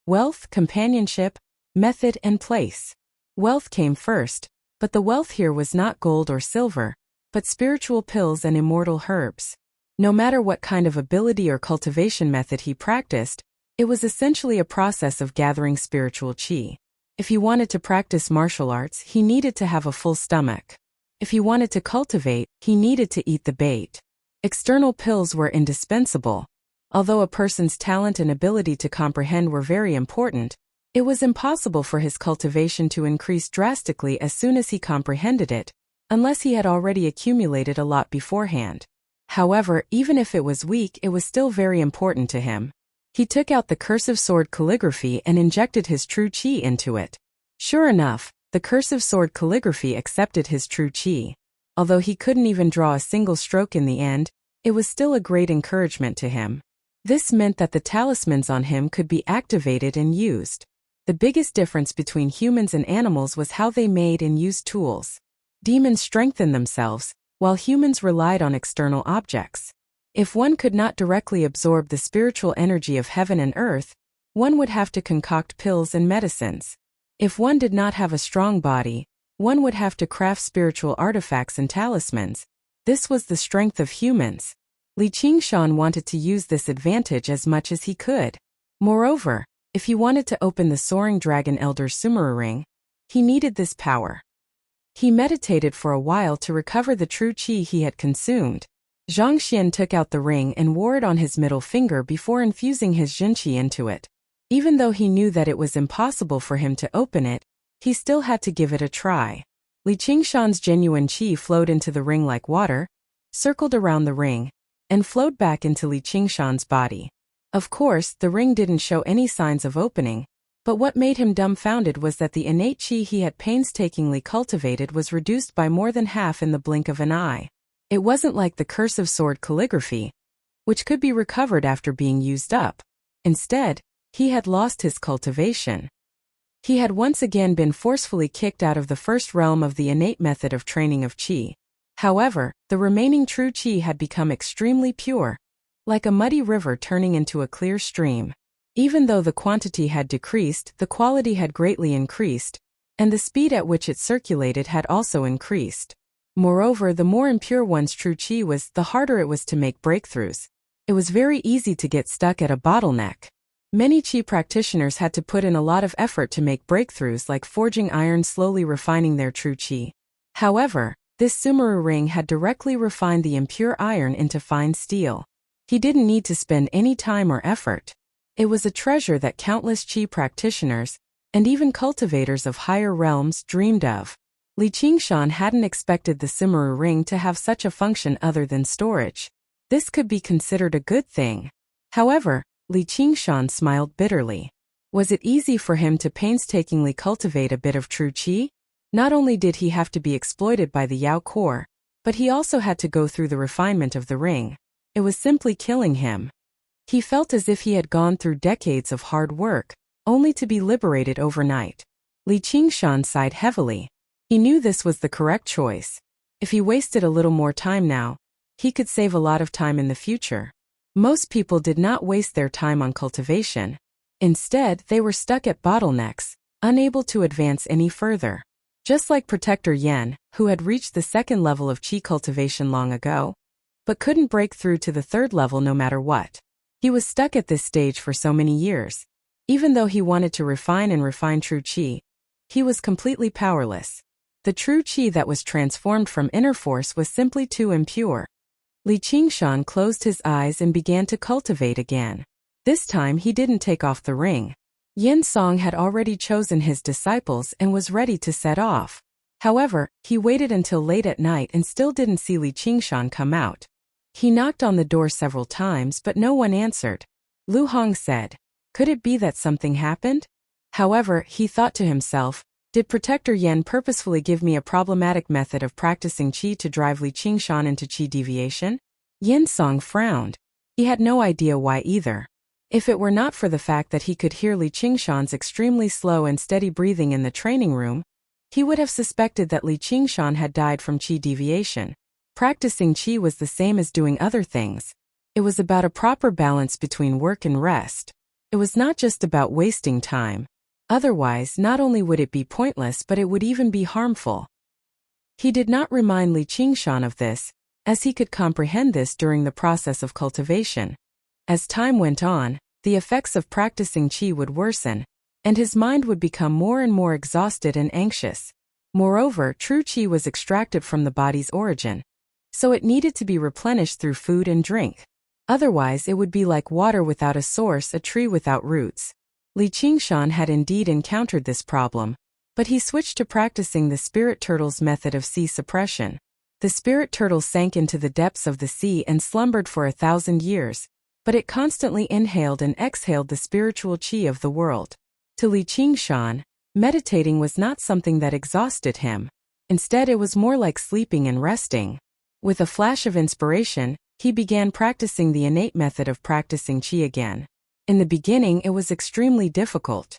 A: Wealth, companionship, method and place. Wealth came first, but the wealth here was not gold or silver, but spiritual pills and immortal herbs. No matter what kind of ability or cultivation method he practiced, it was essentially a process of gathering spiritual qi. If he wanted to practice martial arts, he needed to have a full stomach. If he wanted to cultivate, he needed to eat the bait. External pills were indispensable. Although a person's talent and ability to comprehend were very important, it was impossible for his cultivation to increase drastically as soon as he comprehended it, unless he had already accumulated a lot beforehand. However, even if it was weak, it was still very important to him. He took out the cursive sword calligraphy and injected his true qi into it. Sure enough, the cursive sword calligraphy accepted his true qi. Although he couldn't even draw a single stroke in the end, it was still a great encouragement to him. This meant that the talismans on him could be activated and used. The biggest difference between humans and animals was how they made and used tools. Demons strengthened themselves, while humans relied on external objects. If one could not directly absorb the spiritual energy of heaven and earth, one would have to concoct pills and medicines. If one did not have a strong body, one would have to craft spiritual artifacts and talismans. This was the strength of humans. Li Qingshan wanted to use this advantage as much as he could. Moreover, if he wanted to open the Soaring Dragon Elder's Sumeru Ring, he needed this power. He meditated for a while to recover the true qi he had consumed. Zhang Xian took out the ring and wore it on his middle finger before infusing his Jinqi into it. Even though he knew that it was impossible for him to open it, he still had to give it a try. Li Qingshan's genuine qi flowed into the ring like water, circled around the ring, and flowed back into Li Qingshan's body. Of course, the ring didn't show any signs of opening, but what made him dumbfounded was that the innate qi he had painstakingly cultivated was reduced by more than half in the blink of an eye. It wasn't like the cursive sword calligraphy, which could be recovered after being used up. Instead, he had lost his cultivation. He had once again been forcefully kicked out of the first realm of the innate method of training of qi. However, the remaining true qi had become extremely pure, like a muddy river turning into a clear stream. Even though the quantity had decreased, the quality had greatly increased, and the speed at which it circulated had also increased. Moreover, the more impure one's true qi was, the harder it was to make breakthroughs. It was very easy to get stuck at a bottleneck. Many qi practitioners had to put in a lot of effort to make breakthroughs, like forging iron, slowly refining their true qi. However, this Sumeru ring had directly refined the impure iron into fine steel. He didn't need to spend any time or effort. It was a treasure that countless qi practitioners, and even cultivators of higher realms, dreamed of. Li Qingshan hadn't expected the Sumeru ring to have such a function other than storage. This could be considered a good thing. However, Li Qingshan smiled bitterly. Was it easy for him to painstakingly cultivate a bit of true qi? Not only did he have to be exploited by the Yao core, but he also had to go through the refinement of the ring. It was simply killing him. He felt as if he had gone through decades of hard work, only to be liberated overnight. Li Qingshan sighed heavily. He knew this was the correct choice. If he wasted a little more time now, he could save a lot of time in the future. Most people did not waste their time on cultivation. Instead, they were stuck at bottlenecks, unable to advance any further. Just like Protector Yan, who had reached the second level of qi cultivation long ago, but couldn't break through to the third level no matter what. He was stuck at this stage for so many years. Even though he wanted to refine true qi, he was completely powerless. The true qi that was transformed from inner force was simply too impure. Li Qingshan closed his eyes and began to cultivate again. This time he didn't take off the ring. Yin Song had already chosen his disciples and was ready to set off. However, he waited until late at night and still didn't see Li Qingshan come out. He knocked on the door several times but no one answered. Lu Hong said, "Could it be that something happened?" However, he thought to himself, did Protector Yan purposefully give me a problematic method of practicing qi to drive Li Qingshan into qi deviation? Yin Song frowned. He had no idea why either. If it were not for the fact that he could hear Li Qingshan's extremely slow and steady breathing in the training room, he would have suspected that Li Qingshan had died from qi deviation. Practicing qi was the same as doing other things. It was about a proper balance between work and rest. It was not just about wasting time. Otherwise, not only would it be pointless but it would even be harmful. He did not remind Li Qingshan of this, as he could comprehend this during the process of cultivation. As time went on, the effects of practicing qi would worsen, and his mind would become more and more exhausted and anxious. Moreover, true qi was extracted from the body's origin, so it needed to be replenished through food and drink. Otherwise, it would be like water without a source, a tree without roots. Li Qingshan had indeed encountered this problem, but he switched to practicing the spirit turtle's method of sea suppression. The spirit turtle sank into the depths of the sea and slumbered for 1,000 years, but it constantly inhaled and exhaled the spiritual qi of the world. To Li Qingshan, meditating was not something that exhausted him. Instead, it was more like sleeping and resting. With a flash of inspiration, he began practicing the innate method of practicing qi again. In the beginning, it was extremely difficult.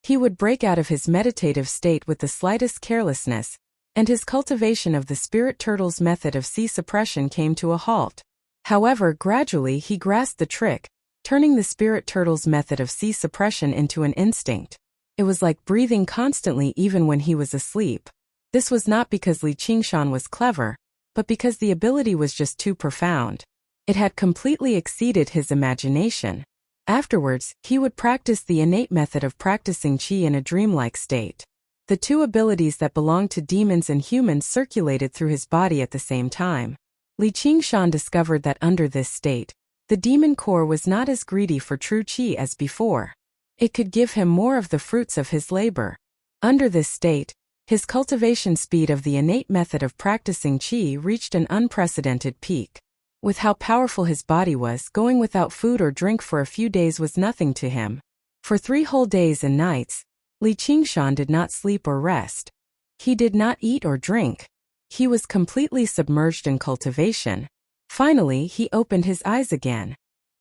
A: He would break out of his meditative state with the slightest carelessness, and his cultivation of the spirit turtle's method of sea suppression came to a halt. However, gradually he grasped the trick, turning the spirit turtle's method of sea suppression into an instinct. It was like breathing constantly even when he was asleep. This was not because Li Qingshan was clever, but because the ability was just too profound. It had completely exceeded his imagination. Afterwards, he would practice the innate method of practicing qi in a dreamlike state. The two abilities that belonged to demons and humans circulated through his body at the same time. Li Qingshan discovered that under this state, the demon core was not as greedy for true qi as before. It could give him more of the fruits of his labor. Under this state, his cultivation speed of the innate method of practicing qi reached an unprecedented peak. With how powerful his body was, going without food or drink for a few days was nothing to him. For 3 whole days and nights, Li Qingshan did not sleep or rest. He did not eat or drink. He was completely submerged in cultivation. Finally, he opened his eyes again.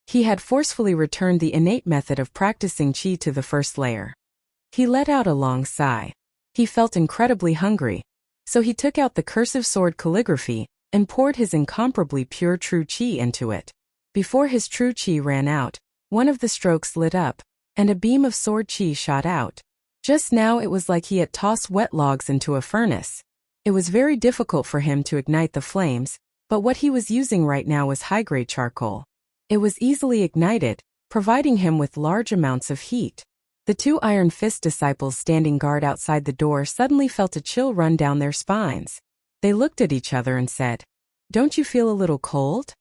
A: He had forcefully returned the innate method of practicing qi to the first layer. He let out a long sigh. He felt incredibly hungry, so he took out the cursive sword calligraphy and poured his incomparably pure true qi into it. Before his true qi ran out, one of the strokes lit up, and a beam of sword qi shot out. Just now it was like he had tossed wet logs into a furnace. It was very difficult for him to ignite the flames, but what he was using right now was high-grade charcoal. It was easily ignited, providing him with large amounts of heat. The 2 Iron Fist disciples standing guard outside the door suddenly felt a chill run down their spines. They looked at each other and said, "Don't you feel a little cold?"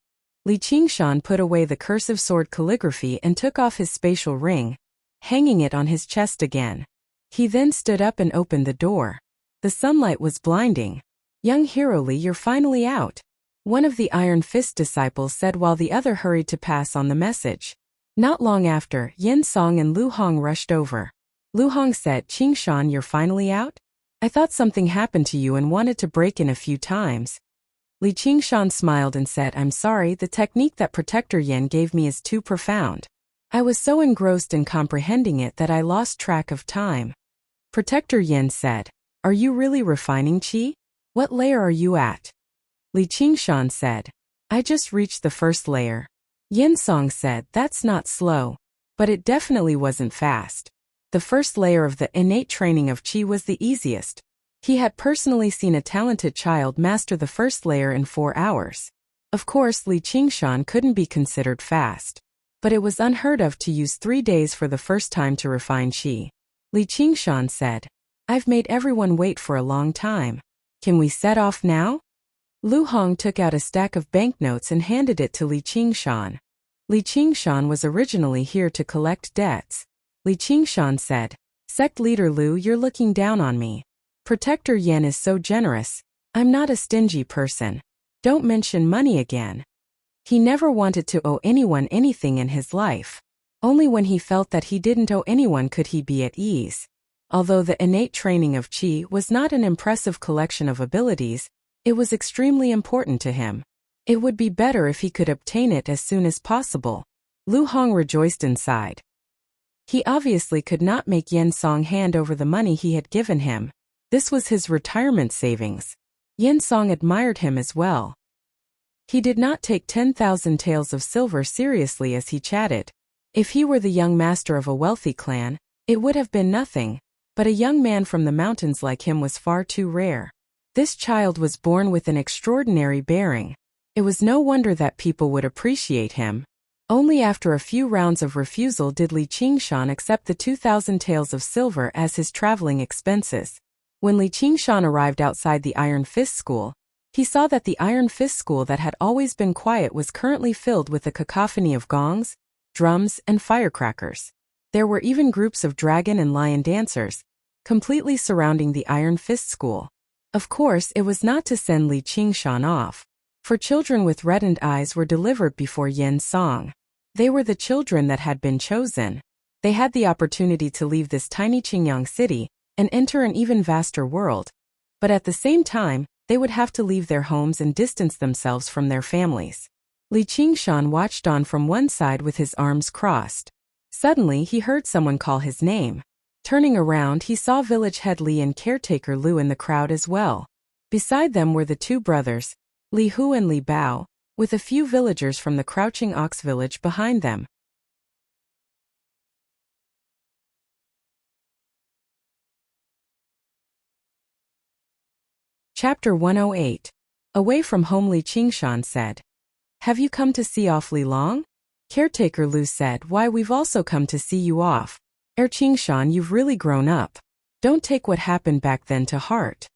A: Li Qingshan put away the cursive sword calligraphy and took off his spatial ring, hanging it on his chest again. He then stood up and opened the door. The sunlight was blinding. "Young Hero Li, you're finally out." one of the Iron Fist disciples said while the other hurried to pass on the message. Not long after, Yin Song and Lu Hong rushed over. Lu Hong said, "Qingshan, you're finally out? I thought something happened to you and wanted to break in a few times." Li Qingshan smiled and said, "I'm sorry, the technique that Protector Yin gave me is too profound. I was so engrossed in comprehending it that I lost track of time." Protector Yin said, "Are you really refining qi? What layer are you at?" Li Qingshan said, "I just reached the first layer." Yin Song said, "That's not slow. But it definitely wasn't fast. The first layer of the innate training of qi was the easiest." He had personally seen a talented child master the first layer in 4 hours. Of course, Li Qingshan couldn't be considered fast. But it was unheard of to use 3 days for the first time to refine qi. Li Qingshan said, "I've made everyone wait for a long time. Can we set off now?" Lu Hong took out a stack of banknotes and handed it to Li Qingshan. Li Qingshan was originally here to collect debts. Li Qingshan said, "Sect leader Lu, you're looking down on me. Protector Yin is so generous. I'm not a stingy person. Don't mention money again." He never wanted to owe anyone anything in his life. Only when he felt that he didn't owe anyone could he be at ease. Although the innate training of qi was not an impressive collection of abilities, it was extremely important to him. It would be better if he could obtain it as soon as possible. Lu Hong rejoiced inside. He obviously could not make Yin Song hand over the money he had given him. This was his retirement savings. Yin Song admired him as well. He did not take 10,000 taels of silver seriously as he chatted. If he were the young master of a wealthy clan, it would have been nothing, but a young man from the mountains like him was far too rare. This child was born with an extraordinary bearing. It was no wonder that people would appreciate him. Only after a few rounds of refusal did Li Qingshan accept the 2,000 taels of silver as his traveling expenses. When Li Qingshan arrived outside the Iron Fist School, he saw that the Iron Fist School that had always been quiet was currently filled with a cacophony of gongs, drums, and firecrackers. There were even groups of dragon and lion dancers, completely surrounding the Iron Fist School. Of course, it was not to send Li Qingshan off, for children with reddened eyes were delivered before Yin Song. They were the children that had been chosen. They had the opportunity to leave this tiny Qingyang city and enter an even vaster world. But at the same time, they would have to leave their homes and distance themselves from their families. Li Qingshan watched on from one side with his arms crossed. Suddenly, he heard someone call his name. Turning around, he saw village head Li and caretaker Lu in the crowd as well. Beside them were the two brothers, Li Hu and Li Bao, with a few villagers from the Crouching Ox village behind them. Chapter 108. Away from home. Li Qingshan said, "Have you come to see awfully long?" Caretaker Lu said, "Why, we've also come to see you off. Qingshan, you've really grown up. Don't take what happened back then to heart."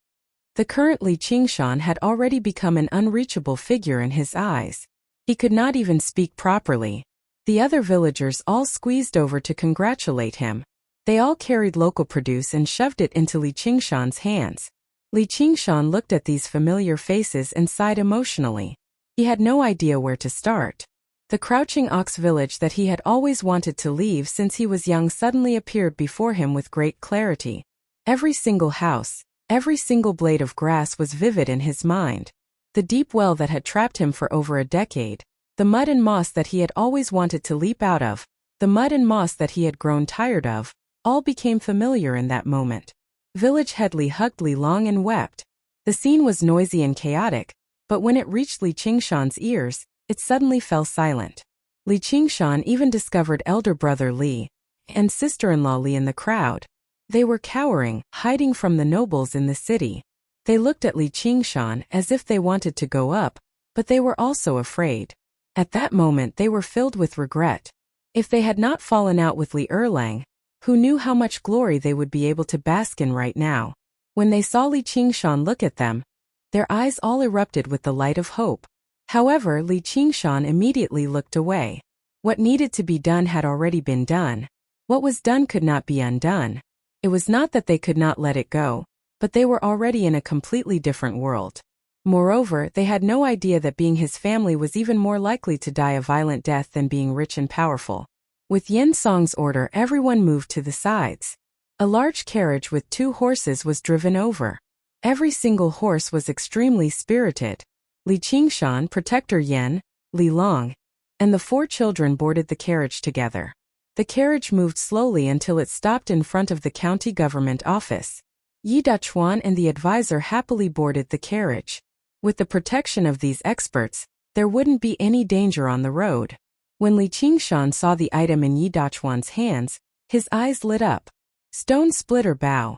A: The current Li Qingshan had already become an unreachable figure in his eyes. He could not even speak properly. The other villagers all squeezed over to congratulate him. They all carried local produce and shoved it into Li Qingshan's hands. Li Qingshan looked at these familiar faces and sighed emotionally. He had no idea where to start. The Crouching Ox village that he had always wanted to leave since he was young suddenly appeared before him with great clarity. Every single house, every single blade of grass was vivid in his mind. The deep well that had trapped him for over a decade, the mud and moss that he had always wanted to leap out of, the mud and moss that he had grown tired of, all became familiar in that moment. Village head Li hugged Li Long and wept. The scene was noisy and chaotic, but when it reached Li Qingshan's ears, it suddenly fell silent. Li Qingshan even discovered elder brother Li and sister-in-law Li in the crowd. They were cowering, hiding from the nobles in the city. They looked at Li Qingshan as if they wanted to go up, but they were also afraid. At that moment they were filled with regret. If they had not fallen out with Li Erlang, who knew how much glory they would be able to bask in right now? When they saw Li Qingshan look at them, their eyes all erupted with the light of hope. However, Li Qingshan immediately looked away. What needed to be done had already been done. What was done could not be undone. It was not that they could not let it go, but they were already in a completely different world. Moreover, they had no idea that being his family was even more likely to die a violent death than being rich and powerful. With Yen Song's order, everyone moved to the sides. A large carriage with 2 horses was driven over. Every single horse was extremely spirited. Li Qingshan, Protector Yen, Li Long, and the 4 children boarded the carriage together. The carriage moved slowly until it stopped in front of the county government office. Yi Dachuan and the advisor happily boarded the carriage. With the protection of these experts, there wouldn't be any danger on the road. When Li Qingshan saw the item in Yi Dachuan's hands, his eyes lit up. Stone splitter bow.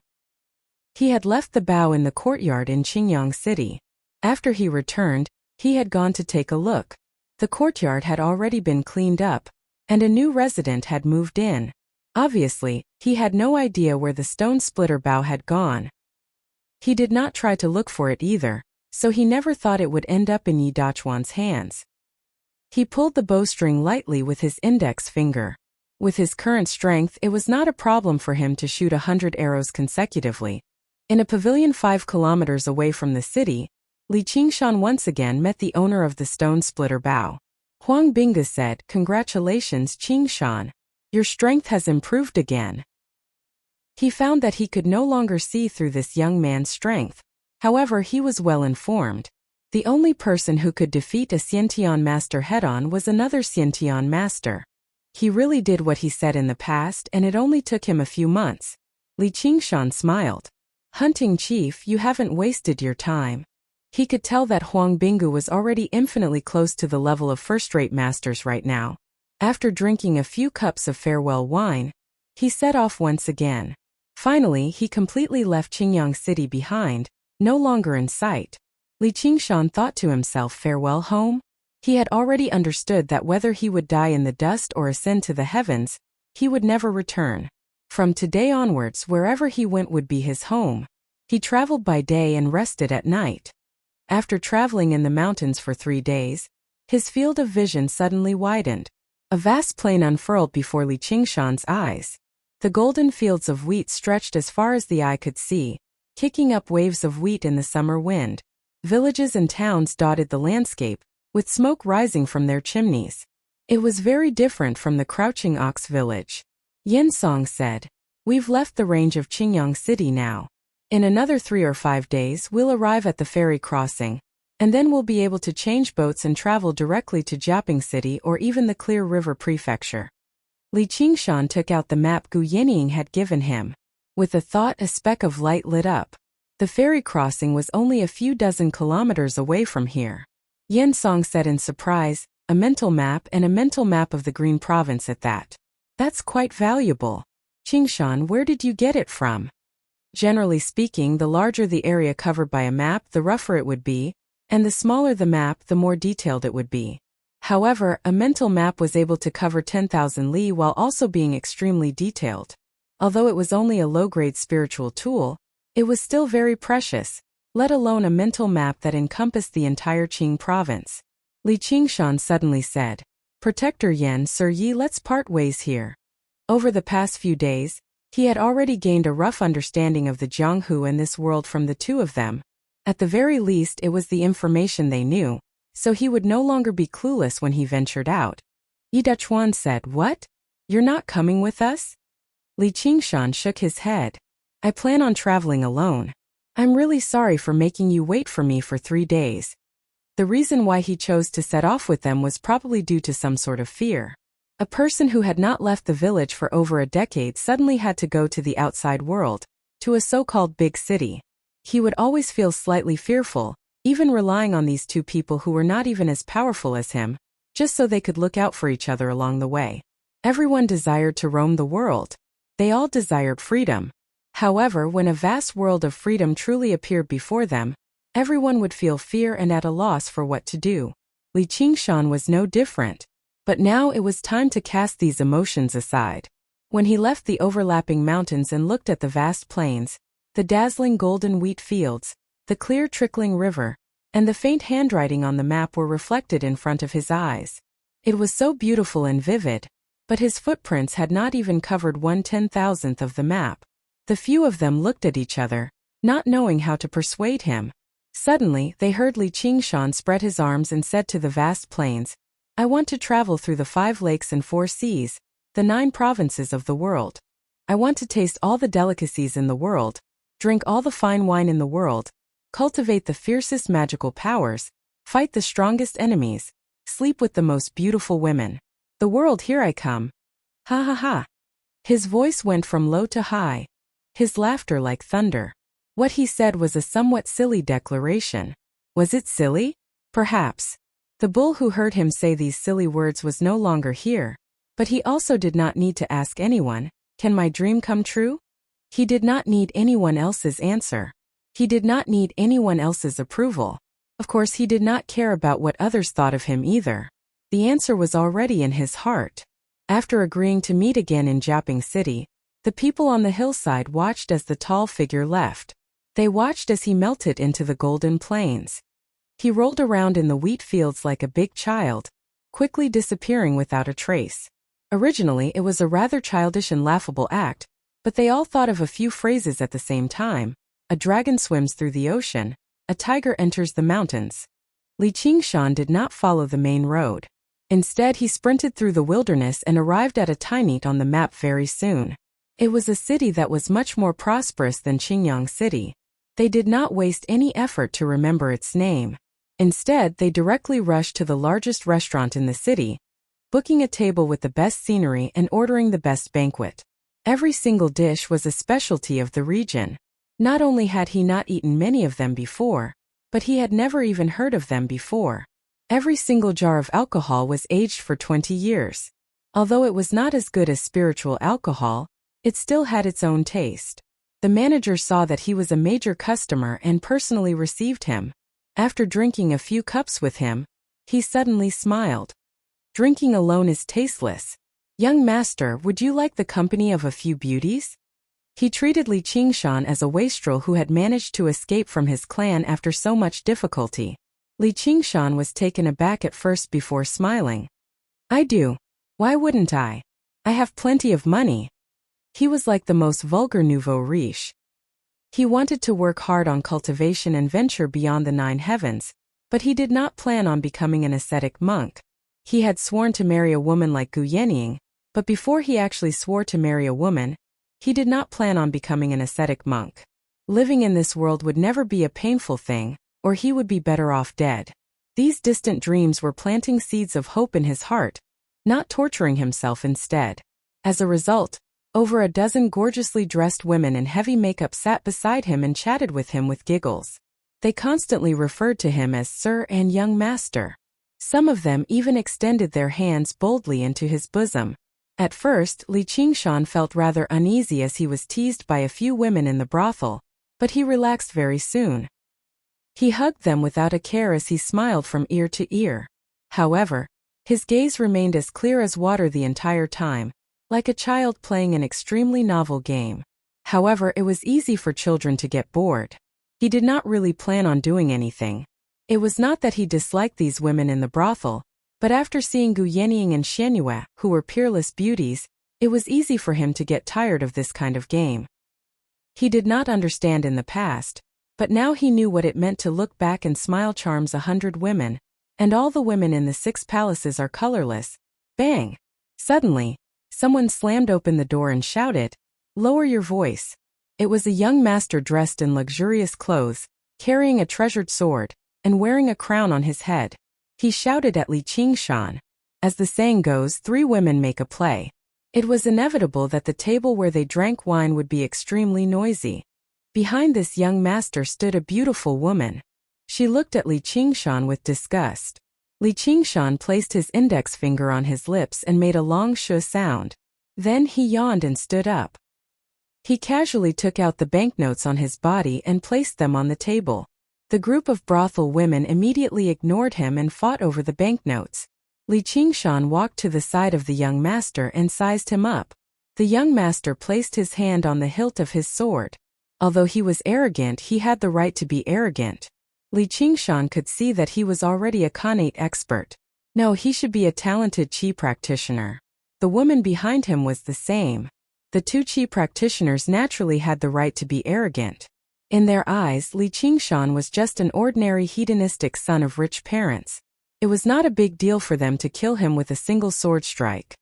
A: He had left the bow in the courtyard in Qingyang City. After he returned, he had gone to take a look. The courtyard had already been cleaned up, and a new resident had moved in. Obviously, he had no idea where the stone splitter bow had gone. He did not try to look for it either, so he never thought it would end up in Yi Dachuan's hands. He pulled the bowstring lightly with his index finger. With his current strength, it was not a problem for him to shoot 100 arrows consecutively. In a pavilion 5 kilometers away from the city, Li Qingshan once again met the owner of the stone splitter bow. Huang Binga said, "Congratulations, Qingshan. Your strength has improved again." He found that he could no longer see through this young man's strength. However, he was well informed. The only person who could defeat a Xiantian master head-on was another Xiantian master. He really did what he said in the past, and it only took him a few months. Li Qingshan smiled. "Hunting chief, you haven't wasted your time." He could tell that Huang Bingu was already infinitely close to the level of first-rate masters right now. After drinking a few cups of farewell wine, he set off once again. Finally, he completely left Qingyang City behind, no longer in sight. Li Qingshan thought to himself, farewell home? He had already understood that whether he would die in the dust or ascend to the heavens, he would never return. From today onwards, wherever he went would be his home. He traveled by day and rested at night. After traveling in the mountains for 3 days, his field of vision suddenly widened. A vast plain unfurled before Li Qingshan's eyes. The golden fields of wheat stretched as far as the eye could see, kicking up waves of wheat in the summer wind. Villages and towns dotted the landscape, with smoke rising from their chimneys. It was very different from the crouching ox village. Yen Song said, "We've left the range of Qingyang City now. In another 3 or 5 days we'll arrive at the ferry crossing, and then we'll be able to change boats and travel directly to Jiaping City or even the Clear River Prefecture." Li Qingshan took out the map Gu Yenying had given him. With a thought, a speck of light lit up. The ferry crossing was only a few dozen kilometers away from here. Yen Song said in surprise, "A mental map, and a mental map of the Green Province at that. That's quite valuable. Qingshan, where did you get it from?" Generally speaking, the larger the area covered by a map, the rougher it would be, and the smaller the map, the more detailed it would be. However, a mental map was able to cover 10,000 li while also being extremely detailed. Although it was only a low-grade spiritual tool, it was still very precious, let alone a mental map that encompassed the entire Qing province. Li Qingshan suddenly said, "Protector Yen, Sir Yi, let's part ways here." Over the past few days, he had already gained a rough understanding of the Jianghu and this world from the two of them. At the very least, it was the information they knew, so he would no longer be clueless when he ventured out. Yi Dachuan said, "What? You're not coming with us?" Li Qingshan shook his head. "I plan on traveling alone. I'm really sorry for making you wait for me for 3 days." The reason why he chose to set off with them was probably due to some sort of fear. A person who had not left the village for over a decade suddenly had to go to the outside world, to a so-called big city. He would always feel slightly fearful, even relying on these 2 people who were not even as powerful as him, just so they could look out for each other along the way. Everyone desired to roam the world. They all desired freedom. However, when a vast world of freedom truly appeared before them, everyone would feel fear and at a loss for what to do. Li Qingshan was no different. But now it was time to cast these emotions aside. When he left the overlapping mountains and looked at the vast plains, the dazzling golden wheat fields, the clear trickling river, and the faint handwriting on the map were reflected in front of his eyes. It was so beautiful and vivid, but his footprints had not even covered 1/10,000th of the map. The few of them looked at each other, not knowing how to persuade him. Suddenly, they heard Li Qingshan spread his arms and said to the vast plains, I want to travel through the 5 lakes and 4 seas, the 9 provinces of the world. I want to taste all the delicacies in the world, drink all the fine wine in the world, cultivate the fiercest magical powers, fight the strongest enemies, sleep with the most beautiful women. The world, here I come. Ha ha ha. His voice went from low to high, his laughter like thunder. What he said was a somewhat silly declaration. Was it silly? Perhaps. The bull who heard him say these silly words was no longer here, but he also did not need to ask anyone, can my dream come true? He did not need anyone else's answer. He did not need anyone else's approval. Of course, he did not care about what others thought of him either. The answer was already in his heart. After agreeing to meet again in Jiaping City, the people on the hillside watched as the tall figure left. They watched as he melted into the golden plains. He rolled around in the wheat fields like a big child, quickly disappearing without a trace. Originally, it was a rather childish and laughable act, but they all thought of a few phrases at the same time. A dragon swims through the ocean, a tiger enters the mountains. Li Qingshan did not follow the main road. Instead, he sprinted through the wilderness and arrived at a tiny on the map very soon. It was a city that was much more prosperous than Qingyang City. They did not waste any effort to remember its name. Instead, they directly rushed to the largest restaurant in the city, booking a table with the best scenery and ordering the best banquet. Every single dish was a specialty of the region. Not only had he not eaten many of them before, but he had never even heard of them before. Every single jar of alcohol was aged for 20 years. Although it was not as good as spiritual alcohol, it still had its own taste. The manager saw that he was a major customer and personally received him. After drinking a few cups with him, he suddenly smiled. Drinking alone is tasteless. Young master, would you like the company of a few beauties? He treated Li Qingshan as a wastrel who had managed to escape from his clan after so much difficulty. Li Qingshan was taken aback at first before smiling. I do. Why wouldn't I? I have plenty of money. He was like the most vulgar nouveau riche. He wanted to work hard on cultivation and venture beyond the 9 heavens, but he did not plan on becoming an ascetic monk. He had sworn to marry a woman like Gu Yenying, but before he actually swore to marry a woman, he did not plan on becoming an ascetic monk. Living in this world would never be a painful thing, or he would be better off dead. These distant dreams were planting seeds of hope in his heart, not torturing himself instead. As a result, over a dozen gorgeously dressed women in heavy makeup sat beside him and chatted with him with giggles. They constantly referred to him as Sir and Young Master. Some of them even extended their hands boldly into his bosom. At first, Li Qingshan felt rather uneasy as he was teased by a few women in the brothel, but he relaxed very soon. He hugged them without a care as he smiled from ear to ear. However, his gaze remained as clear as water the entire time, like a child playing an extremely novel game. However, it was easy for children to get bored. He did not really plan on doing anything. It was not that he disliked these women in the brothel, but after seeing Gu Yenying and Xianyue, who were peerless beauties, it was easy for him to get tired of this kind of game. He did not understand in the past, but now he knew what it meant to look back and smile charms 100 women, and all the women in the 6 palaces are colorless. Bang! Suddenly, someone slammed open the door and shouted, "Lower your voice." It was a young master dressed in luxurious clothes, carrying a treasured sword, and wearing a crown on his head. He shouted at Li Qingshan. As the saying goes, 3 women make a play. It was inevitable that the table where they drank wine would be extremely noisy. Behind this young master stood a beautiful woman. She looked at Li Qingshan with disgust. Li Qingshan placed his index finger on his lips and made a long shu sound. Then he yawned and stood up. He casually took out the banknotes on his body and placed them on the table. The group of brothel women immediately ignored him and fought over the banknotes. Li Qingshan walked to the side of the young master and sized him up. The young master placed his hand on the hilt of his sword. Although he was arrogant, he had the right to be arrogant. Li Qingshan could see that he was already a Khanate expert. No, he should be a talented Qi practitioner. The woman behind him was the same. The 2 Qi practitioners naturally had the right to be arrogant. In their eyes, Li Qingshan was just an ordinary hedonistic son of rich parents. It was not a big deal for them to kill him with a single sword strike.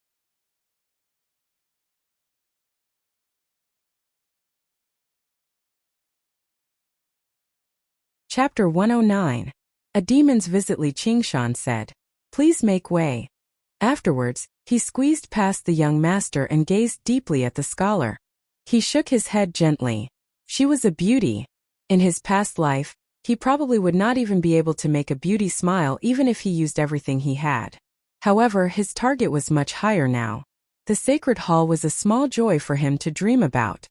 A: Chapter 109. A demon's visit. Li Qingshan said, "Please make way." Afterwards, he squeezed past the young master and gazed deeply at the scholar. He shook his head gently. She was a beauty. In his past life, he probably would not even be able to make a beauty smile even if he used everything he had. However, his target was much higher now. The sacred hall was a small joy for him to dream about.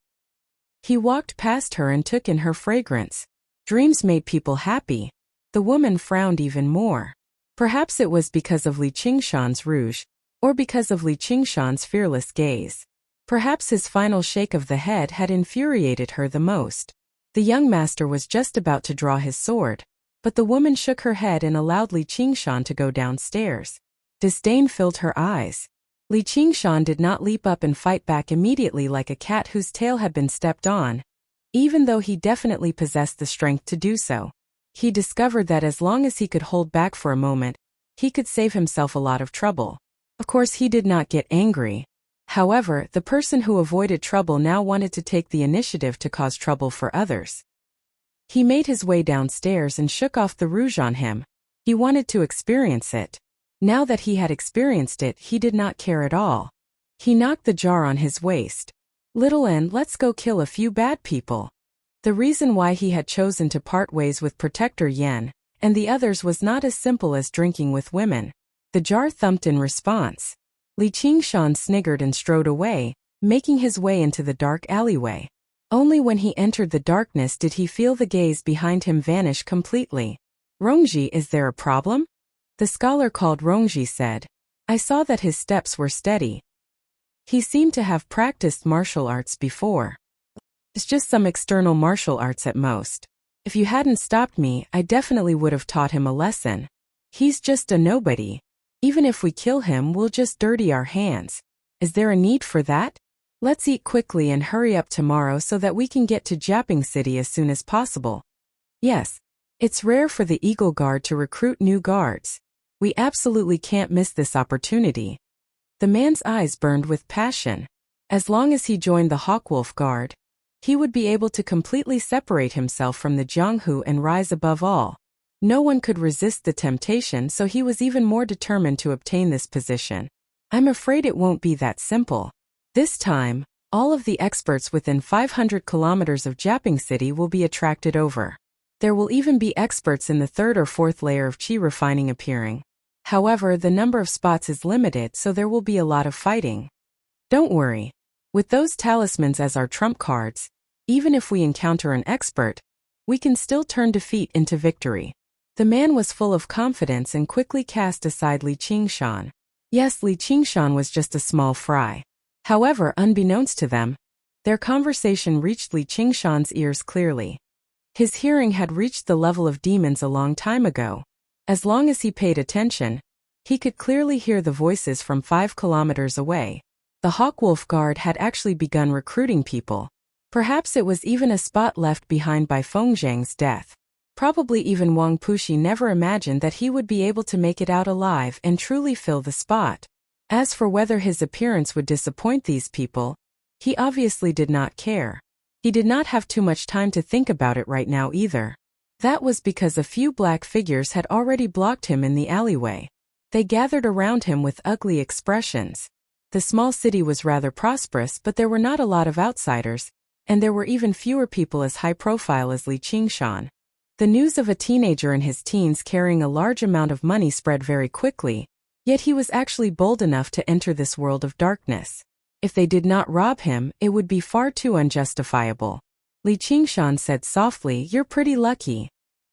A: He walked past her and took in her fragrance. Dreams made people happy. The woman frowned even more. Perhaps it was because of Li Qingshan's rouge, or because of Li Qingshan's fearless gaze. Perhaps his final shake of the head had infuriated her the most. The young master was just about to draw his sword, but the woman shook her head and allowed Li Qingshan to go downstairs. Disdain filled her eyes. Li Qingshan did not leap up and fight back immediately like a cat whose tail had been stepped on, even though he definitely possessed the strength to do so. He discovered that as long as he could hold back for a moment, he could save himself a lot of trouble. Of course, he did not get angry. However, the person who avoided trouble now wanted to take the initiative to cause trouble for others. He made his way downstairs and shook off the rouge on him. He wanted to experience it. Now that he had experienced it, he did not care at all. He knocked the jar on his waist. "Little N, let's go kill a few bad people." The reason why he had chosen to part ways with Protector Yen and the others was not as simple as drinking with women. The jar thumped in response. Li Qingshan sniggered and strode away, making his way into the dark alleyway. Only when he entered the darkness did he feel the gaze behind him vanish completely. "Rongji, is there a problem?" The scholar called Rongji said. I saw that his steps were steady. He seemed to have practiced martial arts before. "It's just some external martial arts at most. If you hadn't stopped me, I definitely would have taught him a lesson. He's just a nobody. Even if we kill him, we'll just dirty our hands. Is there a need for that? Let's eat quickly and hurry up tomorrow so that we can get to Jiaping City as soon as possible." Yes. It's rare for the Eagle Guard to recruit new guards. We absolutely can't miss this opportunity. The man's eyes burned with passion. As long as he joined the Hawkwolf Guard, he would be able to completely separate himself from the Jianghu and rise above all. No one could resist the temptation, so he was even more determined to obtain this position. I'm afraid it won't be that simple. This time, all of the experts within 500 kilometers of Jiaping City will be attracted over. There will even be experts in the third or fourth layer of qi refining appearing. However, the number of spots is limited, so there will be a lot of fighting. Don't worry. With those talismans as our trump cards, even if we encounter an expert, we can still turn defeat into victory. The man was full of confidence and quickly cast aside Li Qingshan. Yes, Li Qingshan was just a small fry. However, unbeknownst to them, their conversation reached Li Qingshan's ears clearly. His hearing had reached the level of demons a long time ago. As long as he paid attention, he could clearly hear the voices from 5 kilometers away. The Hawkwolf Guard had actually begun recruiting people. Perhaps it was even a spot left behind by Feng Zhang's death. Probably even Wang Pushi never imagined that he would be able to make it out alive and truly fill the spot. As for whether his appearance would disappoint these people, he obviously did not care. He did not have too much time to think about it right now either. That was because a few black figures had already blocked him in the alleyway. They gathered around him with ugly expressions. The small city was rather prosperous, but there were not a lot of outsiders, and there were even fewer people as high profile as Li Qingshan. The news of a teenager in his teens carrying a large amount of money spread very quickly, yet he was actually bold enough to enter this world of darkness. If they did not rob him, it would be far too unjustifiable. Li Qingshan said softly, "You're pretty lucky."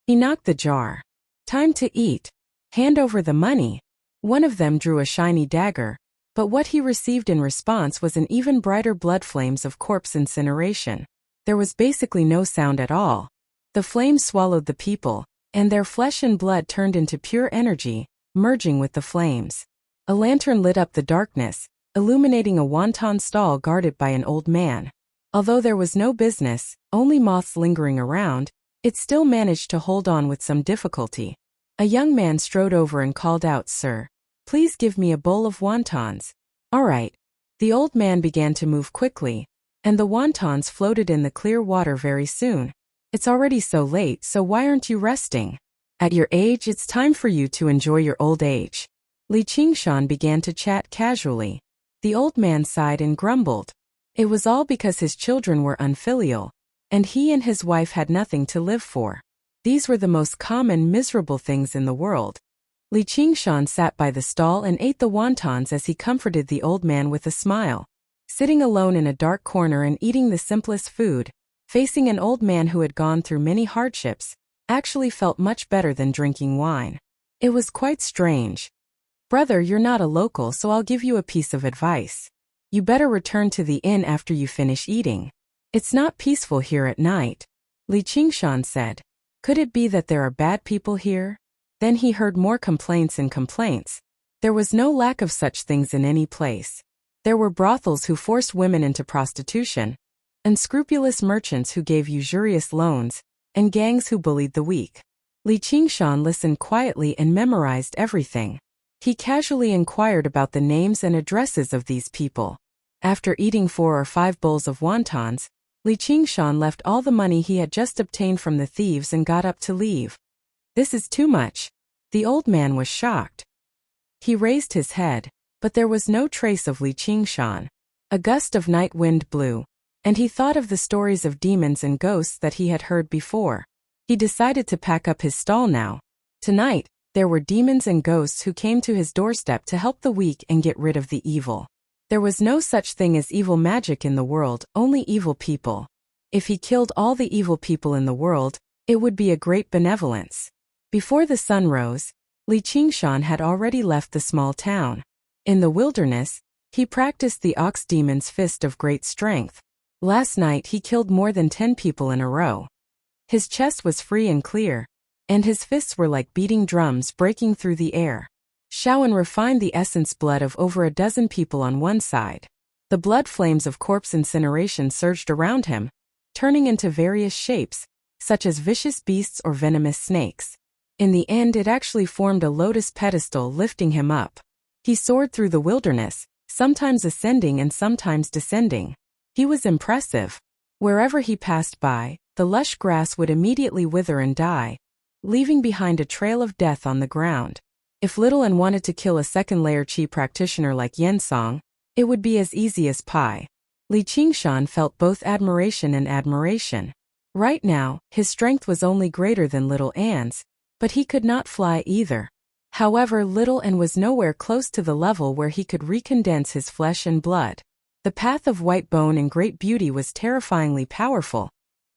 A: He knocked the jar. "Time to eat. Hand over the money." One of them drew a shiny dagger, but what he received in response was an even brighter blood flames of corpse incineration. There was basically no sound at all. The flames swallowed the people, and their flesh and blood turned into pure energy, merging with the flames. A lantern lit up the darkness, illuminating a wonton stall guarded by an old man. Although there was no business, only moths lingering around, it still managed to hold on with some difficulty. A young man strode over and called out, "Sir, please give me a bowl of wontons." "All right." The old man began to move quickly, and the wontons floated in the clear water very soon. "It's already so late, so why aren't you resting? At your age, it's time for you to enjoy your old age." Li Qingshan began to chat casually. The old man sighed and grumbled. It was all because his children were unfilial, and he and his wife had nothing to live for. These were the most common miserable things in the world. Li Qingshan sat by the stall and ate the wontons as he comforted the old man with a smile. Sitting alone in a dark corner and eating the simplest food, facing an old man who had gone through many hardships, actually felt much better than drinking wine. It was quite strange. "Brother, you're not a local, so I'll give you a piece of advice. You better return to the inn after you finish eating. It's not peaceful here at night." Li Qingshan said. Could it be that there are bad people here? Then he heard more complaints and complaints. There was no lack of such things in any place. There were brothels who forced women into prostitution, unscrupulous merchants who gave usurious loans, and gangs who bullied the weak. Li Qingshan listened quietly and memorized everything. He casually inquired about the names and addresses of these people. After eating 4 or 5 bowls of wontons, Li Qingshan left all the money he had just obtained from the thieves and got up to leave. "This is too much." The old man was shocked. He raised his head, but there was no trace of Li Qingshan. A gust of night wind blew, and he thought of the stories of demons and ghosts that he had heard before. He decided to pack up his stall now. Tonight, there were demons and ghosts who came to his doorstep to help the weak and get rid of the evil. There was no such thing as evil magic in the world, only evil people. If he killed all the evil people in the world, it would be a great benevolence. Before the sun rose, Li Qingshan had already left the small town. In the wilderness, he practiced the ox demon's fist of great strength. Last night he killed more than 10 people in a row. His chest was free and clear, and his fists were like beating drums breaking through the air. Shaoan refined the essence blood of over a dozen people on one side. The blood flames of corpse incineration surged around him, turning into various shapes, such as vicious beasts or venomous snakes. In the end, it actually formed a lotus pedestal lifting him up. He soared through the wilderness, sometimes ascending and sometimes descending. He was impressive. Wherever he passed by, the lush grass would immediately wither and die, leaving behind a trail of death on the ground. If Little N wanted to kill a second-layer Qi practitioner like Yensong, it would be as easy as pie. Li Qingshan felt both admiration and admiration. Right now, his strength was only greater than Little An's, but he could not fly either. However, Little N was nowhere close to the level where he could recondense his flesh and blood. The path of white bone and great beauty was terrifyingly powerful,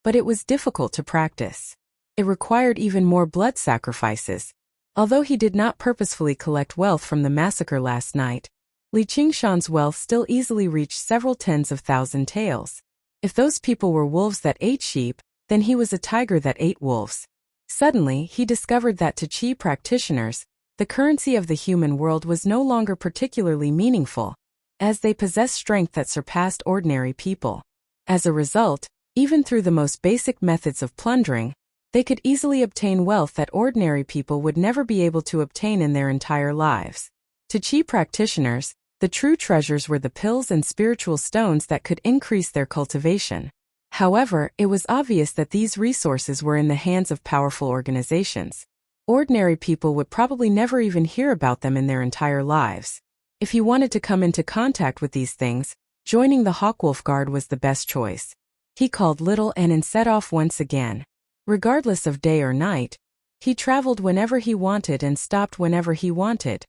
A: but it was difficult to practice. It required even more blood sacrifices. Although he did not purposefully collect wealth from the massacre last night, Li Qingshan's wealth still easily reached several tens of thousand taels. If those people were wolves that ate sheep, then he was a tiger that ate wolves. Suddenly, he discovered that to Qi practitioners, the currency of the human world was no longer particularly meaningful, as they possessed strength that surpassed ordinary people. As a result, even through the most basic methods of plundering, they could easily obtain wealth that ordinary people would never be able to obtain in their entire lives. To Qi practitioners, the true treasures were the pills and spiritual stones that could increase their cultivation. However, it was obvious that these resources were in the hands of powerful organizations. Ordinary people would probably never even hear about them in their entire lives. If he wanted to come into contact with these things, joining the Hawkwolf Guard was the best choice. He called Little N and set off once again. Regardless of day or night, he traveled whenever he wanted and stopped whenever he wanted.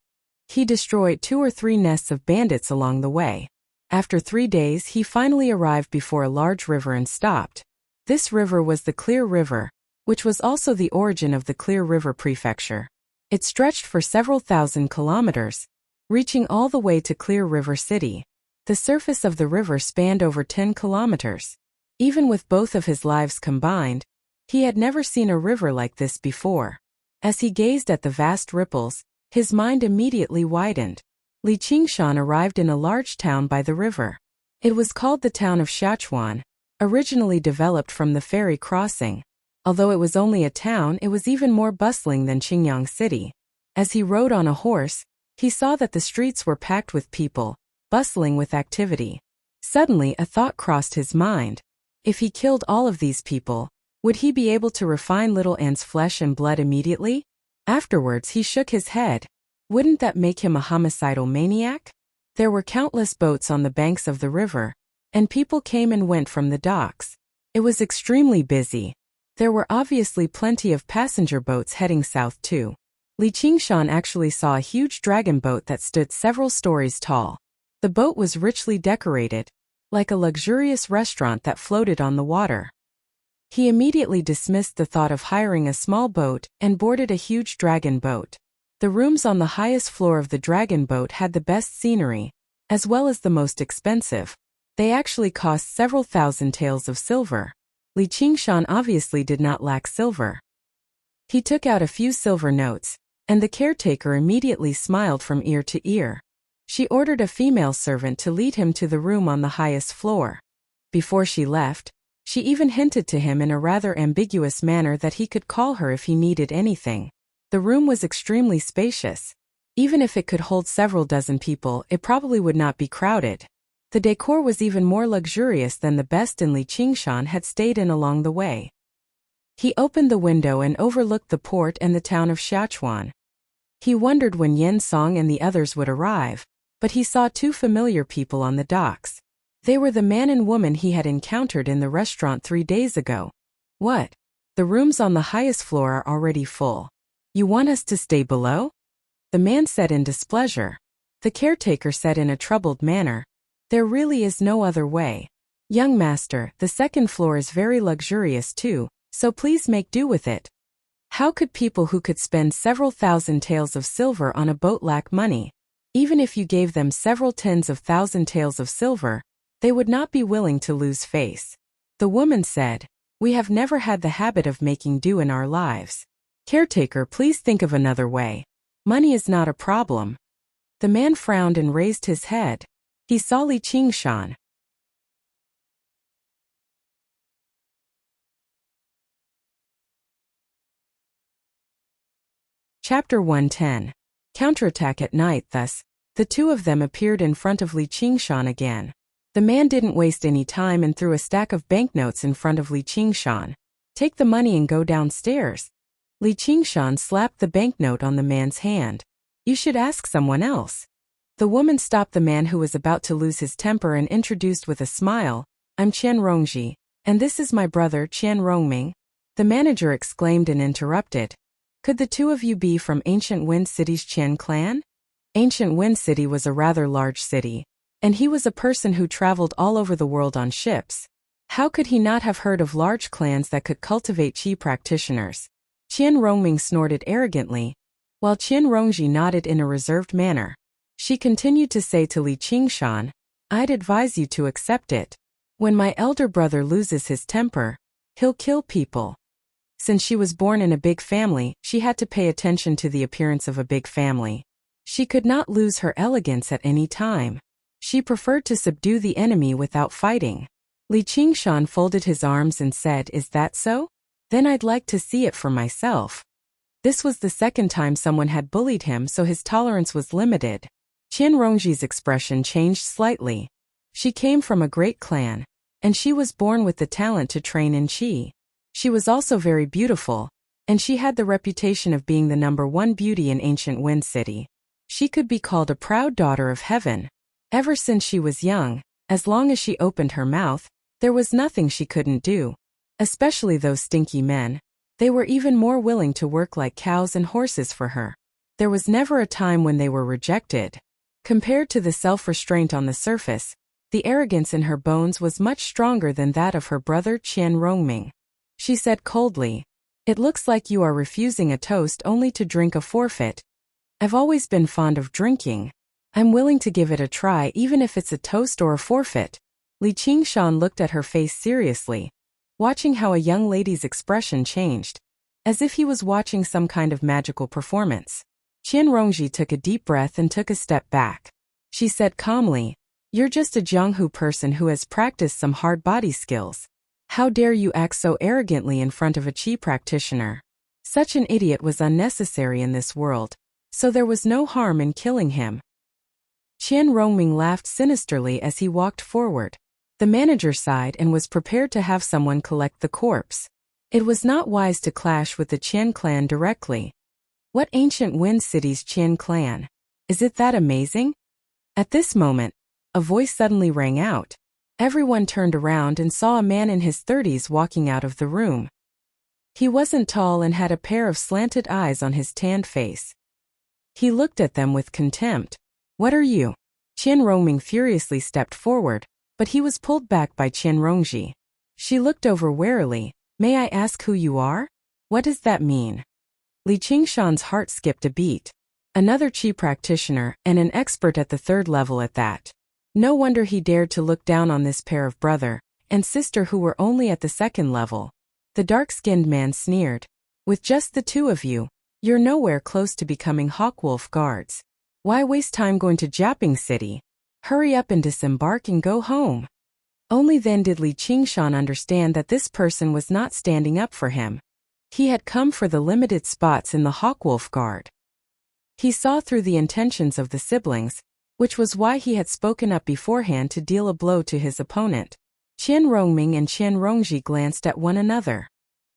A: He destroyed 2 or 3 nests of bandits along the way. After 3 days, he finally arrived before a large river and stopped. This river was the Clear River, which was also the origin of the Clear River Prefecture. It stretched for several thousand kilometers, reaching all the way to Clear River City. The surface of the river spanned over 10 kilometers. Even with both of his lives combined, he had never seen a river like this before. As he gazed at the vast ripples, his mind immediately widened. Li Qingshan arrived in a large town by the river. It was called the town of Xiachuan, originally developed from the ferry crossing. Although it was only a town, it was even more bustling than Qingyang City. As he rode on a horse, he saw that the streets were packed with people, bustling with activity. Suddenly a thought crossed his mind. If he killed all of these people, would he be able to refine little An's flesh and blood immediately? Afterwards he shook his head. Wouldn't that make him a homicidal maniac? There were countless boats on the banks of the river, and people came and went from the docks. It was extremely busy. There were obviously plenty of passenger boats heading south too. Li Qingshan actually saw a huge dragon boat that stood several stories tall. The boat was richly decorated, like a luxurious restaurant that floated on the water. He immediately dismissed the thought of hiring a small boat and boarded a huge dragon boat. The rooms on the highest floor of the dragon boat had the best scenery, as well as the most expensive. They actually cost several thousand taels of silver. Li Qingshan obviously did not lack silver. He took out a few silver notes, and the caretaker immediately smiled from ear to ear. She ordered a female servant to lead him to the room on the highest floor. Before she left, she even hinted to him in a rather ambiguous manner that he could call her if he needed anything. The room was extremely spacious. Even if it could hold several dozen people, it probably would not be crowded. The decor was even more luxurious than the best Li Qingshan had stayed in along the way. He opened the window and overlooked the port and the town of Xiachuan. He wondered when Yen Song and the others would arrive, but he saw two familiar people on the docks. They were the man and woman he had encountered in the restaurant 3 days ago. What? The rooms on the highest floor are already full. You want us to stay below? The man said in displeasure. The caretaker said in a troubled manner, there really is no other way. Young master, the second floor is very luxurious too, so please make do with it. How could people who could spend several thousand taels of silver on a boat lack money? Even if you gave them several tens of thousand taels of silver, they would not be willing to lose face. The woman said, we have never had the habit of making do in our lives. Caretaker, please think of another way. Money is not a problem. The man frowned and raised his head. He saw Li Qingshan. Chapter 110. Counterattack at night. Thus, the two of them appeared in front of Li Qingshan again. The man didn't waste any time and threw a stack of banknotes in front of Li Qingshan. Take the money and go downstairs. Li Qingshan slapped the banknote on the man's hand. You should ask someone else. The woman stopped the man who was about to lose his temper and introduced with a smile, I'm Qian Rongji, and this is my brother Qian Rongming. The manager exclaimed and interrupted. Could the two of you be from Ancient Wind City's Qian clan? Ancient Wind City was a rather large city, and he was a person who traveled all over the world on ships. How could he not have heard of large clans that could cultivate qi practitioners? Qian Rongming snorted arrogantly, while Qian Rongji nodded in a reserved manner. She continued to say to Li Qingshan, I'd advise you to accept it. When my elder brother loses his temper, he'll kill people. Since she was born in a big family, she had to pay attention to the appearance of a big family. She could not lose her elegance at any time. She preferred to subdue the enemy without fighting. Li Qingshan folded his arms and said, Is that so? Then I'd like to see it for myself. This was the second time someone had bullied him, so his tolerance was limited. Qian Rongji's expression changed slightly. She came from a great clan, and she was born with the talent to train in qi. She was also very beautiful, and she had the reputation of being the #1 beauty in Ancient Wind City. She could be called a proud daughter of heaven. Ever since she was young, as long as she opened her mouth, there was nothing she couldn't do. Especially those stinky men. They were even more willing to work like cows and horses for her. There was never a time when they were rejected. Compared to the self-restraint on the surface, the arrogance in her bones was much stronger than that of her brother Qian Rongming. She said coldly, It looks like you are refusing a toast only to drink a forfeit. I've always been fond of drinking. I'm willing to give it a try even if it's a toast or a forfeit. Li Qingshan looked at her face seriously, watching how a young lady's expression changed, as if he was watching some kind of magical performance. Qian Rongji took a deep breath and took a step back. She said calmly, You're just a Jianghu person who has practiced some hard body skills. How dare you act so arrogantly in front of a Qi practitioner? Such an idiot was unnecessary in this world, so there was no harm in killing him. Qian Rongming laughed sinisterly as he walked forward. The manager sighed and was prepared to have someone collect the corpse. It was not wise to clash with the Qian clan directly. What ancient Wind City's Qian clan? Is it that amazing? At this moment, a voice suddenly rang out. Everyone turned around and saw a man in his 30s walking out of the room. He wasn't tall and had a pair of slanted eyes on his tanned face. He looked at them with contempt. What are you? Qian Rongming furiously stepped forward, but he was pulled back by Qian Rongji. She looked over warily. May I ask who you are? What does that mean? Li Qingshan's heart skipped a beat. Another Qi practitioner and an expert at the 3rd level at that. No wonder he dared to look down on this pair of brother and sister who were only at the 2nd level. The dark-skinned man sneered. With just the two of you, you're nowhere close to becoming Hawkwolf guards. Why waste time going to Jiaping City? Hurry up and disembark and go home. Only then did Li Qingshan understand that this person was not standing up for him. He had come for the limited spots in the Hawkwolf Guard. He saw through the intentions of the siblings, which was why he had spoken up beforehand to deal a blow to his opponent. Qian Rongming and Qian Rongji glanced at one another.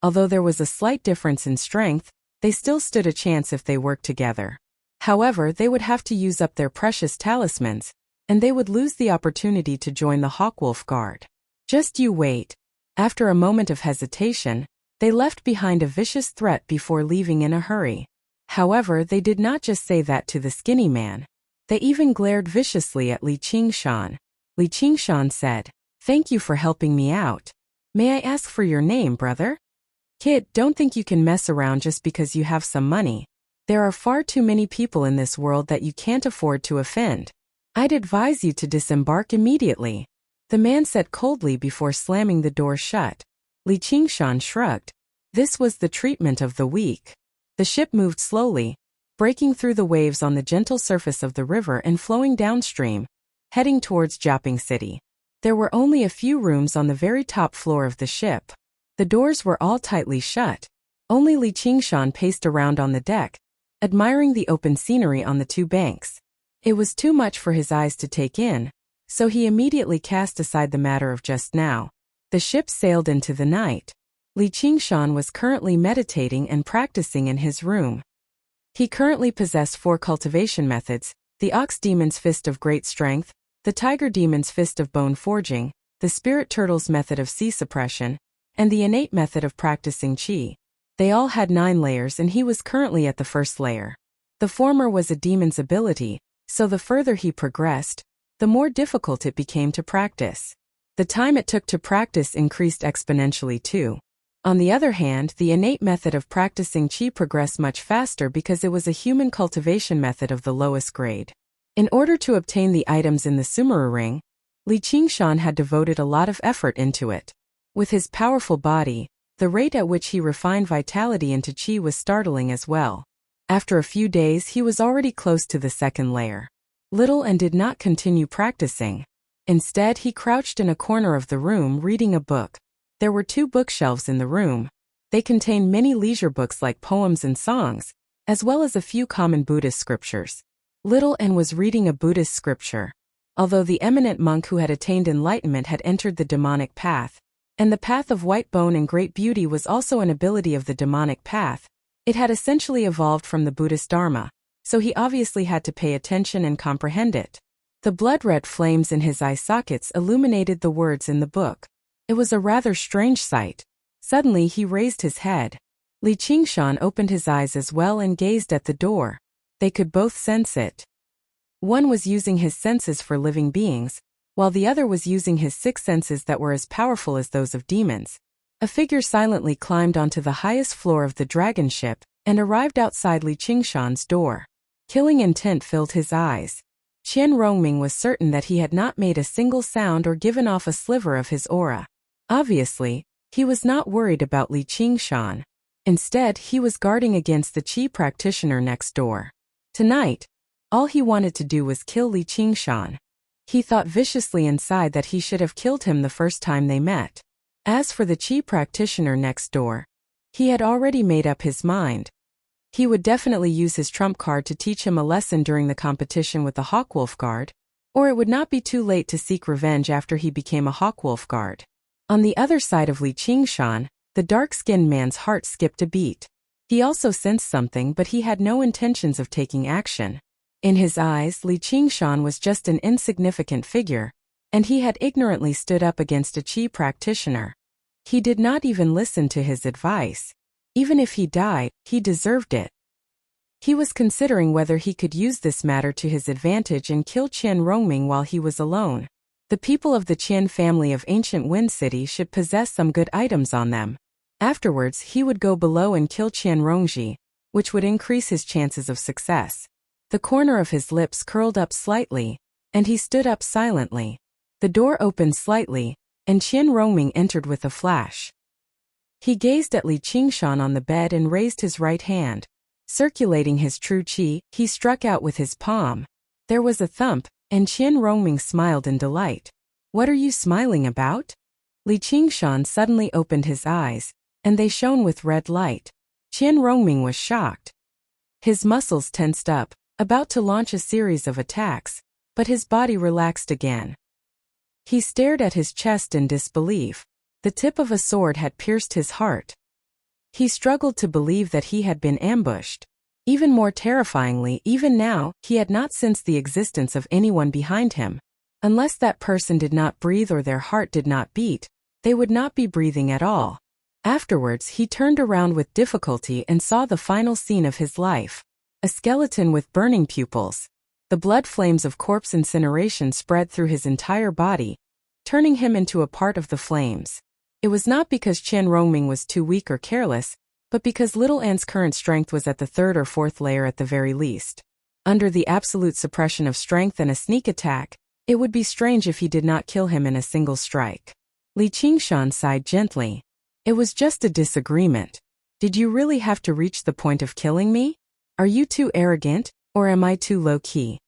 A: Although there was a slight difference in strength, they still stood a chance if they worked together. However, they would have to use up their precious talismans, and they would lose the opportunity to join the Hawkwolf Guard. Just you wait. After a moment of hesitation, they left behind a vicious threat before leaving in a hurry. However, they did not just say that to the skinny man. They even glared viciously at Li Qingshan. Li Qingshan said, "Thank you for helping me out. May I ask for your name, brother?" "Kid, don't think you can mess around just because you have some money. There are far too many people in this world that you can't afford to offend. I'd advise you to disembark immediately," the man said coldly before slamming the door shut. Li Qingshan shrugged. This was the treatment of the weak. The ship moved slowly, breaking through the waves on the gentle surface of the river and flowing downstream, heading towards Jiaping City. There were only a few rooms on the very top floor of the ship. The doors were all tightly shut. Only Li Qingshan paced around on the deck, admiring the open scenery on the two banks. It was too much for his eyes to take in, so he immediately cast aside the matter of just now. The ship sailed into the night. Li Qingshan was currently meditating and practicing in his room. He currently possessed 4 cultivation methods: the Ox Demon's Fist of Great Strength, the Tiger Demon's Fist of Bone Forging, the Spirit Turtle's method of Sea Suppression, and the innate method of practicing Qi. They all had 9 layers and he was currently at the 1st layer. The former was a demon's ability, so the further he progressed, the more difficult it became to practice. The time it took to practice increased exponentially too. On the other hand, the innate method of practicing Qi progressed much faster because it was a human cultivation method of the lowest grade. In order to obtain the items in the Sumeru ring, Li Qingshan had devoted a lot of effort into it. With his powerful body, the rate at which he refined vitality into Qi was startling as well. After a few days he was already close to the 2nd layer. Little and did not continue practicing. Instead, he crouched in a corner of the room reading a book. There were 2 bookshelves in the room. They contained many leisure books like poems and songs, as well as a few common Buddhist scriptures. Little N was reading a Buddhist scripture. Although the eminent monk who had attained enlightenment had entered the demonic path, and the path of white bone and great beauty was also an ability of the demonic path, it had essentially evolved from the Buddhist Dharma, so he obviously had to pay attention and comprehend it. The blood-red flames in his eye sockets illuminated the words in the book. It was a rather strange sight. Suddenly he raised his head. Li Qingshan opened his eyes as well and gazed at the door. They could both sense it. One was using his senses for living beings, while the other was using his 6 senses that were as powerful as those of demons. A figure silently climbed onto the highest floor of the dragon ship and arrived outside Li Qingshan's door. Killing intent filled his eyes. Qian Rongming was certain that he had not made a single sound or given off a sliver of his aura. Obviously, he was not worried about Li Qingshan. Instead, he was guarding against the Qi practitioner next door. Tonight, all he wanted to do was kill Li Qingshan. He thought viciously inside that he should have killed him the first time they met. As for the Qi practitioner next door, he had already made up his mind. He would definitely use his trump card to teach him a lesson during the competition with the Hawkwolf Guard, or it would not be too late to seek revenge after he became a Hawkwolf Guard. On the other side of Li Qingshan, the dark-skinned man's heart skipped a beat. He also sensed something, but he had no intentions of taking action. In his eyes, Li Qingshan was just an insignificant figure, and he had ignorantly stood up against a Qi practitioner. He did not even listen to his advice. Even if he died, he deserved it. He was considering whether he could use this matter to his advantage and kill Qian Rongming while he was alone. The people of the Qian family of ancient Wind City should possess some good items on them. Afterwards, he would go below and kill Qian Rongji, which would increase his chances of success. The corner of his lips curled up slightly, and he stood up silently. The door opened slightly, and Qian Rongming entered with a flash. He gazed at Li Qingshan on the bed and raised his right hand. Circulating his true qi, he struck out with his palm. There was a thump, and Qian Rongming smiled in delight. "What are you smiling about?" Li Qingshan suddenly opened his eyes, and they shone with red light. Qian Rongming was shocked. His muscles tensed up, about to launch a series of attacks, but his body relaxed again. He stared at his chest in disbelief. The tip of a sword had pierced his heart. He struggled to believe that he had been ambushed. Even more terrifyingly, even now, he had not sensed the existence of anyone behind him. Unless that person did not breathe or their heart did not beat, they would not be breathing at all. Afterwards, he turned around with difficulty and saw the final scene of his life. A skeleton with burning pupils. The blood flames of corpse incineration spread through his entire body, turning him into a part of the flames. It was not because Qian Rongming was too weak or careless, but because Little Ant's current strength was at the third or fourth layer at the very least. Under the absolute suppression of strength and a sneak attack, it would be strange if he did not kill him in a single strike. Li Qingshan sighed gently. "It was just a disagreement. Did you really have to reach the point of killing me? Are you too arrogant, or am I too low-key?"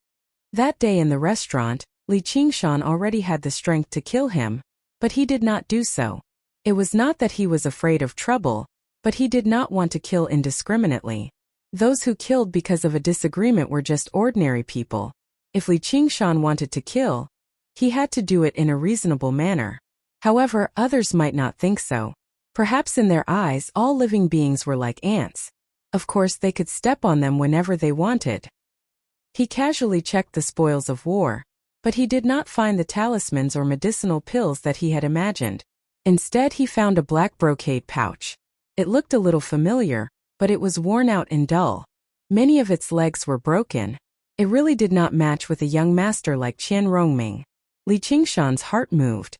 A: That day in the restaurant, Li Qingshan already had the strength to kill him, but he did not do so. It was not that he was afraid of trouble, but he did not want to kill indiscriminately. Those who killed because of a disagreement were just ordinary people. If Li Qingshan wanted to kill, he had to do it in a reasonable manner. However, others might not think so. Perhaps in their eyes all living beings were like ants. Of course they could step on them whenever they wanted. He casually checked the spoils of war, but he did not find the talismans or medicinal pills that he had imagined. Instead he found a black brocade pouch. It looked a little familiar, but it was worn out and dull. Many of its legs were broken. It really did not match with a young master like Qian Rongming. Li Qingshan's heart moved.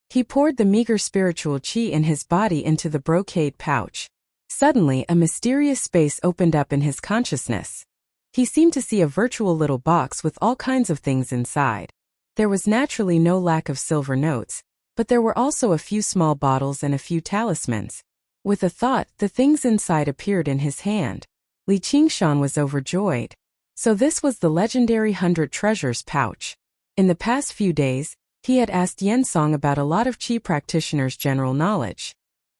A: He poured the meager spiritual qi in his body into the brocade pouch. Suddenly, a mysterious space opened up in his consciousness. He seemed to see a virtual little box with all kinds of things inside. There was naturally no lack of silver notes, but there were also a few small bottles and a few talismans. With a thought, the things inside appeared in his hand. Li Qingshan was overjoyed. So this was the legendary 100 Treasures pouch. In the past few days, he had asked Yen Song about a lot of Qi practitioners' general knowledge.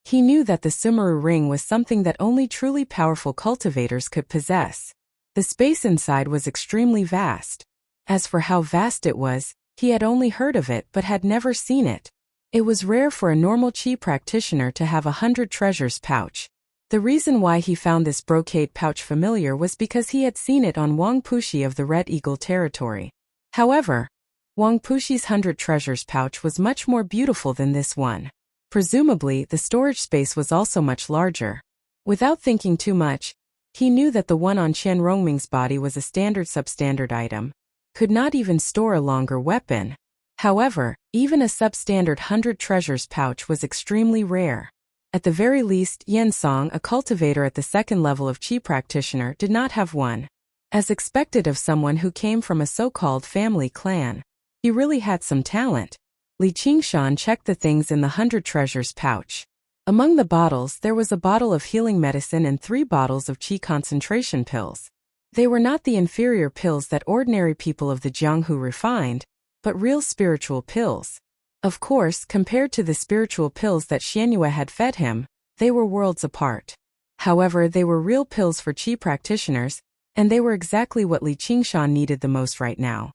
A: He knew that the Sumeru ring was something that only truly powerful cultivators could possess. The space inside was extremely vast. As for how vast it was, he had only heard of it but had never seen it. It was rare for a normal Qi practitioner to have 100 treasures pouch. The reason why he found this brocade pouch familiar was because he had seen it on Wang Puxi of the Red Eagle territory. However, Wang Puxi's 100 treasures pouch was much more beautiful than this one. Presumably, the storage space was also much larger. Without thinking too much, he knew that the one on Qian Rongming's body was a standard substandard item. Could not even store a longer weapon. However, even a substandard 100 treasures pouch was extremely rare. At the very least, Yen Song, a cultivator at the second level of Qi practitioner, did not have one. As expected of someone who came from a so-called family clan. He really had some talent. Li Qingshan checked the things in the 100 treasures pouch. Among the bottles, there was a bottle of healing medicine and 3 bottles of Qi concentration pills. They were not the inferior pills that ordinary people of the Jianghu refined, but real spiritual pills. Of course, compared to the spiritual pills that Xianyue had fed him, they were worlds apart. However, they were real pills for qi practitioners, and they were exactly what Li Qingshan needed the most right now.